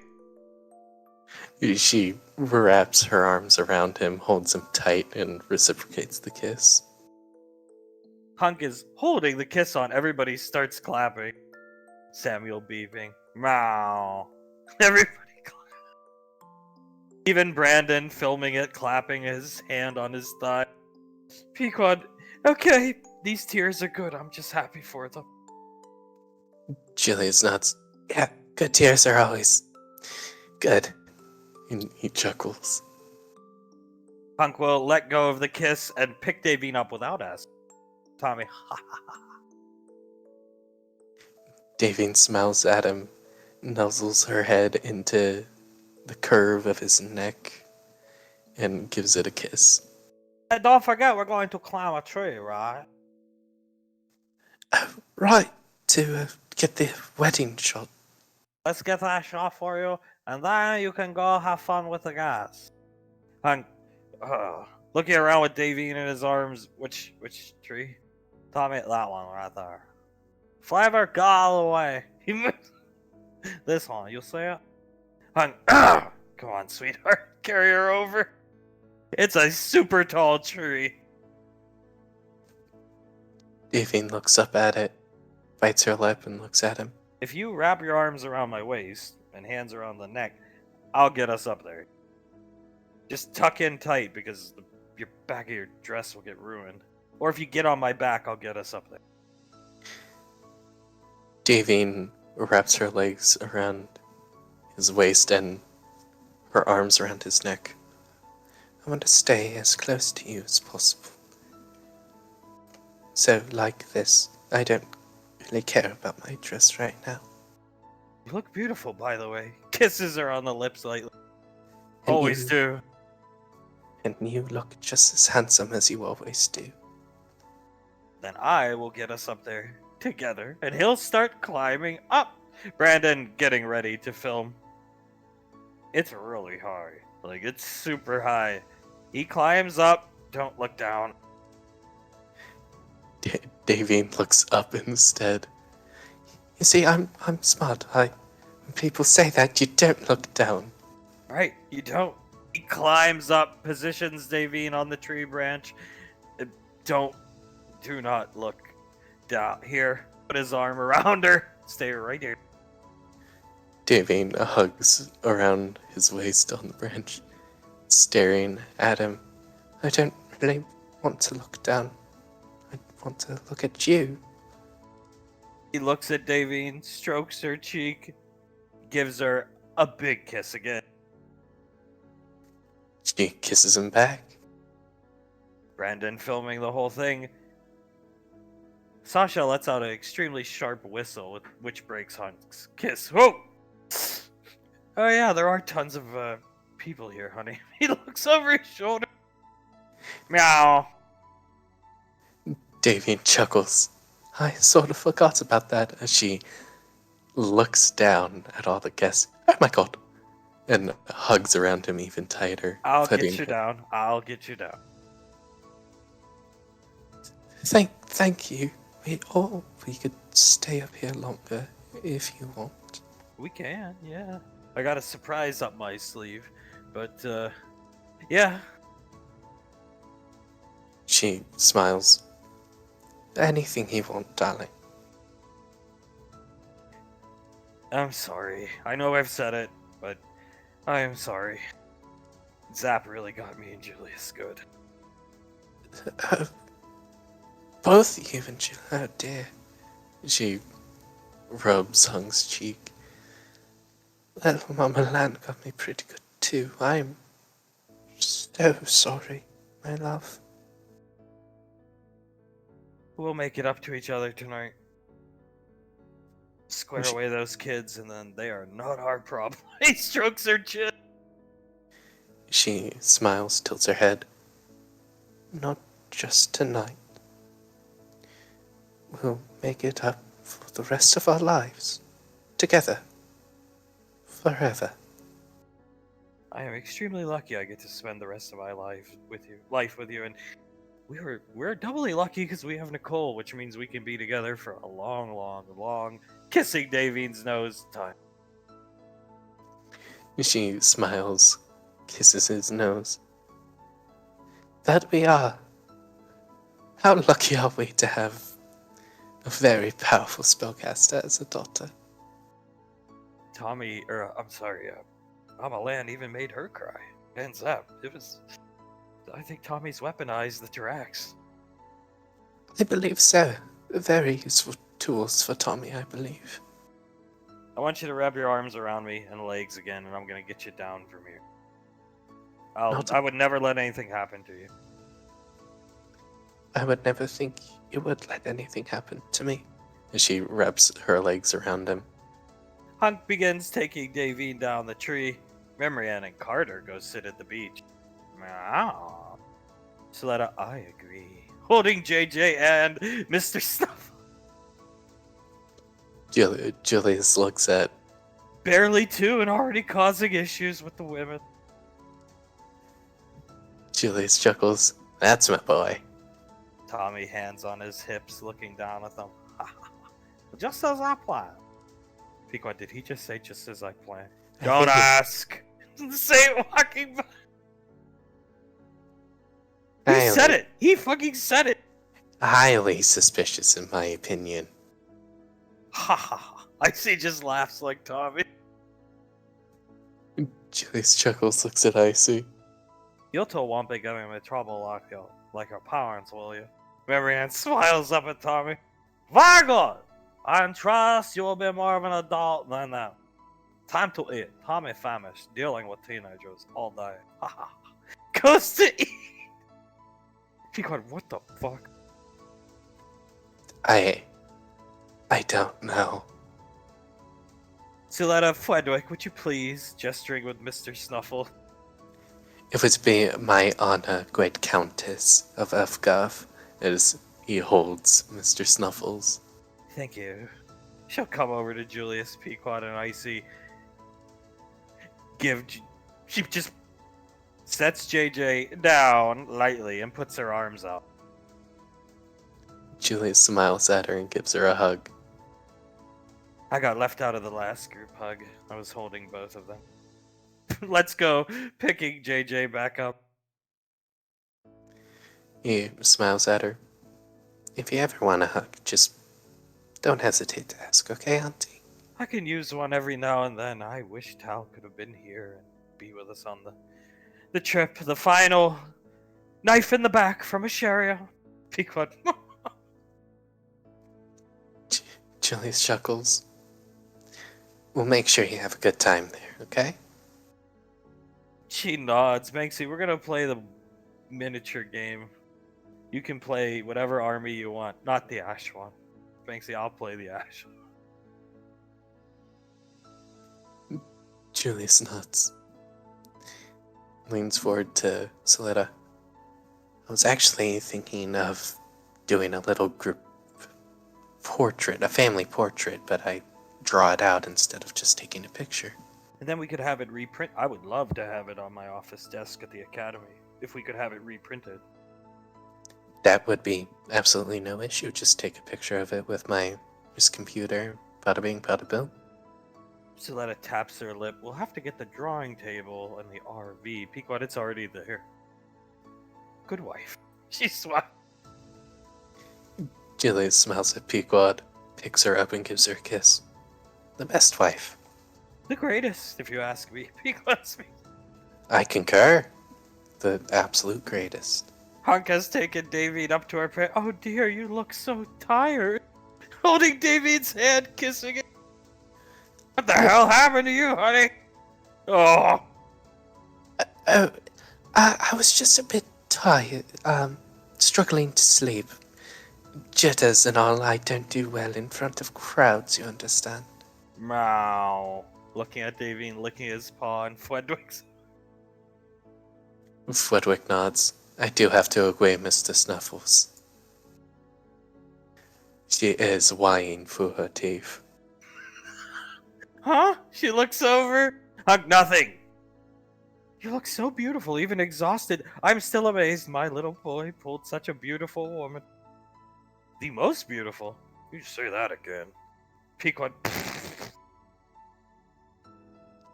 She wraps her arms around him, holds him tight, and reciprocates the kiss. Hunk is holding the kiss on. Everybody starts clapping. Samuel beeping. Meow. Everybody clapping. Even Brandon filming it, clapping his hand on his thigh. Pequod, okay, these tears are good. I'm just happy for them. Julius nods. Yeah, good tears are always good. And he chuckles. Hunk will let go of the kiss and pick Davine up without asking. Tommy, ha ha ha. Davine smiles at him, nuzzles her head into the curve of his neck, and gives it a kiss. Hey, don't forget, we're going to climb a tree, right? Right, to get the wedding shot. Let's get that shot for you, and then you can go have fun with the guys. Hunk, looking around with Davine in his arms. Which tree? Tommy, that one right there. Flavor, go all the way. This one, you'll see it? Hunk, come on, sweetheart. Carry her over. It's a super tall tree. Davine looks up at it, bites her lip, and looks at him. If you wrap your arms around my waist and hands around the neck, I'll get us up there. Just tuck in tight because your back of your dress will get ruined. Or if you get on my back, I'll get us up there. Davine wraps her legs around his waist and her arms around his neck. I want to stay as close to you as possible. So, like this, I don't really care about my dress right now. You look beautiful, by the way. Kisses her on the lips lightly. And Always you- do. And you look just as handsome as you always do. Then I will get us up there together, and he'll start climbing up. Brandon getting ready to film. It's really high. Like, it's super high. He climbs up. Don't look down. Davine looks up instead. You see, I'm smart. When people say that, you don't look down. Right, you don't. He climbs up, positions Davine on the tree branch. Do not look down. Here, put his arm around her. Stay right here. Davine hugs around his waist on the branch, staring at him. I don't really want to look down. I want to look at you. He looks at Davine, strokes her cheek, gives her a big kiss again. She kisses him back. Brandon filming the whole thing. Sasha lets out an extremely sharp whistle, which breaks Hunk's kiss. Whoa! Oh yeah, there are tons of people here, honey. He looks over his shoulder. Meow. Davine chuckles. I sort of forgot about that as she looks down at all the guests. Oh my god! And hugs around him even tighter. I'll putting get you down. I'll get you down. Thank you. We could stay up here longer if you want. We can, yeah. I got a surprise up my sleeve, but yeah. She smiles. Anything you want, darling. I'm sorry. I know I've said it, but I am sorry. Zap really got me and Julius good. Both you and Jill, oh dear. She rubs Hung's cheek. Well, Mama Lan got me pretty good too. I'm Oh, sorry, my love. We'll make it up to each other tonight. Square away those kids, and then they are not our problem. He strokes her chin. She smiles, tilts her head. Not just tonight. We'll make it up for the rest of our lives. Together. Forever. I am extremely lucky I get to spend the rest of my life with you, and we're doubly lucky because we have Nicole, which means we can be together for a long, long, long kissing Davine's nose time. She smiles, kisses his nose. That we are. How lucky are we to have a very powerful spellcaster as a daughter? Amalan even made her cry. Hands up. I think Tommy's weaponized the Drax. I believe so. Very useful tools for Tommy, I believe. I want you to wrap your arms around me and legs again, and I'm gonna get you down from here. I would never let anything happen to you. I would never think you would let anything happen to me. As she wraps her legs around him. Hunk begins taking Davine down the tree. Memrian and Carter go sit at the beach. Meow. Soletta, I agree. Holding JJ and Mr. Snuff. Julius looks at... Barely 2 and already causing issues with the women. Julius chuckles. That's my boy. Tommy hands on his hips, looking down at them. Just as I planned. Pequod, did he just say just as I planned? Don't ask! Say it walking by. He said it! He fucking said it! Highly suspicious in my opinion. Ha ha ha. Icy just laughs like Tommy. Julius chuckles, looks at Icy. You'll tell Wampa get him in trouble like our parents, will you? Memrian smiles up at Tommy. Vargot! I trust you'll be more of an adult than them. Time to eat. Tommy famished, dealing with teenagers all day. Ha ha. Goes to eat! Pequod, what the fuck? I don't know. Soletta, Fredwick, would you please, gesturing with Mr. Snuffle? It would be my honor, great Countess of Elfgarth, as he holds Mr. Snuffles. Thank you. She'll come over to Julius, Pequod, and Icy. She just sets JJ down lightly and puts her arms out. Julius smiles at her and gives her a hug. I got left out of the last group hug. I was holding both of them. Let's go, picking JJ back up. He smiles at her. If you ever want a hug, just don't hesitate to ask, okay, Auntie? I can use one every now and then. I wish Tal could have been here and be with us on the trip. The final knife in the back from a Sharia. Pequod. Julius chuckles. We'll make sure you have a good time there, okay? She nods. Banksy, we're gonna play the miniature game. You can play whatever army you want, not the Ash one. Banksy, I'll play the Ash. Julius nods. Leans forward to Soletta. I was actually thinking of doing a little group portrait, a family portrait, but I draw it out instead of just taking a picture. And then we could have it reprint. I would love to have it on my office desk at the academy, if we could have it reprinted. That would be absolutely no issue. Just take a picture of it with my computer. Bada bing, bada boom. Soletta taps her lip. We'll have to get the drawing table and the RV. Pequod, it's already there. Good wife. She smiles. Julius smiles at Pequod, picks her up and gives her a kiss. The best wife. The greatest, if you ask me. Pequod speaks. I concur. The absolute greatest. Hunk has taken David up to her bed. Oh dear, you look so tired. Holding David's hand, kissing it. What the hell happened to you, honey? Oh. I was just a bit tired, struggling to sleep. Jitters and all, I don't do well in front of crowds, you understand. Meow. Looking at Davine, licking his paw, and Fwedwick's. Flitwick nods. I do have to agree, Mr. Snuffles. She is whining for her teeth. Huh? She looks over. Hunk, nothing. You look so beautiful, even exhausted. I'm still amazed my little boy pulled such a beautiful woman. The most beautiful. You should say that again. Pequod.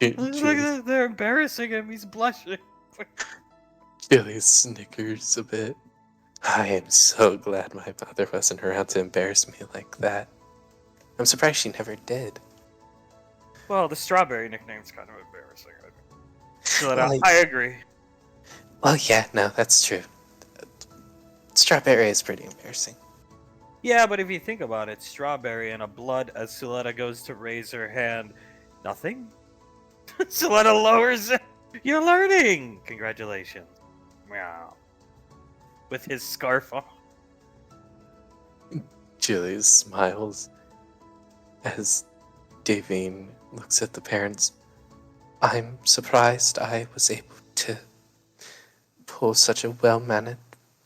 Look at that. They're embarrassing him. He's blushing. Julius snickers a bit. I am so glad my mother wasn't around to embarrass me like that. I'm surprised she never did. Well, the strawberry nickname's kind of embarrassing. So Well, I agree. Well, yeah, no, that's true. Strawberry is pretty embarrassing. Yeah, but if you think about it, strawberry and a blood as Suletta goes to raise her hand. Nothing? Suletta lowers it. You're learning! Congratulations. Meow. With his scarf on. Julius smiles as Davine looks at the parents. I'm surprised I was able to pull such a well-mannered,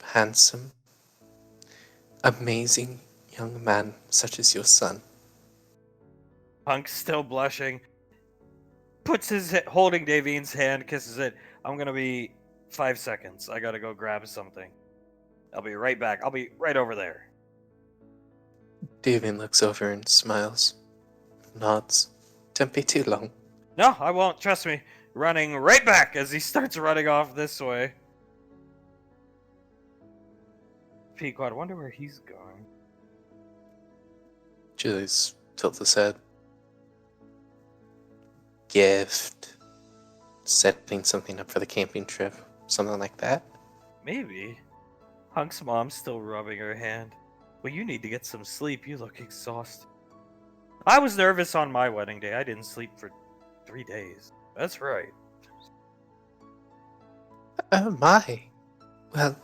handsome, amazing young man such as your son. Punk's still blushing. Puts his holding Davine's hand, kisses it. I'm gonna be 5 seconds. I gotta go grab something. I'll be right back. I'll be right over there. Davine looks over and smiles, nods. Don't be too long. No, I won't. Trust me. Running right back as he starts running off this way. Pequod, I wonder where he's going. Julius tilts his head. Gift. Setting something up for the camping trip. Something like that. Maybe. Hunk's mom's still rubbing her hand. Well, you need to get some sleep. You look exhausted. I was nervous on my wedding day. I didn't sleep for 3 days. That's right. Oh my. Well,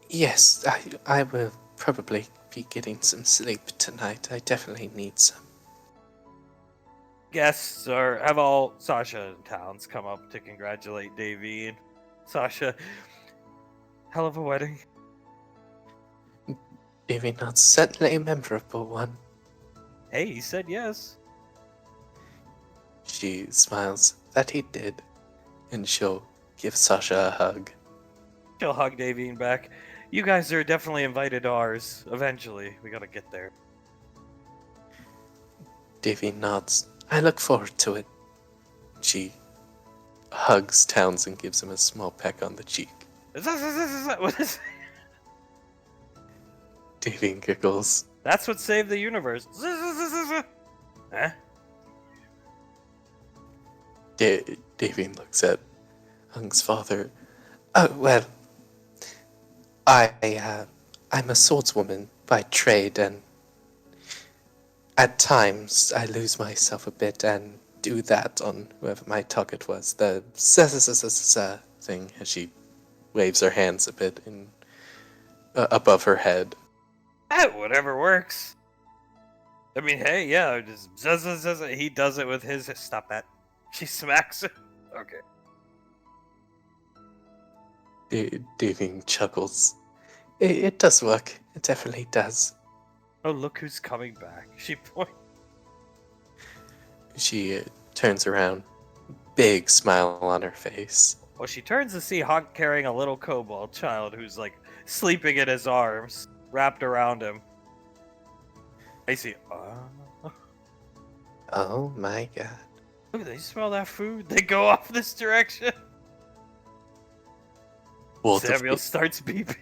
yes, I will probably be getting some sleep tonight. I definitely need some. Guests have all Sasha and Towns come up to congratulate Davine. Sasha, hell of a wedding. Maybe not certainly a memorable one. Hey, he said yes. She smiles that he did, and she'll give Sasha a hug. She'll hug Davine back. You guys are definitely invited to ours. Eventually, we gotta get there. Davy nods. I look forward to it. She hugs Towns and gives him a small peck on the cheek. What is Davy giggles. That's what saved the universe. Huh? Davy looks at Hung's father. Oh, well, I'm a swordswoman by trade, and at times I lose myself a bit and do that on whoever my target was. The thing, as she waves her hands a bit in above her head. Whatever works. I mean, hey, yeah, just he does it with his. Stop that. She smacks it. Okay. Davy chuckles. It does work. It definitely does. Oh, look who's coming back. She points. She turns around, big smile on her face. Well, she turns to see Hunk carrying a little kobold child who's like sleeping in his arms, wrapped around him. I see. Oh my god. Look, they smell that food. They go off this direction. Samuel starts beeping.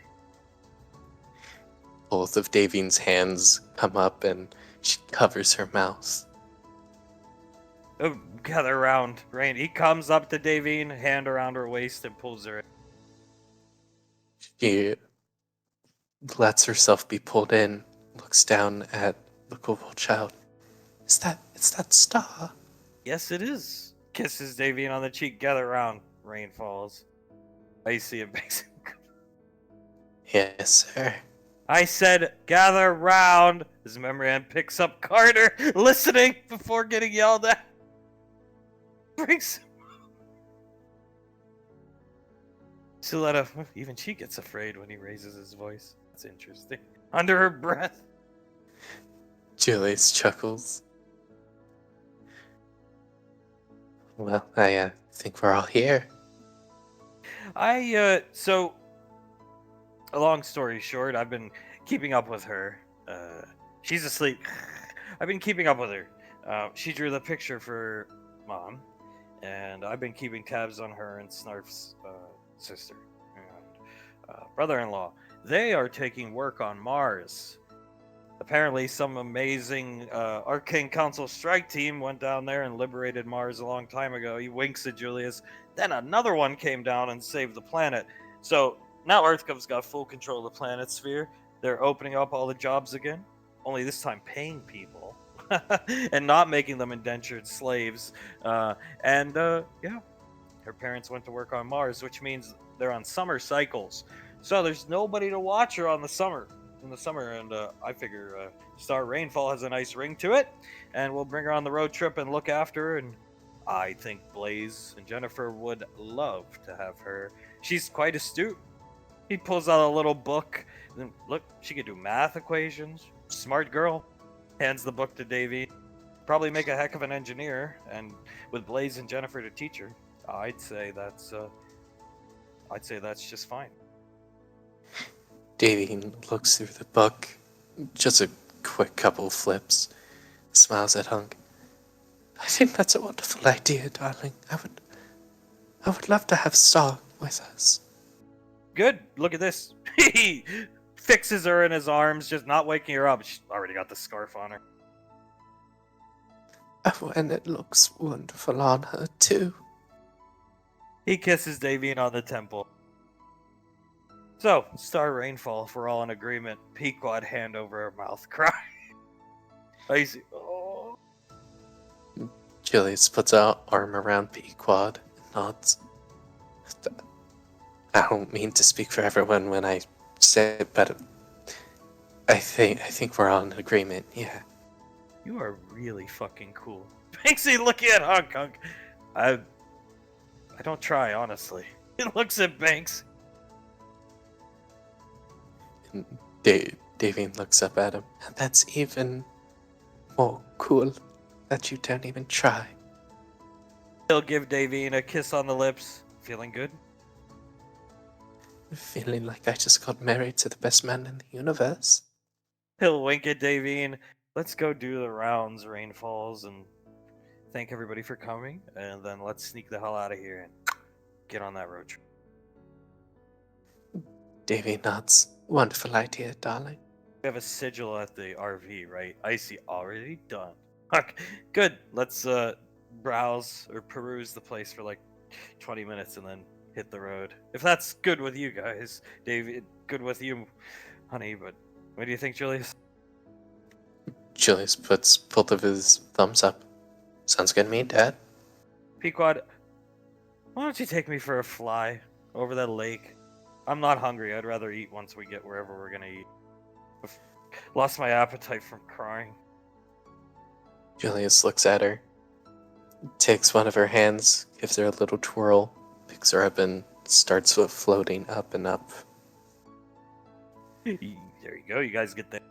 Both of Davine's hands come up and she covers her mouth. Oh, gather around, Rain. He comes up to Davine, hand around her waist, and pulls her in. She lets herself be pulled in, looks down at the kobold child. It's that Star? Yes, it is. Kisses Davine on the cheek. Gather around. Rain falls. Icy and Banksy. Yes, sir. I said, gather round. His memory man picks up Carter, listening before getting yelled at. Brings Suletta, even she gets afraid when he raises his voice. That's interesting. Under her breath. Julius chuckles. Well, I think we're all here. So, a long story short, I've been keeping up with her. She's asleep. I've been keeping up with her. She drew the picture for Mom, and I've been keeping tabs on her and Snarf's sister and brother-in-law. They are taking work on Mars. Apparently, some amazing Arcane Council strike team went down there and liberated Mars a long time ago. He winks at Julius. Then another one came down and saved the planet. So now EarthGov's got full control of the planet sphere. They're opening up all the jobs again, only this time paying people and not making them indentured slaves. Yeah, her parents went to work on Mars, which means they're on summer cycles. So there's nobody to watch her in the summer, and I figure Star Rainfall has a nice ring to it, and we'll bring her on the road trip and look after her. And I think Blaze and Jennifer would love to have her. She's quite astute. He pulls out a little book. And look, she can do math equations. Smart girl. Hands the book to Davy. Probably make a heck of an engineer. And with Blaze and Jennifer to teach her, I'd say that's just fine. Davy looks through the book, just a quick couple flips, smiles at Hunk. I think that's a wonderful idea, darling. I would love to have Star with us. Good. Look at this. He fixes her in his arms, just not waking her up. She's already got the scarf on her. Oh, and it looks wonderful on her, too. He kisses Davian on the temple. So, Star Rainfall, if we're all in agreement. Pequod, hand over her mouth, cry. Icy. Oh. Julius puts an arm around Pequod and nods. I don't mean to speak for everyone when I say it, but I think we're all in agreement, yeah. You are really fucking cool. Banksy looking at Hunk. I don't try, honestly. He looks at Banks. And Davian looks up at him. And that's even more cool that you don't even try. He'll give Davian a kiss on the lips. Feeling good? Feeling like I just got married to the best man in the universe. He'll wink at Davian. Let's go do the rounds, Rainfalls, and thank everybody for coming. And then let's sneak the hell out of here and get on that road trip. Davy nods. Wonderful idea, darling. We have a sigil at the RV, right? Icy already done. Okay, good. Let's browse or peruse the place for like 20 minutes and then hit the road. If that's good with you guys, David, good with you, honey, but what do you think, Julius? Julius puts both of his thumbs up. Sounds good to me, Dad. Pequod, why don't you take me for a fly over that lake? I'm not hungry. I'd rather eat once we get wherever we're gonna eat. I've lost my appetite from crying. Julius looks at her, takes one of her hands, gives her a little twirl, picks her up and starts floating up and up. There you go. You guys get that.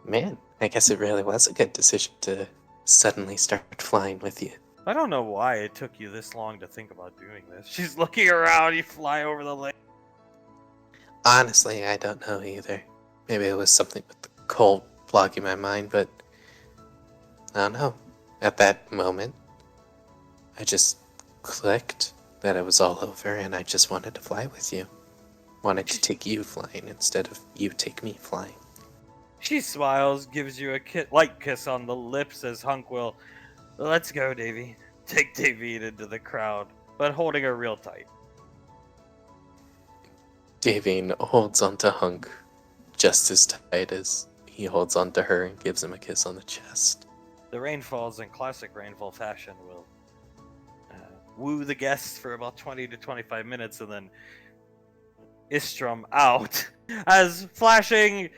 Man, I guess it really was a good decision to suddenly start flying with you. I don't know why it took you this long to think about doing this. She's looking around. You fly over the lake. Honestly, I don't know either. Maybe it was something with the cold blocking my mind, but I don't know. At that moment, I just clicked that it was all over and I just wanted to fly with you. Wanted to take you flying instead of you take me flying. She smiles, gives you a light kiss on the lips as Hunk will. Let's go, Davy. Take Davy into the crowd, but holding her real tight. Davine holds onto Hunk just as tight as he holds onto her and gives him a kiss on the chest. The Rainfalls, in classic Rainfall fashion, will woo the guests for about 20 to 25 minutes and then Istrum out. As flashing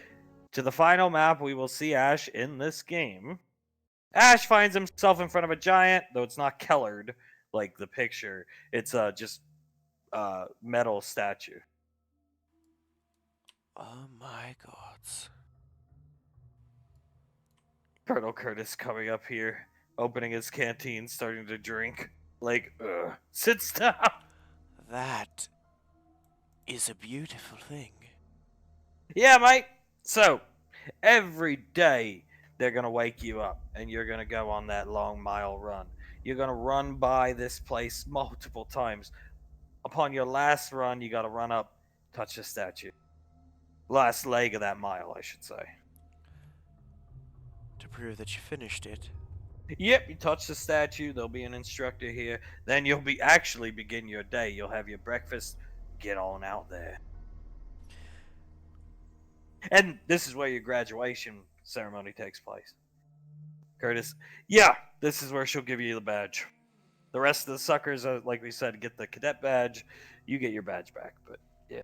to the final map, we will see Ash in this game. Ash finds himself in front of a giant, though it's not Kellard like the picture. It's just metal statue. Oh my gods. Colonel Curtis coming up here, opening his canteen, starting to drink. Like, sits down. That is a beautiful thing. Yeah, mate. So, every day they're going to wake you up and you're going to go on that long mile run. You're going to run by this place multiple times. Upon your last run, you got to run up, touch the statue. Last leg of that mile, I should say. To prove that you finished it. Yep, you touch the statue, there'll be an instructor here. Then you'll be actually begin your day. You'll have your breakfast, get on out there. And this is where your graduation ceremony takes place. Curtis, yeah, this is where she'll give you the badge. The rest of the suckers, like we said, get the cadet badge. You get your badge back, but yeah.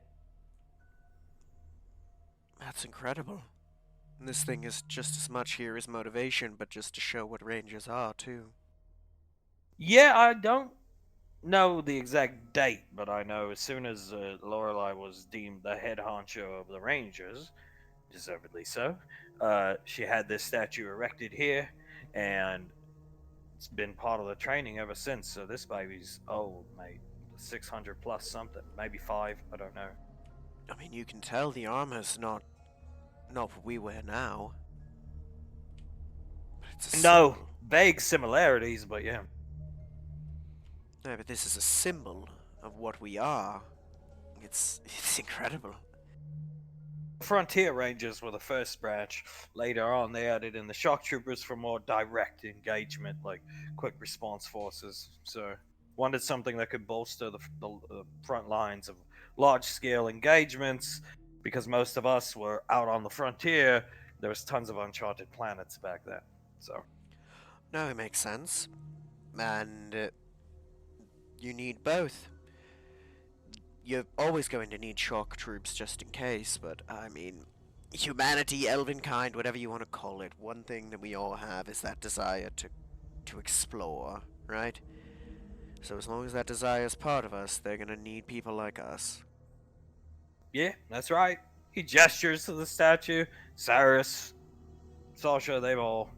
That's incredible. And this thing is just as much here as motivation, but just to show what Rangers are, too. Yeah, I don't know the exact date, but I know as soon as Lorelei was deemed the head honcho of the Rangers, deservedly so, she had this statue erected here, and it's been part of the training ever since. So this baby's old, mate. 600 plus something, maybe 5, I don't know. I mean, you can tell the armor's not what we wear now. But it's a No, symbol. vague similarities, but yeah. No, but this is a symbol of what we are. It's incredible. Frontier Rangers were the first branch. Later on, they added in the shock troopers for more direct engagement, like quick response forces. So, wanted something that could bolster the front lines of large-scale engagements, because most of us were out on the frontier. There was tons of uncharted planets back then. So, No, it makes sense. And you need both. You're always going to need shock troops just in case, but I mean, humanity, elvenkind, whatever you want to call it, one thing that we all have is that desire to explore, right? So as long as that desire is part of us, they're gonna need people like us. yeah, that's right. He gestures to the statue. Cyrus, Sasha, they've all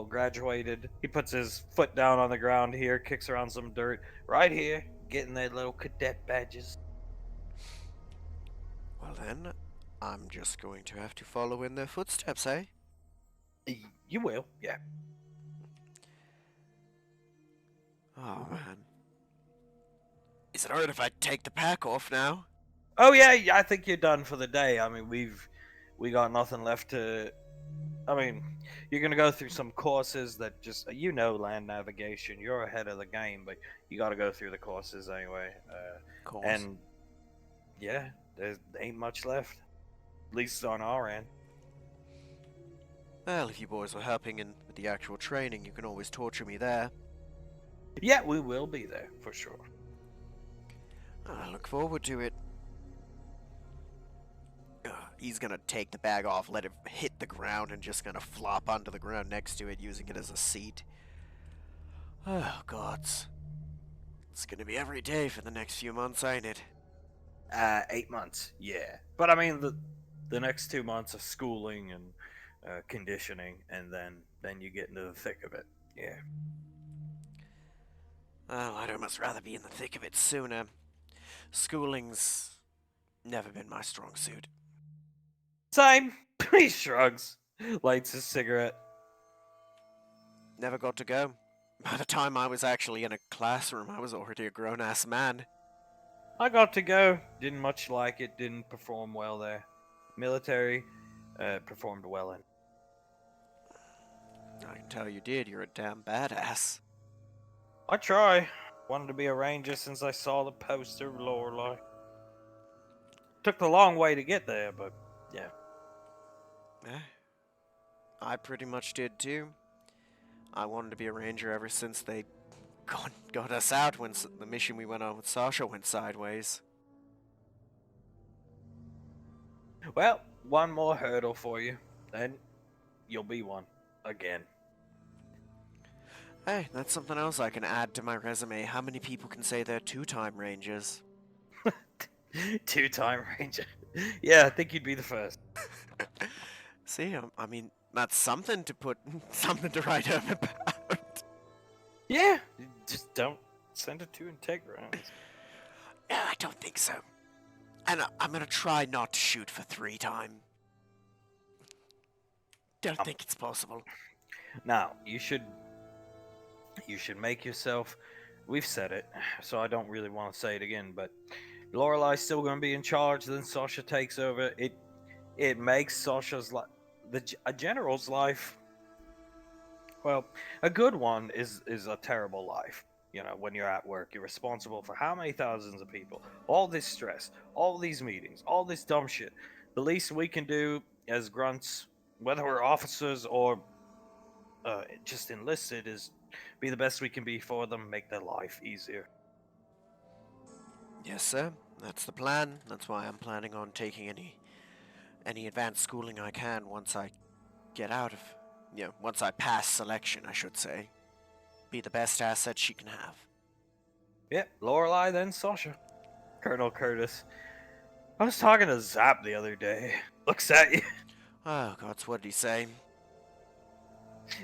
graduated. He puts his foot down on the ground here, kicks around some dirt. Right here, getting their little cadet badges. Well then, I'm just going to have to follow in their footsteps, eh? You will, yeah. Oh man. Is it alright if I take the pack off now? Oh yeah, I think you're done for the day. I mean, we got nothing left to. I mean, you're gonna go through some courses that just land navigation. You're ahead of the game, but you got to go through the courses anyway. Course. And yeah, there ain't much left, at least on our end. Well, if you boys were helping in with the actual training, you can always torture me there. Yeah, we will be there for sure. I look forward to it. He's gonna take the bag off, let it hit the ground, and just gonna flop onto the ground next to it, using it as a seat. Oh, gods. It's gonna be every day for the next few months, ain't it? 8 months, yeah. But I mean, the next 2 months of schooling and conditioning, and then you get into the thick of it. Yeah. Well, I'd almost rather be in the thick of it sooner. Schooling's never been my strong suit. Same. He shrugs, lights his cigarette. Never got to go. By the time I was actually in a classroom, I was already a grown-ass man. I got to go. Didn't much like it. Didn't perform well there. Military, performed well in. I can tell you did. You're a damn badass. I try. Wanted to be a ranger since I saw the poster of Lorelei. Took the long way to get there, but yeah. I pretty much did too. I wanted to be a ranger ever since they got us out when the mission we went on with Sasha went sideways. Well, one more hurdle for you, then you'll be one again. Hey, that's something else I can add to my resume. How many people can say they're 2-time rangers? 2-time ranger. Yeah, I think you'd be the first. See, I mean, that's something to put, something to write home about. Yeah, you just don't send it to Integra. No, I don't think so. And I'm gonna try not to shoot for 3 time. Don't think it's possible. Now, you should make yourself. We've said it, so I don't really want to say it again. But Lorelai's still going to be in charge. Then Sasha takes over. It makes Sasha's a general's life. Well, a good one is a terrible life. You know, when you're at work, you're responsible for how many thousands of people, all this stress, all these meetings, all this dumb shit. The least we can do as grunts, whether we're officers or just enlisted, is be the best we can be for them, make their life easier. Yes, sir. That's the plan. That's why I'm planning on taking any advanced schooling I can once I get out of, once I pass selection, I should say. Be the best asset she can have. Yep, Lorelai, then Sasha. Colonel Curtis. I was talking to Zap the other day. Looks at you. Oh, gods, what did he say?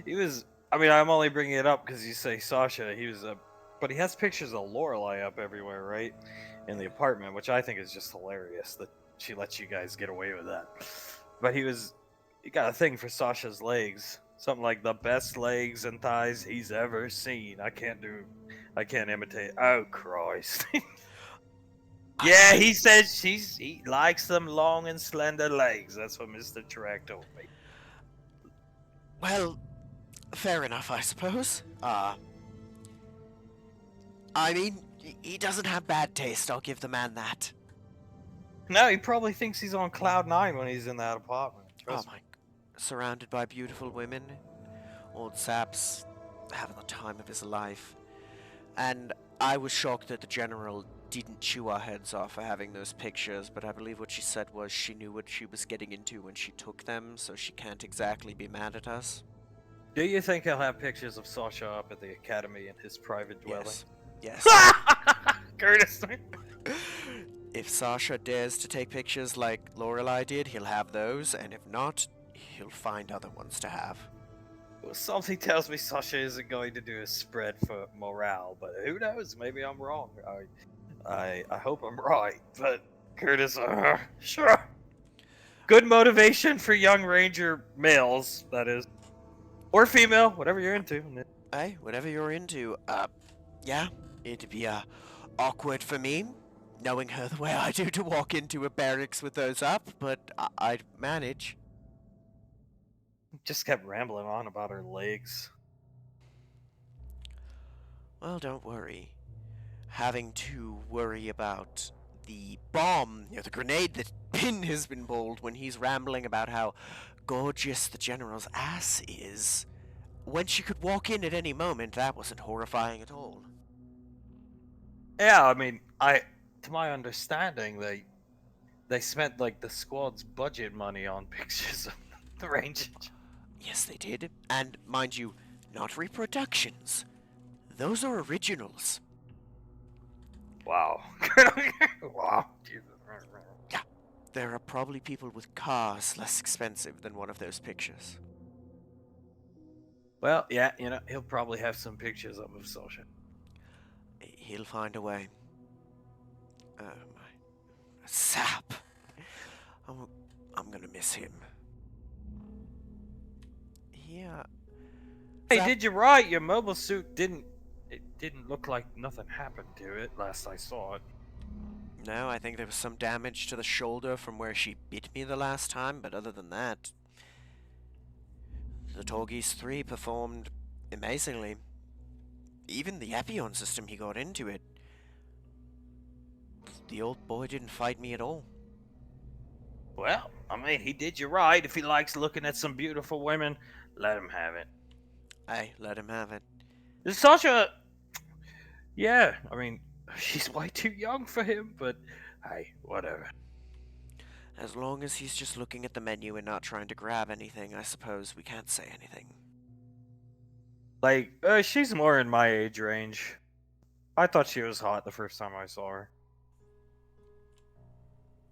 He was. I mean, I'm only bringing it up because you say Sasha. He was but he has pictures of Lorelai up everywhere, right? In the apartment, which I think is just hilarious that she lets you guys get away with that. But he got a thing for Sasha's legs. Something like the best legs and thighs he's ever seen. I can't imitate. Oh, Christ. Yeah, he says he likes them long and slender legs. That's what Mr. Chirac told me. Well, fair enough, I suppose. I mean, he doesn't have bad taste, I'll give the man that. No, he probably thinks he's on cloud 9 when he's in that apartment. Oh my, surrounded by beautiful women. Old Sap's having the time of his life. And I was shocked that the general didn't chew our heads off for having those pictures, but I believe what she said was she knew what she was getting into when she took them, so she can't exactly be mad at us. Do you think he'll have pictures of Sasha up at the academy in his private dwelling? Yes. Curtis. If Sasha dares to take pictures like Lorelai did, he'll have those, and if not, he'll find other ones to have. Well, something tells me Sasha isn't going to do a spread for morale, but who knows? Maybe I'm wrong. I hope I'm right, but Curtis, sure. Good motivation for young ranger males, that is. Or female, whatever you're into. Hey, whatever you're into. Yeah, it'd be, awkward for me, knowing her the way I do, to walk into a barracks with those up, but I'd manage. Just kept rambling on about her legs. Well, don't worry. Having to worry about the bomb, the grenade that Pin has been bowled when he's rambling about how gorgeous the general's ass is, when she could walk in at any moment, that wasn't horrifying at all. Yeah, I mean, to my understanding, they spent like the squad's budget money on pictures of the Rangers. Yes, they did. And mind you, not reproductions. Those are originals. Wow. Wow. Jesus. Yeah, there are probably people with cars less expensive than one of those pictures. Well, yeah, he'll probably have some pictures of Sasha. He'll find a way. Oh my. Sap. I'm gonna miss him. Yeah. Hey, did you right? Your mobile suit didn't look like nothing happened to it last I saw it. No, I think there was some damage to the shoulder from where she bit me the last time, but other than that, the Torghese 3 performed amazingly. Even the Epion system he got into it. The old boy didn't fight me at all. Well, I mean, he did you right. If he likes looking at some beautiful women, let him have it. Hey, let him have it. Sasha, Yeah, I mean, she's way too young for him, but hey, whatever. As long as he's just looking at the menu and not trying to grab anything, I suppose we can't say anything. Like, she's more in my age range. I thought she was hot the first time I saw her.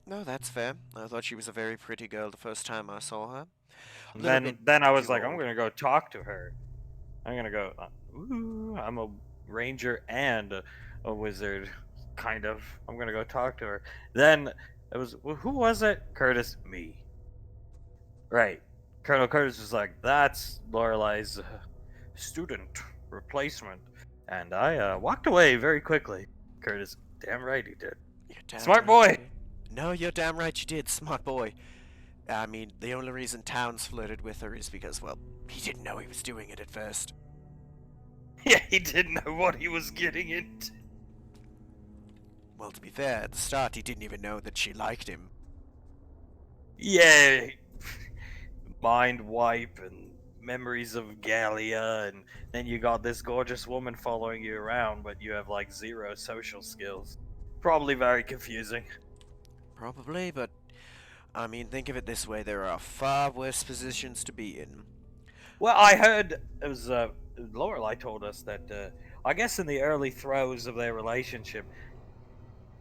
No, that's fair. I thought she was a very pretty girl the first time I saw her. A And little bit then I was too like, I'm old. gonna go talk to her. I'm gonna go. Ooh, I'm a ranger and a wizard, kind of. I'm gonna go talk to her. Then it was who was it? Curtis, me. Right. Colonel Curtis was like, "That's Lorelai's student replacement," and I walked away very quickly. Curtis, damn right he did. You're damn Smart right you boy. did. No, you're damn right you did, smart boy. I mean, the only reason Towns flirted with her is because, well, he didn't know he was doing it at first. Yeah, he didn't know what he was getting into. Well, to be fair, at the start he didn't even know that she liked him. Yeah, mind wipe and memories of Gallia, and then you got this gorgeous woman following you around, but you have like zero social skills. Probably very confusing. Probably, but I mean, think of it this way, there are far worse positions to be in. Well, I heard it was Lorelai told us that I guess in the early throes of their relationship,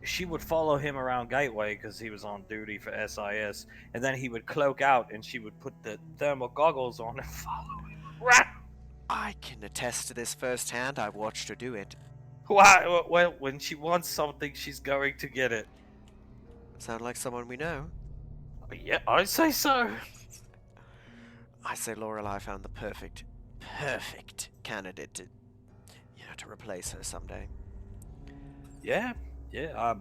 she would follow him around Gateway because he was on duty for SIS, and then he would cloak out, and she would put the thermal goggles on and follow him around. I can attest to this firsthand, I watched her do it. Wow, well, when she wants something, she's going to get it. Sound like someone we know? Yeah, I say so. I say Lorelai found the perfect candidate to, to replace her someday. Yeah, yeah.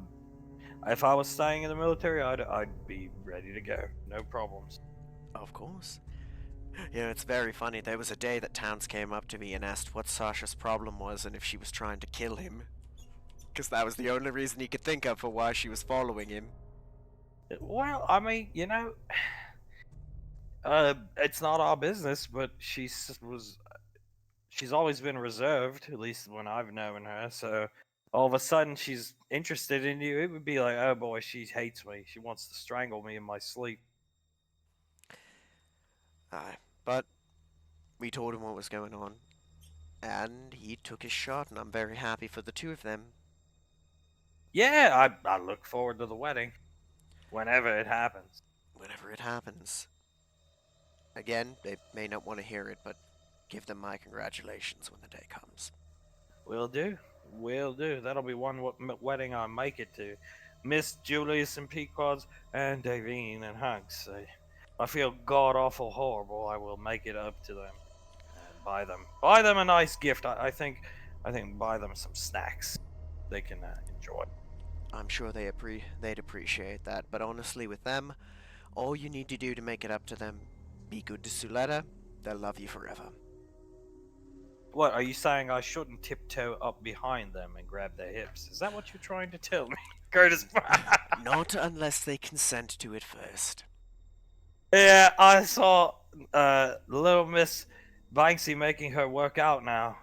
If I was staying in the military, I'd be ready to go. No problems. Of course. It's very funny. There was a day that Towns came up to me and asked what Sasha's problem was and if she was trying to kill him. Because that was the only reason he could think of for why she was following him. Well, I mean, it's not our business, but she's always been reserved, at least when I've known her. So all of a sudden she's interested in you. It would be like, oh boy, she hates me. She wants to strangle me in my sleep. Aye, but we told him what was going on. And he took his shot, and I'm very happy for the two of them. Yeah, I look forward to the wedding, whenever it happens. Whenever it happens. Again, they may not want to hear it, but give them my congratulations when the day comes. Will do. Will do. That'll be one wedding I make it to. Miss Julius and Pequod's and Davine and Hunks. I feel god awful horrible. I will make it up to them and buy them a nice gift. I think buy them some snacks they can enjoy. I'm sure they'd appreciate that, but honestly, with them, all you need to do to make it up to them, be good to Suletta, they'll love you forever. What, are you saying I shouldn't tiptoe up behind them and grab their hips? Is that what you're trying to tell me? Curtis. Not unless they consent to it first. Yeah, I saw little Miss Banksy making her work out now.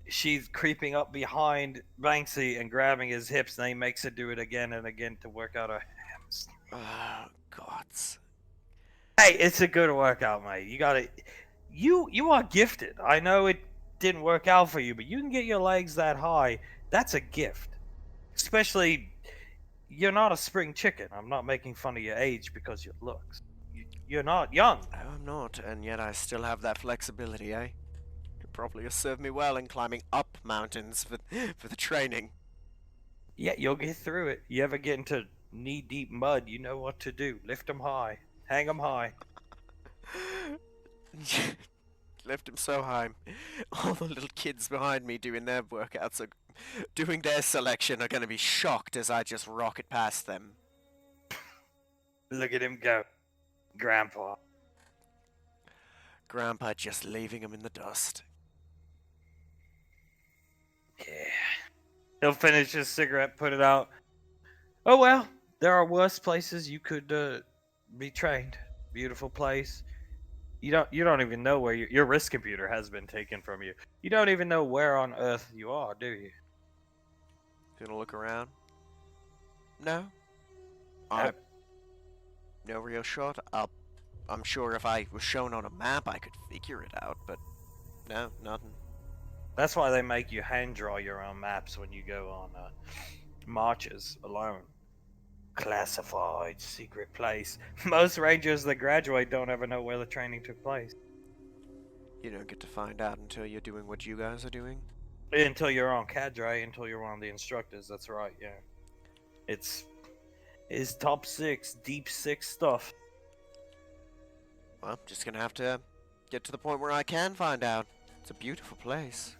She's creeping up behind Banksy and grabbing his hips, and he makes her do it again and again to work out her hams. Oh, gods. Hey, it's a good workout, mate. You gotta. You are gifted. I know it didn't work out for you, but you can get your legs that high. That's a gift. Especially, you're not a spring chicken. I'm not making fun of your age because your looks. You're not young. I'm not, and yet I still have that flexibility, eh? It probably has served me well in climbing up mountains for the training. Yeah, you'll get through it. You ever get into knee-deep mud, you know what to do. Lift them high. Hang them high. Lift him so high. All the little kids behind me doing their workouts are doing their selection are going to be shocked as I just rocket past them. Look at him go. Grandpa. Grandpa just leaving him in the dust. Yeah. He'll finish his cigarette, put it out. Oh well, there are worse places you could be trained. Beautiful place. You don't even know where your risk computer has been taken from you. You don't even know where on Earth you are, do you? Gonna look around? No. Nope. No real shot. I'm sure if I was shown on a map, I could figure it out, but no, nothing. That's why they make you hand draw your own maps when you go on marches alone. Classified, secret place. Most rangers that graduate don't ever know where the training took place. You don't get to find out until you're doing what you guys are doing. Until you're on cadre, until you're one of the instructors, that's right, yeah. It's top six, deep six stuff. Well, just gonna have to get to the point where I can find out. It's a beautiful place.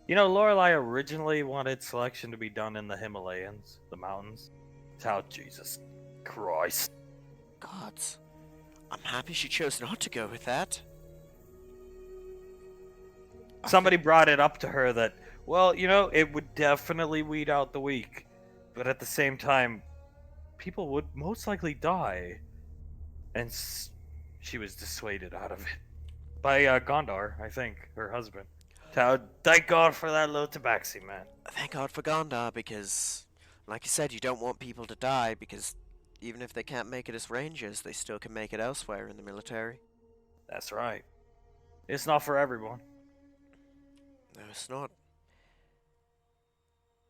You know, Lorelei originally wanted selection to be done in the Himalayas, the mountains. It's how Jesus Christ. Gods. I'm happy she chose not to go with that. Somebody brought it up to her that, well, you know, it would definitely weed out the weak, but at the same time, people would most likely die. And she was dissuaded out of it by Gondar, I think, her husband. Thank God for that little tabaxi, man. Thank God for Gondar, because, like you said, you don't want people to die, because even if they can't make it as rangers, they still can make it elsewhere in the military. That's right. It's not for everyone. No, it's not.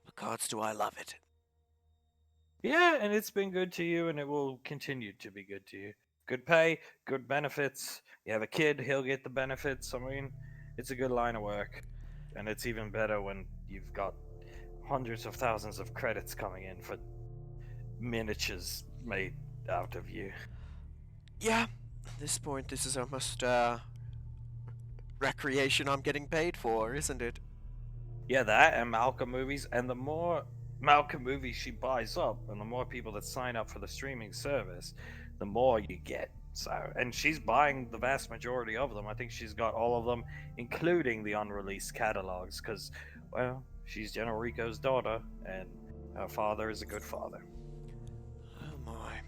But gods, do I love it. Yeah, and it's been good to you, and it will continue to be good to you. Good pay, good benefits. You have a kid, he'll get the benefits. I mean, it's a good line of work. And it's even better when you've got hundreds of thousands of credits coming in for miniatures made out of you. Yeah, at this point, this is almost, recreation I'm getting paid for, isn't it? Yeah, that and Malcolm movies, and the more Malcolm movies she buys up, and the more people that sign up for the streaming service, the more you get. So, and she's buying the vast majority of them. I think she's got all of them, including the unreleased catalogs, because, well, she's General Rico's daughter, and her father is a good father. Oh my.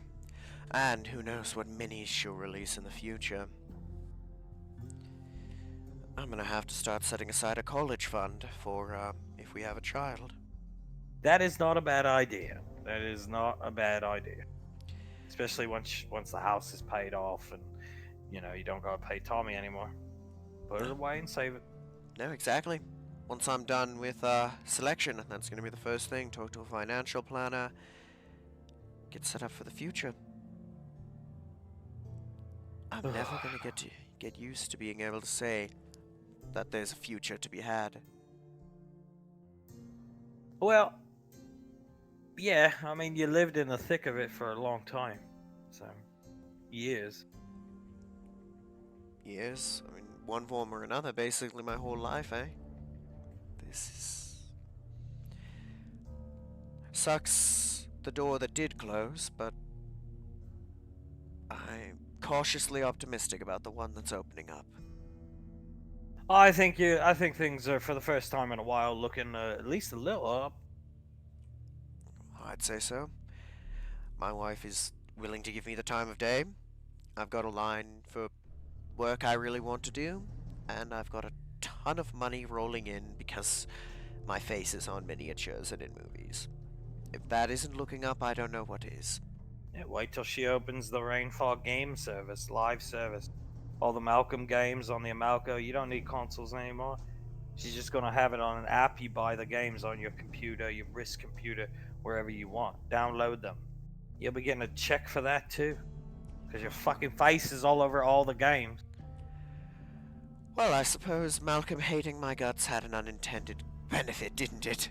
And who knows what minis she'll release in the future. I'm gonna have to start setting aside a college fund for, if we have a child. That is not a bad idea. That is not a bad idea. Especially once the house is paid off and, you know, you don't gotta pay Tommy anymore. Put it away and save it. No, exactly. Once I'm done with, selection, that's gonna be the first thing. Talk to a financial planner. Get set up for the future. I'm never gonna get used to being able to say that there's a future to be had. Well, yeah, I mean, you lived in the thick of it for a long time. So, years. Years? I mean, one form or another, basically my whole life, eh? This is... Sucks the door that did close, but I'm cautiously optimistic about the one that's opening up. I think things are, for the first time in a while, looking at least a little up. I'd say so. My wife is willing to give me the time of day. I've got a line for work I really want to do, and I've got a ton of money rolling in because my face is on miniatures and in movies. If that isn't looking up, I don't know what is. Yeah, wait till she opens the Rainfall game service, live service. All the Malcolm games on the Amalco, you don't need consoles anymore. She's just gonna have it on an app. You buy the games on your computer, your wrist computer, wherever you want. Download them. You'll be getting a check for that too. Because your fucking face is all over all the games. Well, I suppose Malcolm hating my guts had an unintended benefit, didn't it?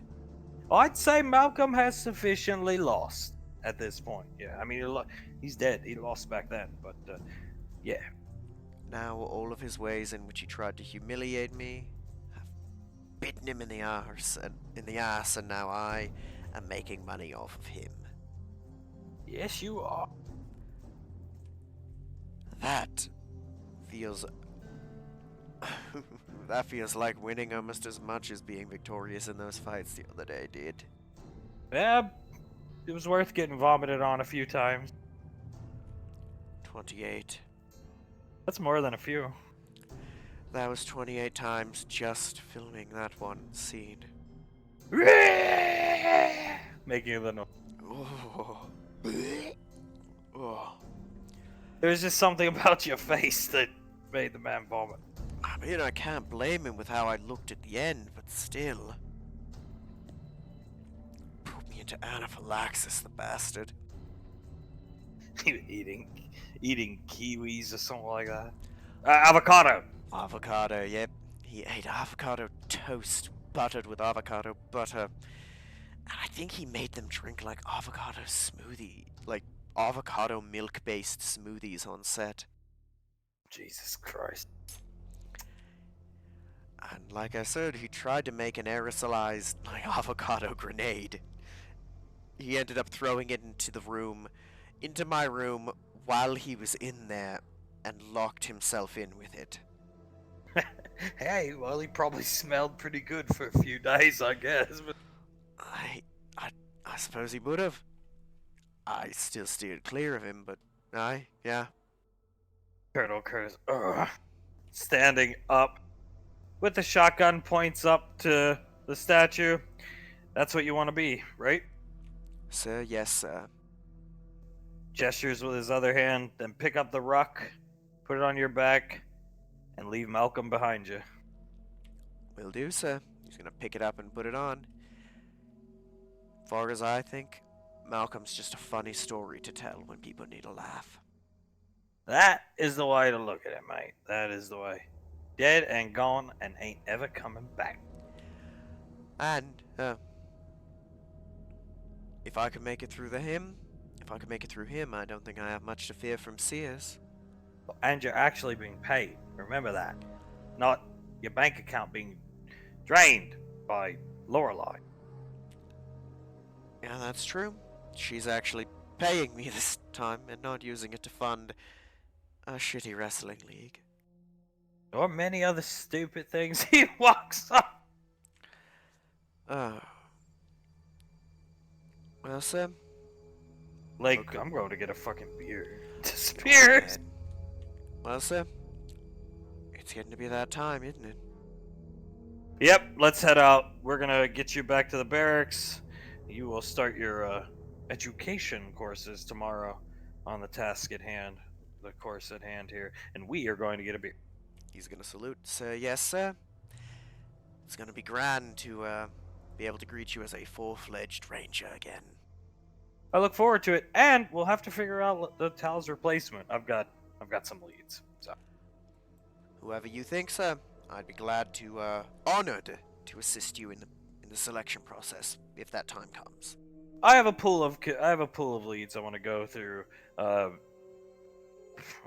I'd say Malcolm has sufficiently lost at this point. Yeah, I mean, he's dead. He lost back then, but yeah. Now all of his ways in which he tried to humiliate me have bitten him in the ass, and now I am making money off of him. Yes, you are. That feels... that feels like winning almost as much as being victorious in those fights the other day did. Yeah, it was worth getting vomited on a few times. 28. That's more than a few. That was 28 times just filming that one scene. Making the noise. Oh. Oh. There's just something about your face that made the man vomit. I mean, I can't blame him with how I looked at the end, but still. Put me into anaphylaxis, the bastard. eating kiwis or something like that. Avocado. Avocado, yep. He ate avocado toast buttered with avocado butter. And I think he made them drink like avocado smoothie, like avocado milk-based smoothies on set. Jesus Christ. And like I said, he tried to make an aerosolized like avocado grenade. He ended up throwing it into my room while he was in there, and locked himself in with it. Hey, well, he probably smelled pretty good for a few days, I guess. But I suppose he would have. I still steered clear of him, but yeah. Colonel Curtis, standing up with the shotgun, points up to the statue. That's what you want to be, right? Sir, yes, sir. Gestures with his other hand, then pick up the ruck, put it on your back, and leave Malcolm behind you. Will do, sir. He's gonna pick it up and put it on. Far as I think, Malcolm's just a funny story to tell when people need a laugh. That is the way to look at it, mate. That is the way. Dead and gone and ain't ever coming back. And, if I can make it through him, I don't think I have much to fear from Sears. And you're actually being paid. Remember that. Not your bank account being drained by Lorelei. Yeah, that's true. She's actually paying me this time and not using it to fund a shitty wrestling league. Or many other stupid things he walks up. Well, sir. Like, Okay. I'm going to get a fucking beer. Go Spears! ahead. Well, sir. It's getting to be that time, isn't it? Yep, let's head out. We're gonna get you back to the barracks. You will start your education courses tomorrow on the task at hand, the course at hand here, and we are going to get a beer. He's gonna salute. Sir, yes, sir. It's gonna be grand to, be able to greet you as a full-fledged ranger again. I look forward to it, and we'll have to figure out the Tal's replacement. I've got some leads. So. Whoever you think, sir, I'd be glad to, honored to assist you in the selection process if that time comes. I have a pool of leads I want to go through.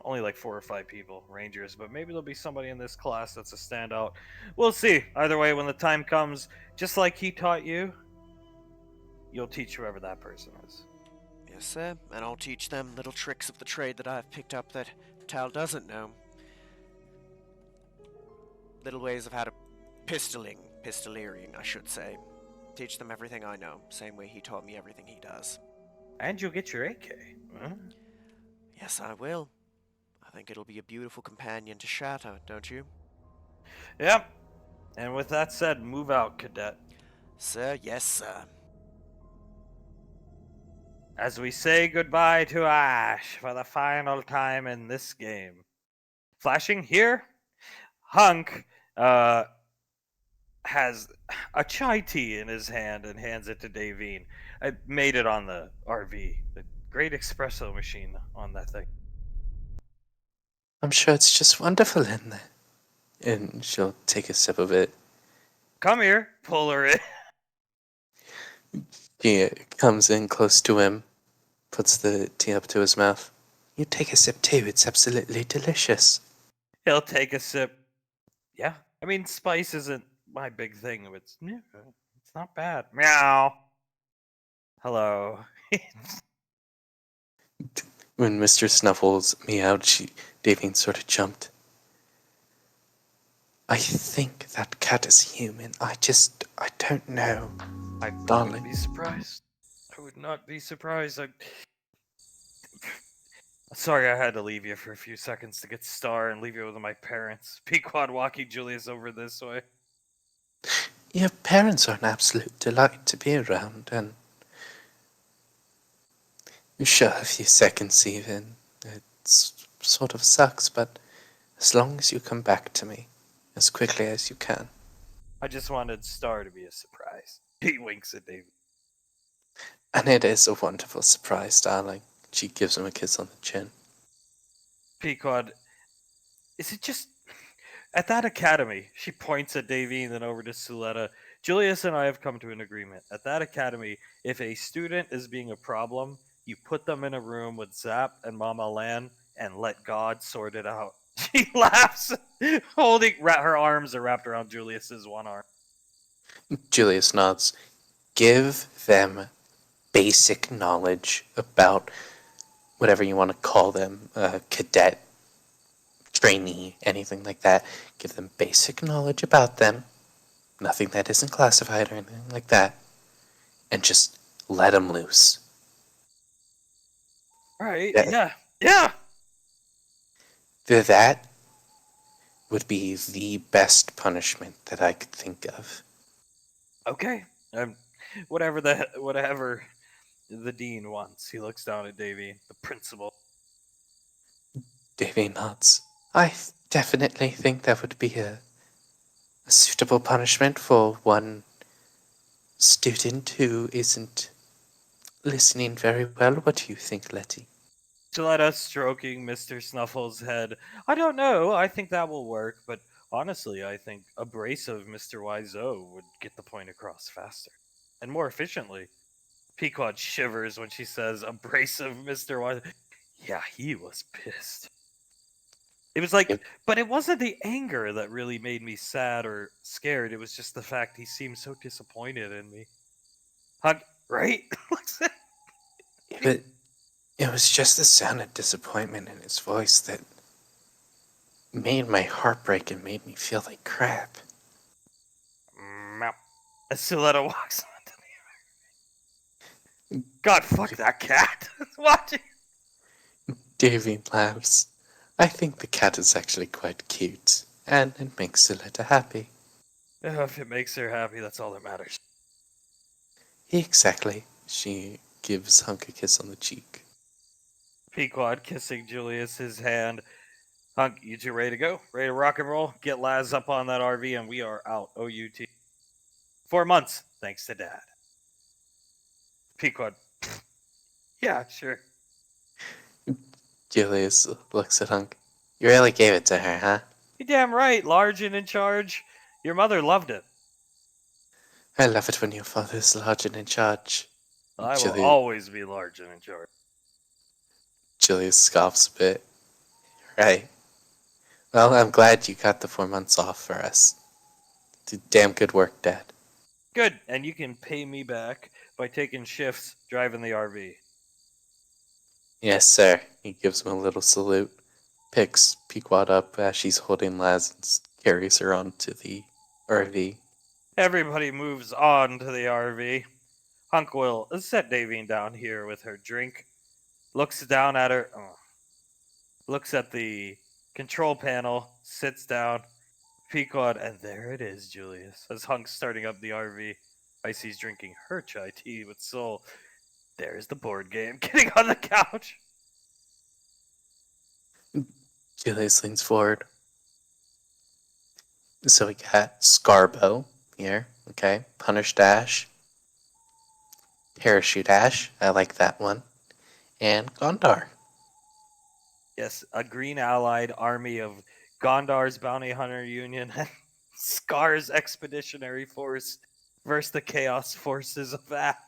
Only like 4 or 5 people, rangers, but maybe there'll be somebody in this class that's a standout. We'll see. Either way, when the time comes, just like he taught you, you'll teach whoever that person is. Yes, sir, and I'll teach them little tricks of the trade that I've picked up that Tal doesn't know. Little ways of how to pistoleering, I should say. Teach them everything I know, same way he taught me everything he does. And you'll get your AK. Huh? Yes, I will. I think it'll be a beautiful companion to Shatter, don't you? Yep. And with that said, move out, cadet. Sir, yes, sir. As we say goodbye to Ash for the final time in this game. Flashing here, Hunk has a chai tea in his hand and hands it to Davine. I made it on the RV. The great espresso machine on that thing. I'm sure it's just wonderful in there. And she'll take a sip of it. Come here, pull her in. She comes in close to him, puts the tea up to his mouth. You take a sip too, it's absolutely delicious. He'll take a sip. Yeah, I mean, spice isn't my big thing. It's not bad. Meow. Hello. When Mr. Snuffles meowed, Davine sort of jumped. I think that cat is human. I don't know. I would Darling. not be surprised. I would not be surprised. A Sorry I had to leave you for a few seconds to get Star and leave you with my parents. Pequod walking Julius over this way. Your parents are an absolute delight to be around, and sure, a few seconds even. It sort of sucks, but as long as you come back to me as quickly as you can. I just wanted Star to be a surprise. He winks at Davy. And it is a wonderful surprise, darling. She gives him a kiss on the chin. Pequod, is it just at that academy? She points at Davy and then over to Suletta. Julius and I have come to an agreement. At that academy, if a student is being a problem, you put them in a room with Zap and Mama Lan and let God sort it out. She laughs, holding her arms are wrapped around Julius's one arm. Julius nods. Give them basic knowledge about whatever you want to call them, cadet, trainee, anything like that. Give them basic knowledge about them, nothing that isn't classified or anything like that, and just let them loose. All right, Yeah. yeah. That would be the best punishment that I could think of. Okay. Whatever the dean wants. He looks down at Davy, the principal. Davy nods. I definitely think that would be a suitable punishment for one student who isn't listening very well. What do you think, Letty? Gilletta stroking Mr. Snuffle's head. I don't know. I think that will work, but honestly, I think abrasive Mr. Wiseau would get the point across faster and more efficiently. Pequod shivers when she says abrasive Mr. Wiseau. Yeah, he was pissed. It was like, Yep. but it wasn't the anger that really made me sad or scared. It was just the fact he seemed so disappointed in me. Right? But it was just the sound of disappointment in his voice that made my heart break and made me feel like crap. Meow. As Suletta walks onto the God, fuck that cat. Watching. Davy laughs. I think the cat is actually quite cute, and it makes Siletta happy. If it makes her happy, that's all that matters. Exactly. She gives Hunk a kiss on the cheek. Pequod kissing Julius his hand. Hunk, you two ready to go? Ready to rock and roll? Get Laz up on that RV and we are out. OUT. 4 months, thanks to Dad. Pequod. Yeah, sure. Julius looks at Hunk. You really gave it to her, huh? You damn right, large and in charge. Your mother loved it. I love it when your father's large and in charge. I will always be large and in charge. Julius scoffs a bit. Right. Well, I'm glad you got the 4 months off for us. Damn good work, Dad. Good, and you can pay me back by taking shifts driving the RV. Yes, sir. He gives him a little salute, picks Pequod up as she's holding Laz and carries her onto the RV. Everybody moves on to the RV. Hunk will set Davine down here with her drink. Looks down at her. Looks at the control panel. Sits down. Pequod, and there it is, Julius. As Hunk's starting up the RV, Icy's drinking her chai tea with Soul. There's the board game. Getting on the couch. Julius leans forward. So we got Scarbo here, okay? Punish Dash. Parachute Ash, I like that one. And Gondar. Yes, a green allied army of Gondar's Bounty Hunter Union and Scar's Expeditionary Force versus the Chaos Forces of that.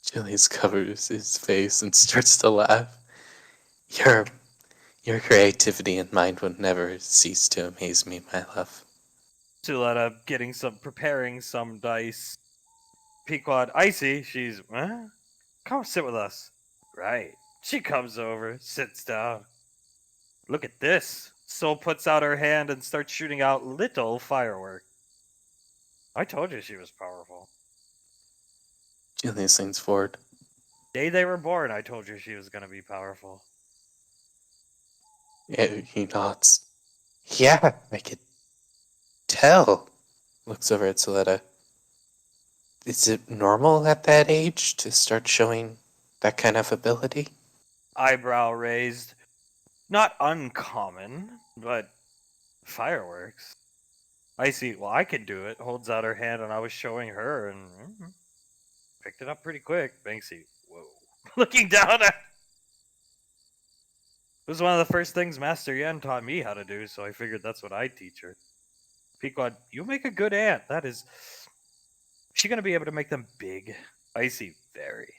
Julius covers his face and starts to laugh. Your creativity and mind would never cease to amaze me, my love. Suletta preparing some dice. Pequod, Icy, she's, come sit with us. Right. She comes over, sits down. Look at this. Soul puts out her hand and starts shooting out little fireworks. I told you she was powerful. Julius leans forward. Day they were born, I told you she was gonna be powerful. He nods. Yeah, I could tell. Looks over at Soletta. Is it normal at that age to start showing that kind of ability? Eyebrow raised. Not uncommon, but fireworks. Icy, well, I can do it. Holds out her hand, and I was showing her, and picked it up pretty quick. Banksy, whoa. Looking down at. It was one of the first things Master Yen taught me how to do, so I figured that's what I'd teach her. Pequod, you make a good aunt. That is. Is she gonna be able to make them big? Icy, very.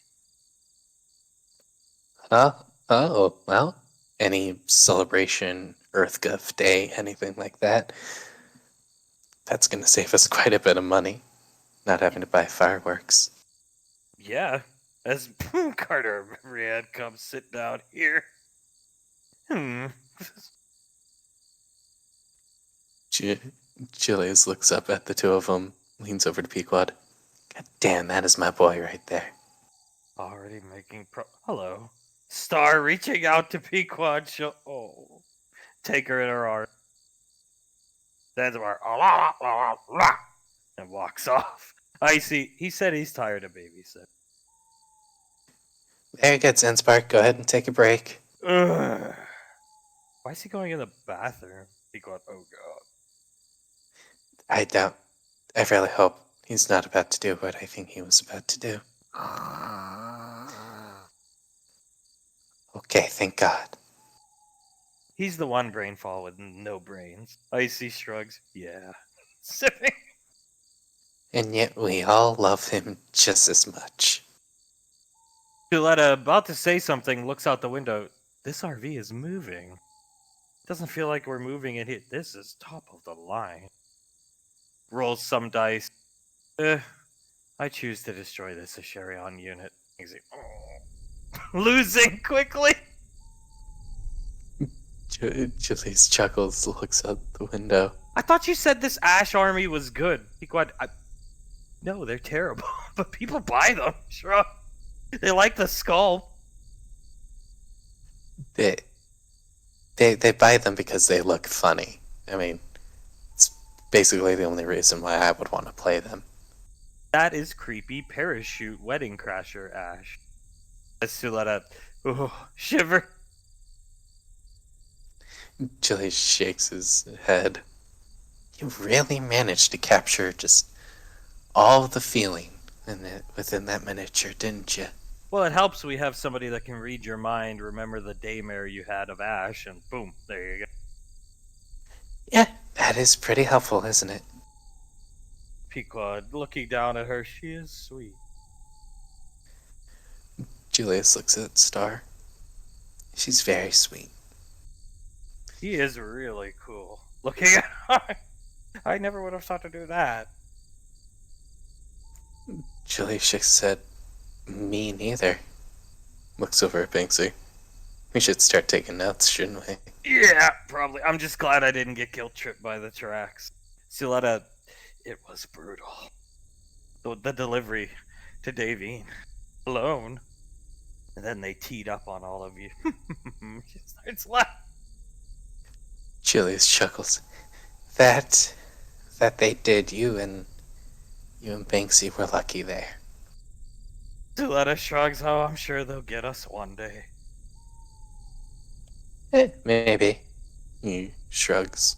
Oh, well, any celebration, Earthguff Day, anything like that, that's gonna save us quite a bit of money, not having to buy fireworks. Yeah, as Carter Riad comes sit down here. Julius looks up at the two of them, leans over to Pequod. God damn, that is my boy right there. Already making Hello. Star reaching out to Pequod. Take her in her arms. Zanzibar. And walks off. Icy, he said he's tired of babysitting. There you go, Zanzibar. Go ahead and take a break. Ugh. Why is he going in the bathroom? Pequod, oh god. I really hope he's not about to do what I think he was about to do. Okay, thank God. He's the one brainfall with no brains. Icy shrugs. Yeah. Sipping. And yet we all love him just as much. Juletta, about to say something, looks out the window. This RV is moving. Doesn't feel like we're moving in here. This is top of the line. Rolls some dice. I choose to destroy this Asherion unit. Losing quickly. Julius chuckles, looks out the window. I thought you said this Ash army was good. No, they're terrible. But people buy them. Sure. They like the skull. They buy them because they look funny. I mean, it's basically the only reason why I would want to play them. That is creepy parachute wedding crasher, Ash. Let's let a shiver. Julius shakes his head. You really managed to capture just all the feeling within that miniature, didn't you? Well, it helps we have somebody that can read your mind, remember the daymare you had of Ash, and boom, there you go. Yeah, that is pretty helpful, isn't it? Pequod, looking down at her, she is sweet. Julius looks at Star. She's very sweet. He is really cool. Looking at her, I never would have thought to do that. Julius shakes his head. Me neither. Looks over at Banksy. We should start taking notes, shouldn't we? Yeah, probably. I'm just glad I didn't get guilt tripped by the tracks. Siletta, it was brutal. The delivery to Davine alone. And then they teed up on all of you. She starts laughing. Julius chuckles. That they did. You and Banksy were lucky there. Siletta shrugs, oh, I'm sure they'll get us one day. Maybe. He shrugs.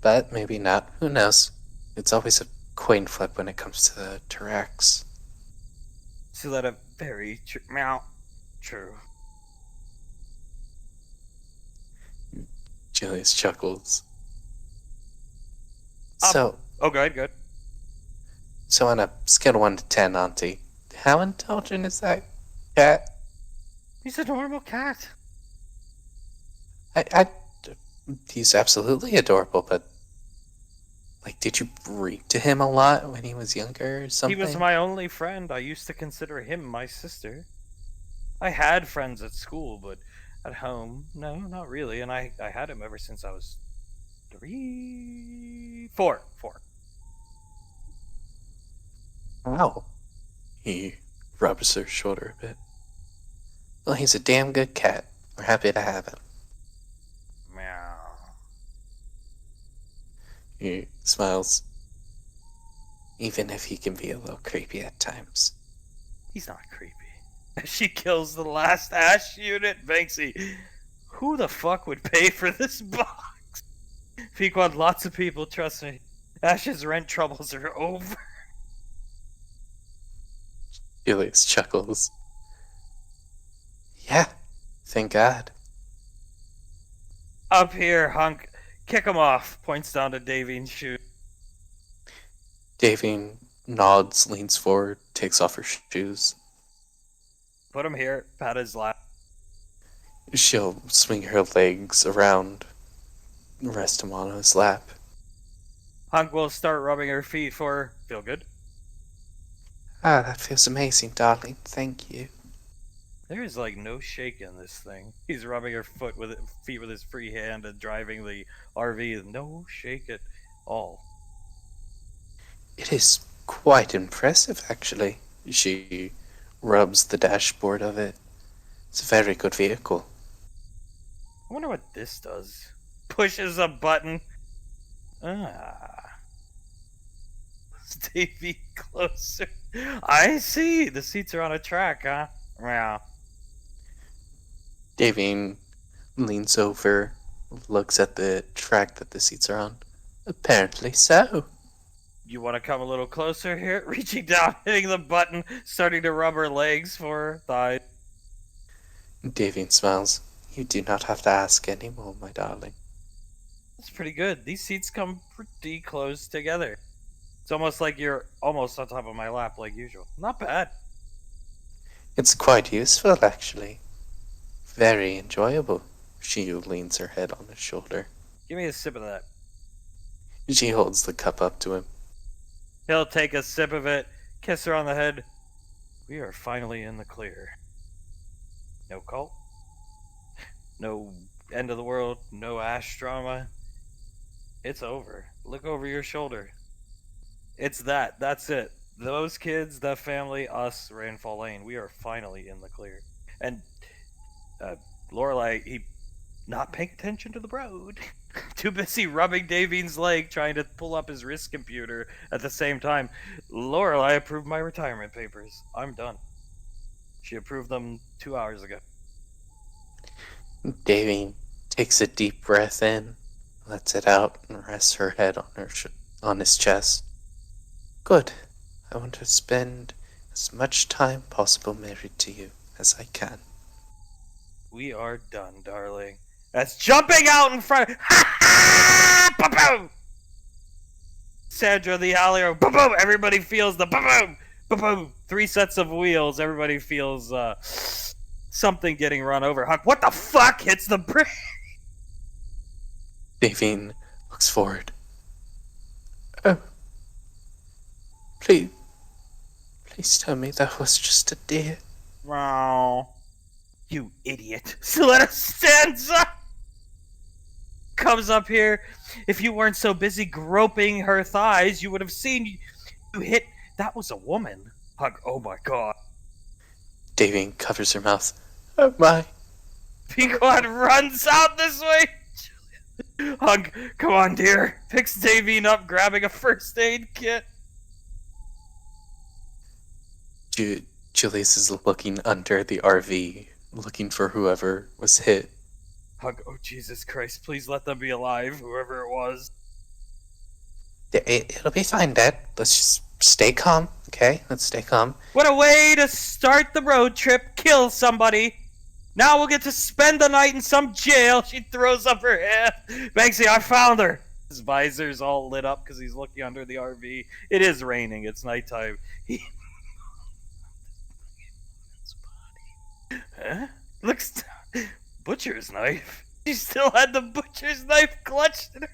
But maybe not. Who knows? It's always a coin flip when it comes to the Tarax. Siletta, very true. Meow. True. Julius chuckles. Oh, good. So on a scale of 1 to 10, Auntie, how intelligent is that cat? He's a normal cat. He's absolutely adorable, but like, did you read to him a lot when he was younger or something? He was my only friend. I used to consider him my sister. I had friends at school, but at home, no, not really. And I had him ever since I was 4. Wow. He rubs her shoulder a bit. Well, he's a damn good cat. We're happy to have him. Meow. He smiles. Even if he can be a little creepy at times. He's not creepy. She kills the last Ash unit. Banksy, who the fuck would pay for this box? Pequod, lots of people, trust me. Ash's rent troubles are over. Julius chuckles. Yeah, thank God. Up here, hunk. Kick him off. Points down to Davine's shoe. Davine nods, leans forward, takes off her shoes. Put him here. Pat his lap. She'll swing her legs around, rest him on his lap. Hunk will start rubbing her feet for her. Feel good? Ah, that feels amazing, darling. Thank you. There is like no shake in this thing. He's rubbing her feet with his free hand and driving the RV. No shake at all. It is quite impressive, actually. She rubs the dashboard of it. It's a very good vehicle. I wonder what this does. Pushes a button. Ah. Davey closer. I see. The seats are on a track, huh? Wow. Davine leans over, looks at the track that the seats are on. Apparently so. You want to come a little closer here? Reaching down, hitting the button, starting to rub her legs for her thighs. Davine smiles. You do not have to ask anymore, my darling. That's pretty good. These seats come pretty close together. It's almost like you're almost on top of my lap like usual. Not bad. It's quite useful, actually. Very enjoyable. She leans her head on his shoulder. Give me a sip of that. She holds the cup up to him. He'll take a sip of it, kiss her on the head. We are finally in the clear. No cult. No end of the world. No Ash drama. It's over. Look over your shoulder. It's that. That's it. Those kids, that family, us, Rainfall Lane. We are finally in the clear. And Lorelai, he not paying attention to the road. Too busy rubbing Davine's leg, trying to pull up his wrist computer at the same time. Lorelai approved my retirement papers. I'm done. She approved them 2 hours ago. Davine takes a deep breath in, lets it out, and rests her head on his chest. Good. I want to spend as much time possible married to you as I can. We are done, darling. That's jumping out in front of... Ha ha! Ba-boom! Sandra the Alley, ba-boom! Everybody feels the ba-boom! Ba-boom! 3 sets of wheels. Everybody feels something getting run over. Huck, what the fuck hits the brake? Davine looks forward. Oh. Please tell me that was just a deer. Wow. You idiot. Selena stands up! Comes up here. If you weren't so busy groping her thighs, you would have seen you hit... That was a woman. Hug, oh my god. Davine covers her mouth. Oh my. Pequod runs out this way. Hug, come on, dear. Picks Davine up, grabbing a first aid kit. Julius is looking under the RV, looking for whoever was hit. Hug, oh Jesus Christ, please let them be alive, whoever it was. It'll be fine, Dad. Let's just stay calm, okay? Let's stay calm. What a way to start the road trip. Kill somebody. Now we'll get to spend the night in some jail. She throws up her hand. Banksy, I found her. His visor's all lit up because he's looking under the RV. It is raining. It's nighttime. Huh? Looks... Butcher's knife? She still had the butcher's knife clutched in her...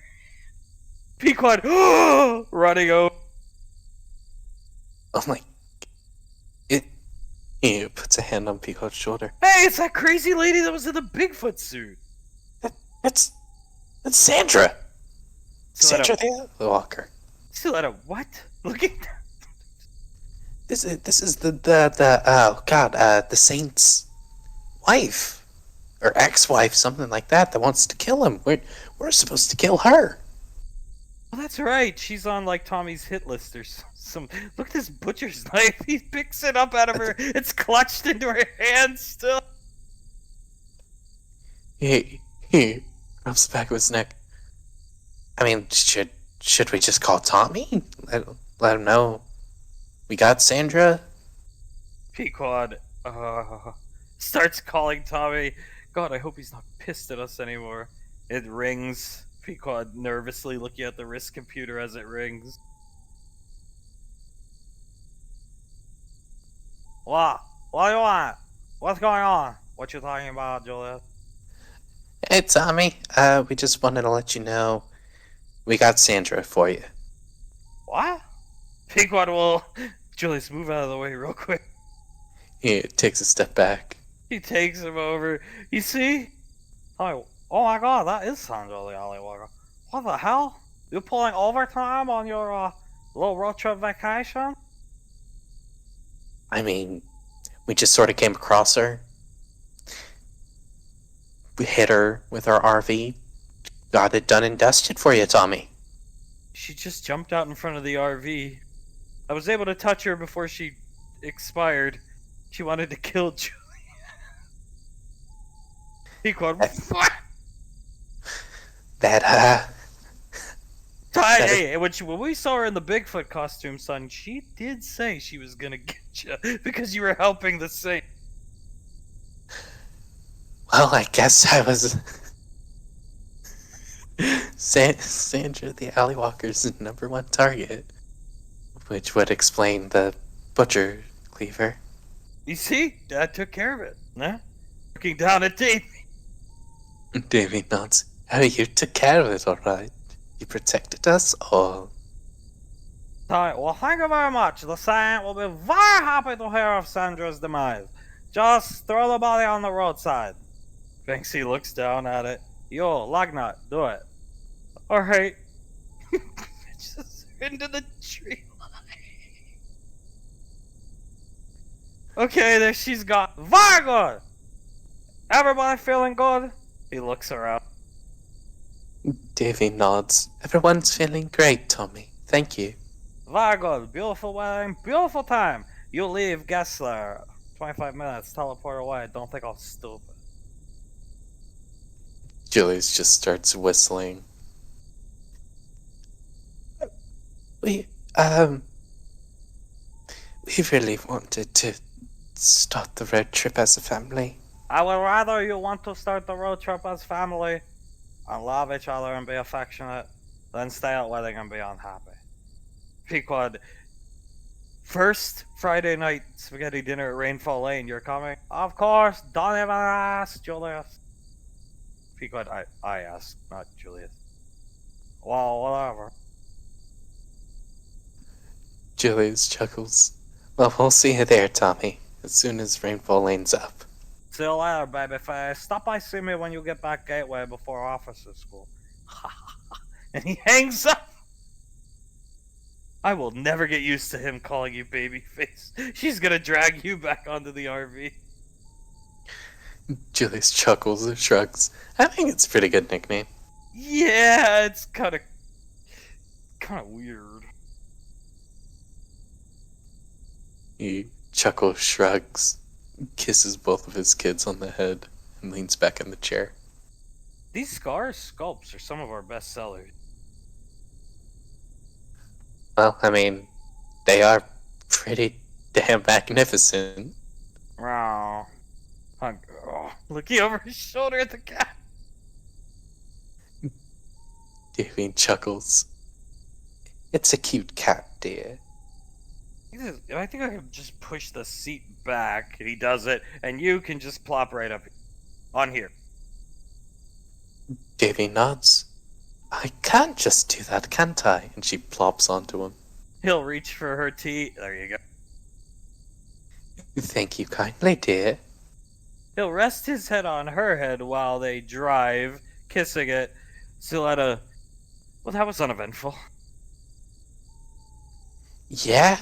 Pequod, running over. Oh my... He puts a hand on Peacock's shoulder. Hey, it's that crazy lady that was in the Bigfoot suit. That's Sandra! Sandra the walker. Still at a what? Looking... This is the saint's wife or ex-wife, something like that wants to kill him. We're supposed to kill her. Oh, that's right. She's on like Tommy's hit list or some. Look at this butcher's knife. He picks it up out of her. It's clutched into her hand still. He rubs the back of his neck. I mean, should we just call Tommy? Let him know we got Sandra. Pequod starts calling Tommy. God, I hope he's not pissed at us anymore. It rings. Pequod nervously looking at the wrist computer as it rings. What? What do you want? What's going on? What you talking about, Julius? Hey, Tommy. We just wanted to let you know we got Sandra for you. What? Pequod will... Julius, move out of the way real quick. He takes a step back. He takes him over. You see? Oh my god, that is Sandra the Alleywater. What the hell? You pulling overtime on your little road trip vacation? I mean, we just sort of came across her. We hit her with our RV. Got it done and dusted for you, Tommy. She just jumped out in front of the RV. I was able to touch her before she expired. She wanted to kill Julie. Pequod, hey, when we saw her in the Bigfoot costume, son, she did say she was gonna get you because you were helping the saint. Well, I guess I was... Sandra the Alleywalker's #1 target. Which would explain the butcher cleaver. You see? Dad took care of it, nah? Looking down at Davey. Davey nods. Oh, you took care of it, alright. You protected us all. Alright, well, thank you very much. The Saint will be very happy to hear of Sandra's demise. Just throw the body on the roadside. Banksy looks down at it. Yo, Lugnut, do it. Alright. Just into the tree line. Okay, there she's got. Very good! Everybody feeling good? He looks around. Davey nods. Everyone's feeling great, Tommy. Thank you. Very good. Beautiful wedding. Beautiful time. You leave Gessler. 25 minutes. Teleport away. Don't think I'm stupid. Julius just starts whistling. We really wanted to start the road trip as a family. I would rather you want to start the road trip as family and love each other and be affectionate than stay at wedding and be unhappy. Pequod, first Friday night spaghetti dinner at Rainfall Lane, you're coming? Of course, don't even ask, Julius. Pequod, I asked, not Julius. Well, whatever. Julius chuckles. Well, we'll see you there, Tommy, as soon as Rainfall Lane's up. See you later, babyface. Stop by see me when you get back Gateway before officer school. And he hangs up. I will never get used to him calling you babyface. She's gonna drag you back onto the RV. Julius chuckles and shrugs. I think it's a pretty good nickname. Yeah, it's kind of weird. He chuckles, shrugs, kisses both of his kids on the head, and leans back in the chair. These Scar sculpts are some of our best sellers. Well, I mean, they are pretty damn magnificent. Wow. Looking over his shoulder at the cat. Davey chuckles. It's a cute cat, dear. I think I can just push the seat back, and he does it, and you can just plop right up on here. Davey nods. I can't just do that, can't I? And she plops onto him. He'll reach for her tea. There you go. Thank you kindly, dear. He'll rest his head on her head while they drive, kissing it. Siletta. Well, that was uneventful. Yeah,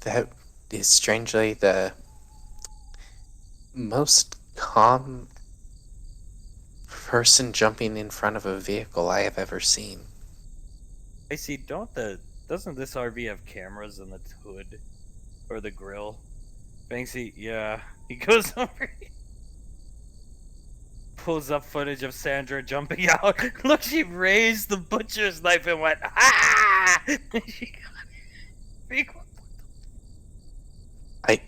that is strangely the most calm person jumping in front of a vehicle I have ever seen. I see. Doesn't this RV have cameras in the hood or the grill? Banksy, yeah. He goes over, pulls up footage of Sandra jumping out. Look, she raised the butcher's knife and went, ah! She got I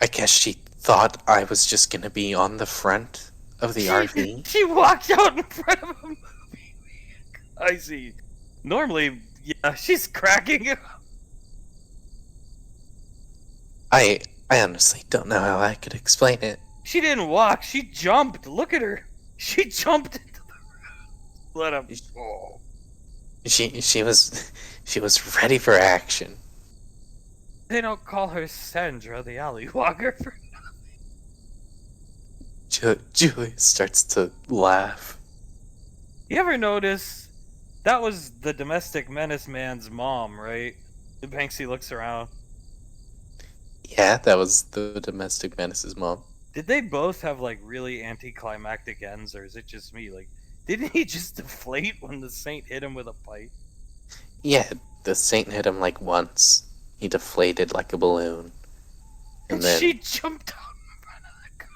I guess she thought I was just gonna be on the front of the RV. She walked out in front of a movie. I see. Normally, yeah, she's cracking up. I honestly don't know how I could explain it. She didn't walk, she jumped. Look at her. She jumped into the room. Let him. Oh. She was ready for action. They don't call her Sandra the alley walker for Julius starts to laugh. You ever notice that was the domestic menace man's mom, right? Banksy looks around. Yeah, that was the domestic menace's mom. Did they both have like really anticlimactic ends, or is it just me? Like, didn't he just deflate when the saint hit him with a pipe? Yeah, the saint hit him like once. He deflated like a balloon. And then she jumped out in front of the car.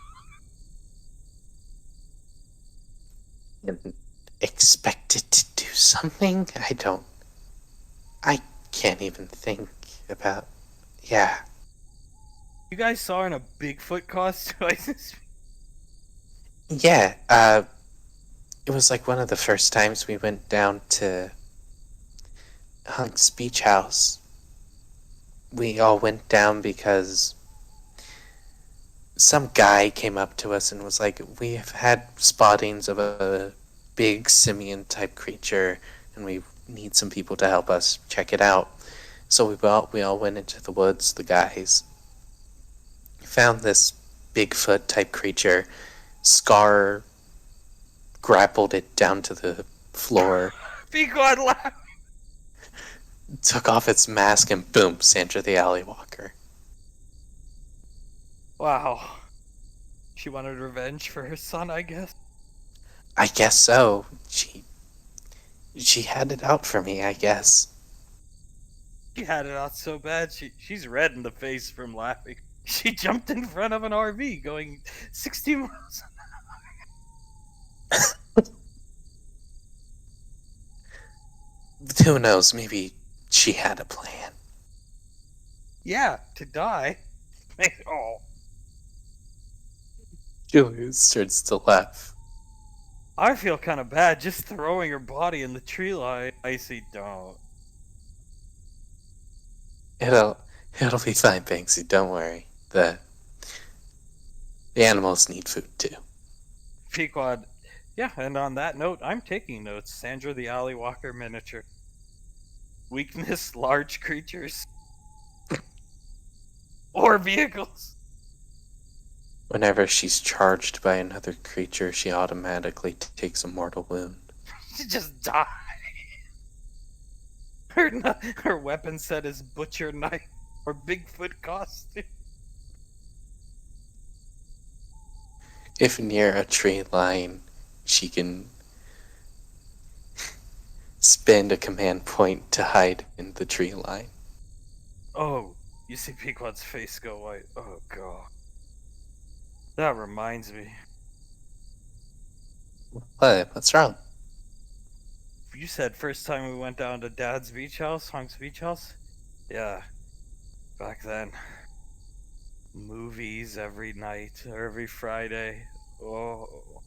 and expected to do something? I can't even think about. Yeah. You guys saw her in a Bigfoot costume? Yeah, it was like one of the first times we went down to Hunk's beach house. We all went down because some guy came up to us and was like, we have had spottings of a big simian type creature and we need some people to help us check it out. So we all went into the woods, the guys. Found this Bigfoot type creature. Scar grappled it down to the floor. Be God laugh. Took off its mask and boom, Sandra the alley walker. Wow. She wanted revenge for her son, I guess. I guess so. She had it out for me, I guess. She had it out so bad, she's red in the face from laughing. She jumped in front of an RV going 60 miles an hour. Who knows, maybe she had a plan. Yeah, to die. Oh. Julius starts to laugh. I feel kind of bad just throwing her body in the tree line. Icy, don't. It'll be fine, Banksy, don't worry. The animals need food too. Pequod. Yeah, and on that note, I'm taking notes. Sandra the alley walker miniature. Weakness, large creatures. Or vehicles. Whenever she's charged by another creature, she automatically takes a mortal wound. She just died. Her weapon set is butcher knife or Bigfoot costume. If near a tree line, she can spend a command point to hide in the tree line. Oh, you see Pequod's face go white. Oh god. That reminds me. What's wrong? You said first time we went down to Dad's beach house, Hunk's beach house? Yeah. Back then. Movies every night or every Friday. Oh.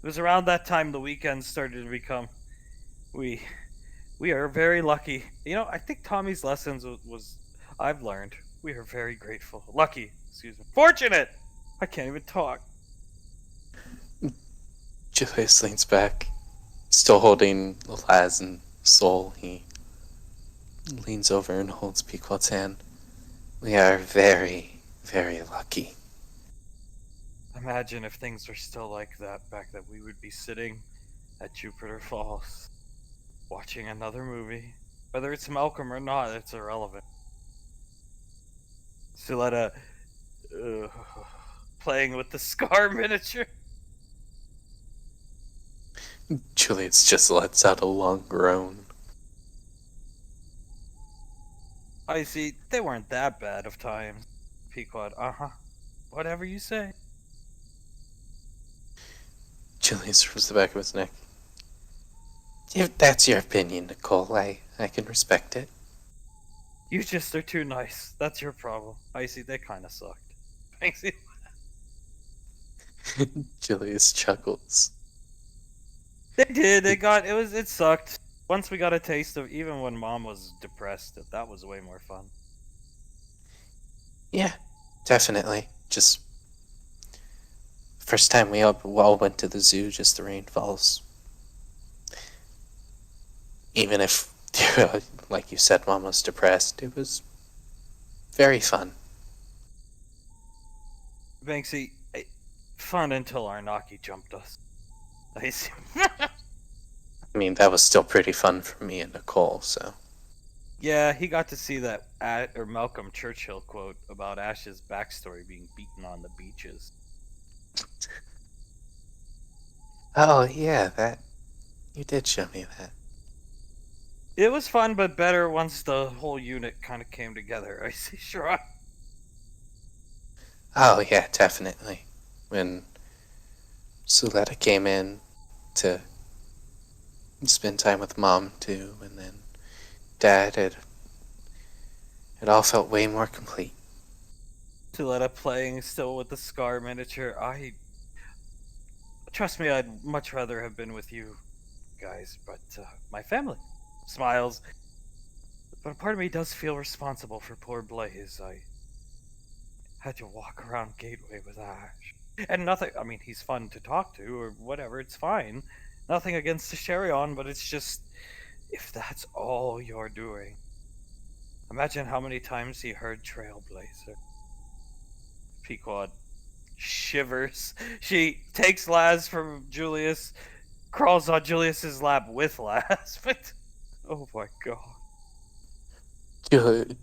It was around that time the weekends started to become. We are very lucky. You know, I think Tommy's lessons was I've learned. We are very grateful. Lucky, excuse me. Fortunate! I can't even talk. Julius leans back, still holding Laz and Soul. He leans over and holds Pequod's hand. We are very, very lucky. Imagine if things were still like that back then. We would be sitting at Jupiter Falls, watching another movie. Whether it's Malcolm or not, it's irrelevant. Suletta, uh, playing with the Scar miniature. Julius just lets out a long groan. I see, they weren't that bad of times. Pequod, whatever you say. Julius rubs the back of his neck. If that's your opinion, Nicole, I can respect it. You just are too nice. That's your problem. I see, they kind of sucked. I see. Julius chuckles. They did. It sucked. Once we got a taste of, even when Mom was depressed, that was way more fun. Yeah, definitely. Just first time we all went to the zoo, just the rainfalls. Even if, like you said, Mom was depressed, it was very fun. Banksy, fun until Arnaki jumped us. I see. I mean, that was still pretty fun for me and Nicole, so. Yeah, he got to see that Malcolm Churchill quote about Ash's backstory being beaten on the beaches. Oh, yeah, that. You did show me that. It was fun, but better once the whole unit kind of came together. I see, sure. Oh, yeah, definitely. When Suletta came in to spend time with Mom, too, and then Dad, it all felt way more complete. Suletta playing still with the Scar miniature. Trust me, I'd much rather have been with you guys, but my family. Smiles. But a part of me does feel responsible for poor Blaze. I had to walk around Gateway with Ash. And nothing, I mean, he's fun to talk to, or whatever, it's fine. Nothing against the Sherion, but it's just, if that's all you're doing. Imagine how many times he heard Trailblazer. Pequod shivers. She takes Laz from Julius, crawls on Julius's lap with Laz, but oh my god.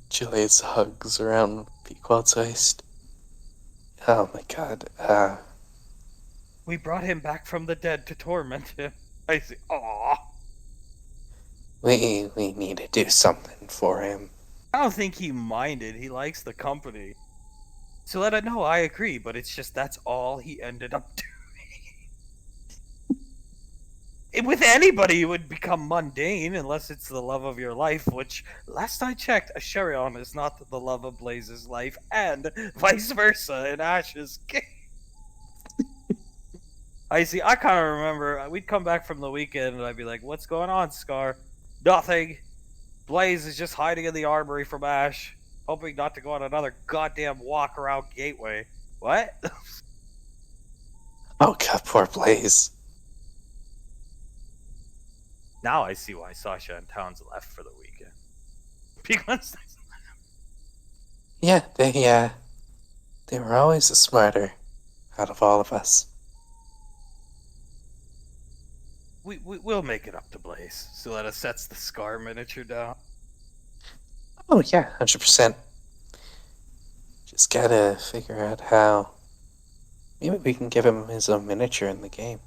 Julius hugs around Pequod's waist. Oh my god, We brought him back from the dead to torment him. I see. Aww. we need to do something for him. I don't think he minded. He likes the company. So let it know I agree, but it's just that's all he ended up doing. With anybody, it would become mundane unless it's the love of your life, which, last I checked, a Sherion is not the love of Blaze's life, and vice versa in Ash's case. I see, I kind of remember, we'd come back from the weekend and I'd be like, what's going on, Scar? Nothing. Blaze is just hiding in the armory from Ash, hoping not to go on another goddamn walk around Gateway. What? Oh god, poor Blaze. Now I see why Sasha and Towns left for the weekend. Because Yeah, they were always the smarter out of all of us. we'll make it up to Blaze. Suletta sets the Scar miniature down. Oh yeah, 100%. Just gotta figure out how. Maybe we can give him his own miniature in the game.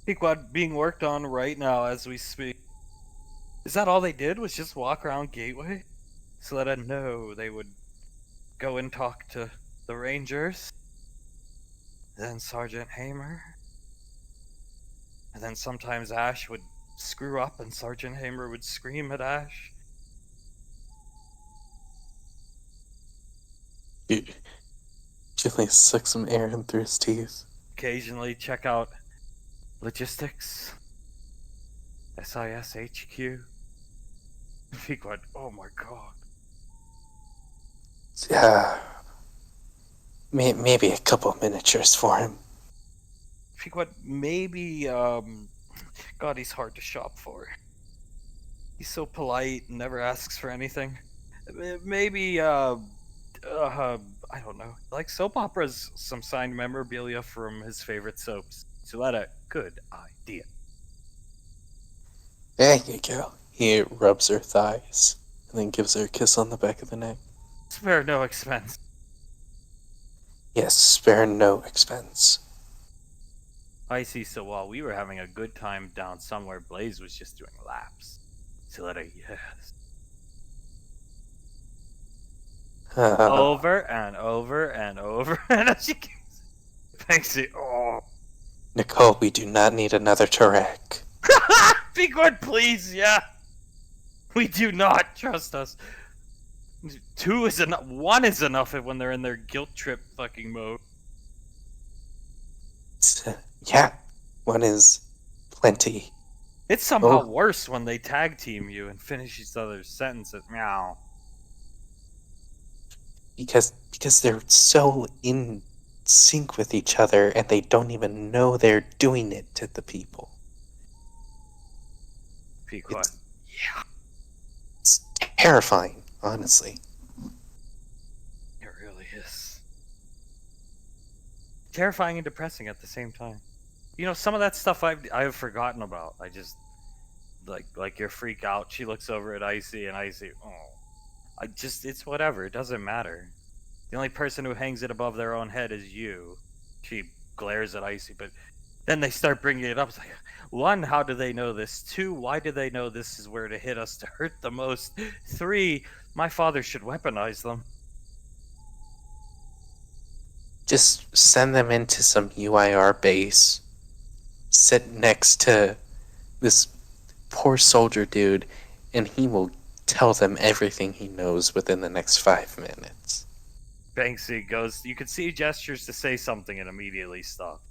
Pequod being worked on right now as we speak. Is that all they did? Was just walk around Gateway? Suletta, no, they would go and talk to the Rangers. Then Sergeant Hamer. And then sometimes Ash would screw up and Sergeant Hamer would scream at Ash. Julius sucks some air in through his teeth. Occasionally check out logistics. SIS HQ. Pequod, oh my god. Yeah. Maybe a couple miniatures for him. Pequod, maybe, God, he's hard to shop for. He's so polite and never asks for anything. Maybe, I don't know, like soap operas, some signed memorabilia from his favorite soaps. Suletta, good idea. There you go. He rubs her thighs and then gives her a kiss on the back of the neck. Spare no expense. Yes, spare no expense. I see. So while we were having a good time down somewhere, Blaze was just doing laps. So let her yes. Over and over and over, and as she keeps Banksy, oh. Nicole, we do not need another Tarek. Be good, please, yeah. We do not trust us. 2 is enough. 1 is enough when they're in their guilt trip fucking mode. Yeah, 1 is plenty. It's somehow worse when they tag team you and finish each other's sentences. Meow. Because they're so in sync with each other and they don't even know they're doing it to the people. Be quiet. Yeah. It's terrifying, honestly. It really is. Terrifying and depressing at the same time. You know, some of that stuff I've forgotten about. I just like your freak out. She looks over at Icy and Icy, it's whatever. It doesn't matter. The only person who hangs it above their own head is you. She glares at Icy, but then they start bringing it up. It's like, 1, how do they know this? 2, why do they know this is where to hit us to hurt the most? 3, my father should weaponize them. Just send them into some UIR base. Sit next to this poor soldier dude, and he will tell them everything he knows within the next 5 minutes. Banksy goes, you can see gestures to say something and immediately stop.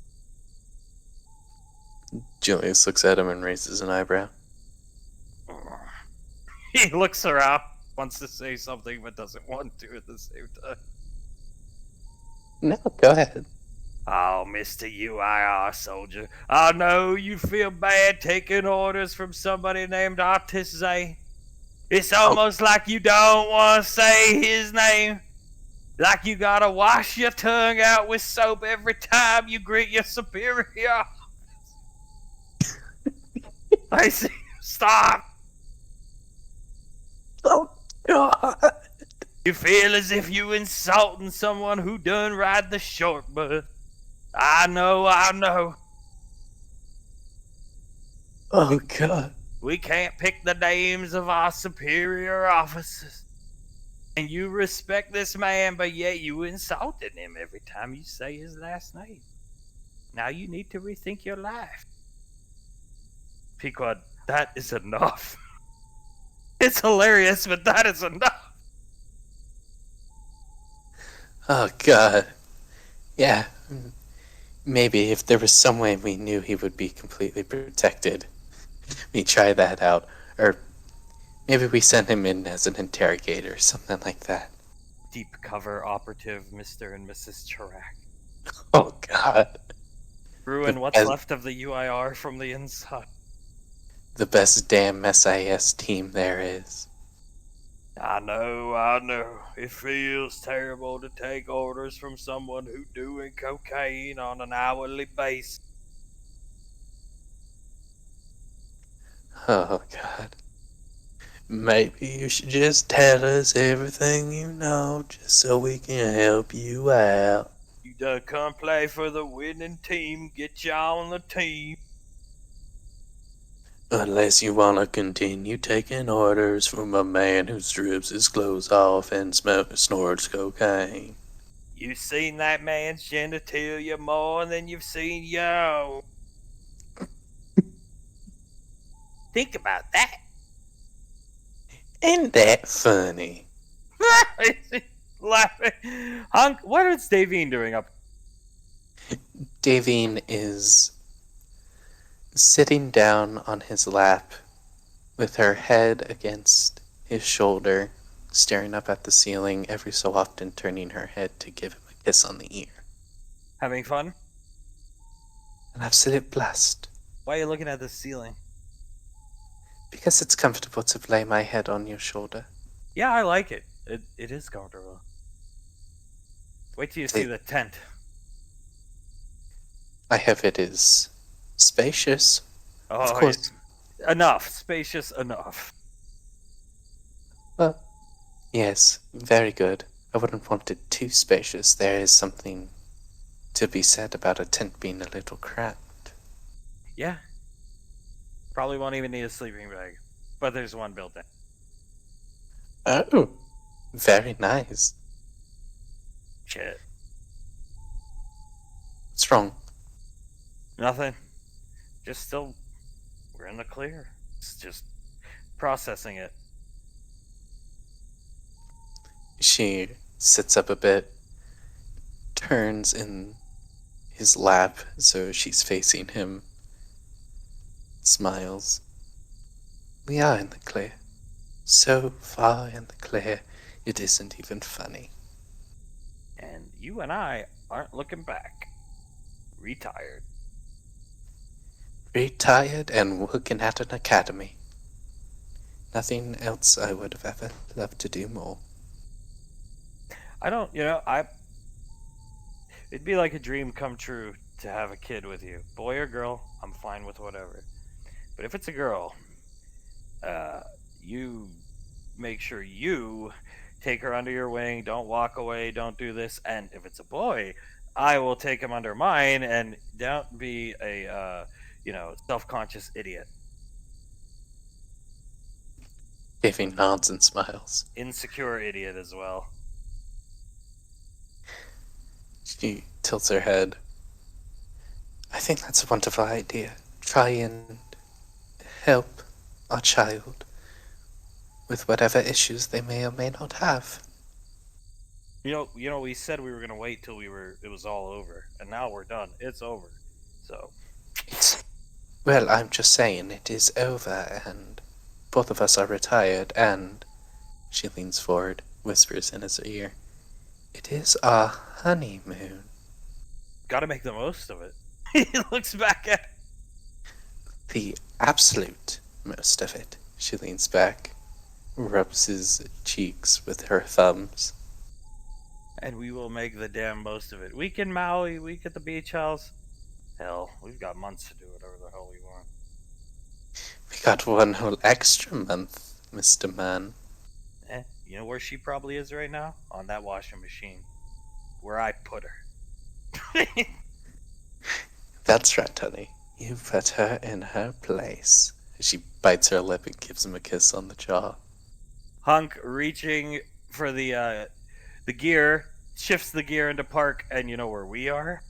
Julius looks at him and raises an eyebrow. He looks around, wants to say something, but doesn't want to at the same time. No, go ahead. Oh, Mr. UIR soldier, I know you feel bad taking orders from somebody named Artise. It's almost like you don't want to say his name. Like you gotta wash your tongue out with soap every time you greet your superior. I see. Stop. Oh, God. You feel as if you insulting someone who done ride the short bus. I know. Oh, God. We can't pick the names of our superior officers. And you respect this man, but yet you insulted him every time you say his last name. Now you need to rethink your life. Pequod, that is enough. It's hilarious, but that is enough. Oh, God. Yeah. Maybe if there was some way we knew he would be completely protected, we try that out. Or maybe we send him in as an interrogator, something like that. Deep cover operative, Mr. and Mrs. Chirac. Oh, God. Ruin what's left of the UIR from the inside. The best damn SIS team there is. I know. It feels terrible to take orders from someone who's doing cocaine on an hourly basis. Oh, God. Maybe you should just tell us everything you know, just so we can help you out. You done come play for the winning team, get you on the team. Unless you want to continue taking orders from a man who strips his clothes off and snorts cocaine. You've seen that man's genitalia more than you've seen your own. Think about that. Ain't that funny? Laughing. Hunk, what is Davine doing up? Davine is sitting down on his lap with her head against his shoulder, staring up at the ceiling, every so often turning her head to give him a kiss on the ear. Having fun? And I've said it blessed. Why are you looking at the ceiling? Because it's comfortable to lay my head on your shoulder. Yeah, I like it. It is comfortable. Wait till you see the tent. I have it is spacious. Oh, of course. Enough. Spacious enough. Well, yes, very good. I wouldn't want it too spacious. There is something to be said about a tent being a little cramped. Yeah. Probably won't even need a sleeping bag. But there's one built in. Oh, very nice. Shit. What's wrong? Nothing. Just still, we're in the clear. It's just processing it. She sits up a bit, turns in his lap so she's facing him, smiles. We are in the clear. So far in the clear, it isn't even funny. And you and I aren't looking back. Retired. Retired and working at an academy. Nothing else I would have ever loved to do more. I don't, it'd be like a dream come true to have a kid with you. Boy or girl, I'm fine with whatever. But if it's a girl, you make sure you take her under your wing, don't walk away, don't do this. And if it's a boy, I will take him under mine, and don't be a, self-conscious idiot. Davy nods and smiles. Insecure idiot as well. She tilts her head. I think that's a wonderful idea. Try and help our child with whatever issues they may or may not have. We said we were gonna wait till it was all over, and now we're done. It's over. So, Well, I'm just saying it is over, and both of us are retired, and she leans forward, whispers in his ear, it is our honeymoon. gotta make the most of it. He looks back at. The absolute most of it. She leans back, rubs his cheeks with her thumbs. And we will make the damn most of it. Week in Maui, week at the beach house. Hell, we've got months to do whatever the hell we want. We got one whole extra month, Mr. Man. You know where she probably is right now? On that washing machine. Where I put her. That's right, honey. You put her in her place. She bites her lip and gives him a kiss on the jaw. Hunk reaching for the gear, shifts the gear into park, and you know where we are?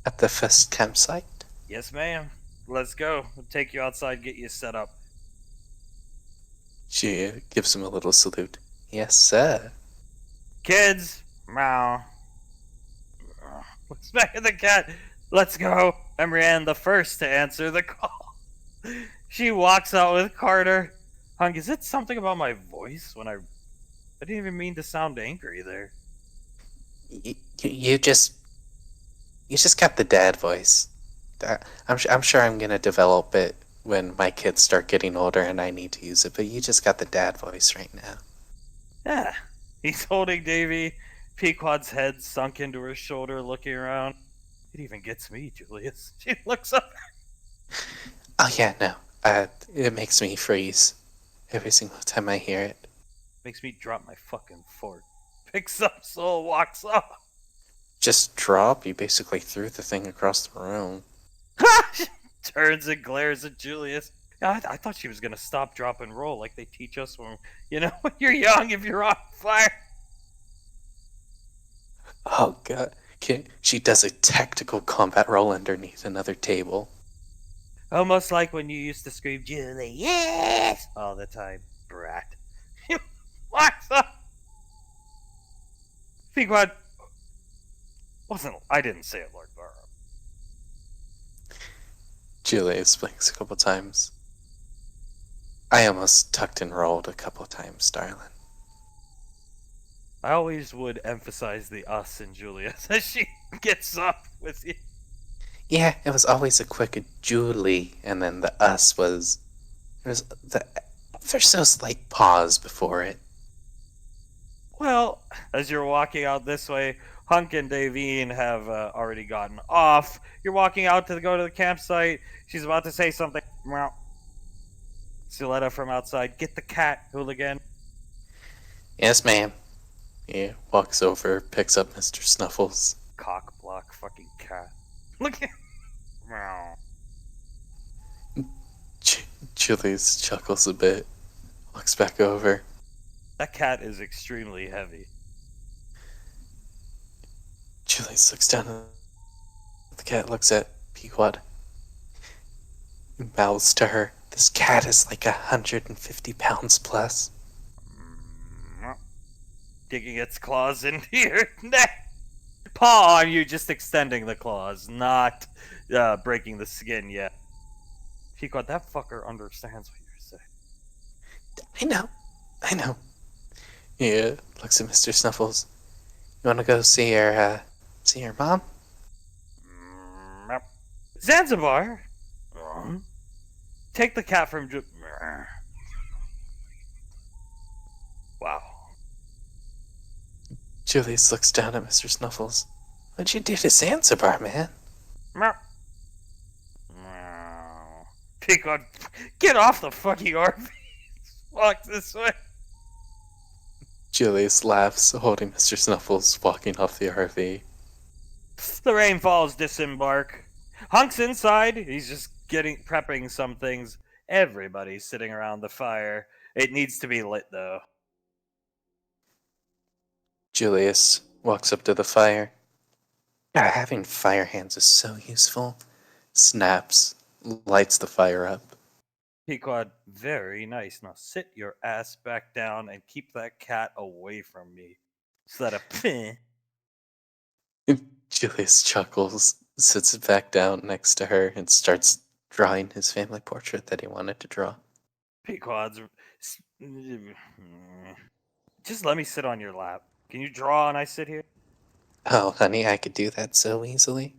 At the first campsite? Yes, ma'am. Let's go. We'll take you outside, get you set up. She gives him a little salute. Yes, sir. Kids, meow. Looks back at the cat. Let's go. Emrianne the first to answer the call. She walks out with Carter. Hunk, is it something about my voice when I didn't even mean to sound angry there. You just got the dad voice. I'm sure I'm gonna develop it when my kids start getting older and I need to use it, but you just got the dad voice right now. Yeah. He's holding Davy. Pequod's head sunk into her shoulder, looking around. It even gets me, Julius. She looks up. Oh yeah, no. It makes me freeze every single time I hear it. Makes me drop my fucking fork. Picks up Soul, walks off. Just drop? You basically threw the thing across the room. Turns and glares at Julius. I thought she was gonna stop, drop, and roll like they teach us when when you're young. If you're on fire. Oh god. She does a tactical combat roll underneath another table. Almost like when you used to scream Julius all the time, brat. Walks up. Pequod wasn't. I didn't say it, Lord Barrow. Julius blinks a couple times. I almost tucked and rolled a couple times, darling. I always would emphasize the us in Julius as she gets up with you. Yeah, it was always a quick Julie, and then the us was... There's so slight pause before it. Well, as you're walking out this way, Hunk and Davine have already gotten off. You're walking out to go to the campsite. She's about to say something. Meow. Suletta from outside. Get the cat, hooligan. Yes, ma'am. He walks over, picks up Mr. Snuffles. Cock block fucking cat. Look at. Meow. Julius chuckles a bit, looks back over. That cat is extremely heavy. Julius looks down at the cat, looks at Pequod, mouths to her. This cat is like 150 pounds plus. Mm, digging its claws into your neck. Paw on you, just extending the claws, not breaking the skin yet. Pequod, that fucker understands what you're saying. I know. He looks at Mr. Snuffles. You wanna go see your mom? Mm, Zanzibar? Take the cat from Wow. Julius looks down at Mr. Snuffles. What'd you do to Zanzibar, man? Meow. Pequod, get off the fucking RV. Walk this way. Julius laughs, holding Mr. Snuffles, walking off the RV. The rain falls, disembark. Hunk's inside. He's just prepping some things. Everybody's sitting around the fire. It needs to be lit though. Julius walks up to the fire. God, having fire hands is so useful. Snaps, lights the fire up. Pequod, very nice. Now sit your ass back down and keep that cat away from me. So that a Julius chuckles, sits back down next to her, and starts drawing his family portrait that he wanted to draw. Pequod's. Just let me sit on your lap. Can you draw and I sit here? Oh, honey, I could do that so easily.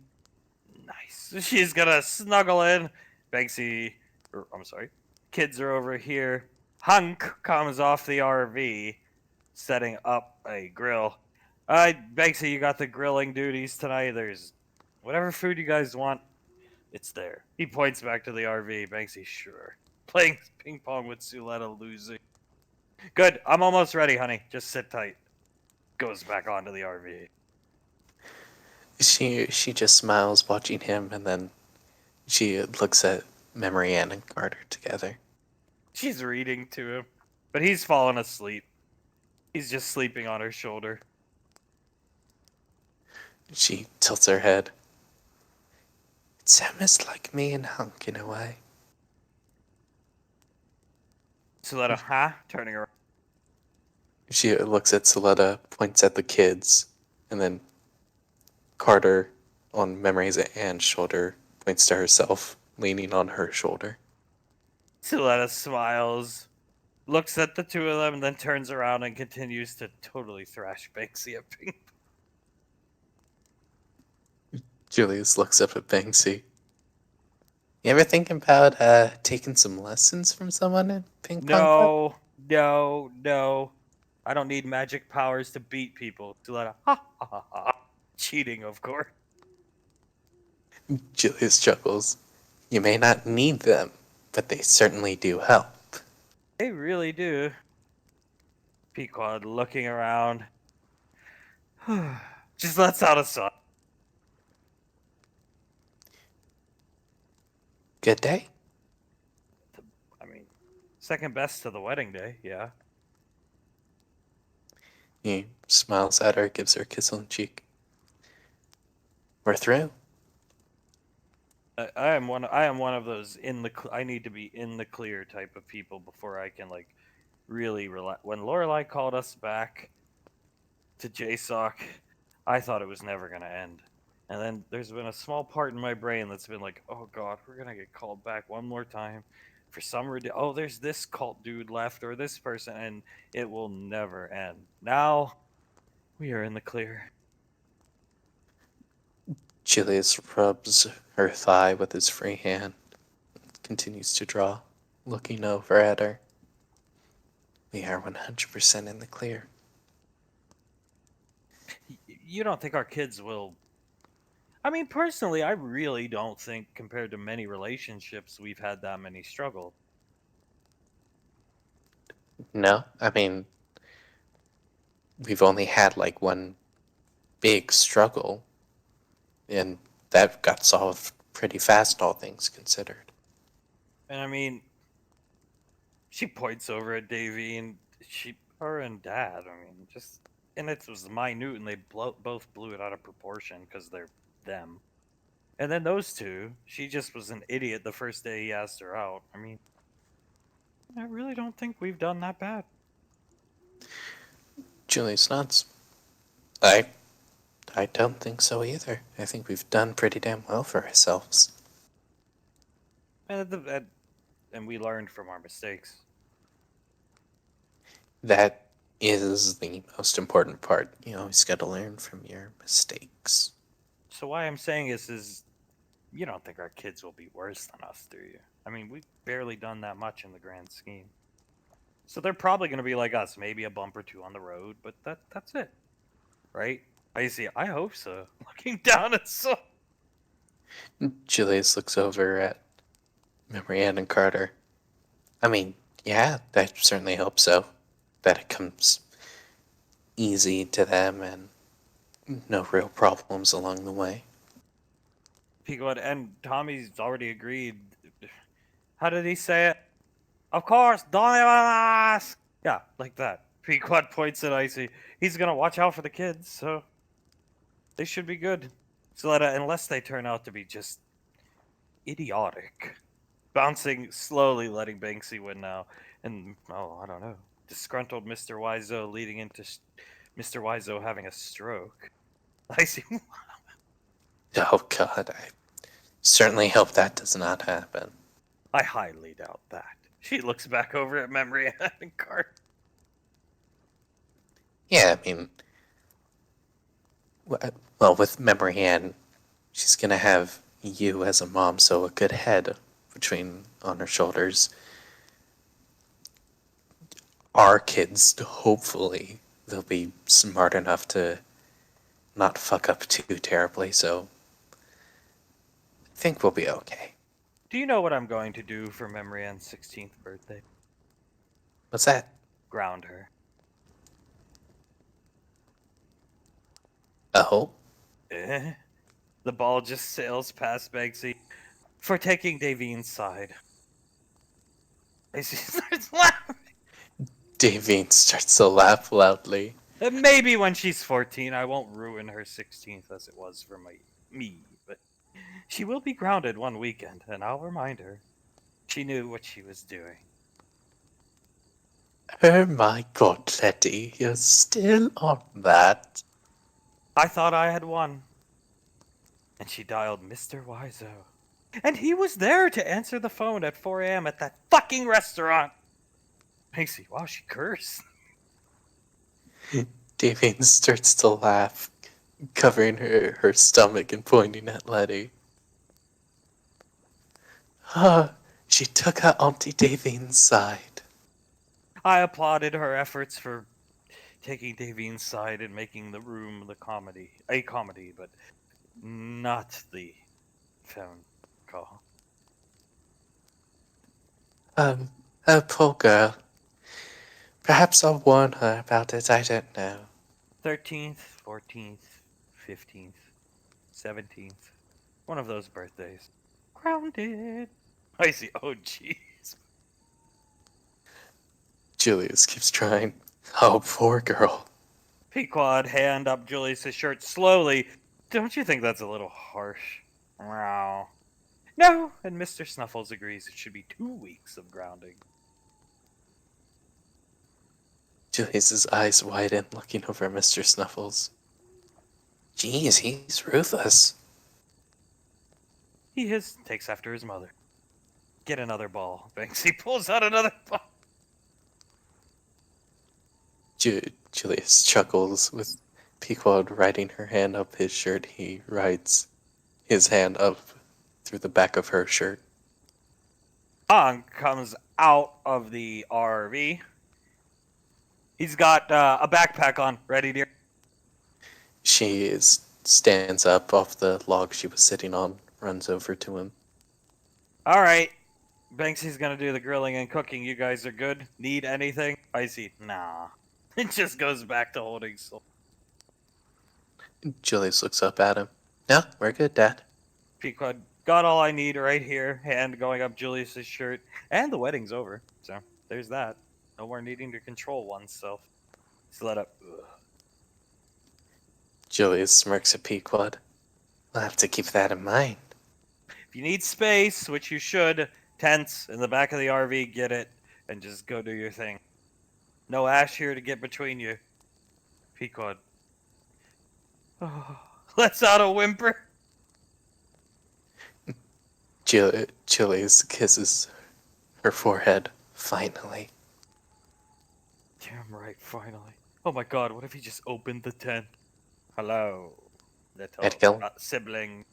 Nice. She's gonna snuggle in. Banksy, I'm sorry. Kids are over here. Hunk comes off the RV, setting up a grill. Banksy, you got the grilling duties tonight. There's whatever food you guys want. It's there. He points back to the RV. Banksy, sure. Playing ping pong with Suletta, losing. Good. I'm almost ready, honey. Just sit tight. Goes back onto the RV. She just smiles watching him, and then she looks at Memory Ann and Carter together. She's reading to him, but he's fallen asleep. He's just sleeping on her shoulder. She tilts her head. It's almost like me and Hunk in a way. Suletta, huh? Turning around. She looks at Soletta, points at the kids, and then Carter, on Memory's Ann's shoulder, points to herself, leaning on her shoulder. Suletta smiles, looks at the two of them, and then turns around and continues to totally thrash Banksy at ping. Julius looks up at Banksy. You ever think about taking some lessons from someone in ping pong club? No. I don't need magic powers to beat people. Suletta, ha. Cheating, of course. Julius chuckles. You may not need them, but they certainly do help. They really do. Pequod looking around. Just lets out a sigh. Good day? I mean, second best to the wedding day, yeah. He smiles at her, gives her a kiss on the cheek. We're through. I am one of those I need to be in the clear type of people before I can like really relax. When Lorelai called us back to JSOC, I thought it was never gonna end. And then there's been a small part in my brain that's been like, oh god, we're gonna get called back one more time for some there's this cult dude left or this person, and it will never end. Now we are in the clear. Julius rubs her thigh with his free hand, continues to draw, looking over at her. We are 100% in the clear. You don't think our kids will? I mean, personally, I really don't think, compared to many relationships, we've had that many struggles. No, I mean, we've only had like one big struggle, and that got solved pretty fast, all things considered. And I mean, she points over at Davy, and her and Dad. I mean, just and it was minute, and they both blew it out of proportion because they're them. And then those two, she just was an idiot the first day he asked her out. I mean, I really don't think we've done that bad. Julius nods. I I don't think so either. I think we've done pretty damn well for ourselves. And we learned from our mistakes. That is the most important part. You always got to learn from your mistakes. So why I'm saying is you don't think our kids will be worse than us, do you? I mean, we've barely done that much in the grand scheme. So they're probably going to be like us, maybe a bump or two on the road, but that's it, right? I see. I hope so. Looking down at so. Julius looks over at Memory Ann and Carter. I mean, yeah, I certainly hope so. That it comes easy to them and no real problems along the way. Pequod and Tommy's already agreed. How did he say it? Of course, don't even ask. Yeah, like that. Pequod points at Icy. He's gonna watch out for the kids, so they should be good. So that unless they turn out to be just idiotic, bouncing slowly, letting Banksy win now, and I don't know, disgruntled Mr. Wiseau leading into Mr. Wiseau having a stroke. Icy. Oh god, I certainly hope that does not happen. I highly doubt that. She looks back over at Memory and Cart. Yeah, I mean, well, with Memory Ann, she's gonna have you as a mom, so a good head between on her shoulders. Our kids, hopefully, they'll be smart enough to not fuck up too terribly, so I think we'll be okay. Do you know what I'm going to do for Memory Ann's 16th birthday? What's that? Ground her. Oh? Eh? The ball just sails past Banksy for taking Davine's side. Banksy starts laughing. Davine starts to laugh loudly. And maybe when she's 14, I won't ruin her 16th as it was for me, but she will be grounded one weekend, and I'll remind her. She knew what she was doing. Oh my god, Letty, you're still on that. I thought I had won. And she dialed Mr. Wiseau. And he was there to answer the phone at 4 a.m. at that fucking restaurant. Macy, wow, she cursed. Davine starts to laugh, covering her stomach and pointing at Letty. She took out Auntie Davine's side. I applauded her efforts for taking Davine's side and making the room a comedy, but not the phone call. Poor girl. Perhaps I'll warn her about it, I don't know. 13th, 14th, 15th, 17th. One of those birthdays. Grounded. I see. Oh, jeez. Julius keeps trying. Oh, poor girl. Pequod hand up Julius' shirt slowly. Don't you think that's a little harsh? Wow. No, and Mr. Snuffles agrees it should be 2 weeks of grounding. Julius's eyes widen, looking over at Mr. Snuffles. Jeez, he's ruthless. He takes after his mother. Get another ball. Banksy pulls out another ball. Julius chuckles with Pequod riding her hand up his shirt. He rides his hand up through the back of her shirt. Ang comes out of the RV. He's got a backpack on, ready to... She stands up off the log she was sitting on, runs over to him. All right. Banksy's gonna do the grilling and cooking. You guys are good? Need anything? I see. Nah. It just goes back to holding soul. Julius looks up at him. No, we're good, Dad. Pequod, got all I need right here. Hand going up Julius's shirt, and the wedding's over. So there's that. No more needing to control oneself. Just let up. Ugh. Julius smirks at Pequod. We'll have to keep that in mind. If you need space, which you should, tents in the back of the RV, get it, and just go do your thing. No Ash here to get between you. Pequod. Oh, let's out a whimper. Julius kisses her forehead, finally. Damn right, finally. Oh my god, what if he just opened the tent? Hello, little I'd kill him. sibling.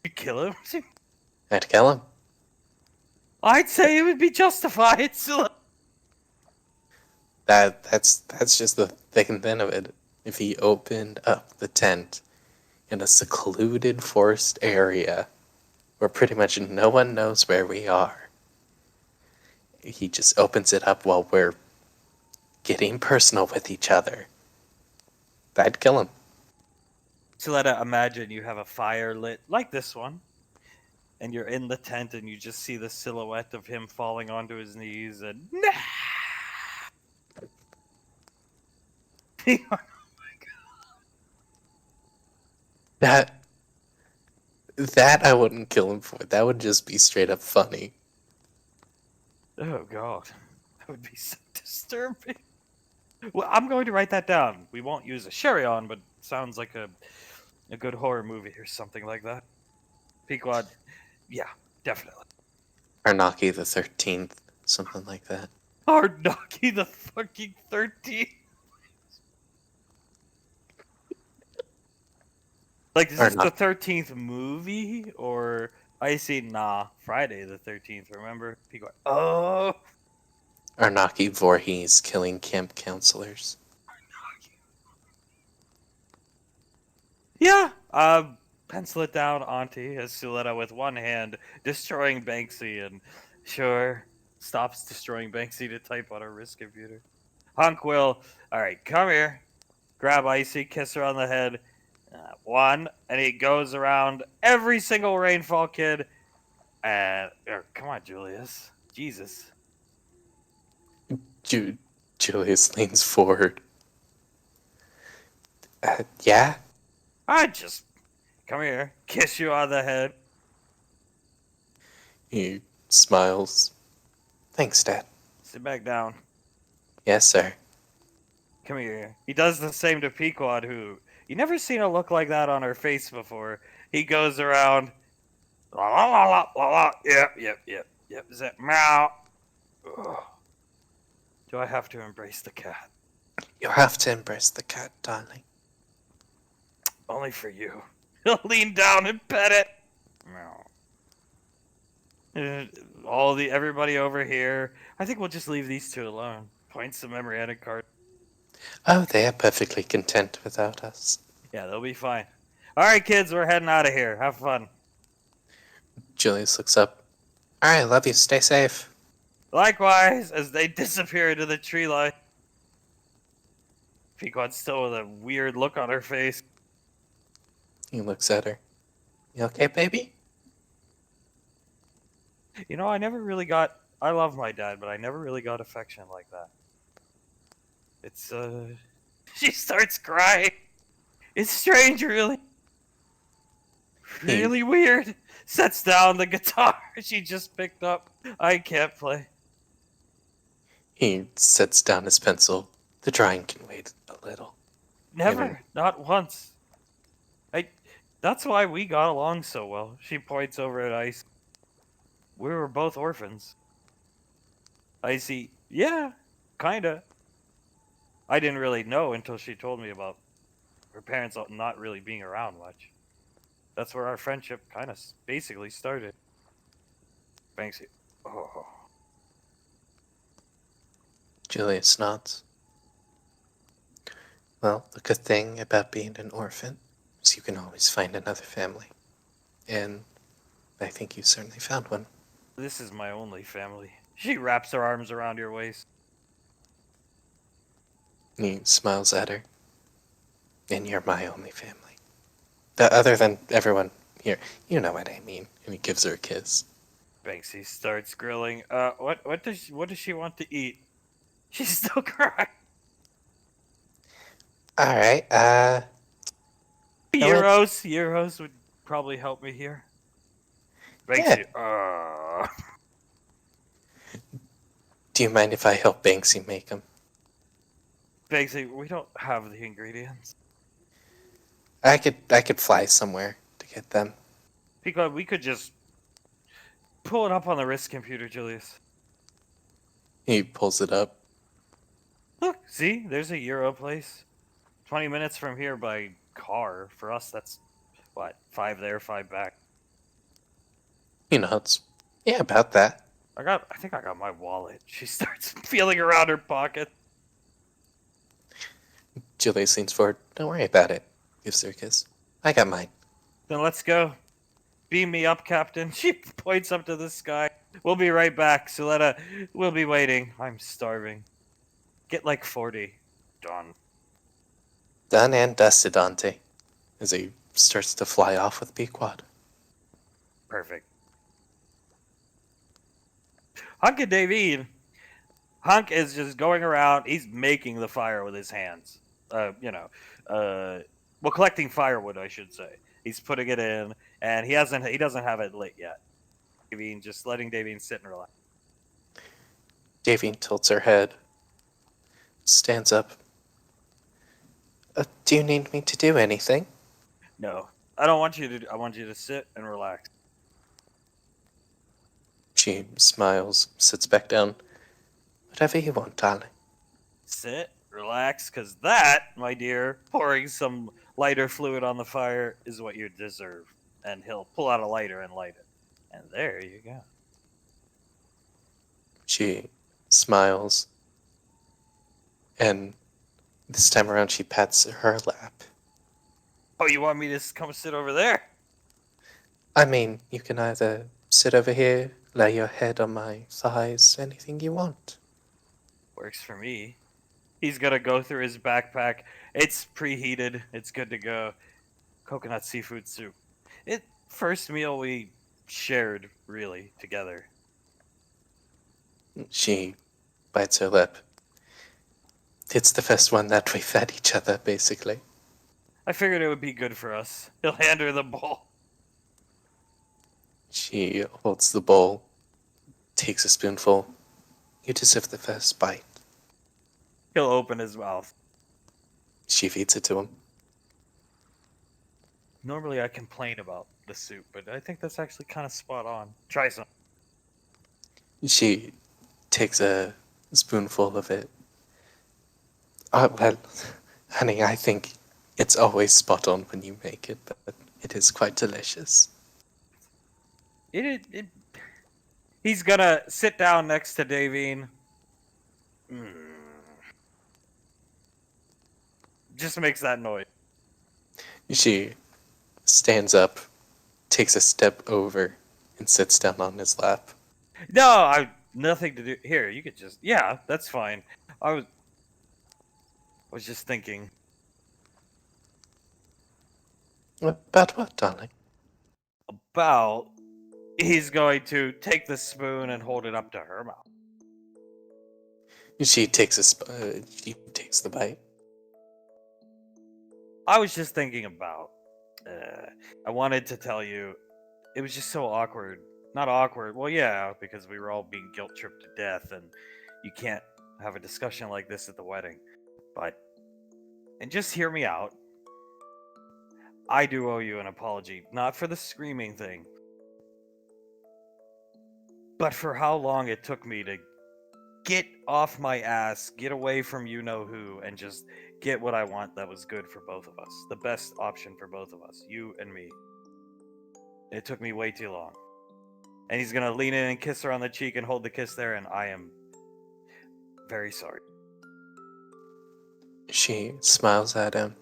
You kill him? I'd kill him. I'd say it would be justified. So That's just the thick and thin of it. If he opened up the tent in a secluded forest area where pretty much no one knows where we are, he just opens it up while we're getting personal with each other. I'd kill him. Suletta, imagine you have a fire lit like this one, and you're in the tent and you just see the silhouette of him falling onto his knees and That I wouldn't kill him for. That would just be straight up funny. oh god, that would be so disturbing. Well, I'm going to write that down. We won't use a sherry on, but sounds like a good horror movie or something like that. Pequod, yeah, definitely. Arnaki the 13th, something like that. Arnaki the fucking 13th. Like, is this the 13th movie? Or, I see, nah, Friday the 13th, remember? Pequod, oh! Arnaki Voorhees killing camp counselors. Yeah, pencil it down, Auntie, as Suletta with one hand destroying Banksy and sure stops destroying Banksy to type on her wrist computer. Hunk will, alright, come here, grab Icy, kiss her on the head. One, and he goes around every single Rainfall kid. And come on, Julius. Jesus. Julius leans forward. Yeah? I just come here, kiss you on the head. He smiles. Thanks, Dad. Sit back down. Yes, sir. Come here. He does the same to Pequod, who you never seen a look like that on her face before. He goes around. La la la la la la. Yep. Is that meow? Ugh. Do I have to embrace the cat? You'll have to embrace the cat, darling. Only for you. He'll lean down and pet it. Meow. Everybody over here. I think we'll just leave these two alone. Points the memorandum card. Oh, they are perfectly content without us. Yeah, they'll be fine. All right, kids, we're heading out of here. Have fun. Julius looks up. All right, love you. Stay safe. Likewise, as they disappear into the tree line. Pequod's still with a weird look on her face. He looks at her. You okay, baby? You know, I love my dad, but I never really got affection like that. It's, she starts crying. It's strange, really. Really weird. Sets down the guitar she just picked up. I can't play. He sets down his pencil. The drawing can wait a little. Never. Not once. That's why we got along so well. She points over at Ice. We were both orphans. Icy, yeah, kinda. I didn't really know until she told me about her parents not really being around much. That's where our friendship kind of basically started. Banksy. Oh. Julius nods. Well, the good thing about being an orphan is you can always find another family. And I think you certainly found one. This is my only family. She wraps her arms around your waist. And he smiles at her. And you're my only family. Other than everyone here. You know what I mean. And he gives her a kiss. Banksy starts grilling. What does she want to eat? She's still crying. Alright, Euros would probably help me here. Banksy, do you mind if I help Banksy make them? Banksy, we don't have the ingredients. I could fly somewhere to get them. Because we could just pull it up on the wrist computer, Julius. He pulls it up. Look, see, there's a Euro place. 20 minutes from here by car. For us, that's what, 5 there, 5 back. He nods. Yeah, about that. I think I got my wallet. She starts feeling around her pocket. Julius leans forward. Don't worry about it. Gives her a kiss. I got mine. Then let's go. Beam me up, Captain. She points up to the sky. We'll be right back. Suletta, we'll be waiting. I'm starving. Get like 40. Done. Done and dusted, Dante. As he starts to fly off with Pequod. Perfect. Hunk and David. Hunk is just going around. He's making the fire with his hands. Collecting firewood, I should say. He's putting it in, and he doesn't have it lit yet. Davine, just letting Davine sit and relax. Davine tilts her head. Stands up. Do you need me to do anything? No, I don't want you to. I want you to sit and relax. She smiles, sits back down. Whatever you want, darling. Sit, relax, because that, my dear, pouring some lighter fluid on the fire is what you deserve. And he'll pull out a lighter and light it. And there you go. She smiles. And this time around, she pats her lap. Oh, you want me to come sit over there? I mean, you can either sit over here, lay your head on my thighs, anything you want. Works for me. He's gonna go through his backpack. It's preheated. It's good to go. Coconut seafood soup. First meal we shared, really, together. She bites her lip. It's the first one that we fed each other, basically. I figured it would be good for us. He'll hand her the bowl. She holds the bowl, takes a spoonful. You deserve the first bite. He'll open his mouth. She feeds it to him. Normally I complain about the soup, but I think that's actually kind of spot on. Try some. She takes a spoonful of it. Well, honey, I think it's always spot on when you make it, but it is quite delicious. He's gonna sit down next to Davine. Just makes that noise. She stands up, takes a step over, and sits down on his lap. No, I nothing to do. Here, you could just. Yeah, that's fine. I was just thinking. About what, darling? About he's going to take the spoon and hold it up to her mouth. She takes she takes the bite. I was just thinking about. I wanted to tell you, it was just so awkward. Not awkward. Well, yeah, because we were all being guilt tripped to death, and you can't have a discussion like this at the wedding. And just hear me out. I do owe you an apology, not for the screaming thing, but for how long it took me to get off my ass, get away from you know who, and just get what I want that was good for both of us. The best option for both of us, you and me. It took me way too long. And he's gonna lean in and kiss her on the cheek and hold the kiss there, and I am very sorry. She smiles at him,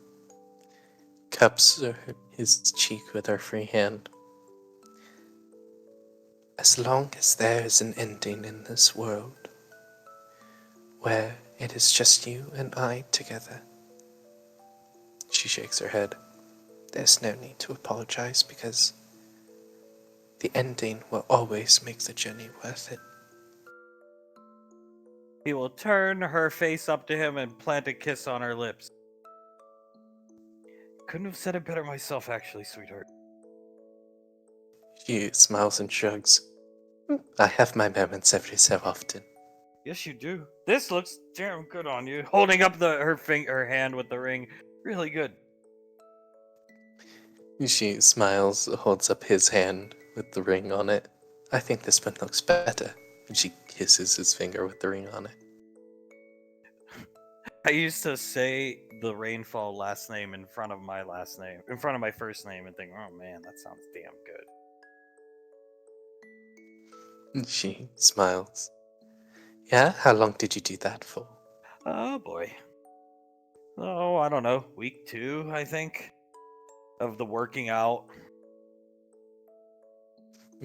cups his cheek with her free hand. As long as there is an ending in this world, where it is just you and I together. She shakes her head. There's no need to apologize because the ending will always make the journey worth it. He will turn her face up to him and plant a kiss on her lips. Couldn't have said it better myself, actually, sweetheart. She smiles and shrugs. I have my moments every so often. Yes, you do. This looks damn good on you. Holding up her hand with the ring, really good. She smiles, holds up his hand with the ring on it. I think this one looks better. And she kisses his finger with the ring on it. I used to say the Rainfall last name in front of my last name, in front of my first name, and think, oh man, that sounds damn good. She smiles. Yeah? How long did you do that for? Oh boy. Oh, I don't know. Week 2, I think, of the working out.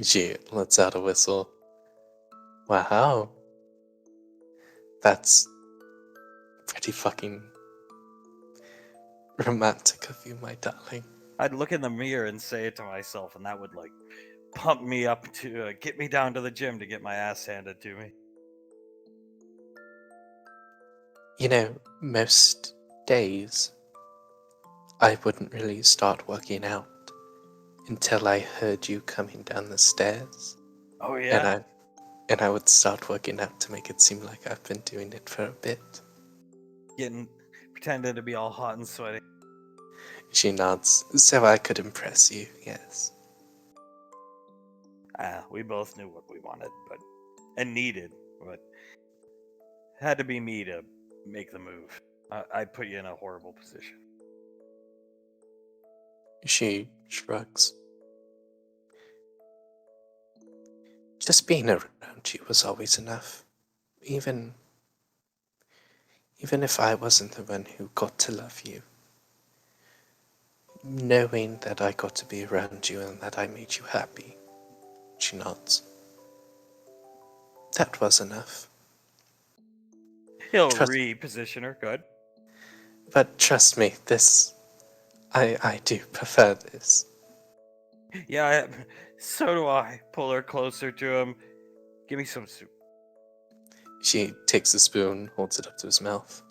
She lets out a whistle. Wow. That's pretty fucking romantic of you, my darling. I'd look in the mirror and say it to myself, and that would like pump me up to get me down to the gym to get my ass handed to me. You know, most days I wouldn't really start working out until I heard you coming down the stairs. Oh yeah. And I would start working out to make it seem like I've been doing it for a bit. Pretending to be all hot and sweaty. She nods, so I could impress you, yes. We both knew what we wanted, and needed, but had to be me to make the move. I put you in a horrible position. She shrugs. Just being around you was always enough. Even if I wasn't the one who got to love you. Knowing that I got to be around you and that I made you happy. She nods. That was enough. He'll Trust- reposition her, good. But trust me, I do prefer this. Yeah, so do I. Pull her closer to him. Give me some soup. She takes a spoon, holds it up to his mouth.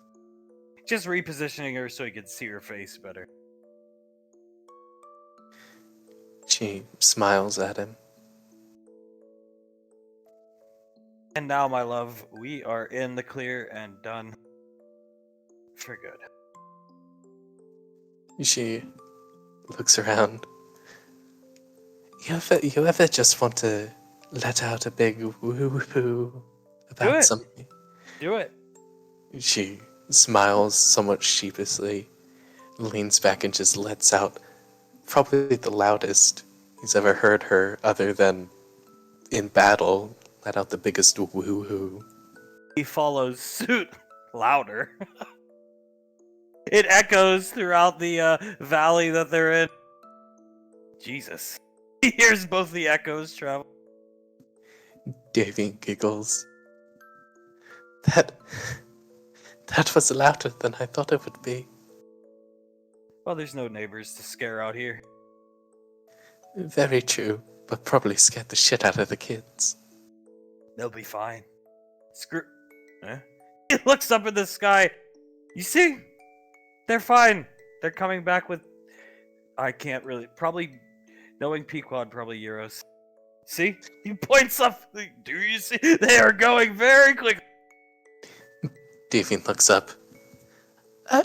Just repositioning her so he can see her face better. She smiles at him. And now, my love, we are in the clear and done for good. She looks around. You ever just want to let out a big woo-hoo about it. something? Do it. She smiles somewhat sheepishly, leans back and just lets out probably the loudest he's ever heard her, other than in battle, let out the biggest woo-hoo. He follows suit louder. It echoes throughout the valley that they're in. Jesus. He hears both the echoes travel. Davy giggles. That was louder than I thought it would be. Well, there's no neighbors to scare out here. Very true, but probably scared the shit out of the kids. They'll be fine. Screw. Huh? He looks up in the sky. You see? They're fine. They're coming back with. I can't really. Probably. Knowing Pequod, probably Euros. See? He points up. Do you see? They are going very quick. Davy looks up.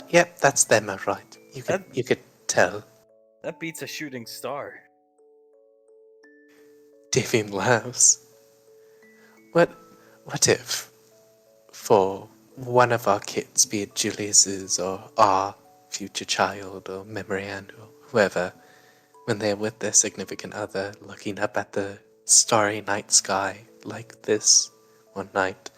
Yep, that's them, alright. You could tell. That beats a shooting star. Davy laughs. What if, for one of our kids, be it Julius's or our future child or Memorian or whoever, when they're with their significant other, looking up at the starry night sky like this one night,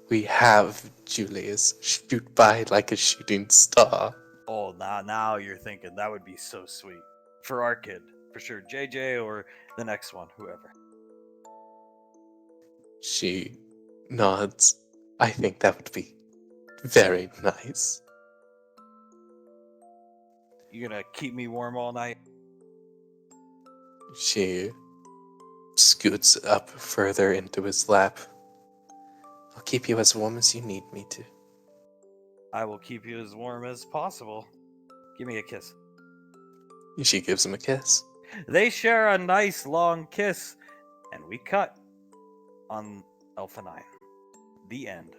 we have Julius shoot by like a shooting star. Oh, now you're thinking that would be so sweet for our kid, for sure. JJ or the next one, whoever. She nods. I think that would be very nice. You gonna keep me warm all night? She scoots up further into his lap. I'll keep you as warm as you need me to. I will keep you as warm as possible. Give me a kiss. She gives him a kiss. They share a nice long kiss, and we cut on Alpha 9. The end.